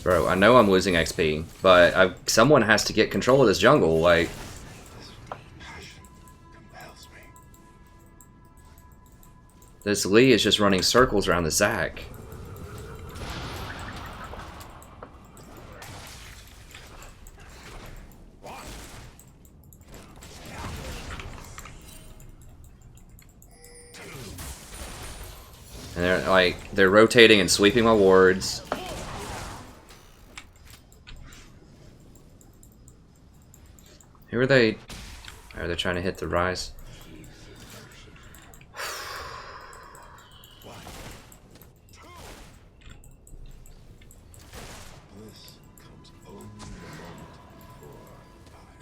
Bro, I know I'm losing XP, but someone has to get control of this jungle, like... This Lee is just running circles around the Zac. And they're rotating and sweeping my wards. Who are they? Are they trying to hit the Rise?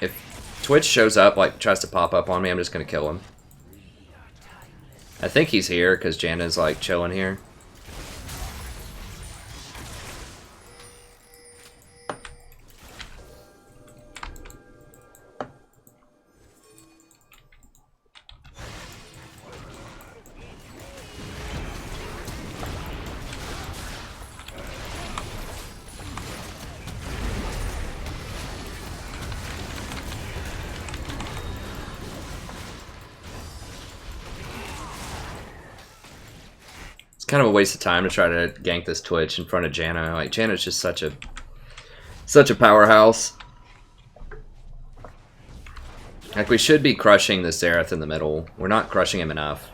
If Twitch shows up, like, tries to pop up on me, I'm just gonna kill him. I think he's here, because Janna's, like, chilling here. Kind of a waste of time to try to gank this Twitch in front of Janna. Like, Janna's just such a powerhouse. Like, we should be crushing the Xerath in the middle. We're not crushing him enough.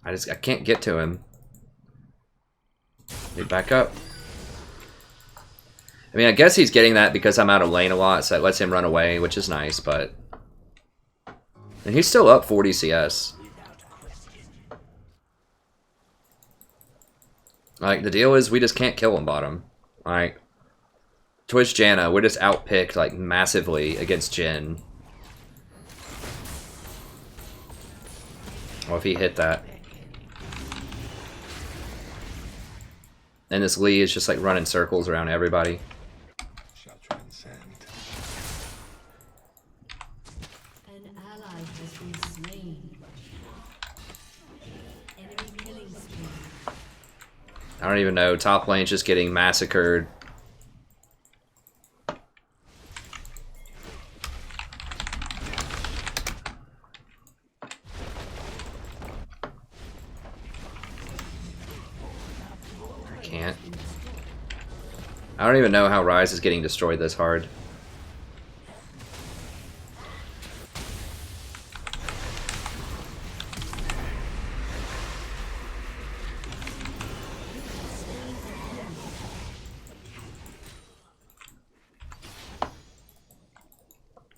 I can't get to him. Need back up. I mean, I guess he's getting that because I'm out of lane a lot, so it lets him run away, which is nice, but... And he's still up 40 CS. Like, the deal is we just can't kill him bottom. Like, Twitch Janna, we're just outpicked, like, massively against Jin. Well, if he hit that. And this Lee is just, like, running circles around everybody. I don't even know. Top lane's just getting massacred. I can't. I don't even know how Rise is getting destroyed this hard.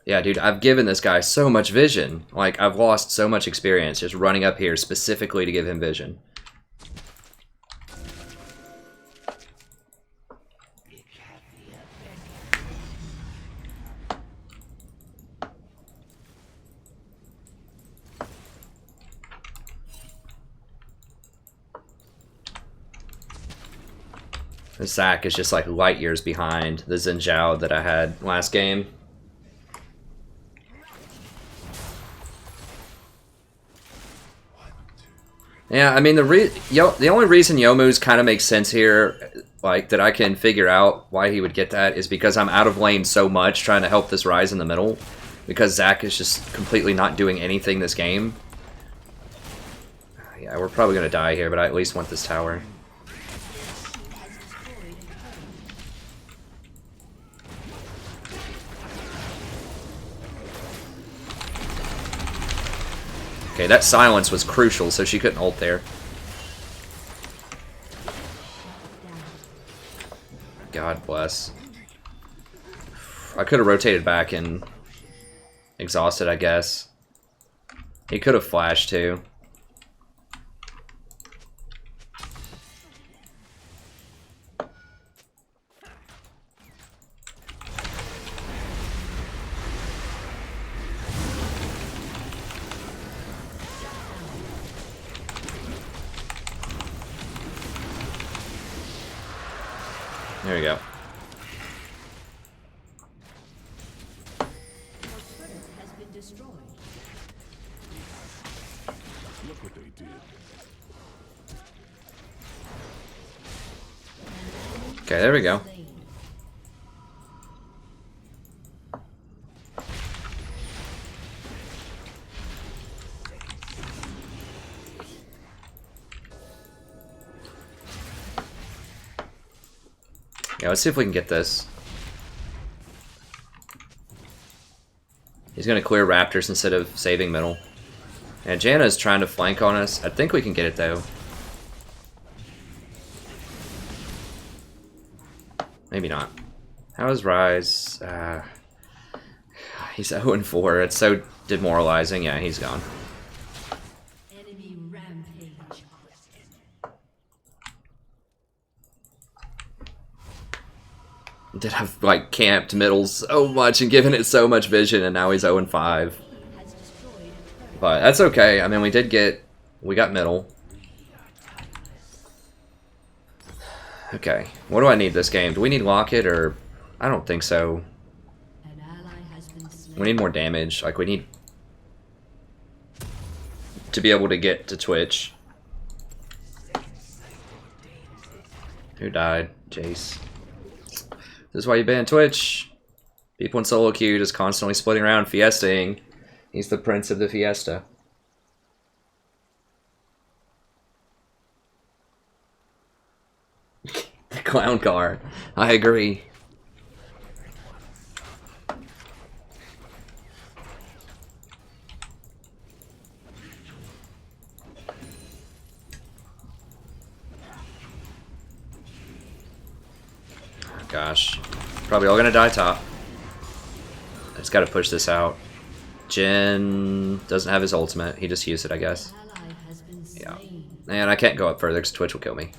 Yeah, dude, I've given this guy so much vision. Like, I've lost so much experience just running up here specifically to give him vision. The Zac is just like light years behind the Xin Zhao that I had last game. Yeah, I mean, the only reason Youmuu's kind of makes sense here, like, that I can figure out why he would get that is because I'm out of lane so much trying to help this Rise in the middle. Because Zac is just completely not doing anything this game. Yeah, we're probably going to die here, but I at least want this tower. Okay, that silence was crucial, so she couldn't ult there. God bless. I could have rotated back and exhausted, I guess. He could have flashed too. There we go. Has been destroyed. Look what they did. Okay, there we go. Slain. Yeah, let's see if we can get this. He's gonna clear raptors instead of saving middle. And Janna's trying to flank on us. I think we can get it though. Maybe not. How is Rise? He's 0-4. It's so demoralizing. Yeah, he's gone. Enemy rampage. Did have like camped middle so much and given it so much vision, and now he's 0-5. Has destroyed a turret. But that's okay. I mean, we got middle. Okay, what do I need this game? Do we need Locket or? I don't think so. An ally has been slain. We need more damage. Like, we need to be able to get to Twitch. Who died? Jace. This is why you ban Twitch. People in solo queue just constantly splitting around, fiestaing. He's the prince of the fiesta. The clown car. I agree. Gosh. Probably all gonna die top. I just gotta push this out. Jin doesn't have his ultimate. He just used it, I guess. Ally has been Yeah. slain. And I can't go up further because Twitch will kill me.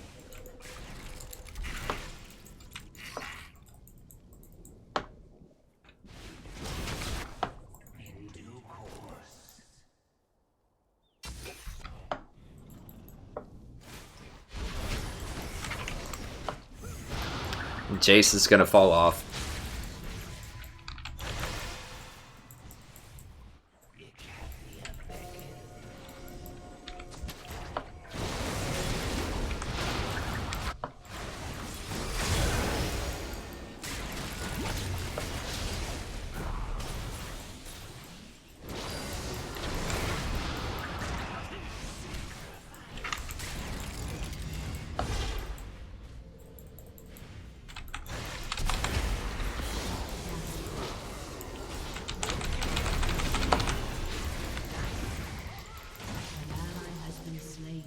Jace is gonna fall off. An ally has been slain.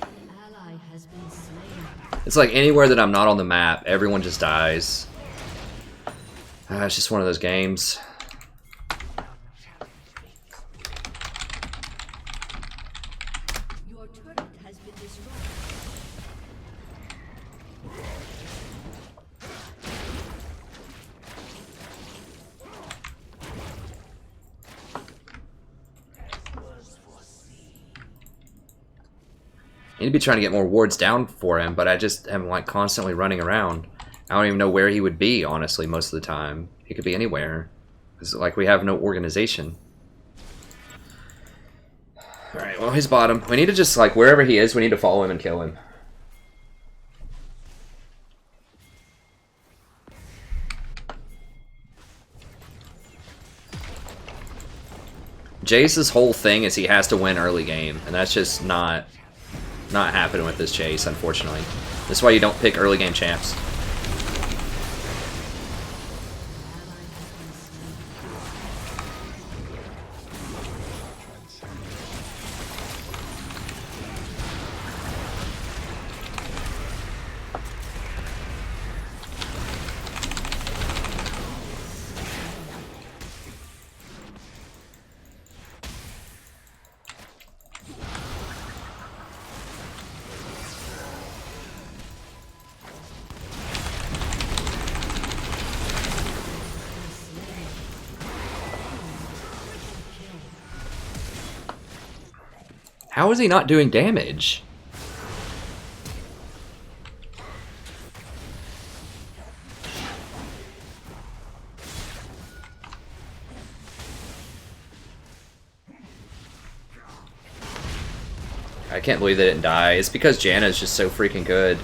An ally has been slain. It's like anywhere that I'm not on the map, everyone just dies. It's just one of those games. Your turret has been destroyed. I need to be trying to get more wards down for him, but I just am like constantly running around. I don't even know where he would be, honestly, most of the time. He could be anywhere. Because, like, we have no organization. Alright, well, he's bottom. We need to just, like, wherever he is, we need to follow him and kill him. Jace's whole thing is he has to win early game, and that's just not happening with this Chase, unfortunately. That's why you don't pick early game champs. How is he not doing damage? I can't believe they didn't die. It's because Janna is just so freaking good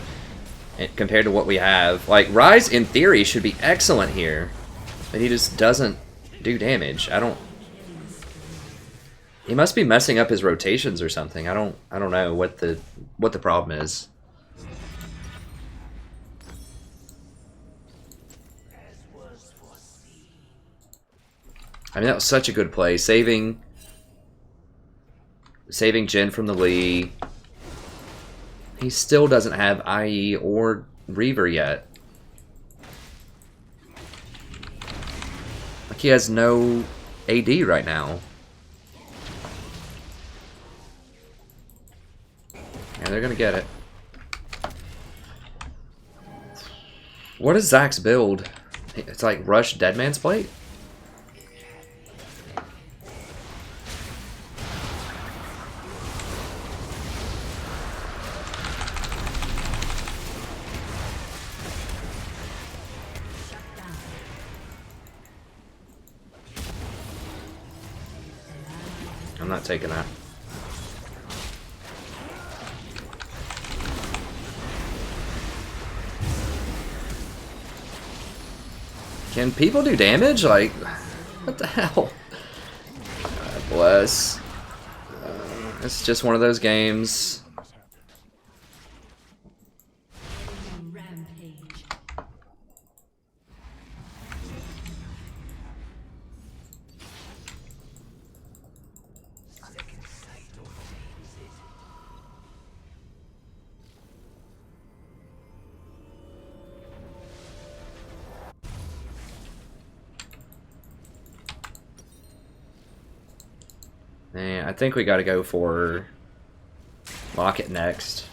compared to what we have. Like, Rise, in theory, should be excellent here. But he just doesn't do damage. I don't... He must be messing up his rotations or something. I don't know what the problem is. I mean, that was such a good play. Saving Jhin from the Lee. He still doesn't have IE or Reaver yet. Like, he has no AD right now. And they're gonna get it. What is Zach's build? It's like Rush Deadman's Plate? I'm not taking that. Can people do damage? Like, what the hell? God bless. It's just one of those games. Rampage. Man, I think we gotta go for Locket next.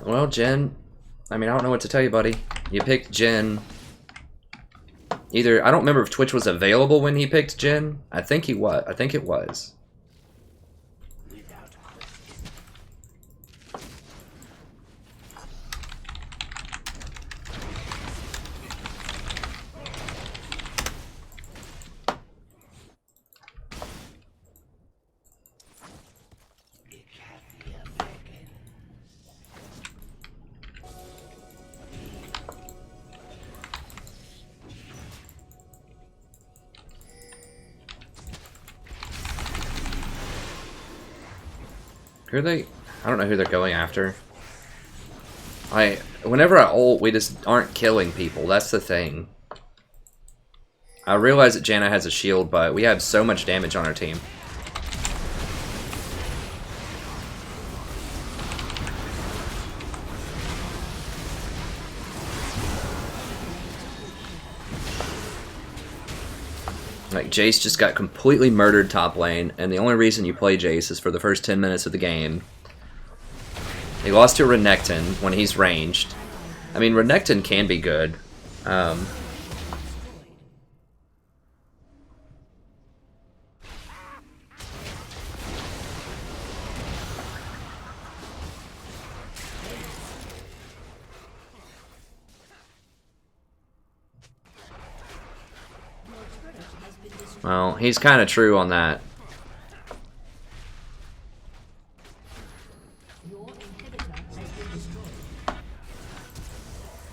Well, Jhin, I mean, I don't know what to tell you, buddy. You picked Jhin. Either, I don't remember if Twitch was available when he picked Jhin. I think he was. I think it was. Who are they? I don't know who they're going after. Whenever I ult, we just aren't killing people. That's the thing. I realize that Janna has a shield, but we have so much damage on our team. Like, Jace just got completely murdered top lane, and the only reason you play Jace is for the first 10 minutes of the game. He lost to Renekton when he's ranged. I mean, Renekton can be good. Well, he's kind of true on that.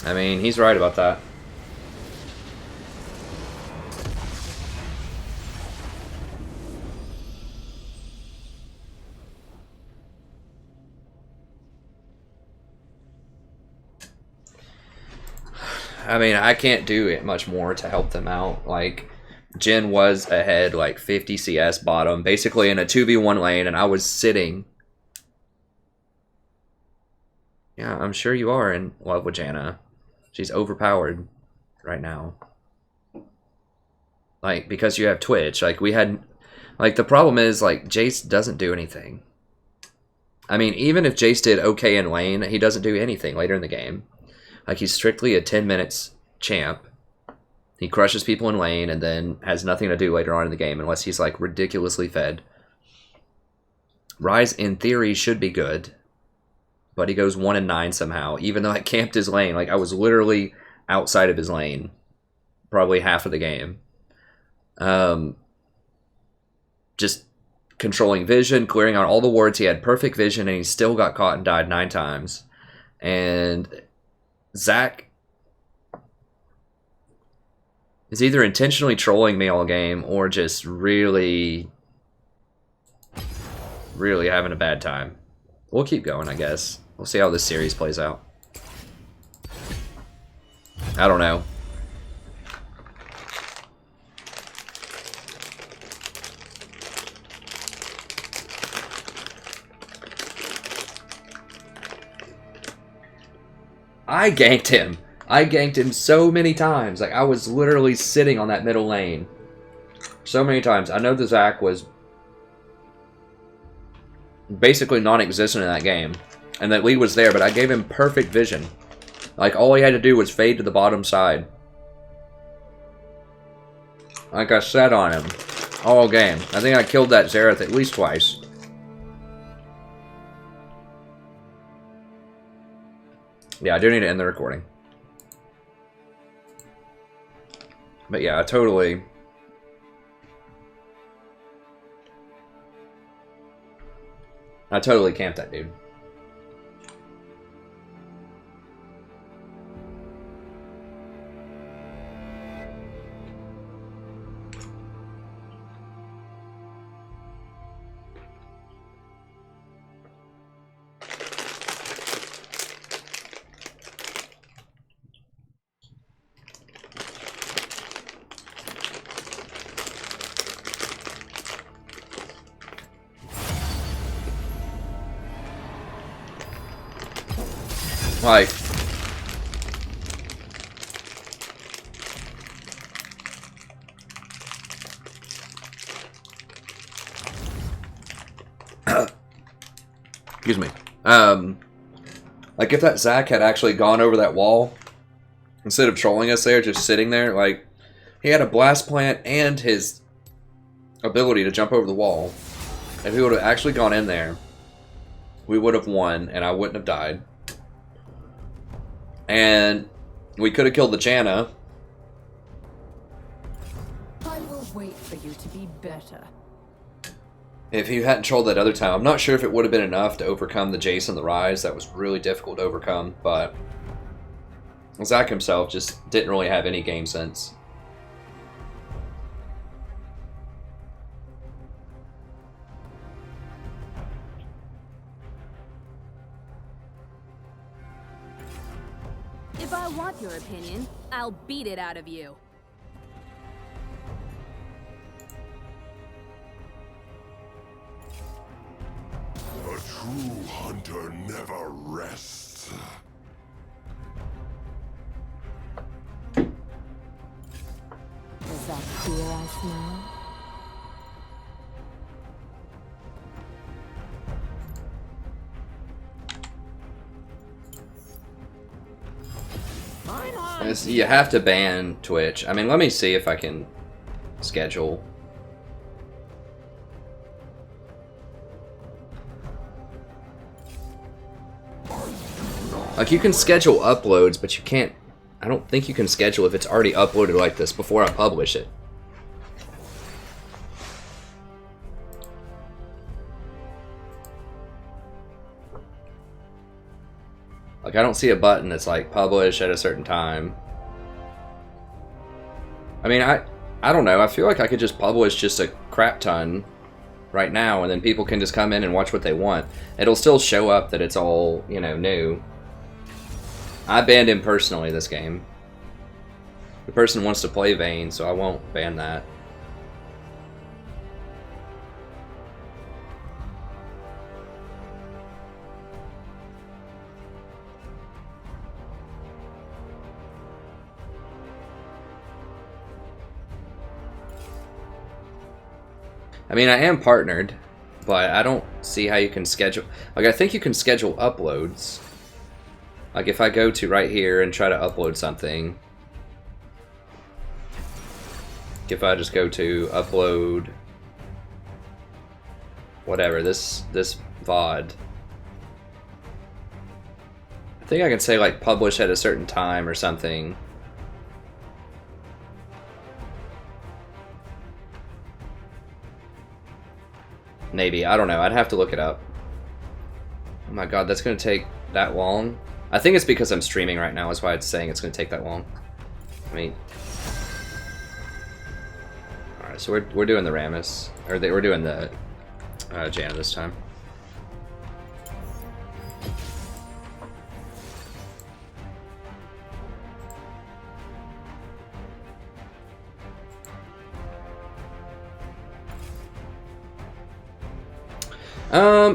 I mean, he's right about that. I mean, I can't do it much more to help them out. Like, Jhin was ahead like 50 CS bottom, basically in a 2v1 lane, and I was sitting. Yeah, I'm sure you are in love with Janna. She's overpowered right now. Like, because you have Twitch. Like, we had... Like, the problem is, like, Jace doesn't do anything. I mean, even if Jace did okay in lane, he doesn't do anything later in the game. Like, he's strictly a 10 minutes champ. He crushes people in lane and then has nothing to do later on in the game unless he's like ridiculously fed. Rise, in theory, should be good, but he goes 1 and 9 somehow, even though I camped his lane. Like, I was literally outside of his lane probably half of the game. Just controlling vision, clearing out all the wards. He had perfect vision, and he still got caught and died 9 times. And Zach is either intentionally trolling me all game or just really having a bad time. We'll keep going, I guess. We'll see how this series plays out. I don't know. I ganked him. I ganked him so many times. Like, I was literally sitting on that middle lane so many times. I know the Zach was basically non-existent in that game, and that lead was there, but I gave him perfect vision. Like, all he had to do was fade to the bottom side. Like I sat on him all game. I think I killed that Xerath at least twice. Yeah, I do need to end the recording. But yeah, I totally camped that dude. Like, excuse me. Like, if that Zach had actually gone over that wall instead of trolling us there, just sitting there, like, he had a blast plant and his ability to jump over the wall. If he would have actually gone in there, we would have won, and I wouldn't have died. And we could have killed the Janna. I will wait for you to be better. If he hadn't trolled that other time. I'm not sure if it would have been enough to overcome the Jace and the Rise. That was really difficult to overcome, but Zach himself just didn't really have any game sense. If I want your opinion, I'll beat it out of you. A true hunter never rests. Is that fear I smell? You have to ban Twitch. I mean, let me see if I can schedule. Like, you can schedule uploads, but you can't... I don't think you can schedule if it's already uploaded like this before I publish it. Like, I don't see a button that's like, publish at a certain time. I mean, I don't know. I feel like I could just publish just a crap ton right now, and then people can just come in and watch what they want. It'll still show up that it's all, you know, new. I banned him personally this game. The person wants to play Vayne, so I won't ban that. I mean, I am partnered, but I don't see how you can schedule... Like, I think you can schedule uploads. Like, if I go to right here and try to upload something... if I just go to upload whatever, this VOD, I think I can say like publish at a certain time or something. Maybe, I don't know, I'd have to look it up. Oh my god, that's gonna take that long? I think it's because I'm streaming right now, that's why it's saying it's gonna take that long. I mean... Alright, so we're doing the Rammus, or we're doing the Janna this time.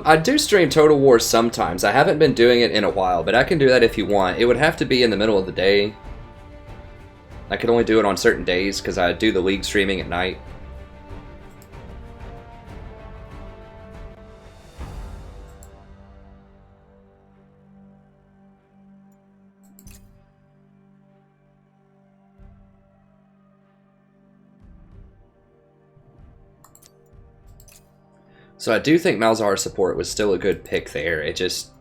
I do stream Total War sometimes. I haven't been doing it in a while, but I can do that if you want. It would have to be in the middle of the day. I can only do it on certain days because I do the League streaming at night. So I do think Malzahar support was still a good pick there. It just,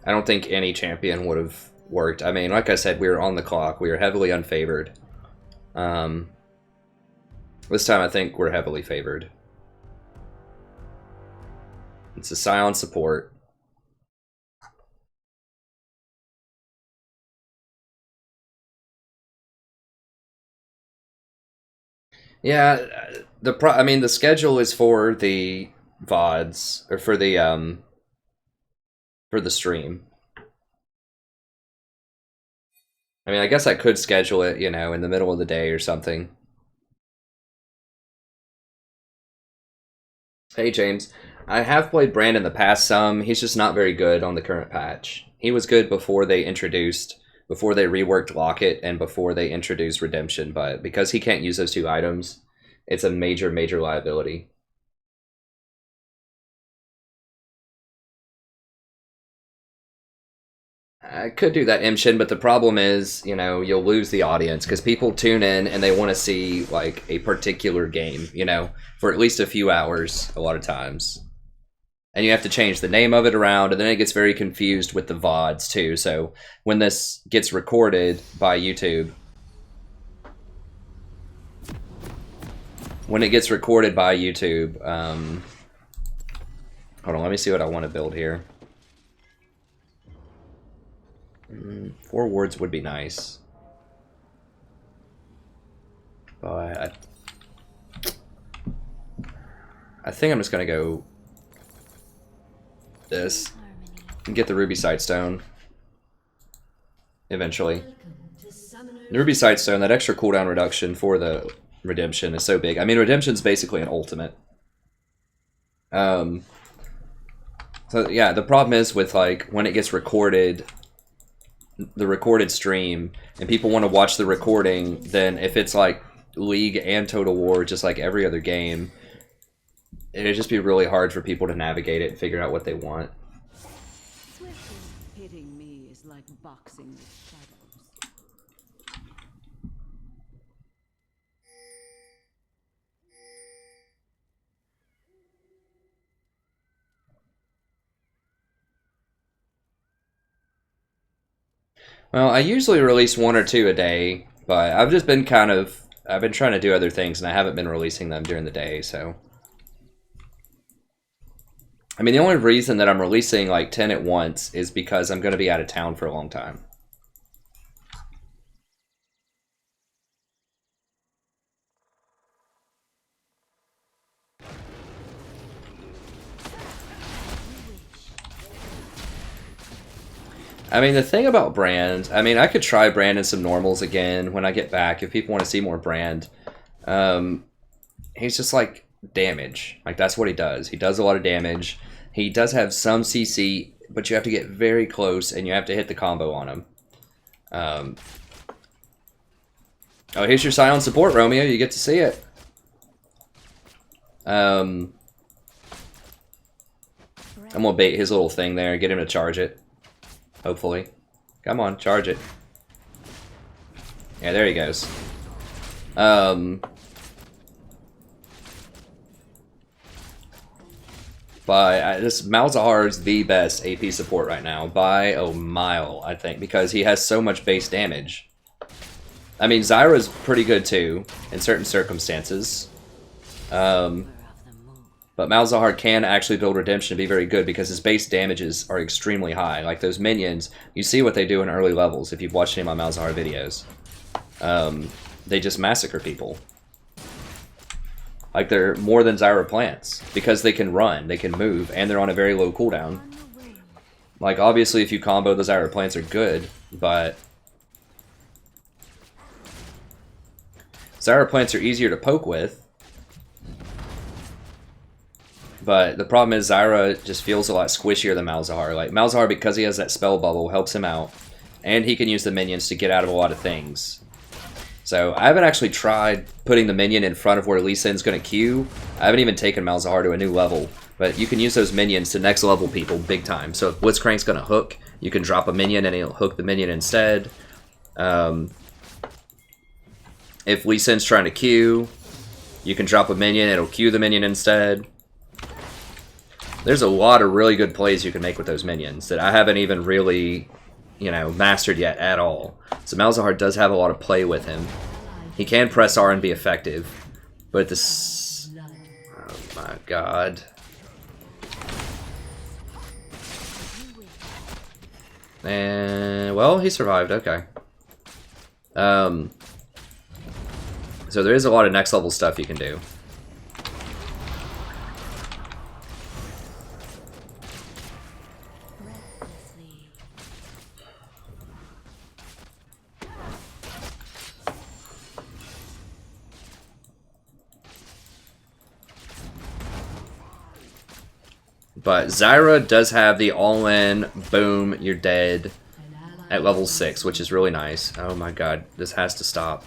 I don't think any champion would have worked. I mean, like I said, we were on the clock. We were heavily unfavored. This time I think we're heavily favored. It's a Scion support. Yeah, I mean, the schedule is for the VODs, or for the stream. I mean, I guess I could schedule it, you know, in the middle of the day or something. Hey, James. I have played Brand in the past some. He's just not very good on the current patch. He was good before they reworked Locket and before they introduced Redemption, but because he can't use those two items, it's a major, major liability. I could do that Imshin, but the problem is, you know, you'll lose the audience because people tune in and they want to see like a particular game, you know, for at least a few hours a lot of times. And you have to change the name of it around, and then it gets very confused with the VODs too. So when this gets recorded by YouTube, hold on, let me see what I want to build here. 4 wards would be nice. But I think I'm just going to go this and get the Ruby Sightstone eventually. The Ruby Sightstone, that extra cooldown reduction for the Redemption is so big. I mean, Redemption's basically an ultimate. So yeah, the problem is with like when it gets recorded, the recorded stream, and people want to watch the recording, then if it's like League and Total War, just like every other game, it'd just be really hard for people to navigate it and figure out what they want. Hitting me is like boxing with shadows. Well, I usually release 1 or 2 a day, but I've just been I've been trying to do other things and I haven't been releasing them during the day, so. I mean, the only reason that I'm releasing like 10 at once is because I'm going to be out of town for a long time. I mean, the thing about Brand, I mean, I could try Brand in some normals again when I get back if people want to see more Brand. He's just like damage. Like, that's what he does. He does a lot of damage. He does have some CC, but you have to get very close and you have to hit the combo on him. Oh, here's your Scion support, Romeo. You get to see it. I'm going to bait his little thing there, get him to charge it. Hopefully. Come on, charge it. Yeah, there he goes. But this Malzahar is the best AP support right now by a mile, I think, because he has so much base damage. I mean, Zyra's pretty good too in certain circumstances. But Malzahar can actually build Redemption to be very good because his base damages are extremely high. Like those minions, you see what they do in early levels if you've watched any of my Malzahar videos. They just massacre people. Like they're more than Zyra plants because they can run, they can move, and they're on a very low cooldown. Like obviously if you combo the Zyra plants are good, but Zyra plants are easier to poke with. But the problem is Zyra just feels a lot squishier than Malzahar. Like Malzahar, because he has that spell bubble, helps him out. And he can use the minions to get out of a lot of things. So I haven't actually tried putting the minion in front of where Lee Sin's going to Q. I haven't even taken Malzahar to a new level. But you can use those minions to next level people big time. So if Blitzcrank's going to hook, you can drop a minion and he'll hook the minion instead. If Lee Sin's trying to Q, you can drop a minion, it'll Q the minion instead. There's a lot of really good plays you can make with those minions that I haven't even really, you know, mastered yet at all. So Malzahar does have a lot of play with him. He can press R and be effective, but this... Oh my god. And, well, he survived, okay. So there is a lot of next level stuff you can do. But Zyra does have the all-in, boom, you're dead at level 6, which is really nice. Oh my god, this has to stop.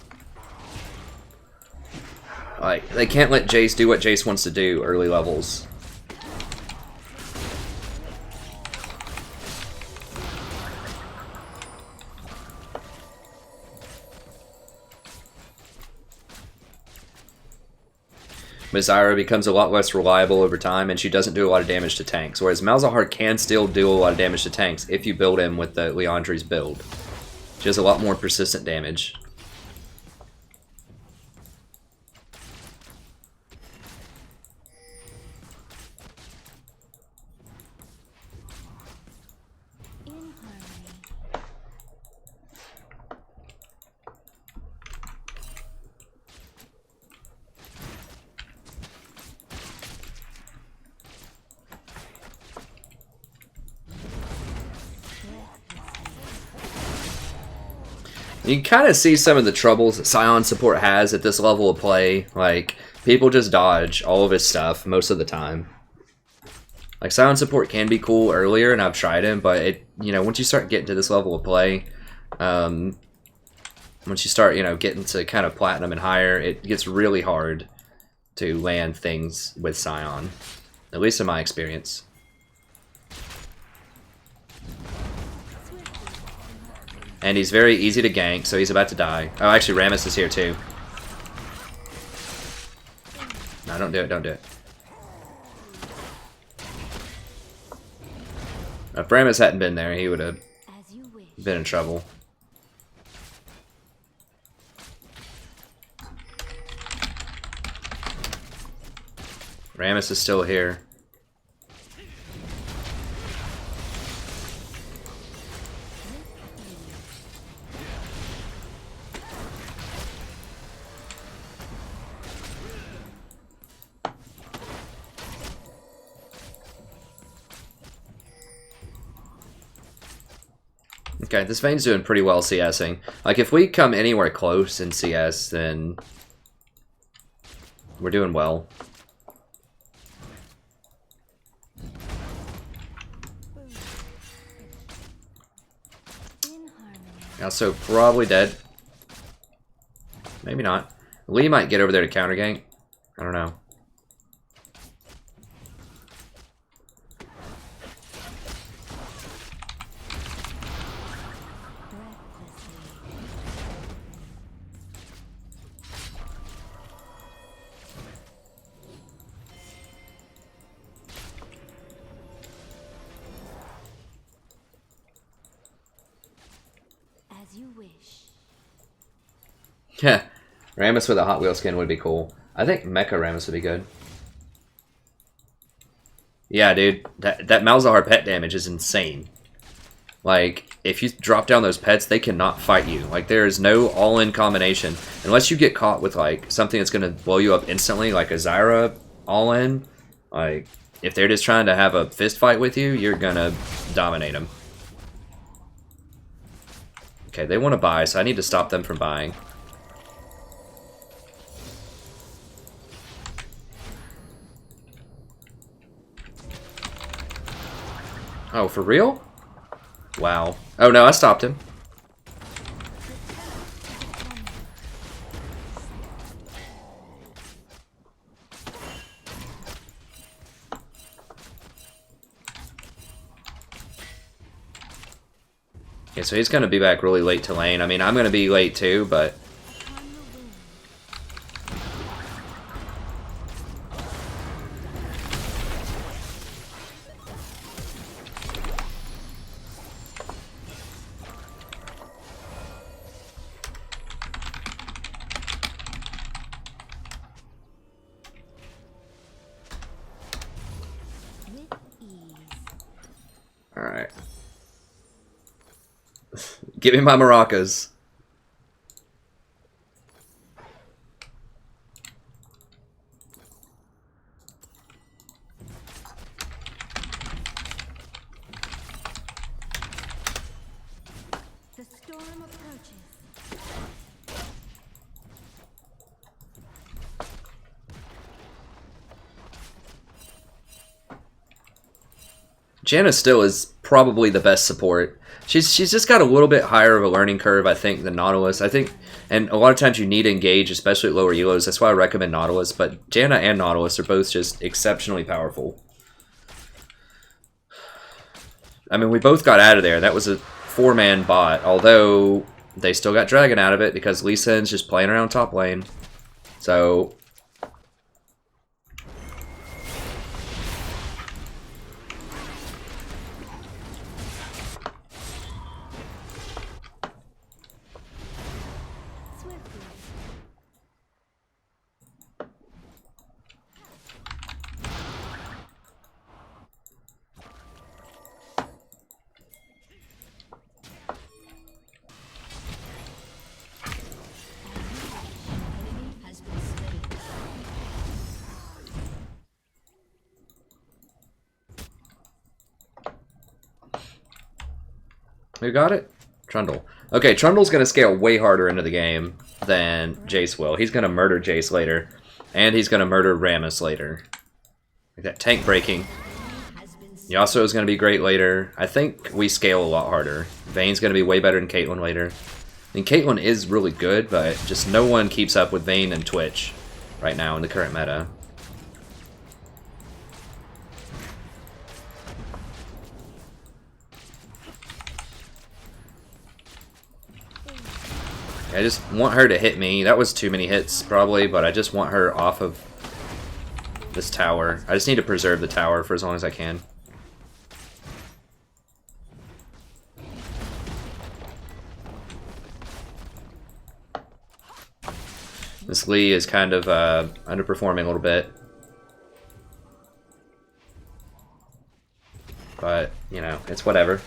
Like, they can't let Jace do what Jace wants to do early levels. But Zyra becomes a lot less reliable over time, and she doesn't do a lot of damage to tanks. Whereas Malzahar can still do a lot of damage to tanks if you build him with the Leandri's build. She has a lot more persistent damage. You can kind of see some of the troubles that Scion support has at this level of play. Like, people just dodge all of his stuff most of the time. Like, Scion support can be cool earlier, and I've tried him, but it, you know, once you start getting to this level of play, once you start, you know, getting to kind of platinum and higher, it gets really hard to land things with Scion. At least in my experience. And he's very easy to gank, so he's about to die. Oh, actually, Rammus is here too. No, don't do it, don't do it. If Rammus hadn't been there, he would have been in trouble. Rammus is still here. Okay, this Vayne's doing pretty well CSing. Like, if we come anywhere close in CS, then we're doing well. Also, probably dead. Maybe not. Lee might get over there to counter gank. I don't know. you wish. Yeah, Rammus with a Hot Wheel skin would be cool. I think Mecha Rammus would be good. Yeah, dude, that Malzahar pet damage is insane. Like, if you drop down those pets, they cannot fight you. Like, there is no all-in combination. Unless you get caught with, like, something that's going to blow you up instantly, like a Zyra all-in. Like, if they're just trying to have a fist fight with you, you're going to dominate them. Okay, they want to buy, so I need to stop them from buying. Oh, for real? Wow. Oh no, I stopped him. Okay, so he's going to be back really late to lane. I mean, I'm going to be late too, but... Alright. Give me my maracas. The storm approaches. Janna still is probably the best support. She's just got a little bit higher of a learning curve, I think, than Nautilus. I think, and a lot of times you need to engage, especially at lower elos. That's why I recommend Nautilus. But Janna and Nautilus are both just exceptionally powerful. I mean, we both got out of there. That was a 4-man bot, although they still got Dragon out of it because Lee Sin's just playing around top lane. So... Who got it? Trundle. Okay, Trundle's going to scale way harder into the game than Jace will. He's going to murder Jace later. And he's going to murder Rammus later. Like that tank breaking. Yasuo is going to be great later. I think we scale a lot harder. Vayne's going to be way better than Caitlyn later. I mean, Caitlyn is really good, but just no one keeps up with Vayne and Twitch right now in the current meta. I just want her to hit me. That was too many hits, probably, but I just want her off of this tower. I just need to preserve the tower for as long as I can. This Lee is kind of underperforming a little bit. But, you know, it's whatever.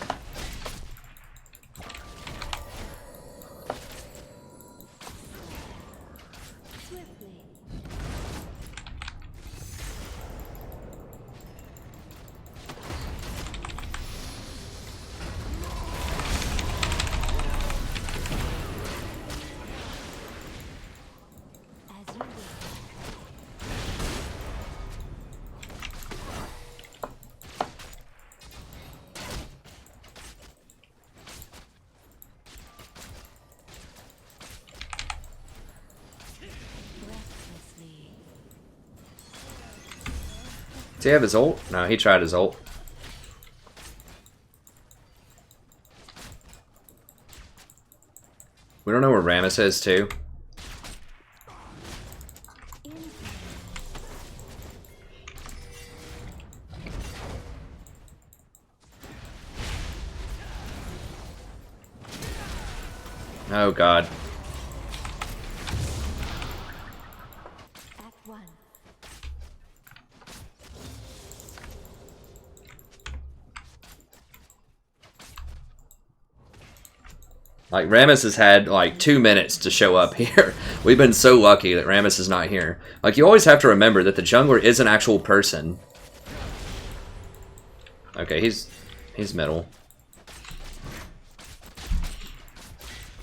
Does he have his ult? No, he tried his ult. We don't know where Rammus is, too. Oh god. Act 1. Like, Rammus has had, like, 2 minutes to show up here. We've been so lucky that Rammus is not here. Like, you always have to remember that the jungler is an actual person. Okay, he's middle.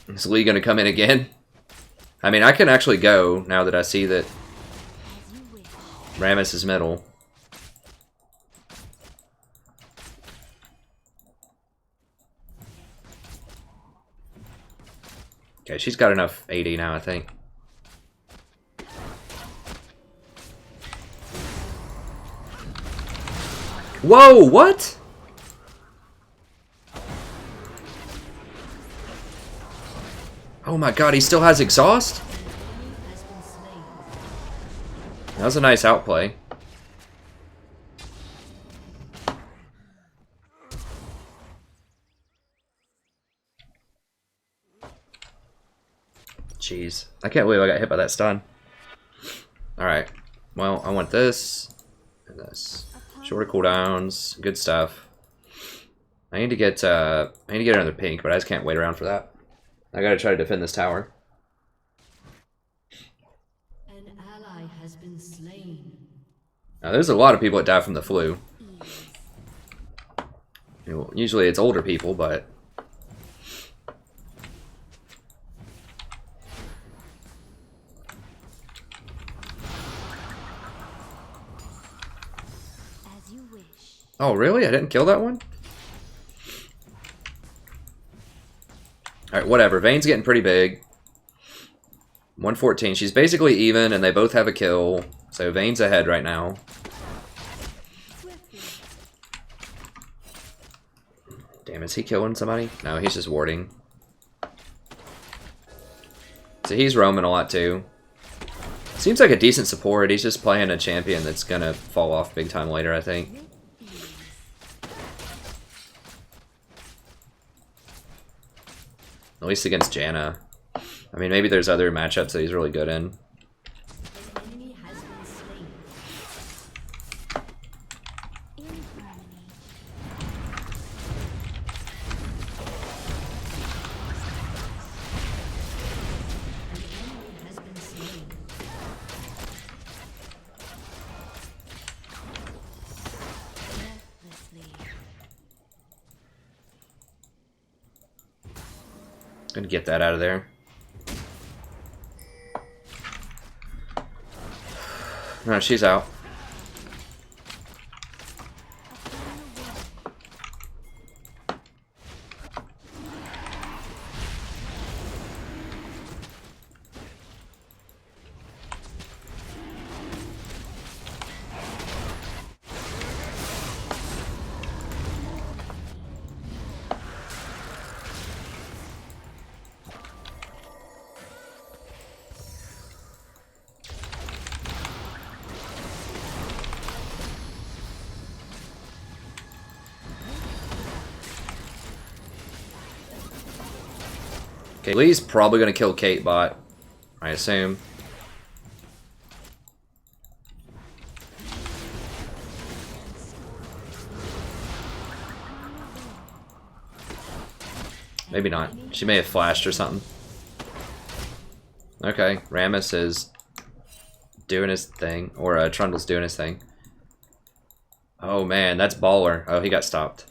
Is Lee gonna come in again? I mean, I can actually go now that I see that Rammus is middle. Okay, she's got enough AD now, I think. Whoa, what? Oh my god, he still has exhaust? That was a nice outplay. Jeez. I can't believe I got hit by that stun. Alright. Well, I want this and this. Shorter cooldowns, good stuff. I need to get another pink, but I just can't wait around for that. I gotta try to defend this tower. An ally has been slain. Now there's a lot of people that die from the flu. You know, usually it's older people, but oh, really? I didn't kill that one? Alright, whatever. Vayne's getting pretty big. 114. She's basically even, and they both have a kill. So Vayne's ahead right now. Damn, is he killing somebody? No, he's just warding. So he's roaming a lot too. Seems like a decent support. He's just playing a champion that's gonna fall off big time later, I think. At least against Janna. I mean, maybe there's other matchups that he's really good in. An enemy has been slain. An enemy has been slain. Gonna get that out of there. No, she's out. Okay, Lee's probably gonna kill Kate bot, I assume. Maybe not. She may have flashed or something. Okay, Rammus is doing his thing, or Trundle's doing his thing. Oh man, that's baller. Oh, he got stopped.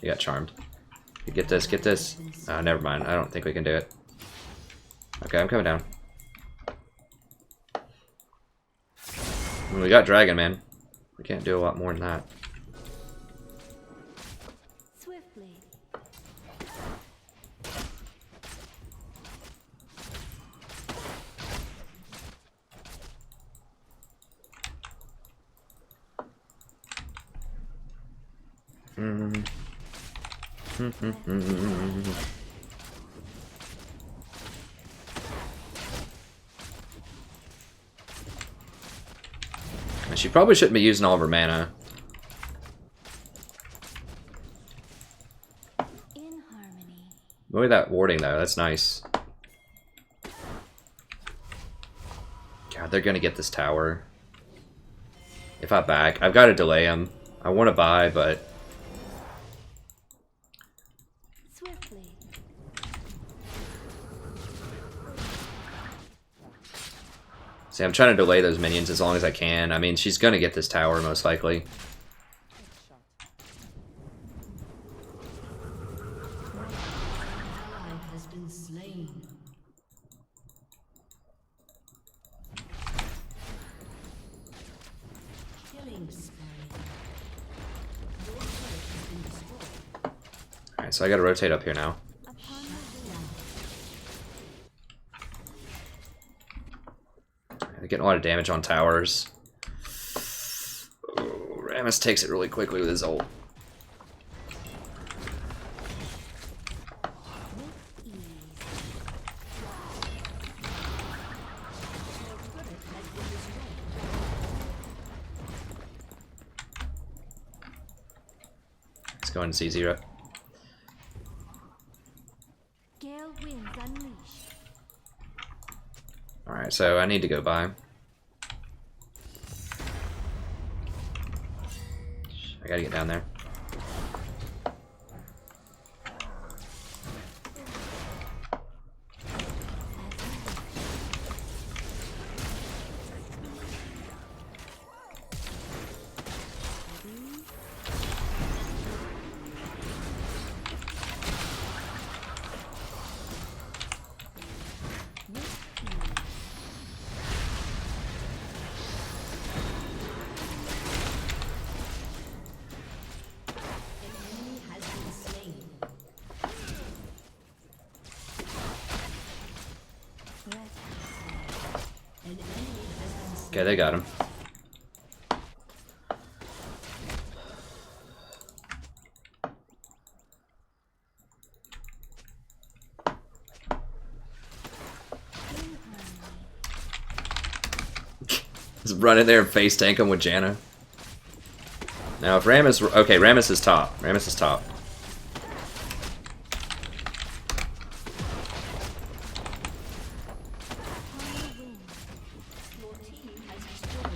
He got charmed. Get this, get this. Oh, never mind. I don't think we can do it. Okay, I'm coming down. Well, we got Dragon, man. We can't do a lot more than that. Swiftly. She probably shouldn't be using all of her mana. In harmony. Look at that warding though, that's nice. God, they're gonna get this tower. If I back, I've got to delay them. I want to buy, but Swiftly. see, I'm trying to delay those minions as long as I can. I mean, she's gonna get this tower most likely. Ally has been slain. Killing spree. Your turret has been destroyed. All right, so I got to rotate up here now. They're getting a lot of damage on towers. Oh, Rammus takes it really quickly with his ult. Let's go into C0. Gale winds unleashed. Alright, so I need to go by. I gotta get down there. Okay, they got him. Just run in there and face tank him with Janna. Now if Rammus... Okay, Rammus is top. Rammus is top.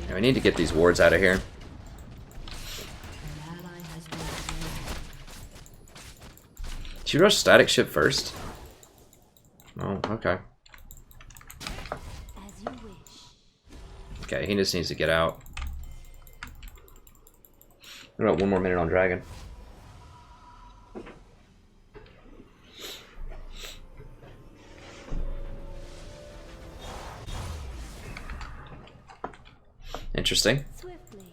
Yeah, we need to get these wards out of here. Did you rush static ship first? Oh, okay. As you wish. Okay, he just needs to get out. What about 1 more minute on Dragon? Interesting. Swiftly.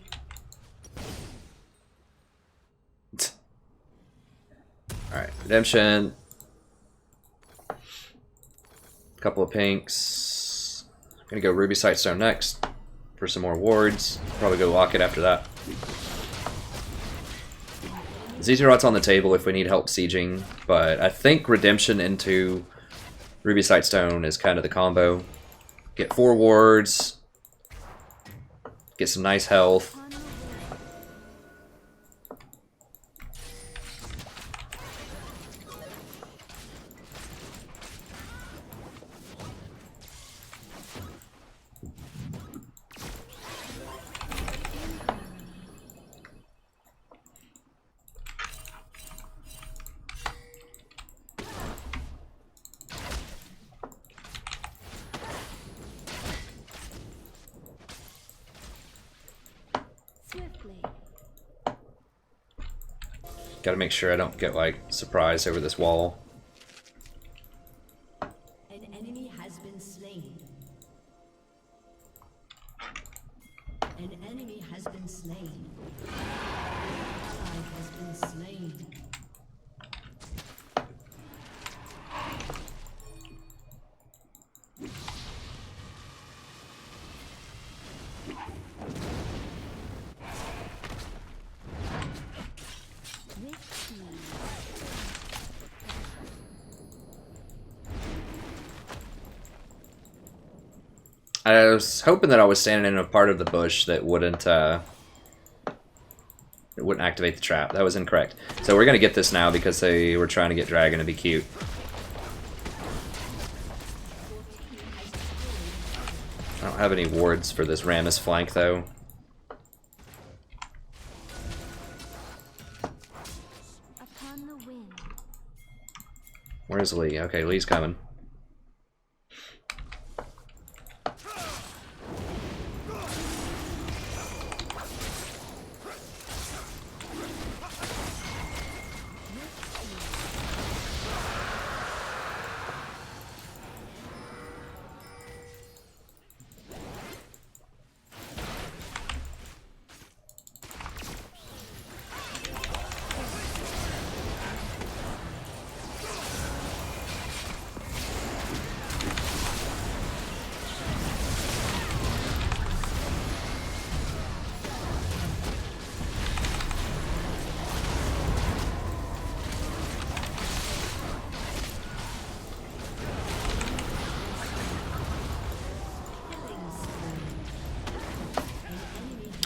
Alright, Redemption. Couple of pinks. Gonna go Ruby Sightstone next for some more wards. Probably go lock it after that. Zezerat's on the table if we need help sieging, but I think Redemption into Ruby Sightstone is kind of the combo. Get 4 wards, get some nice health. Swiftly. Gotta make sure I don't get, like, surprised over this wall. An enemy has been slain. An enemy has been slain. An ally has been slain. I was hoping that I was standing in a part of the bush that wouldn't activate the trap. That was incorrect. So we're gonna get this now because they were trying to get Dragon to be cute. I don't have any wards for this Rammus flank, though. Upon the wind. Where's Lee? Okay, Lee's coming.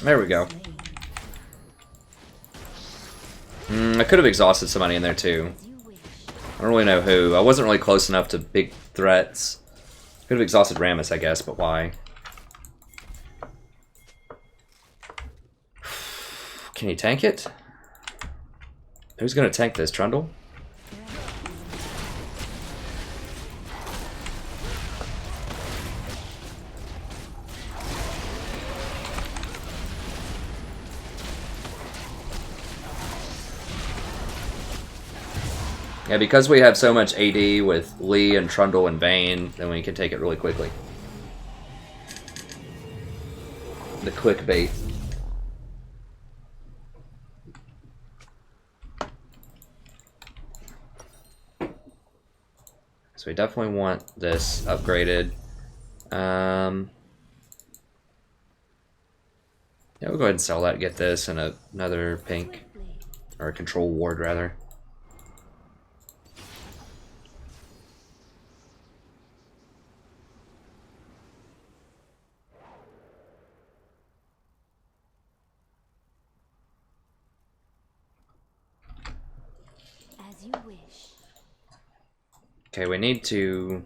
There we go. I could have exhausted somebody in there too. I don't really know who. I wasn't really close enough to big threats. Could have exhausted Rammus, I guess, but why? Can you tank it? Who's gonna tank this, Trundle? Yeah, because we have so much AD with Lee and Trundle and Vayne, then we can take it really quickly. The quick bait. So we definitely want this upgraded. Yeah, we'll go ahead and sell that, get this, and another pink. Or a control ward, rather. You wish. Okay, we need to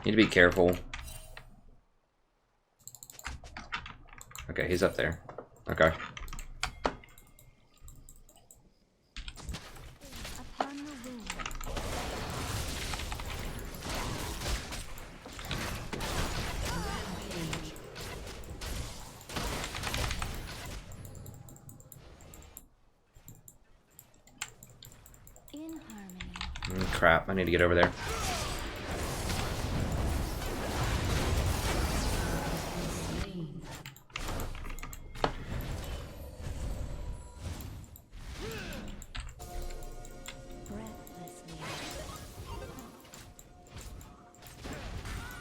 be careful. Okay, he's up there. Okay. Upon the wind. In harmony. Crap, I need to get over there.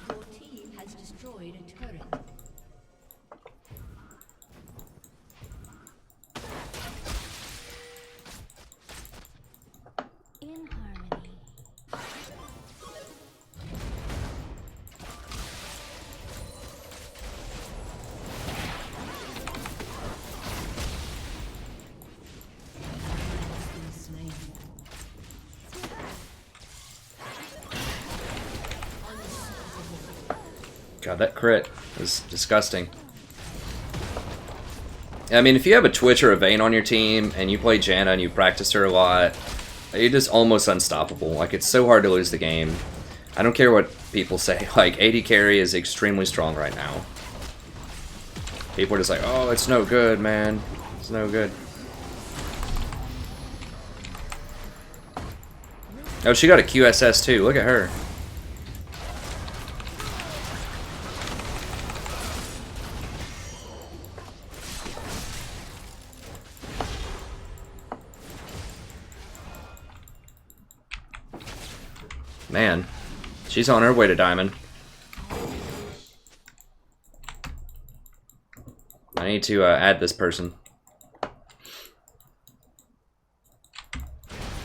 Your team has destroyed a turret. In harmony. God, that crit is disgusting. I mean, if you have a Twitch or a Vayne on your team, and you play Janna and you practice her a lot, you're just almost unstoppable. Like, it's so hard to lose the game. I don't care what people say. Like, AD carry is extremely strong right now. People are just like, oh, it's no good, man. It's no good. Oh, she got a QSS too. Look at her. Man, she's on her way to Diamond. I need to add this person.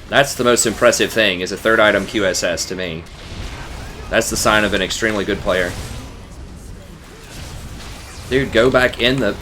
That's the most impressive thing, is a third item QSS to me. That's the sign of an extremely good player. Dude, go back in the...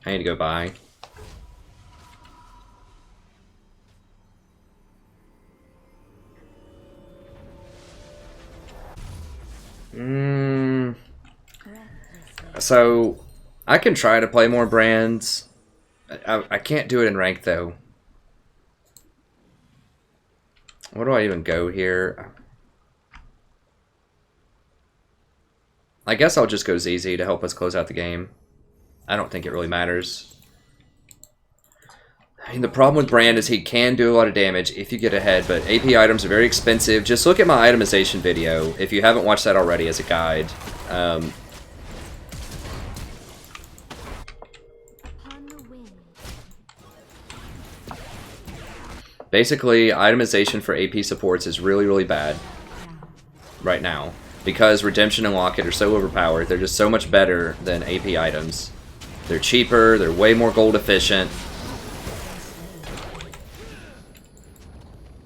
I need to go buy. So, I can try to play more brands. I can't do it in rank, though. Where do I even go here? I guess I'll just go ZZ to help us close out the game. I don't think it really matters. I mean, the problem with Brand is he can do a lot of damage if you get ahead, but AP items are very expensive. Just look at my itemization video if you haven't watched that already as a guide. Basically, itemization for AP supports is really, really bad right now because Redemption and Locket are so overpowered. They're just so much better than AP items. They're cheaper, they're way more gold efficient.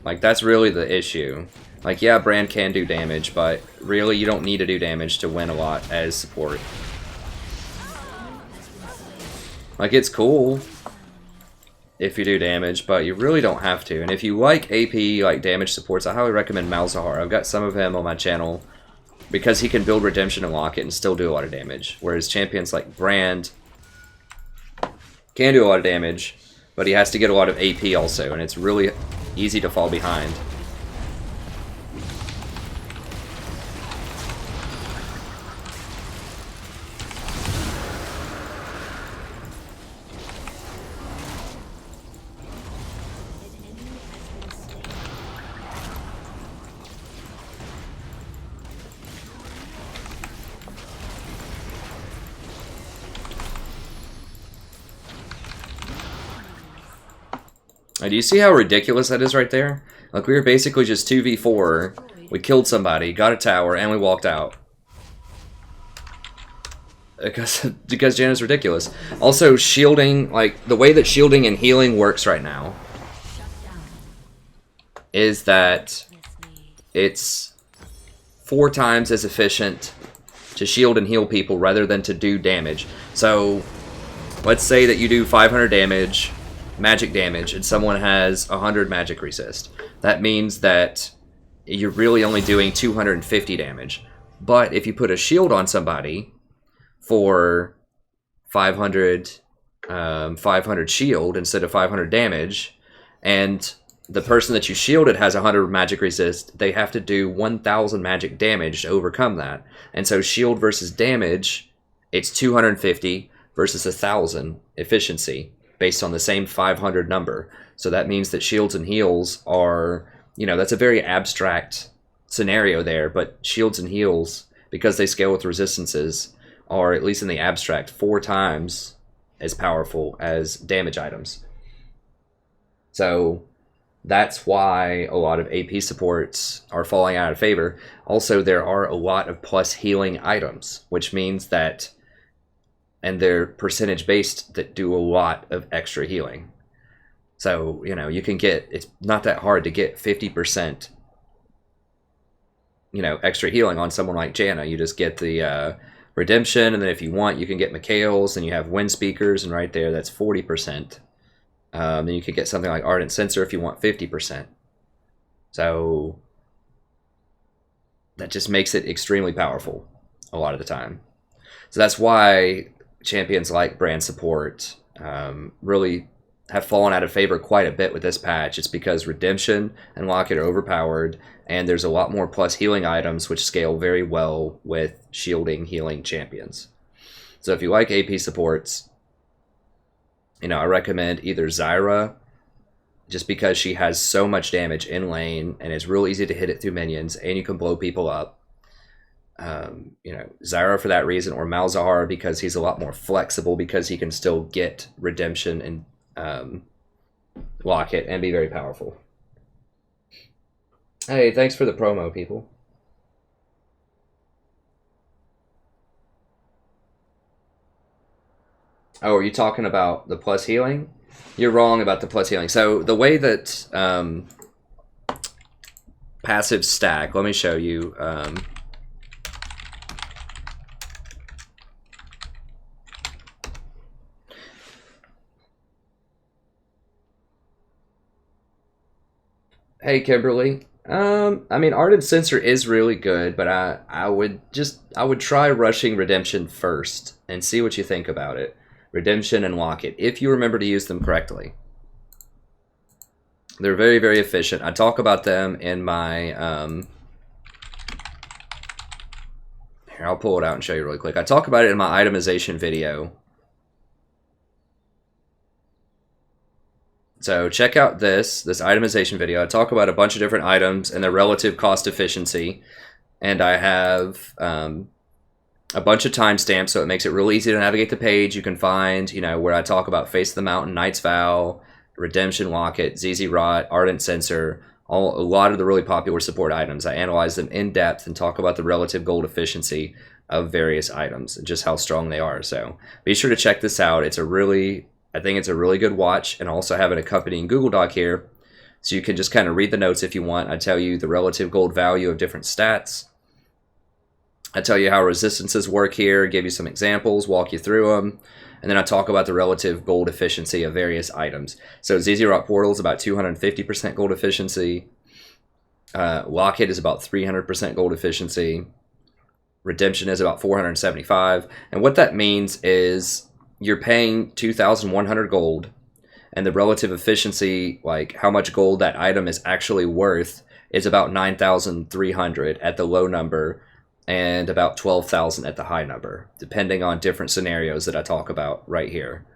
Like, that's really the issue. Like, yeah, Brand can do damage, but really you don't need to do damage to win a lot as support. Like, it's cool if you do damage, but you really don't have to. And if you like AP, like damage supports, I highly recommend Malzahar. I've got some of him on my channel because he can build Redemption and Locket and still do a lot of damage. Whereas champions like Brand can do a lot of damage, but he has to get a lot of AP also, and it's really easy to fall behind. Do you see how ridiculous that is right there? Like, we were basically just 2v4. We killed somebody, got a tower, and we walked out. Because Janna's ridiculous. Also, shielding, like, the way that shielding and healing works right now is that it's 4 times as efficient to shield and heal people rather than to do damage. So, let's say that you do 500 damage, magic damage, and someone has 100 magic resist. That means that you're really only doing 250 damage. But if you put a shield on somebody for 500 shield instead of 500 damage, and the person that you shielded has 100 magic resist, they have to do 1000 magic damage to overcome that. And so shield versus damage, it's 250 versus 1000 efficiency, based on the same 500 number. So that means that shields and heals are, you know, that's a very abstract scenario there, but shields and heals, because they scale with resistances, are, at least in the abstract, 4 times as powerful as damage items. So that's why a lot of AP supports are falling out of favor. Also, there are a lot of plus healing items, which means that, and they're percentage based, that do a lot of extra healing. So, you know, you can get, it's not that hard to get 50%, you know, extra healing on someone like Janna. You just get the Redemption, and then if you want, you can get Mikhail's, and you have Wind Speakers, and right there, that's 40%. Then you could get something like Ardent Sensor if you want 50%. So that just makes it extremely powerful a lot of the time. So that's why champions like Brand Support really have fallen out of favor quite a bit with this patch. It's because Redemption and Locket are overpowered, and there's a lot more plus healing items which scale very well with shielding, healing champions. So if you like AP supports, you know, I recommend either Zyra, just because she has so much damage in lane, and it's real easy to hit it through minions, and you can blow people up. You know, Zyra for that reason, or Malzahar because he's a lot more flexible, because he can still get Redemption and Locket and be very powerful. Hey, thanks for the promo, people. Oh, are you talking about the plus healing? You're wrong about the plus healing. So the way that passive stack, let me show you. Hey, Kimberly. I mean, Ardent Sensor is really good, but I would try rushing Redemption first and see what you think about it. Redemption and Locket, if you remember to use them correctly. They're very, very efficient. I talk about them in my here, I'll pull it out and show you really quick. I talk about it in my itemization video. So check out this itemization video. I talk about a bunch of different items and their relative cost efficiency. And I have a bunch of timestamps, so it makes it real easy to navigate the page. You can find, you know, where I talk about Face of the Mountain, Knight's Vow, Redemption Locket, ZZ Rot, Ardent Sensor, a lot of the really popular support items. I analyze them in depth and talk about the relative gold efficiency of various items and just how strong they are. So be sure to check this out. I think it's a really good watch, and I also have an accompanying Google Doc here, so you can just kind of read the notes if you want. I tell you the relative gold value of different stats. I tell you how resistances work here, give you some examples, walk you through them, and then I talk about the relative gold efficiency of various items. So ZZ Rock Portal is about 250% gold efficiency. Locket is about 300% gold efficiency. Redemption is about 475. And what that means is you're paying 2,100 gold, and the relative efficiency, like how much gold that item is actually worth, is about 9,300 at the low number, and about 12,000 at the high number, depending on different scenarios that I talk about right here.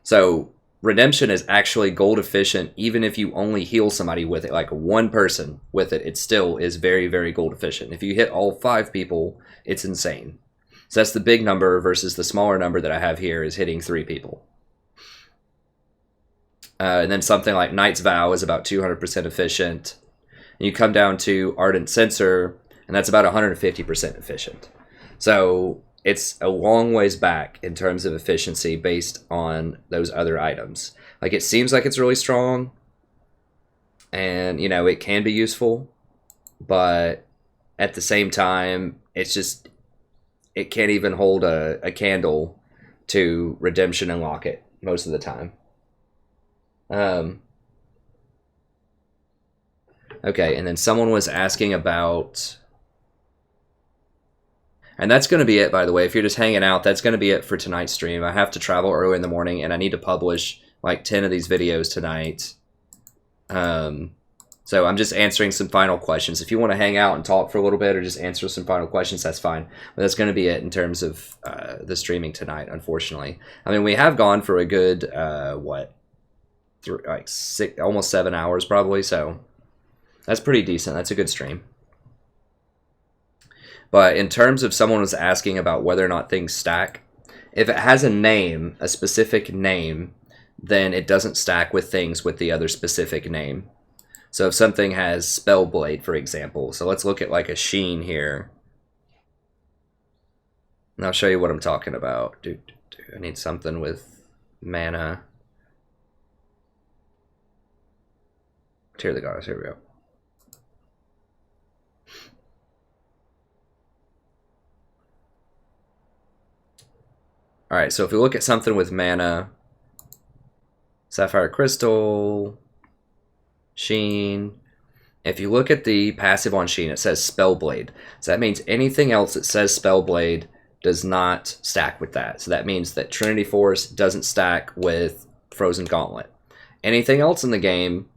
So Redemption is actually gold efficient, even if you only heal somebody with it, like one person with it, it still is very, very gold efficient. If you hit all 5 people, it's insane. So that's the big number versus the smaller number that I have here is hitting 3 people. And then something like Knight's Vow is about 200% efficient. And you come down to Ardent Sensor, and that's about 150% efficient. So it's a long ways back in terms of efficiency based on those other items. Like, it seems like it's really strong, and, you know, it can be useful, but at the same time, it's just, it can't even hold a candle to Redemption and Locket most of the time. Okay, and then someone was asking about... And that's going to be it, by the way. If you're just hanging out, that's going to be it for tonight's stream. I have to travel early in the morning, and I need to publish like 10 of these videos tonight. So I'm just answering some final questions. If you want to hang out and talk for a little bit or just answer some final questions, that's fine. But that's going to be it in terms of the streaming tonight, unfortunately. I mean, we have gone for a good, almost 7 hours probably, so that's pretty decent. That's a good stream. But in terms of someone was asking about whether or not things stack, if it has a name, a specific name, then it doesn't stack with things with the other specific name. So if something has Spellblade, for example, so let's look at like a Sheen here. And I'll show you what I'm talking about. I need something with mana. Tear the Goddess, here we go. Alright, so if we look at something with mana, Sapphire Crystal, Sheen. If you look at the passive on Sheen, it says Spellblade. So that means anything else that says Spellblade does not stack with that. So that means that Trinity Force doesn't stack with Frozen Gauntlet. Anything else in the game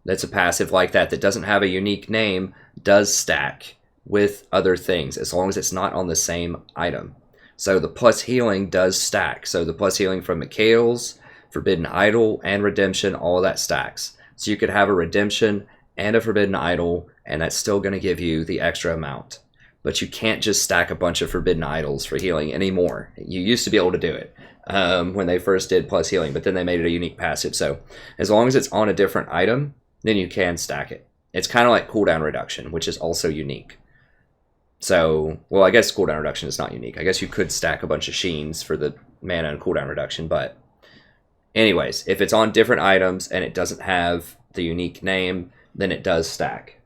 that's a passive like that that doesn't have a unique name does stack with other things, as long as it's not on the same item. So the plus healing does stack. So the plus healing from Mikhail's, Forbidden Idol, and Redemption, all of that stacks. So you could have a Redemption and a Forbidden Idol, and that's still going to give you the extra amount. But you can't just stack a bunch of Forbidden Idols for healing anymore. You used to be able to do it when they first did plus healing, but then they made it a unique passive. So as long as it's on a different item, then you can stack it. It's kind of like cooldown reduction, which is also unique. So, well, I guess cooldown reduction is not unique. I guess you could stack a bunch of Sheens for the mana and cooldown reduction, but anyways, if it's on different items and it doesn't have the unique name, then it does stack.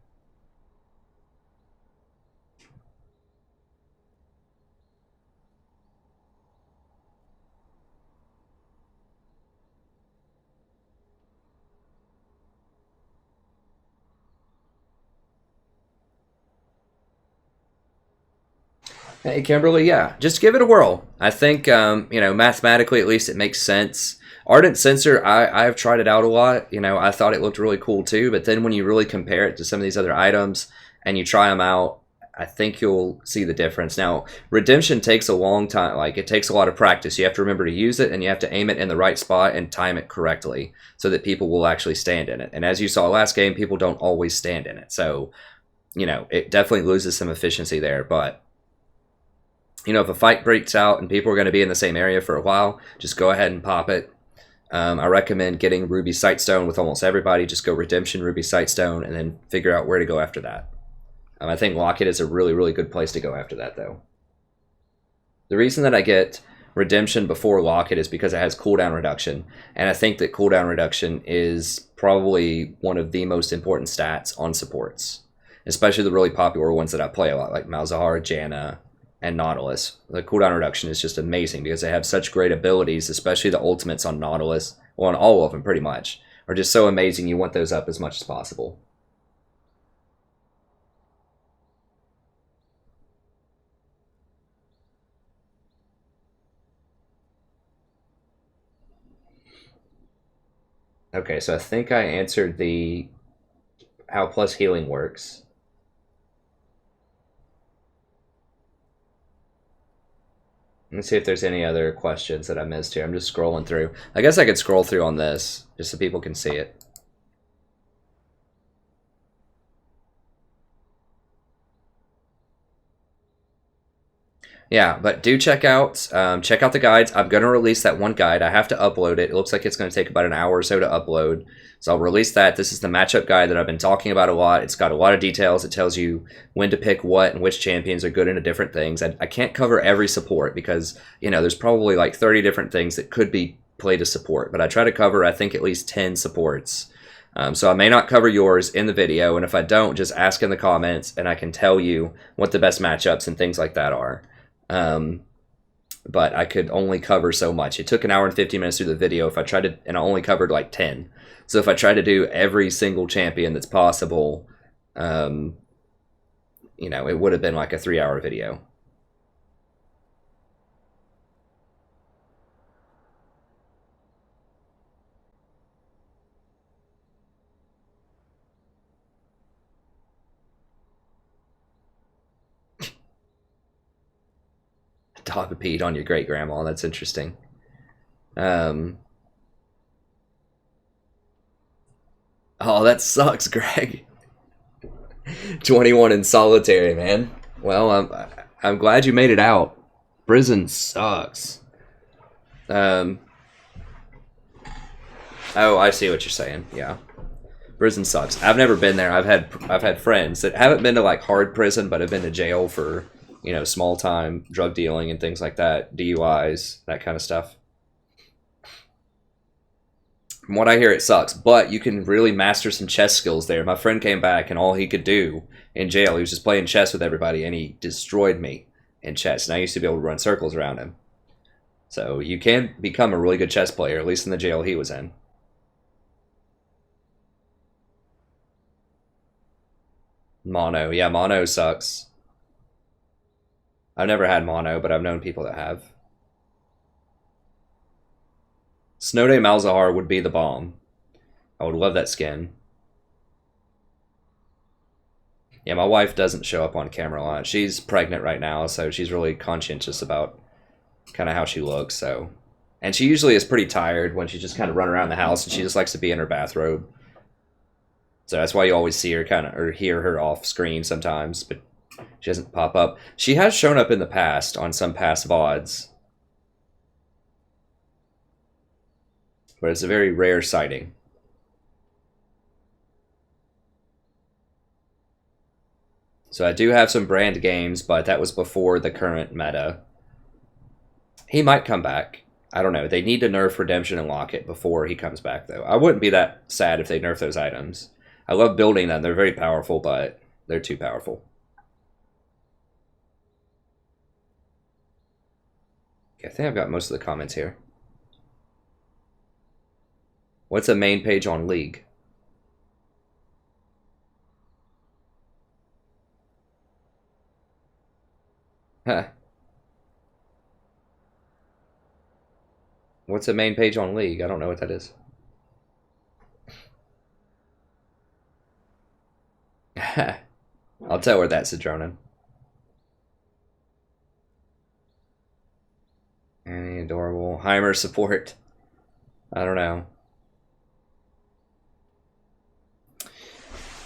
Hey, Kimberly, yeah, just give it a whirl. I think, mathematically at least it makes sense. Ardent Sensor, I've tried it out a lot. I thought it looked really cool too, but then when you really compare it to some of these other items and you try them out, I think you'll see the difference. Now, Redemption takes a long time. Like, it takes a lot of practice. You have to remember to use it, and you have to aim it in the right spot and time it correctly so that people will actually stand in it. And as you saw last game, people don't always stand in it. So, it definitely loses some efficiency there, but if a fight breaks out and people are going to be in the same area for a while, just go ahead and pop it. I recommend getting Ruby Sightstone with almost everybody. Just go Redemption, Ruby Sightstone, and then figure out where to go after that. I think Locket is a really, really good place to go after that, though. The reason that I get Redemption before Locket is because it has cooldown reduction, and I think that cooldown reduction is probably one of the most important stats on supports, especially the really popular ones that I play a lot, like Malzahar, Janna, and Nautilus. The cooldown reduction is just amazing because they have such great abilities, especially the ultimates on Nautilus, well, on all of them pretty much, are just so amazing. You want those up as much as possible. Okay, so I think I answered the how plus healing works. Let's see if there's any other questions that I missed here. I'm just scrolling through. I guess I could scroll through on this just so people can see it. Yeah, but do check out the guides. I'm going to release that one guide. I have to upload it. It looks like it's going to take about an hour or so to upload. So I'll release that. This is the matchup guide that I've been talking about a lot. It's got a lot of details. It tells you when to pick what and which champions are good into different things. I can't cover every support because, there's probably like 30 different things that could be played as support. But I try to cover, I think, at least 10 supports. So I may not cover yours in the video. And if I don't, just ask in the comments and I can tell you what the best matchups and things like that are. But I could only cover so much. It took an hour and 50 minutes to do the video if I tried to, and I only covered like 10. So if I tried to do every single champion that's possible, it would have been like a 3-hour video. Dog peed on your great grandma. That's interesting. Oh, that sucks, Greg. 21 in solitary, man. Well, I'm glad you made it out. Prison sucks. Oh, I see what you're saying. Yeah, prison sucks. I've never been there. I've had friends that haven't been to like hard prison, but have been to jail for small time drug dealing and things like that, DUIs, that kind of stuff. From what I hear, it sucks, but you can really master some chess skills there. My friend came back, and all he could do in jail, he was just playing chess with everybody, and he destroyed me in chess. And I used to be able to run circles around him. So you can become a really good chess player, at least in the jail he was in. Mono. Yeah, mono sucks. I've never had mono, but I've known people that have. Snow Day Malzahar would be the bomb. I would love that skin. Yeah, my wife doesn't show up on camera a lot. She's pregnant right now, so she's really conscientious about kind of how she looks. So, and she usually is pretty tired when she just kind of run around the house, and she just likes to be in her bathrobe. So that's why you always see her or hear her off screen sometimes, but she doesn't pop up. She has shown up in the past on some past VODs, but it's a very rare sighting. So I do have some brand games, but that was before the current meta. He might come back. I don't know. They need to nerf Redemption and Locket before he comes back, though. I wouldn't be that sad if they nerf those items. I love building them. They're very powerful, but they're too powerful. Okay, I think I've got most of the comments here. What's a main page on League? Huh. What's the main page on League? I don't know what that is. I'll tell her that's Adronin. Any adorable Heimer support? I don't know.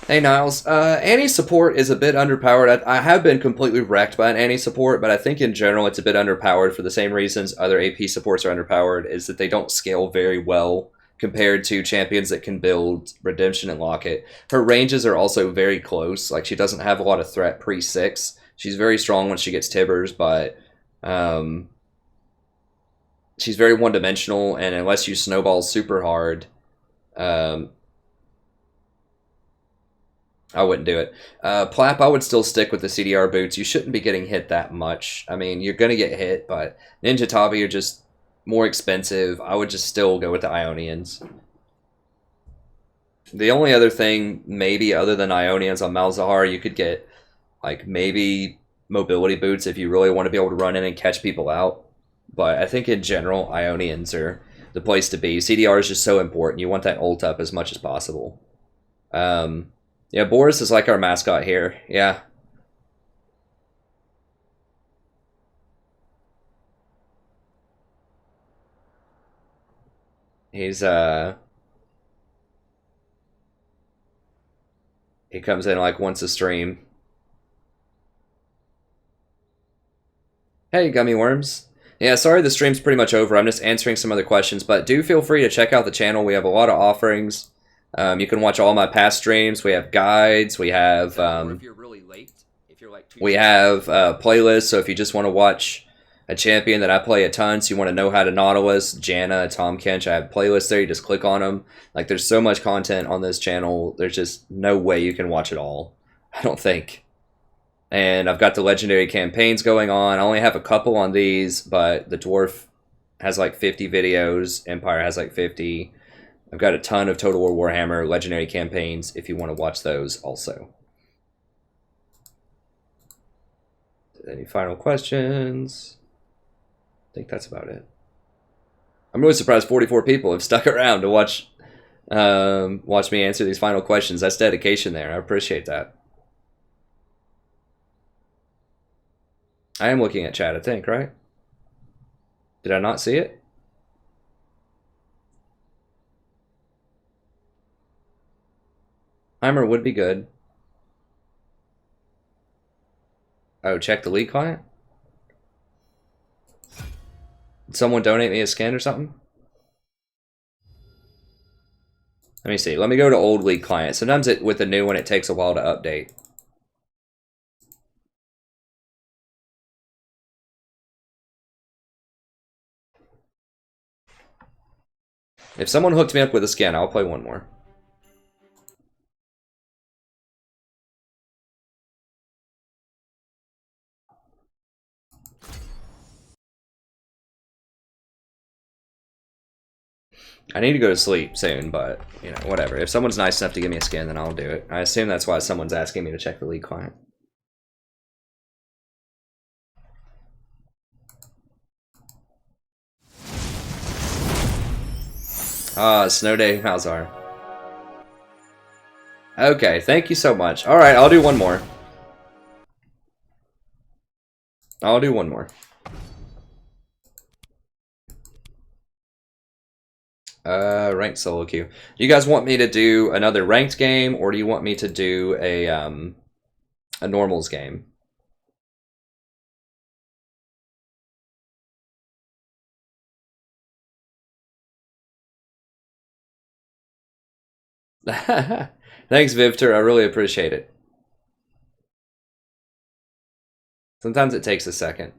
Hey Niles, Annie's support is a bit underpowered. I have been completely wrecked by an Annie support, but I think in general it's a bit underpowered for the same reasons other AP supports are underpowered, is that they don't scale very well compared to champions that can build Redemption and Locket. Her ranges are also very close. Like, she doesn't have a lot of threat pre-6. She's very strong when she gets Tibbers, but she's very one-dimensional, and unless you snowball super hard, I wouldn't do it. Plap, I would still stick with the CDR boots. You shouldn't be getting hit that much. I mean, you're going to get hit, but Ninja Tabi are just more expensive. I would just still go with the Ionians. The only other thing, maybe other than Ionians on Malzahar, you could get, like, maybe mobility boots if you really want to be able to run in and catch people out. But I think in general, Ionians are the place to be. CDR is just so important. You want that ult up as much as possible. Yeah, Boris is like our mascot here. Yeah. He's, he comes in like once a stream. Hey, gummy worms. Yeah, sorry the stream's pretty much over. I'm just answering some other questions, but do feel free to check out the channel. We have a lot of offerings. You can watch all my past streams. We have guides. We have if you're really late, if you're like we have playlists. So if you just want to watch a champion that I play a ton, so you want to know how to Nautilus, Janna, Tom Kench, I have playlists there. You just click on them. Like, there's so much content on this channel. There's just no way you can watch it all, I don't think. And I've got the legendary campaigns going on. I only have a couple on these, but the Dwarf has like 50 videos. Empire has like 50. I've got a ton of Total War Warhammer legendary campaigns if you want to watch those also. Any final questions? I think that's about it. I'm really surprised 44 people have stuck around to watch me answer these final questions. That's dedication there. I appreciate that. I am looking at chat, I think, right? Did I not see it? Heimer would be good. Oh, check the League client? Did someone donate me a skin or something? Let me see. Let me go to old League client. Sometimes with the new one, it takes a while to update. If someone hooked me up with a skin, I'll play one more. I need to go to sleep soon, but, you know, whatever. If someone's nice enough to give me a skin, then I'll do it. I assume that's why someone's asking me to check the League client. Ah, Snow Day Malzar. Okay, thank you so much. Alright, I'll do one more. I'll do one more. Ranked solo queue. Do you guys want me to do another ranked game, or do you want me to do a normals game? Thanks, Vivter. I really appreciate it. Sometimes it takes a second.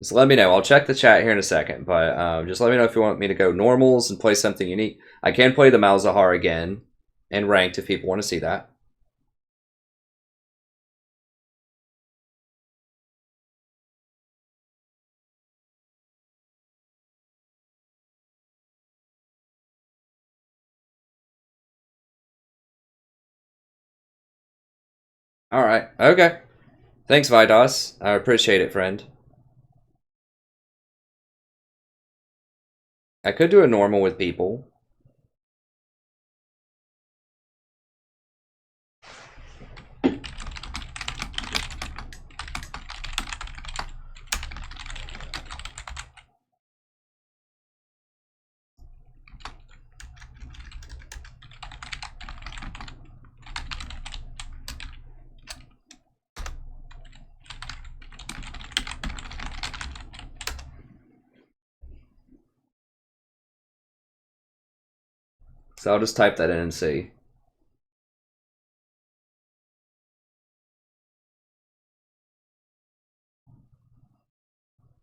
Just let me know. I'll check the chat here in a second, but just let me know if you want me to go normals and play something unique. I can play the Malzahar again and ranked if people want to see that. All right. Okay. Thanks, Vidos. I appreciate it, friend. I could do a normal with people. So I'll just type that in and see.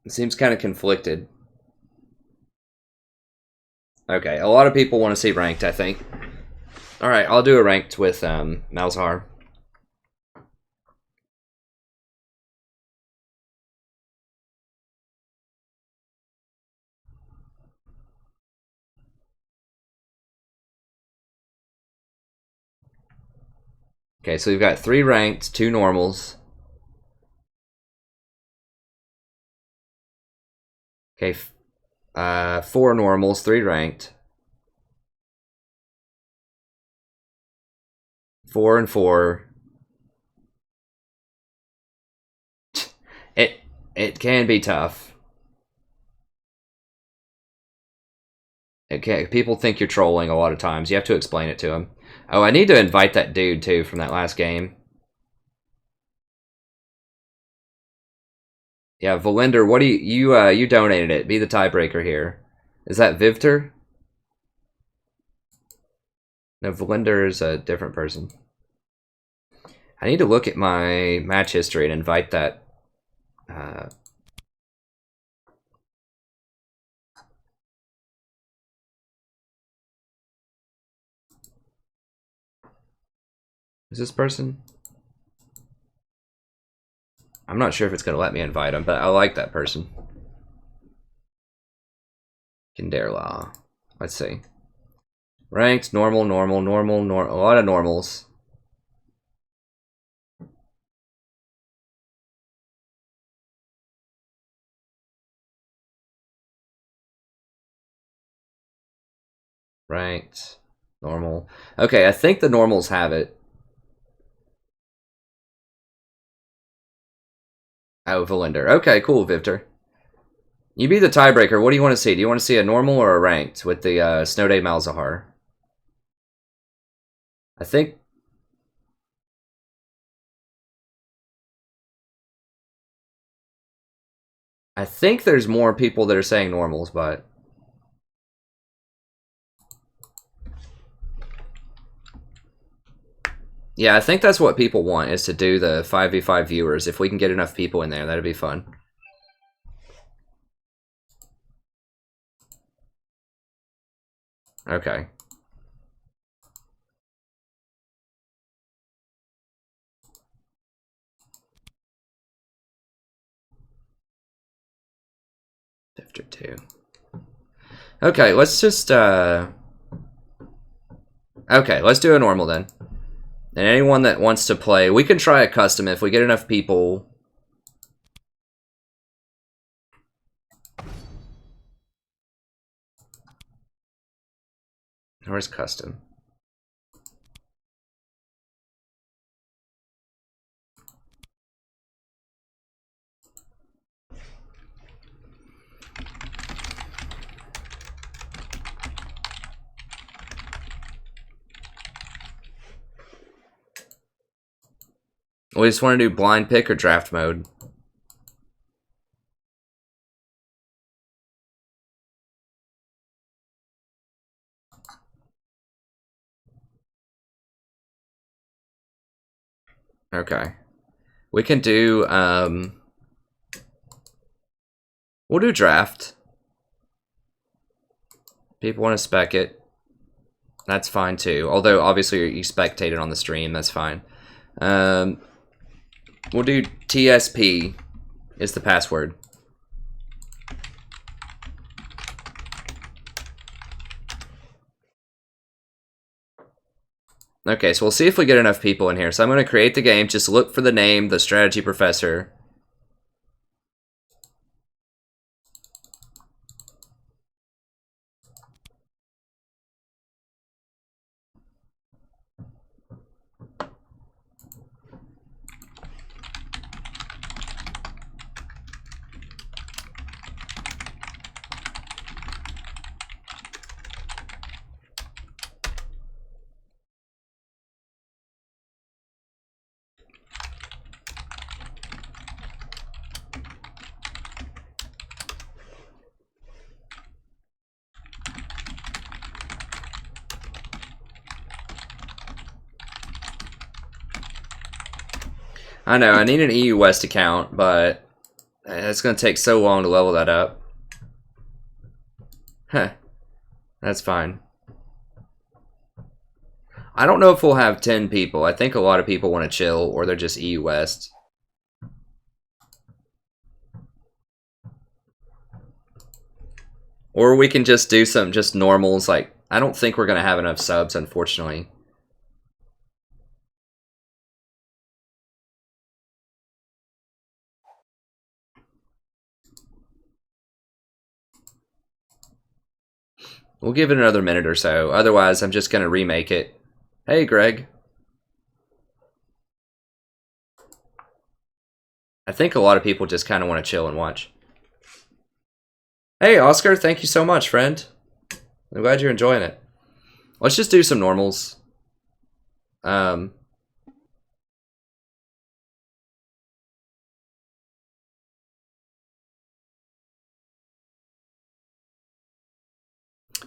It seems kind of conflicted. Okay, a lot of people want to see ranked, I think. Alright, I'll do a ranked with Malzahar. Okay, so we've got 3 ranked, 2 normals. Okay, 4 normals, 3 ranked. 4 and 4. It can be tough. People think you're trolling a lot of times. You have to explain it to them. Oh, I need to invite that dude too from that last game. Yeah, Valinder, what do you donated it. Be the tiebreaker here. Is that Vivter? No, Valinder is a different person. I need to look at my match history and invite that. Is this person? I'm not sure if it's going to let me invite him, but I like that person. Kinderlaw. Let's see. Ranked, normal, a lot of normals. Ranked, normal. Okay, I think the normals have it. Oh, Valinder. Okay, cool, Vivter. You be the tiebreaker. What do you want to see? Do you want to see a normal or a ranked with the Snow Day Malzahar? I think... there's more people that are saying normals, but... Yeah, I think that's what people want, is to do the 5v5 viewers. If we can get enough people in there, that'd be fun. Okay. After 2. Okay, let's just, okay, let's do a normal then. And anyone that wants to play, we can try a custom if we get enough people. Where's custom? We just want to do blind pick or draft mode. Okay. We can do, we'll do draft. People want to spec it. That's fine too. Although, obviously, you spectated on the stream. That's fine. We'll do TSP is the password. Okay, so we'll see if we get enough people in here. So I'm going to create the game. Just look for the name, the strategy professor. I know, I need an EU West account, but it's going to take so long to level that up. Huh. That's fine. I don't know if we'll have 10 people. I think a lot of people want to chill, or they're just EU West. Or we can just do some just normals. Like, I don't think we're going to have enough subs, unfortunately. We'll give it another minute or so. Otherwise, I'm just going to remake it. Hey, Greg. I think a lot of people just kind of want to chill and watch. Hey, Oscar. Thank you so much, friend. I'm glad you're enjoying it. Let's just do some normals.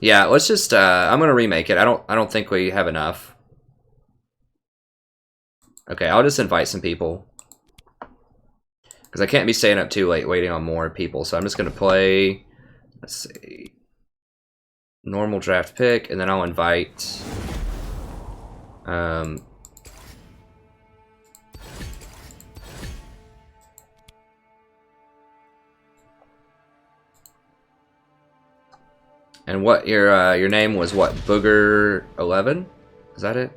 Yeah, let's just I'm gonna remake it. I don't think we have enough. Okay, I'll just invite some people. Because I can't be staying up too late waiting on more people. So I'm just gonna play, let's see, normal draft pick, and then I'll invite and what your name was, what, Booger 11? Is that it?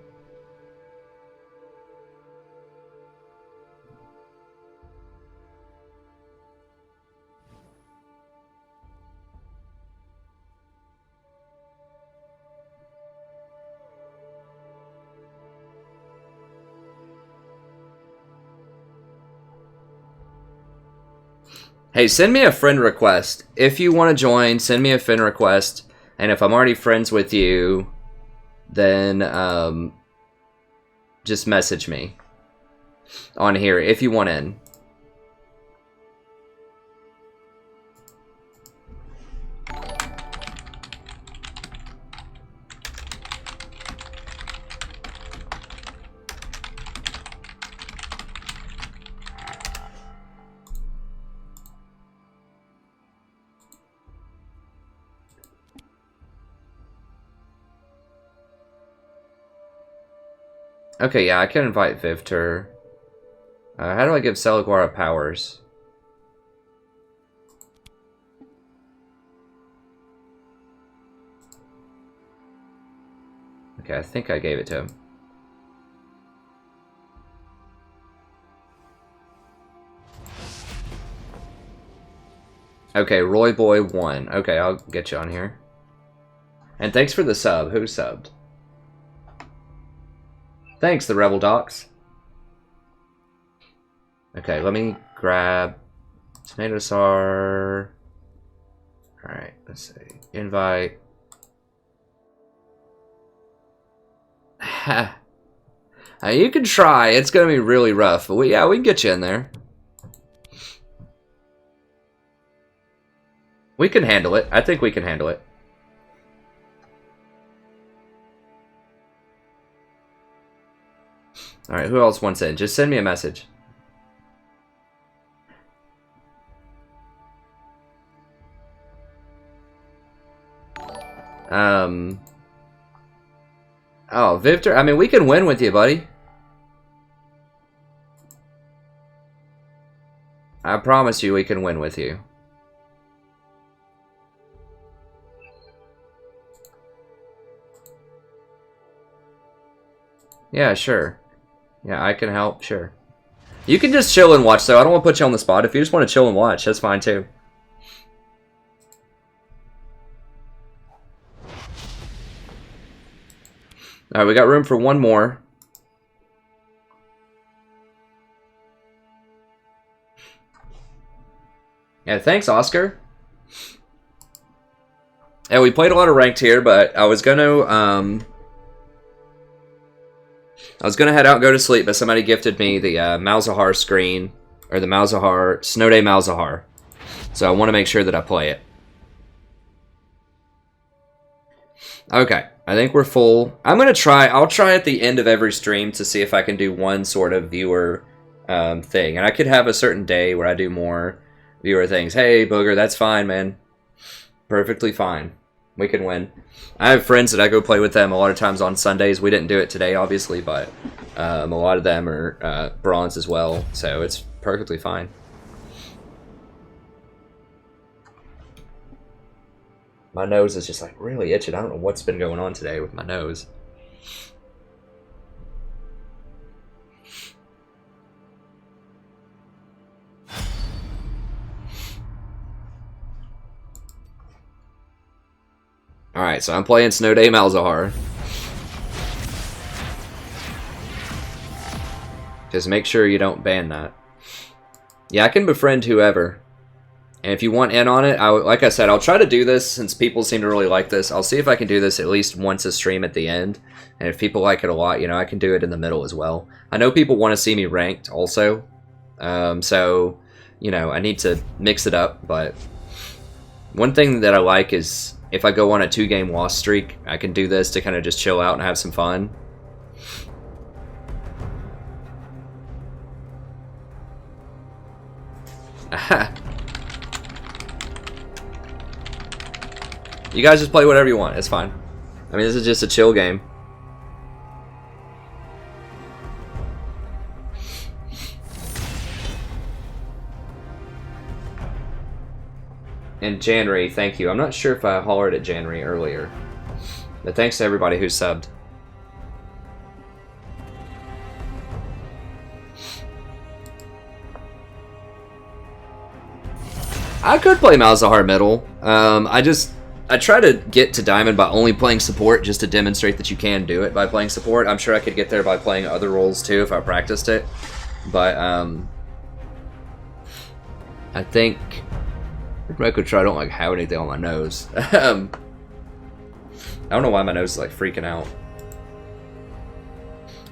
Hey, send me a friend request. If you want to join, send me a friend request. And if I'm already friends with you, then just message me on here if you want in. Okay, yeah, I can invite Vivter. How do I give Celaguara powers? Okay, I think I gave it to him. Okay, Roy Boy 1. Okay, I'll get you on here. And thanks for the sub. Who subbed? Thanks, the Rebel Docs. Okay, let me grab Tomato Sar. Alright, let's see. Invite. You can try. It's going to be really rough. But yeah, we can get you in there. We can handle it. I think we can handle it. Alright, who else wants in? Just send me a message. Oh, Victor, I mean, we can win with you, buddy. I promise you we can win with you. Yeah, sure. Yeah, I can help, sure. You can just chill and watch, though. I don't want to put you on the spot. If you just want to chill and watch, that's fine, too. Alright, we got room for one more. Yeah, thanks, Oscar. Yeah, we played a lot of ranked here, but I was gonna head out and go to sleep, but somebody gifted me the Malzahar screen, or the Malzahar, Snow Day Malzahar. So I want to make sure that I play it. Okay, I think we're full. I'll try at the end of every stream to see if I can do one sort of viewer thing. And I could have a certain day where I do more viewer things. Hey, Booger, that's fine, man. Perfectly fine. We can win. I have friends that I go play with them a lot of times on Sundays. We didn't do it today, obviously, but a lot of them are bronze as well, so it's perfectly fine. My nose is just like really itching. I don't know what's been going on today with my nose. Alright, so I'm playing Snow Day Malzahar. Just make sure you don't ban that. Yeah, I can befriend whoever. And if you want in on it, like I said, I'll try to do this since people seem to really like this. I'll see if I can do this at least once a stream at the end. And if people like it a lot, you know, I can do it in the middle as well. I know people want to see me ranked also. So, you know, I need to mix it up. But one thing that I like is if I go on a 2-game loss streak, I can do this to kind of just chill out and have some fun. You guys just play whatever you want. It's fine. I mean, this is just a chill game. And January, thank you. I'm not sure if I hollered at January earlier. But thanks to everybody who subbed. I could play Malzahar middle. I try to get to Diamond by only playing support just to demonstrate that you can do it by playing support. I'm sure I could get there by playing other roles too if I practiced it. But I think I could try. I don't like have anything on my nose. I don't know why my nose is like freaking out.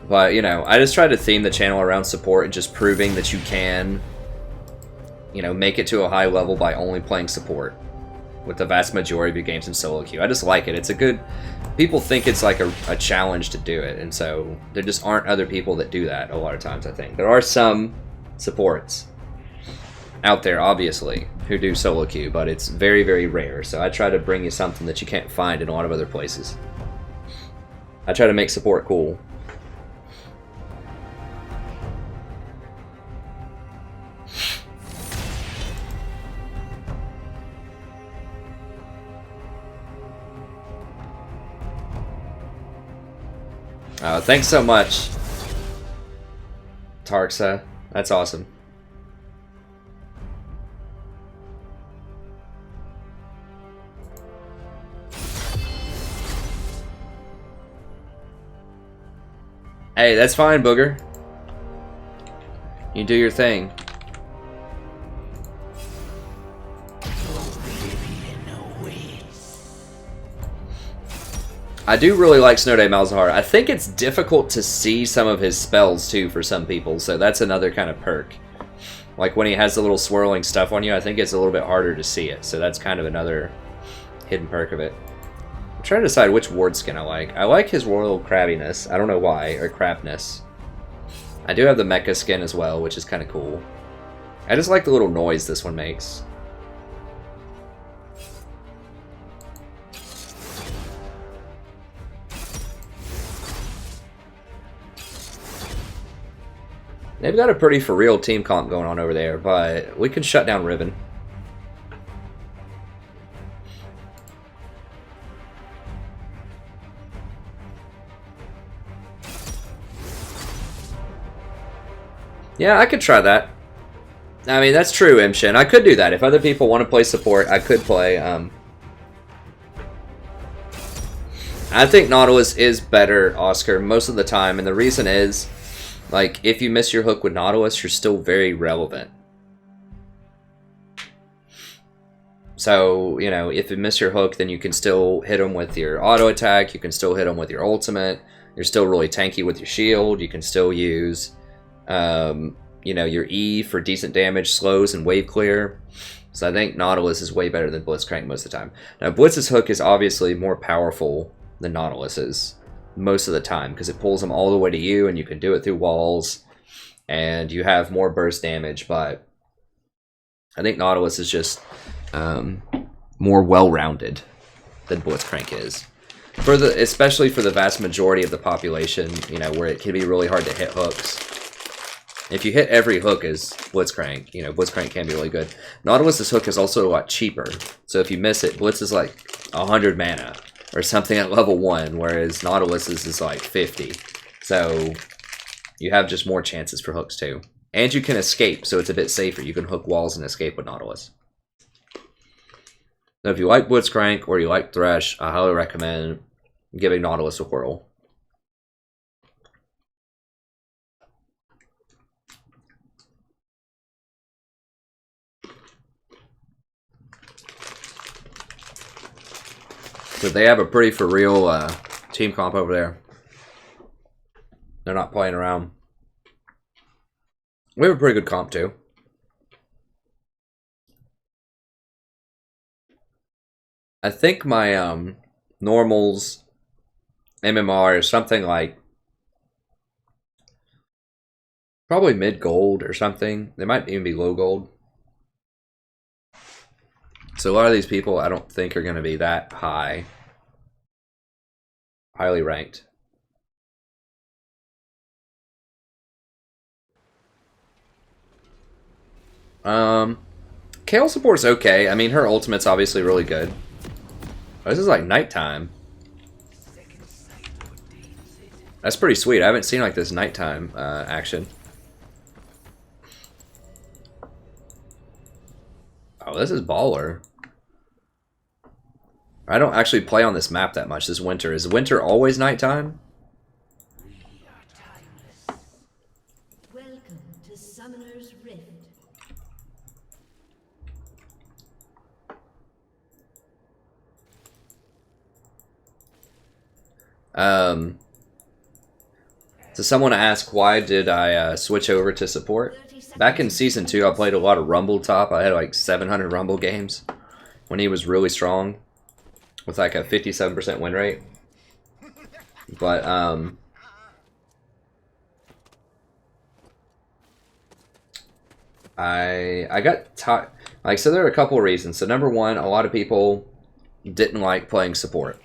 But you know, I just try to theme the channel around support and just proving that you can, you know, make it to a high level by only playing support with the vast majority of your games in solo queue. I just like it. It's a good... People think it's like a challenge to do it, and so there just aren't other people that do that a lot of times, I think. There are some supports out there, obviously, who do solo queue, but it's very, very rare. So I try to bring you something that you can't find in a lot of other places. I try to make support cool. Thanks so much, Tarxa. That's awesome. Hey, that's fine, Booger. You do your thing. I do really like Snow Day Malzahar. I think it's difficult to see some of his spells, too, for some people, so that's another kind of perk. Like, when he has the little swirling stuff on you, I think it's a little bit harder to see it, so that's kind of another hidden perk of it. I'm trying to decide which ward skin I like. I like his royal crabbiness. I don't know why, or crabness. I do have the mecha skin as well, which is kind of cool. I just like the little noise this one makes. They've got a pretty for real team comp going on over there, but we can shut down Riven. Yeah, I could try that. I mean, that's true, Imshin. I could do that. If other people want to play support, I could play. I think Nautilus is better, Oscar, most of the time. And the reason is, like, if you miss your hook with Nautilus, you're still very relevant. So, you know, if you miss your hook, then you can still hit them with your auto attack. You can still hit them with your ultimate. You're still really tanky with your shield. You can still use, you know, your E for decent damage, slows, and wave clear. So I think Nautilus is way better than Blitzcrank most of the time. Now, Blitz's hook is obviously more powerful than Nautilus's most of the time because it pulls them all the way to you, and you can do it through walls, and you have more burst damage. But I think Nautilus is just more well-rounded than Blitzcrank is. Especially for the vast majority of the population, you know, where it can be really hard to hit hooks. If you hit every hook as Blitzcrank, you know, Blitzcrank can be really good. Nautilus's hook is also a lot cheaper. So if you miss it, Blitz is like 100 mana or something at level 1, whereas Nautilus's is like 50. So you have just more chances for hooks too. And you can escape, so it's a bit safer. You can hook walls and escape with Nautilus. So if you like Blitzcrank or you like Thresh, I highly recommend giving Nautilus a whirl. But they have a pretty for real team comp over there. They're not playing around. We have a pretty good comp too. I think my normals MMR is something like probably mid gold or something. They might even be low gold. So a lot of these people I don't think are going to be that highly ranked. Kale support's okay. I mean, her ultimate's obviously really good. Oh, this is like nighttime. That's pretty sweet. I haven't seen like this nighttime action. Oh, this is baller. I don't actually play on this map that much this winter. Is winter always nighttime? Welcome to Summoner's Rift. So someone asked, why did I switch over to support? Back in Season 2, I played a lot of Rumble top. I had like 700 Rumble games when he was really strong with like a 57% win rate. But, I got tired. Like, so there are a couple of reasons. So number one, a lot of people didn't like playing support.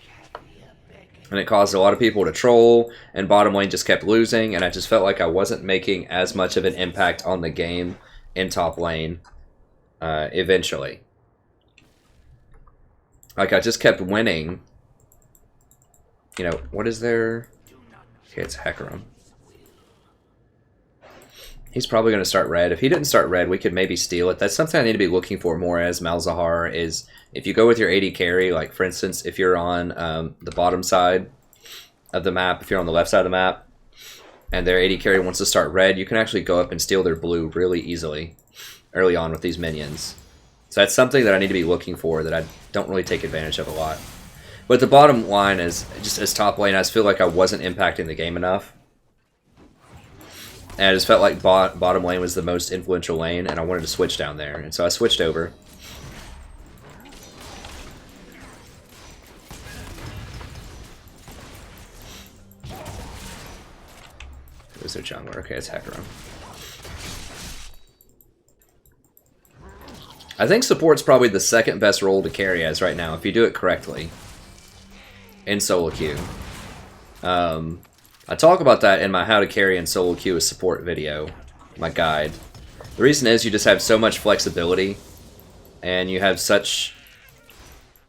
And it caused a lot of people to troll, and bottom lane just kept losing, and I just felt like I wasn't making as much of an impact on the game in top lane eventually. Like, I just kept winning. You know, what is there? Okay, it's Hecarim. He's probably going to start red. If he didn't start red, we could maybe steal it. That's something I need to be looking for more as Malzahar is, if you go with your AD carry, like for instance, if you're on the bottom side of the map, if you're on the left side of the map, and their AD carry wants to start red, you can actually go up and steal their blue really easily early on with these minions. So that's something that I need to be looking for that I don't really take advantage of a lot. But the bottom line is, just as top lane, I just feel like I wasn't impacting the game enough. And I just felt like bottom lane was the most influential lane, and I wanted to switch down there. And so I switched over. Who's their jungler? Okay, it's Hecarim. I think support's probably the second best role to carry as right now, if you do it correctly in solo queue. I talk about that in my How to Carry in Solo Queue with Support video, my guide. The reason is you just have so much flexibility, and you have such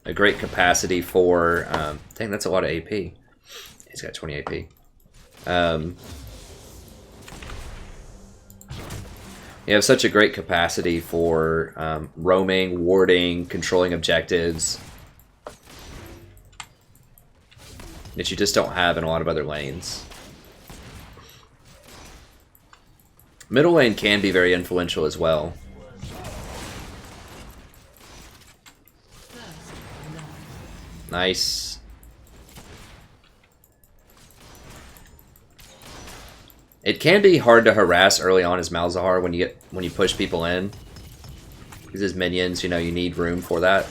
a great capacity for... dang, that's a lot of AP. He's got 20 AP. You have such a great capacity for roaming, warding, controlling objectives that you just don't have in a lot of other lanes. Middle lane can be very influential as well. Nice. It can be hard to harass early on as Malzahar when you push people in. Because his minions, you know, you need room for that.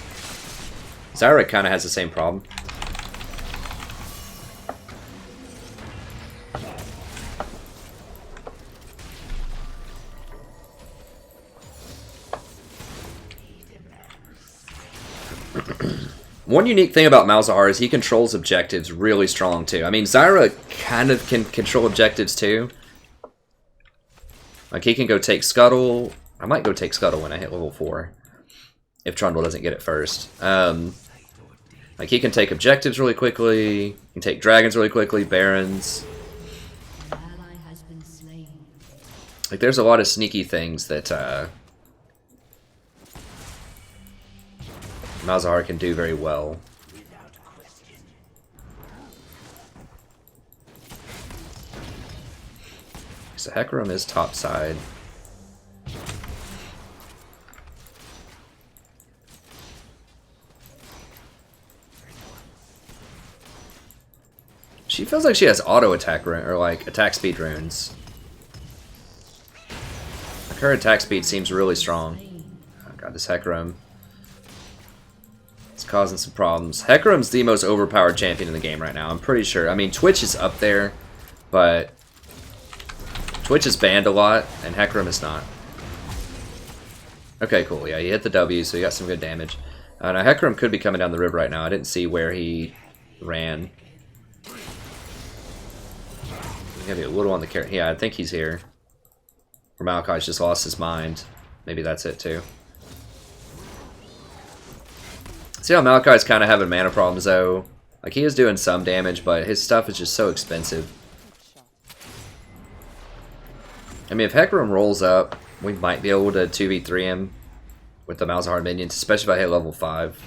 Zyra kind of has the same problem. One unique thing about Malzahar is he controls objectives really strong too. I mean, Zyra kind of can control objectives too. Like he can go take Scuttle. I might go take Scuttle when I hit level 4. If Trundle doesn't get it first. Like he can take objectives really quickly. He can take dragons really quickly. Barons. Like there's a lot of sneaky things that Malzahar can do very well. So Hecarim is top side. She feels like she has auto attack or like attack speed runes. Like her attack speed seems really strong. Oh god, this Hecarim. It's causing some problems. Hecarim's the most overpowered champion in the game right now, I'm pretty sure. I mean, Twitch is up there, but Twitch is banned a lot, and Hecarim is not. Okay, cool. Yeah, he hit the W, so he got some good damage. Now, Hecarim could be coming down the river right now. I didn't see where he ran. He's gonna be a little on the carrot. Yeah, I think he's here. Or Malachi's just lost his mind. Maybe that's it, too. See how Malachi's kind of having mana problems, though? Like, he is doing some damage, but his stuff is just so expensive. I mean, if Hecarim rolls up, we might be able to 2v3 him with the Malzahar minions, especially if I hit level 5.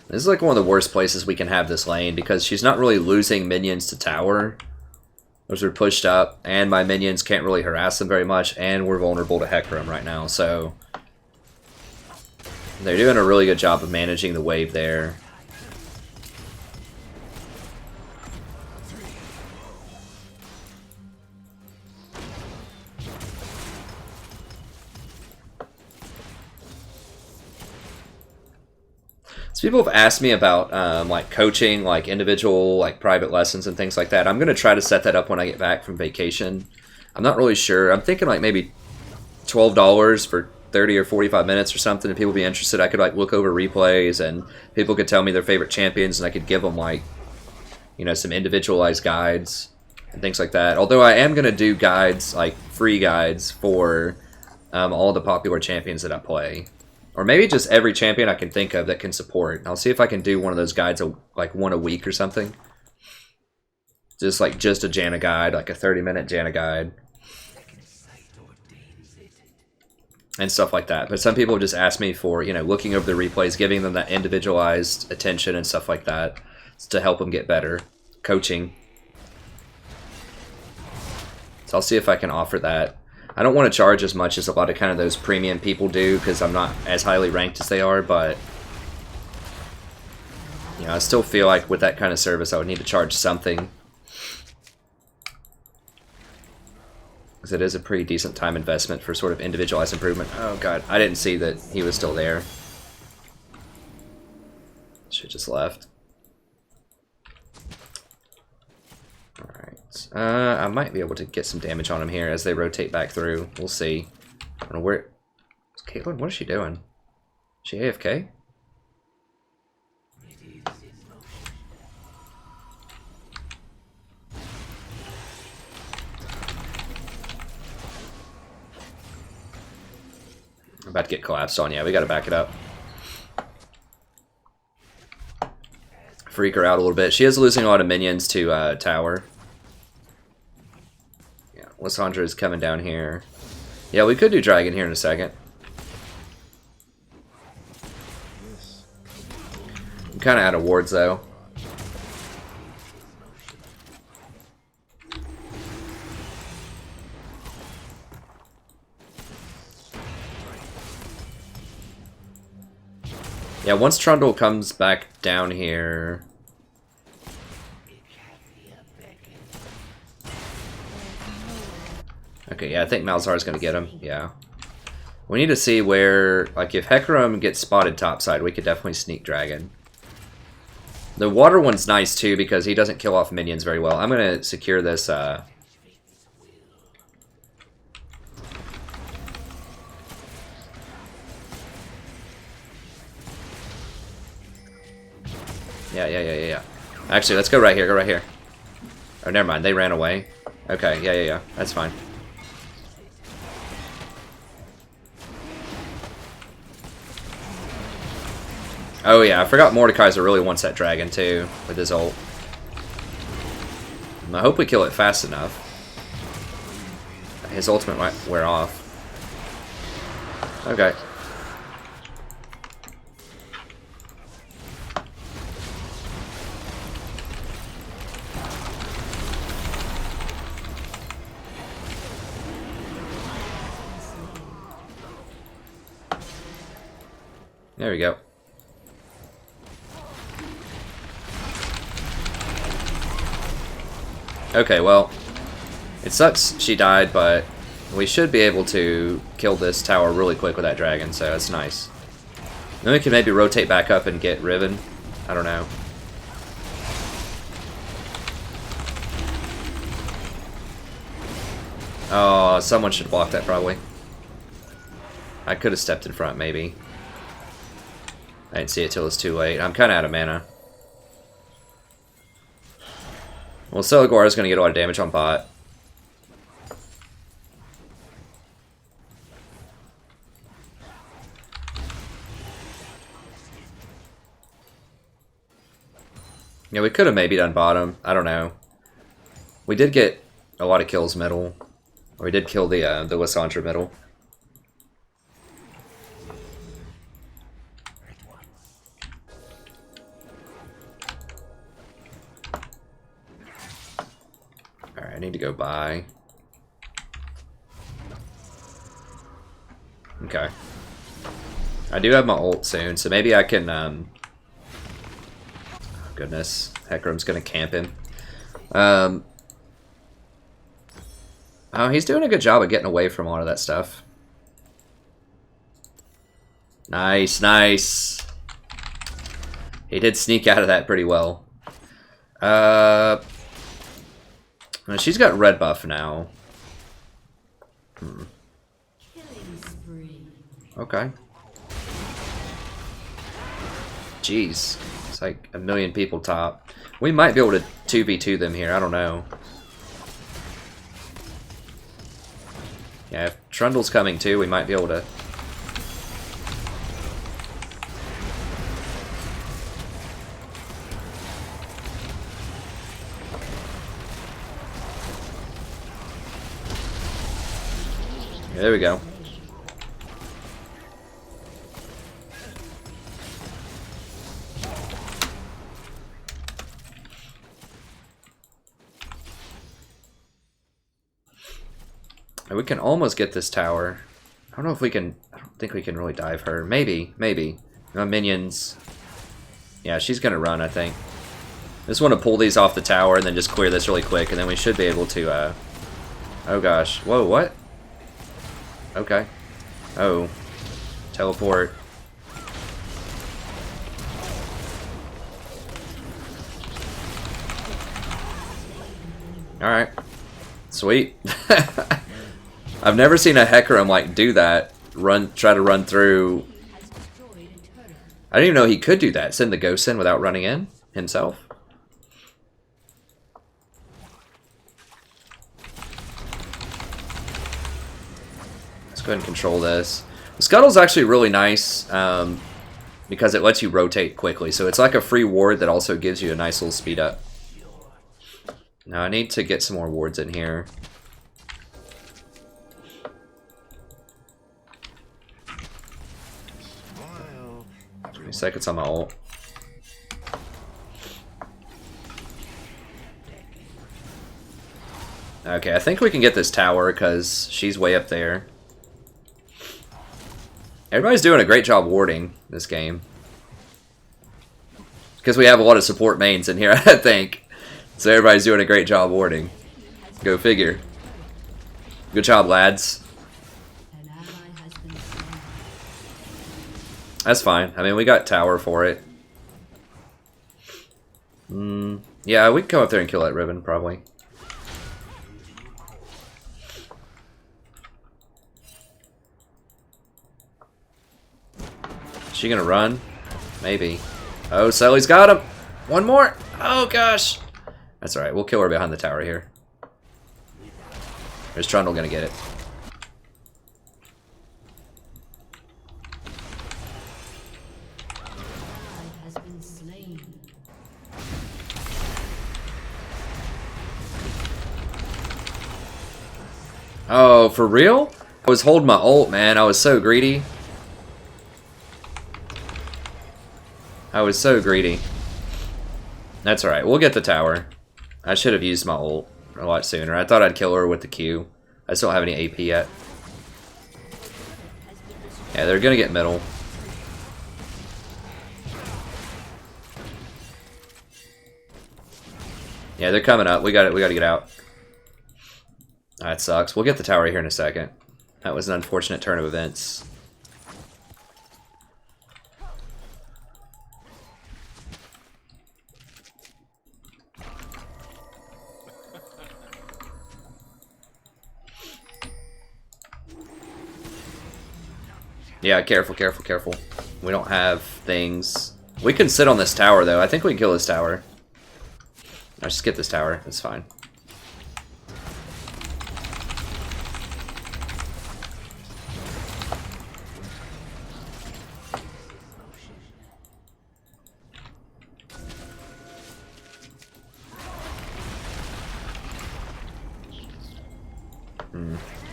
This is like one of the worst places we can have this lane because she's not really losing minions to tower. Those are pushed up, and my minions can't really harass them very much, and we're vulnerable to Hecarim right now, so they're doing a really good job of managing the wave there. So people have asked me about like coaching, like individual, like private lessons and things like that. I'm gonna try to set that up when I get back from vacation. I'm not really sure. I'm thinking like maybe $12 for 30 or 45 minutes or something. If people be interested, I could like look over replays and people could tell me their favorite champions, and I could give them like, you know, some individualized guides and things like that. Although I am gonna do guides, like free guides for all the popular champions that I play. Or maybe just every champion I can think of that can support. I'll see if I can do one of those guides, like one a week or something. Just a Janna guide, like a 30-minute Janna guide. And stuff like that. But some people just ask me for, you know, looking over the replays, giving them that individualized attention and stuff like that to help them get better. Coaching. So I'll see if I can offer that. I don't want to charge as much as a lot of kind of those premium people do because I'm not as highly ranked as they are, but you know, I still feel like with that kind of service I would need to charge something. Because it is a pretty decent time investment for sort of individualized improvement. Oh god, I didn't see that he was still there. Should've just left. Alright. I might be able to get some damage on him here as they rotate back through. We'll see. I don't know where... Caitlyn, what is she doing? Is she AFK? About to get collapsed on. Yeah, we gotta back it up. Freak her out a little bit. She is losing a lot of minions to tower. Yeah, Lysandra is coming down here. Yeah, we could do dragon here in a second. I'm kind of out of wards though. Yeah, once Trundle comes back down here... Okay, yeah, I think Malzar's gonna get him, yeah. We need to see where... Like, if Hecarim gets spotted topside, we could definitely sneak Dragon. The water one's nice, too, because he doesn't kill off minions very well. I'm gonna secure this, Yeah. Actually, let's go right here, go right here. Oh, never mind, they ran away. Okay, yeah, that's fine. Oh yeah, I forgot Mordekaiser really wants that dragon too, with his ult. I hope we kill it fast enough. His ultimate might wear off. Okay. There we go. Okay, well, it sucks she died, but we should be able to kill this tower really quick with that dragon, so that's nice. Then we can maybe rotate back up and get Riven. I don't know. Oh, someone should block that probably. I could have stepped in front, maybe. I didn't see it till it's too late. I'm kind of out of mana. Well, Celigar is going to get a lot of damage on bot. Yeah, we could have maybe done bottom. I don't know. We did get a lot of kills middle. Or we did kill the Lysandra middle. Alright, I need to go buy. Okay. I do have my ult soon, so maybe I can, oh, goodness. Hecarim's gonna camp him. Oh, he's doing a good job of getting away from a lot of that stuff. Nice, nice. He did sneak out of that pretty well. She's got red buff now. Okay. Jeez. It's like a million people top. We might be able to 2v2 them here, I don't know. Yeah, if Trundle's coming too, we might be able to... Yeah, there we go. We can almost get this tower. I don't know if we can... I don't think we can really dive her. Maybe. Minions. Yeah, she's gonna run, I think. I just want to pull these off the tower and then just clear this really quick, and then we should be able to, Oh gosh. Whoa, what? Okay. Oh. Teleport. Alright. Sweet. I've never seen a Hecarim like do that. Try to run through. I didn't even know he could do that. Send the ghost in without running in himself. Let's go ahead and control this. The Scuttle's actually really nice because it lets you rotate quickly. So it's like a free ward that also gives you a nice little speed up. Now I need to get some more wards in here. 20 seconds on my ult. Okay, I think we can get this tower because she's way up there. Everybody's doing a great job warding this game. Because we have a lot of support mains in here, I think. So everybody's doing a great job warding. Go figure. Good job, lads. That's fine. I mean, we got tower for it. Yeah, we can come up there and kill that Ribbon, probably. Is she gonna run? Maybe. Oh, Sully's got him! One more! Oh, gosh! That's alright, we'll kill her behind the tower here. There's Trundle gonna get it. Oh, for real? I was holding my ult, man. I was so greedy. I was so greedy. That's alright. We'll get the tower. I should have used my ult a lot sooner. I thought I'd kill her with the Q. I just don't have any AP yet. Yeah, they're gonna get middle. Yeah, they're coming up. We gotta get out. That sucks. We'll get the tower here in a second. That was an unfortunate turn of events. Yeah, careful, careful, careful. We don't have things. We can sit on this tower, though. I think we can kill this tower. Let's just get this tower. It's fine.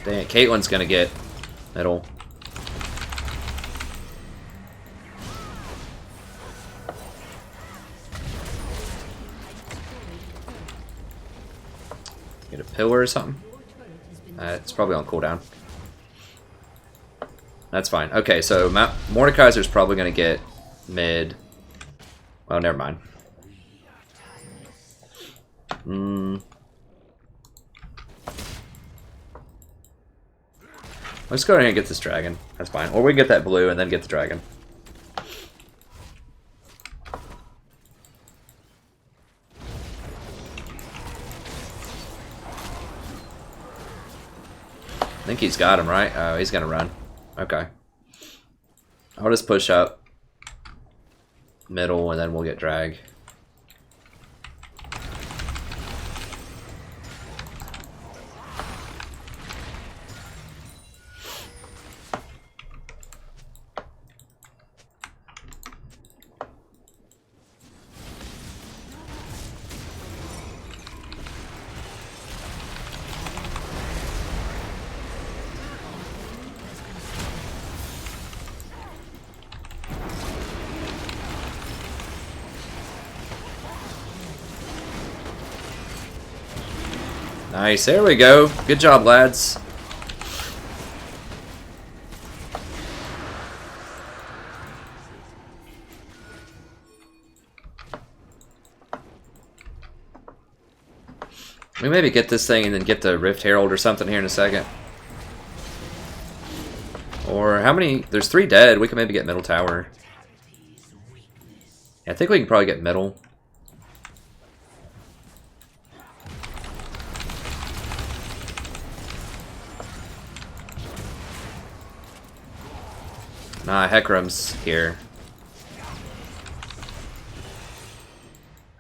Dang it, Caitlyn's gonna get middle. Get a pillar or something? It's probably on cooldown. That's fine. Okay, so Mordekaiser's probably gonna get mid. Oh, never mind. Let's go ahead and get this dragon. That's fine. Or we can get that blue and then get the dragon. I think he's got him, right? Oh, he's gonna run. Okay. I'll just push up middle and then we'll get drag. Nice, there we go. Good job, lads. We maybe get this thing and then get the Rift Herald or something here in a second. Or how many? There's 3 dead. We can maybe get middle tower. I think we can probably get middle. Nah, Hecarim's here.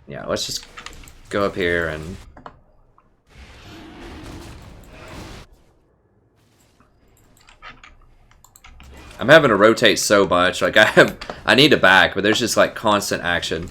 Yeah, let's just go up here and... I'm having to rotate so much. Like I need to back, but there's just like constant action.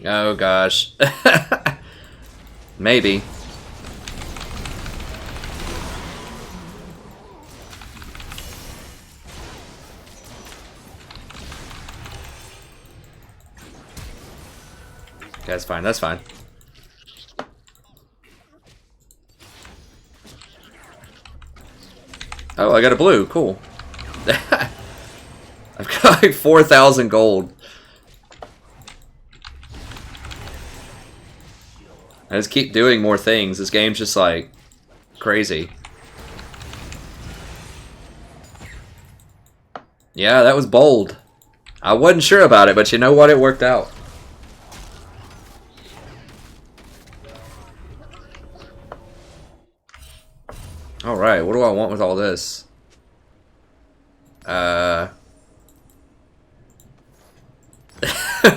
Oh gosh. Maybe. That's fine, that's fine. Oh, I got a blue, cool. I've got like 4,000 gold. I just keep doing more things. This game's just like crazy. Yeah, that was bold. I wasn't sure about it, but you know what? It worked out. Alright, what do I want with all this?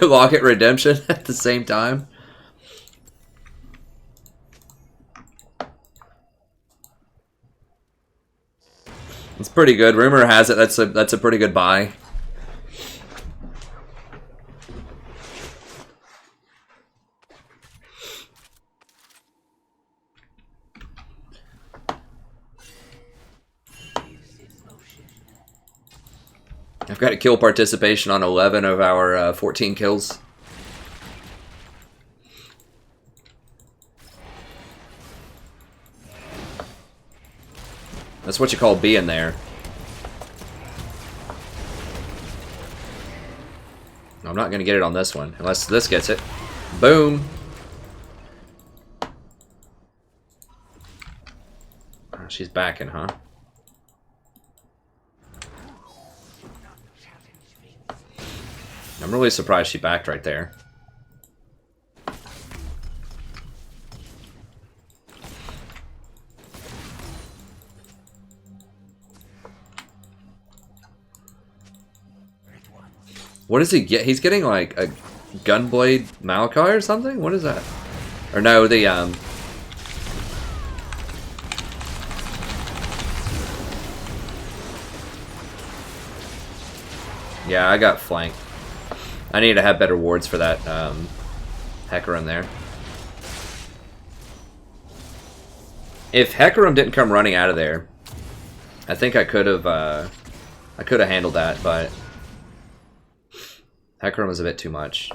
Locket Redemption at the same time? It's pretty good. Rumor has it that's a pretty good buy. I've got a kill participation on 11 of our 14 kills. That's what you call being there. I'm not going to get it on this one, unless this gets it. Boom! Oh, she's backing, huh? I'm really surprised she backed right there. What does he get? He's getting like a Gunblade Maokai or something? What is that? Or no, the yeah, I got flanked. I need to have better wards for that Hecarim there. If Hecarim didn't come running out of there, I think I could have handled that, but Hecarim was a bit too much.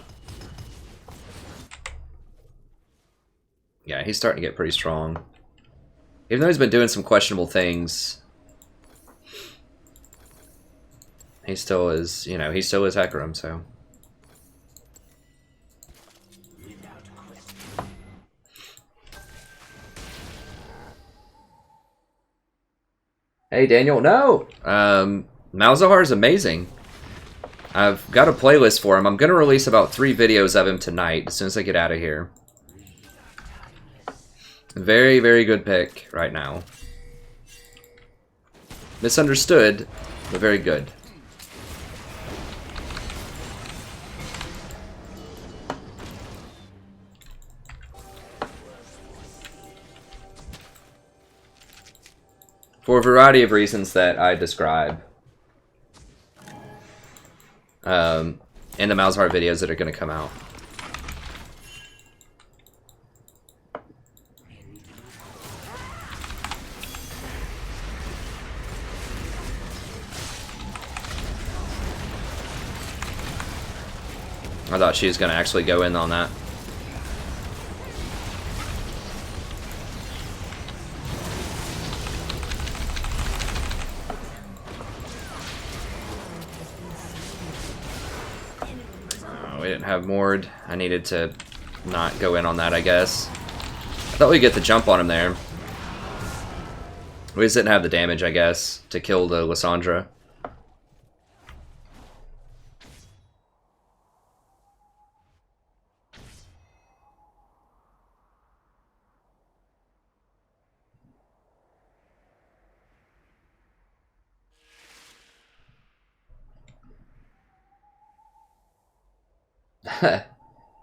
Yeah, he's starting to get pretty strong. Even though he's been doing some questionable things, he still is, you know, he still is Hecarim, so. Hey, Daniel, no! Malzahar is amazing. I've got a playlist for him. I'm going to release about 3 videos of him tonight, as soon as I get out of here. Very, very good pick right now. Misunderstood, but very good. For a variety of reasons that I describe in the Malzahar videos that are going to come out. I thought she was going to actually go in on that. didn't have moored. I needed to not go in on that, I guess. I thought we'd get the jump on him there. We just didn't have the damage, I guess, to kill the Lysandra.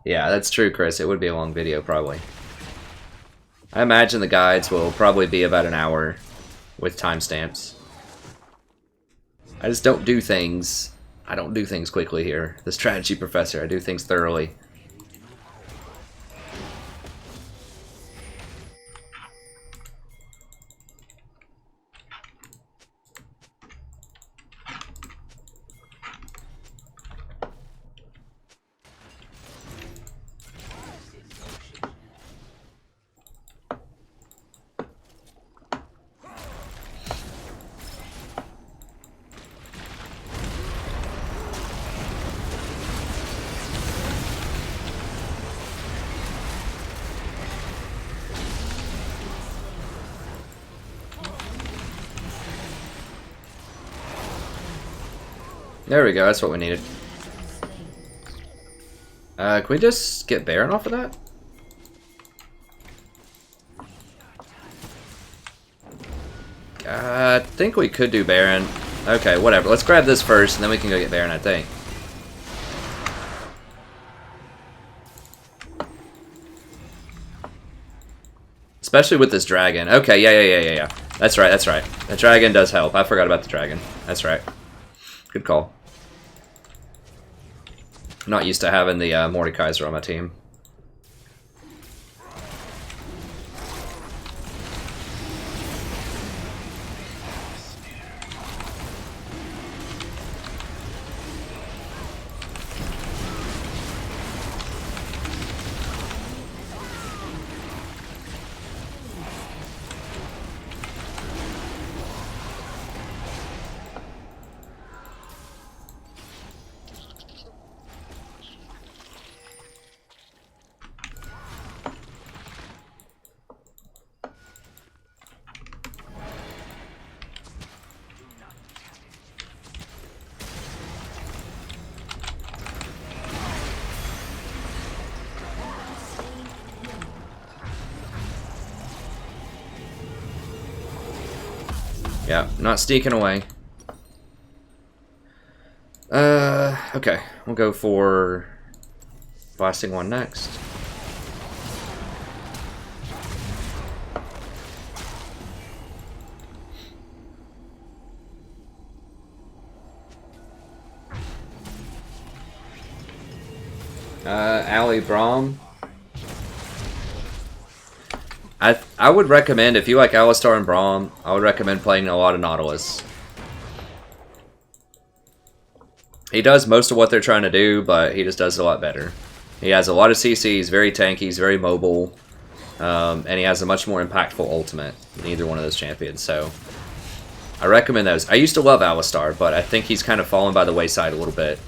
Yeah, that's true, Chris. It would be a long video, probably. I imagine the guides will probably be about an hour with timestamps. I just don't do things. I don't do things quickly here. The strategy professor, I do things thoroughly. There we go, that's what we needed. Can we just get Baron off of that? I think we could do Baron. Okay, whatever. Let's grab this first, and then we can go get Baron, I think. Especially with this dragon. Okay, yeah. That's right, that's right. The dragon does help. I forgot about the dragon. That's right. Good call. I'm not used to having the Mordekaiser on my team. Yeah, not sneaking away. Okay. We'll go for blasting one next. Ali Braum. I would recommend, if you like Alistar and Braum, I would recommend playing a lot of Nautilus. He does most of what they're trying to do, but he just does it a lot better. He has a lot of CC, he's very tanky, he's very mobile, and he has a much more impactful ultimate than either one of those champions, so I recommend those. I used to love Alistar, but I think he's kind of fallen by the wayside a little bit.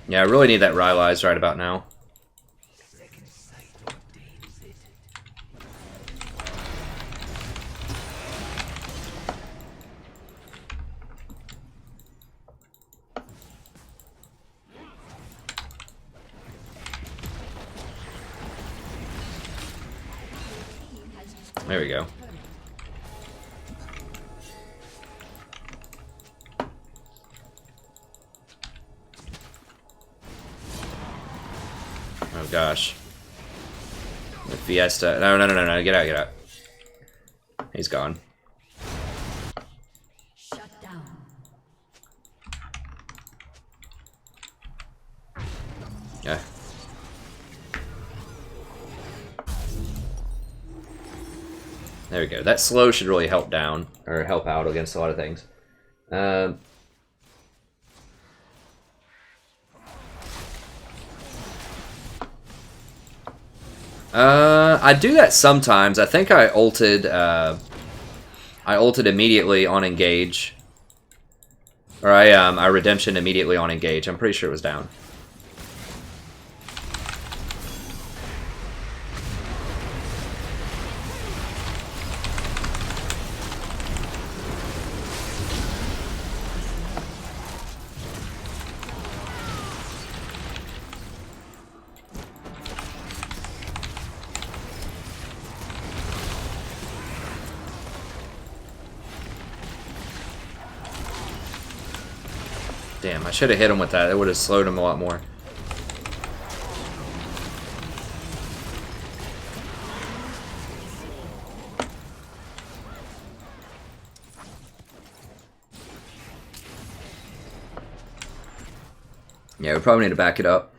Yeah, I really need that Rylai's right about now. There we go. Oh gosh. The Fiesta. No, no, no, no, no. Get out, get out. He's gone. Shut down. Yeah. There we go. That slow should really help down, or help out against a lot of things. I do that sometimes. I think I ulted immediately on engage. Or I redemption immediately on engage. I'm pretty sure it was down. Damn, I should have hit him with that. It would have slowed him a lot more. Yeah, we probably need to back it up.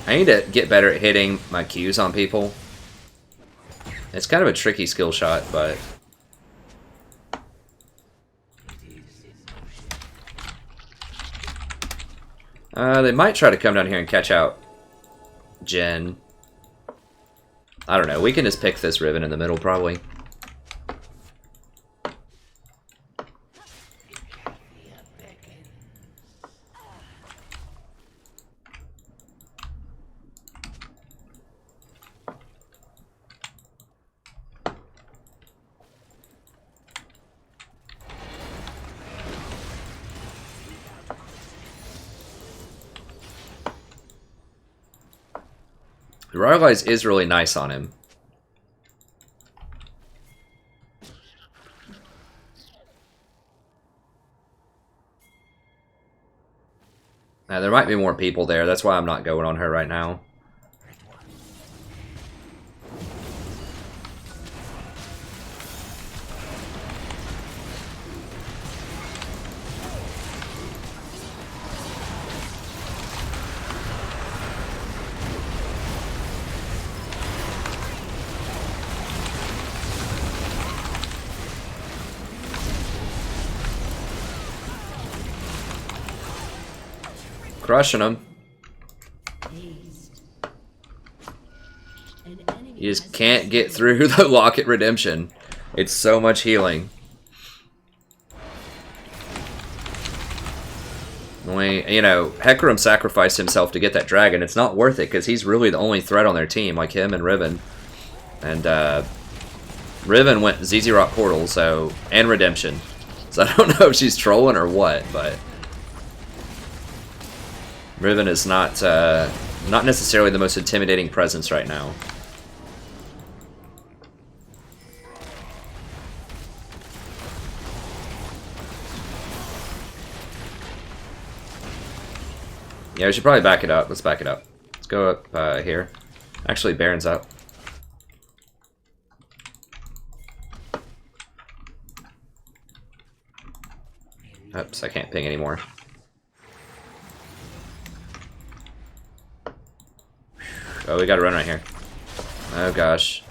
I need to get better at hitting my Qs on people. It's kind of a tricky skill shot, but... they might try to come down here and catch out Jen. I don't know. We can just pick this Riven in the middle, probably. The Royal Eyes is really nice on him. Now, there might be more people there. That's why I'm not going on her right now. Crushing them. You just can't get through the Locket Redemption. It's so much healing. You know, Hecarim sacrificed himself to get that dragon. It's not worth it because he's really the only threat on their team, like him and Riven. And Riven went ZZ Rock Portal, so, and Redemption. So I don't know if she's trolling or what, but Riven is not necessarily the most intimidating presence right now. Yeah, we should probably back it up. Let's back it up. Let's go up here. Actually, Baron's up. Oops, I can't ping anymore. Oh, we gotta run right here. Oh gosh.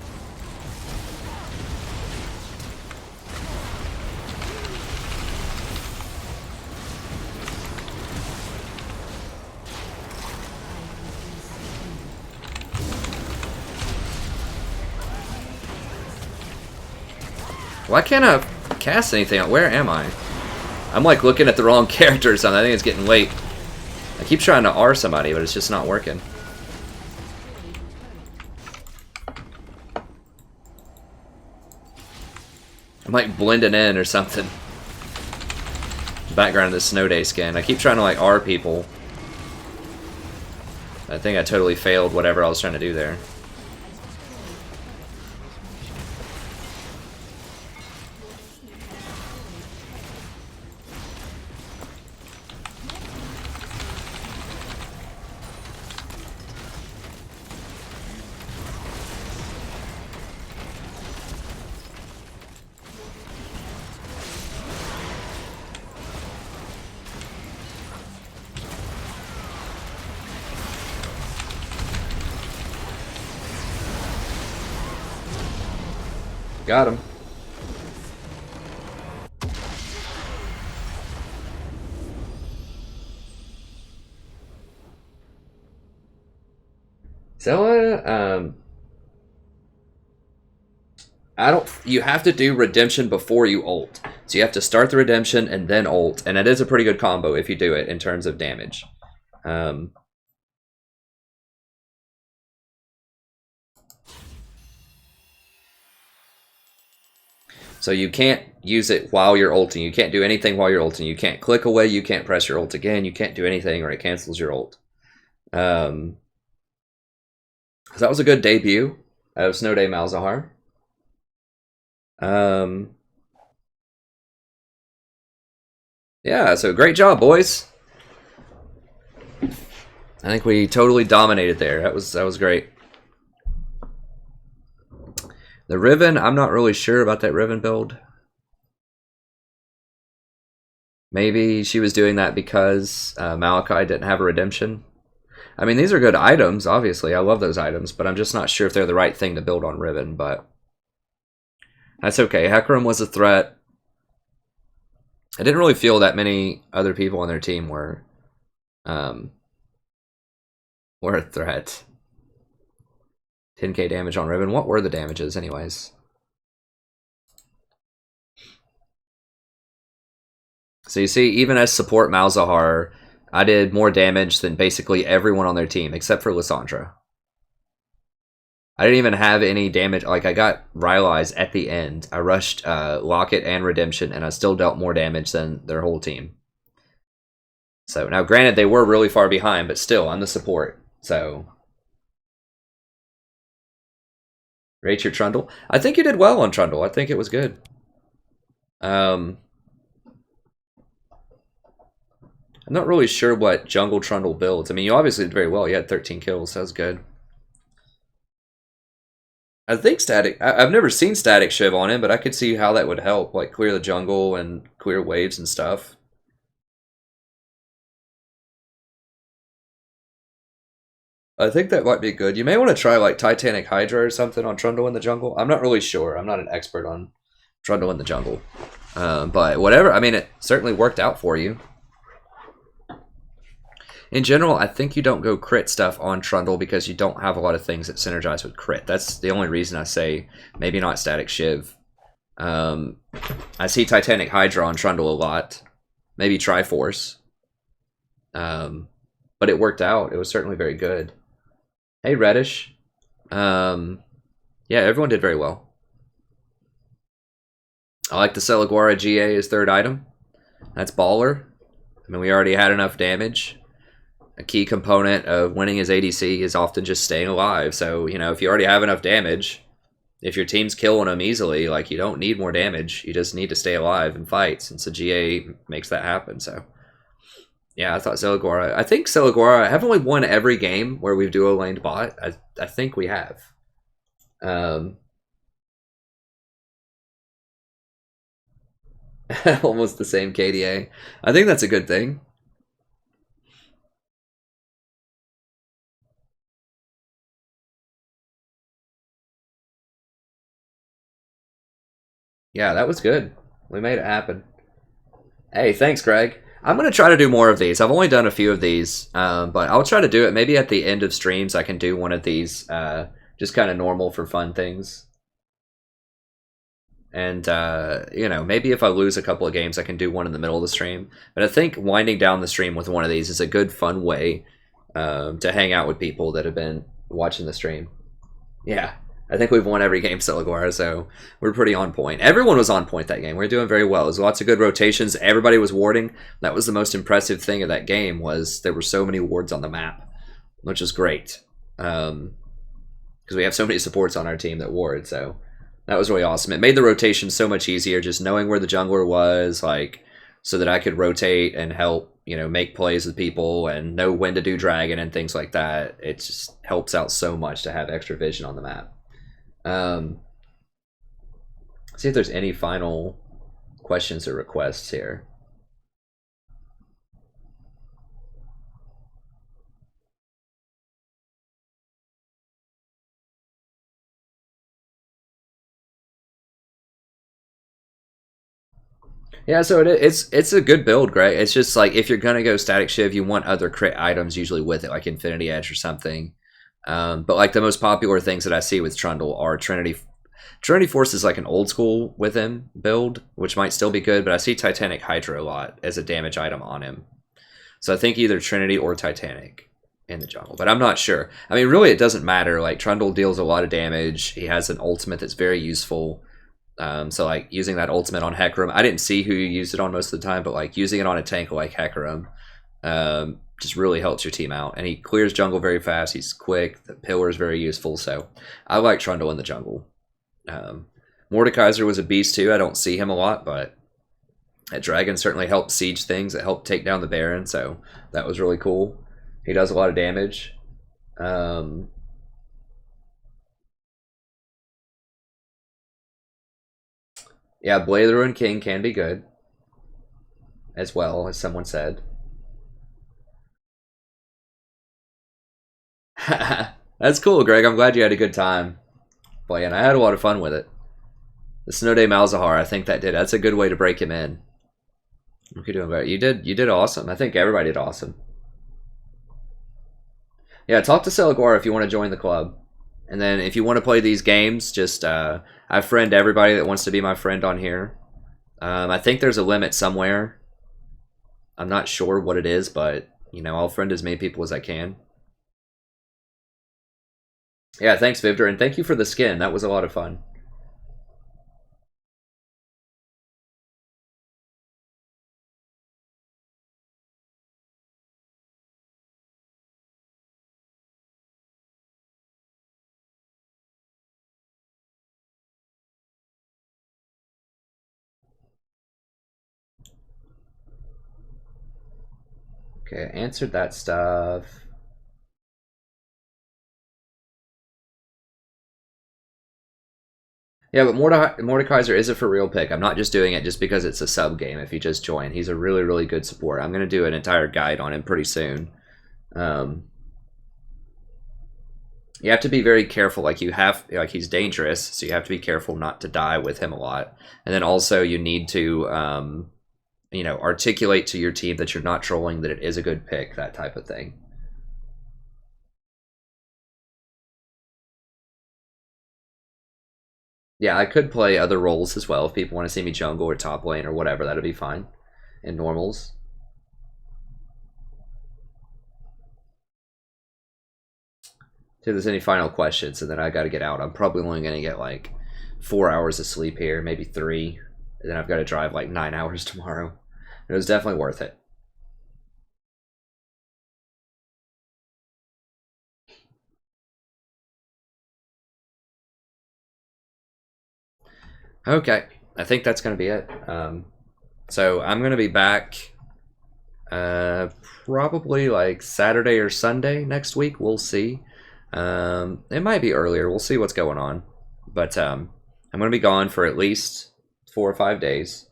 Why can't I cast anything? Where am I? I'm like looking at the wrong character or something. I think it's getting late. I keep trying to R somebody, but it's just not working. I'm like blending in or something. background of the Snow Day skin. I keep trying to like R people. I think I totally failed whatever I was trying to do there. Got him. Zella, I don't. You have to do redemption before you ult, so you have to start the redemption and then ult, and it is a pretty good combo if you do it in terms of damage. So you can't use it while you're ulting. You can't do anything while you're ulting. You can't click away. You can't press your ult again. You can't do anything or it cancels your ult. So that was a good debut of Snow Day Malzahar. Yeah, so great job, boys. I think we totally dominated there. That was great. The Riven, I'm not really sure about that Riven build. Maybe she was doing that because Malachi didn't have a redemption. I mean, these are good items, obviously. I love those items, but I'm just not sure if they're the right thing to build on Riven, but that's okay. Hecarim was a threat. I didn't really feel that many other people on their team were a threat. 10k damage on Riven. What were the damages anyways? So you see, even as support Malzahar, I did more damage than basically everyone on their team, except for Lissandra. I didn't even have any damage. Like, I got Rylai's at the end. I rushed Locket and Redemption, and I still dealt more damage than their whole team. So, now granted, they were really far behind, but still, I'm the support. So, rate your Trundle. I think you did well on Trundle. I think it was good. I'm not really sure what Jungle Trundle builds. I mean, you obviously did very well. You had 13 kills. That was good. I think Static... I've never seen Static Shiv on him, but I could see how that would help. Like, clear the jungle and clear waves and stuff. I think that might be good. You may want to try, like, Titanic Hydra or something on Trundle in the jungle. I'm not really sure. I'm not an expert on Trundle in the jungle. But whatever. I mean, it certainly worked out for you. In general, I think you don't go crit stuff on Trundle because you don't have a lot of things that synergize with crit. That's the only reason I say maybe not Static Shiv. I see Titanic Hydra on Trundle a lot. Maybe Triforce. But it worked out. It was certainly very good. Hey, Reddish. Yeah, everyone did very well. I like the Celaguara GA as third item. That's baller. I mean, we already had enough damage. A key component of winning his ADC is often just staying alive. So, you know, if you already have enough damage, if your team's killing them easily, like, you don't need more damage. You just need to stay alive and fight, since the GA makes that happen. So, yeah, I thought Celaguara... I think Celaguara... haven't we won every game where we've duo-laned bot? I think we have. Almost the same KDA. I think that's a good thing. Yeah, that was good. We made it happen. Hey, thanks, Greg. I'm going to try to do more of these. I've only done a few of these, but I'll try to do it. Maybe at the end of streams I can do one of these, just kind of normal for fun things. And, you know, maybe if I lose a couple of games, I can do one in the middle of the stream. But I think winding down the stream with one of these is a good, fun way to hang out with people that have been watching the stream. Yeah, I think we've won every game, Celaguara, so we're pretty on point. Everyone was on point that game. We were doing very well. There was lots of good rotations. Everybody was warding. That was the most impressive thing of that game, was there were so many wards on the map, which is great. Because we have so many supports on our team that ward, so that was really awesome. It made the rotation so much easier, just knowing where the jungler was, like, so that I could rotate and help, you know, make plays with people and know when to do dragon and things like that. It just helps out so much to have extra vision on the map. See if there's any final questions or requests here. Yeah, so it's a good build, Greg. It's just like if you're gonna go static shiv, you want other crit items usually with it, like Infinity Edge or something. But like the most popular things that I see with Trundle are Trinity Force is like an old school with him build, which might still be good, but I see Titanic Hydra a lot as a damage item on him. So I think either Trinity or Titanic in the jungle, but I'm not sure. I mean, really, it doesn't matter. Like, Trundle deals a lot of damage. He has an ultimate that's very useful. So, like, using that ultimate on Hecarim, I didn't see who you used it on most of the time, but, like, using it on a tank like Hecarim just really helps your team out. And he clears jungle very fast. He's quick. The pillar is very useful. So, I like Trundle in the jungle. Mordekaiser was a beast, too. I don't see him a lot, but that dragon certainly helped siege things. It helped take down the Baron, so that was really cool. He does a lot of damage. Yeah, Blade of the Ruined King can be good, as well, as someone said. That's cool, Greg. I'm glad you had a good time playing. I had a lot of fun with it. The Snow Day Malzahar, I think that's a good way to break him in. Okay, doing great. You did awesome. I think everybody did awesome. Yeah, talk to Celaguara if you want to join the club. And then if you want to play these games, just I friend everybody that wants to be my friend on here. I think there's a limit somewhere. I'm not sure what it is, but you know, I'll friend as many people as I can. Yeah, thanks, Vivder, and thank you for the skin. That was a lot of fun. Okay, I answered that stuff. Yeah, but Mordekaiser is a for real pick. I'm not just doing it just because it's a sub game if you just join. He's a really, really good support. I'm going to do an entire guide on him pretty soon. You have to be very careful. Like he's dangerous, so you have to be careful not to die with him a lot. And then also you need to, you know, articulate to your team that you're not trolling, that it is a good pick, that type of thing. Yeah, I could play other roles as well if people want to see me jungle or top lane or whatever. That'd be fine in normals. See if there's any final questions, and then I got to get out. I'm probably only going to get like 4 hours of sleep here, maybe 3. And then I've got to drive like 9 hours tomorrow. It was definitely worth it. Okay, I think that's going to be it. So I'm going to be back probably like Saturday or Sunday next week. We'll see. It might be earlier. We'll see what's going on. But I'm going to be gone for at least 4 or 5 days.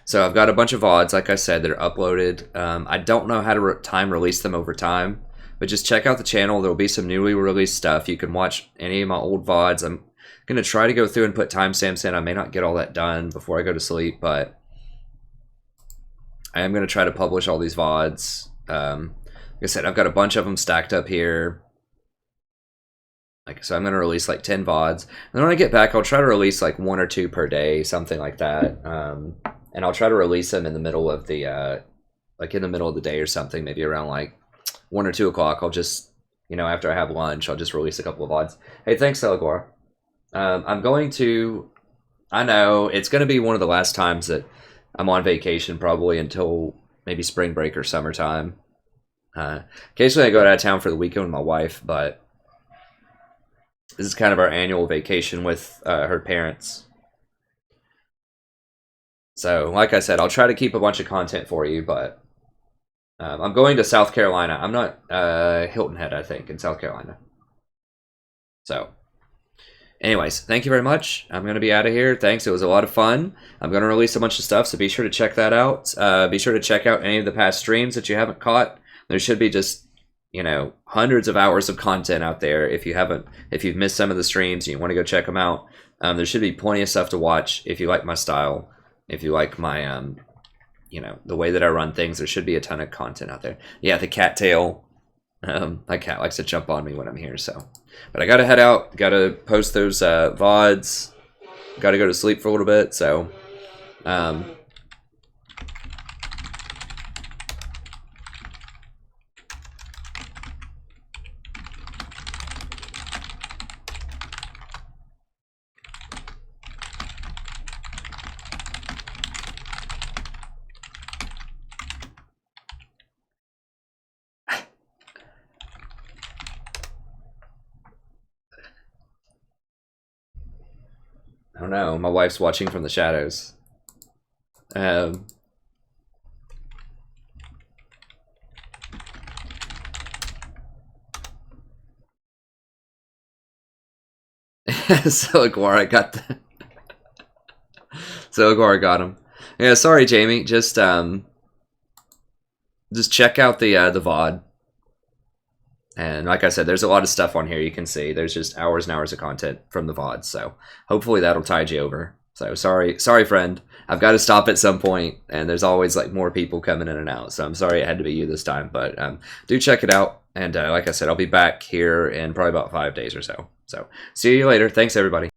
So I've got a bunch of VODs, like I said, that are uploaded. I don't know how to time release them over time. But just check out the channel. There will be some newly released stuff. You can watch any of my old VODs. I'm going to try to go through and put timestamps in. I may not get all that done before I go to sleep, but I am going to try to publish all these VODs. Like I said, I've got a bunch of them stacked up here. So I'm going to release like 10 VODs. And then when I get back, I'll try to release like 1 or 2 per day, something like that. And I'll try to release them in the middle of the, like in the middle of the day or something, maybe around like 1 or 2 o'clock. I'll just, you know, after I have lunch, I'll just release a couple of VODs. Hey, thanks, Celaguara. I'm going to. I know it's going to be one of the last times that I'm on vacation, probably until maybe spring break or summertime. Occasionally, I go out of town for the weekend with my wife, but this is kind of our annual vacation with her parents. So, like I said, I'll try to keep a bunch of content for you, but I'm going to South Carolina. I'm not Hilton Head, I think, in South Carolina. So, anyways, thank you very much. I'm going to be out of here. Thanks. It was a lot of fun. I'm going to release a bunch of stuff, so be sure to check that out. Be sure to check out any of the past streams that you haven't caught. There should be just, you know, hundreds of hours of content out there. If you've missed some of the streams and you want to go check them out, there should be plenty of stuff to watch if you like my style. If you like my, you know, the way that I run things, there should be a ton of content out there. Yeah, the cattail. My cat likes to jump on me when I'm here, so. But I gotta head out. Gotta post those VODs. Gotta go to sleep for a little bit, so. I don't know. My wife's watching from the shadows. So Aguara got the So Aguara got him. Yeah, sorry, Jamie. Just check out the VOD. And like I said, there's a lot of stuff on here you can see. There's just hours and hours of content from the VOD. So hopefully that'll tide you over. So sorry, friend. I've got to stop at some point, and there's always like more people coming in and out. So I'm sorry it had to be you this time, but do check it out. And like I said, I'll be back here in probably about 5 days or so. So see you later. Thanks, everybody.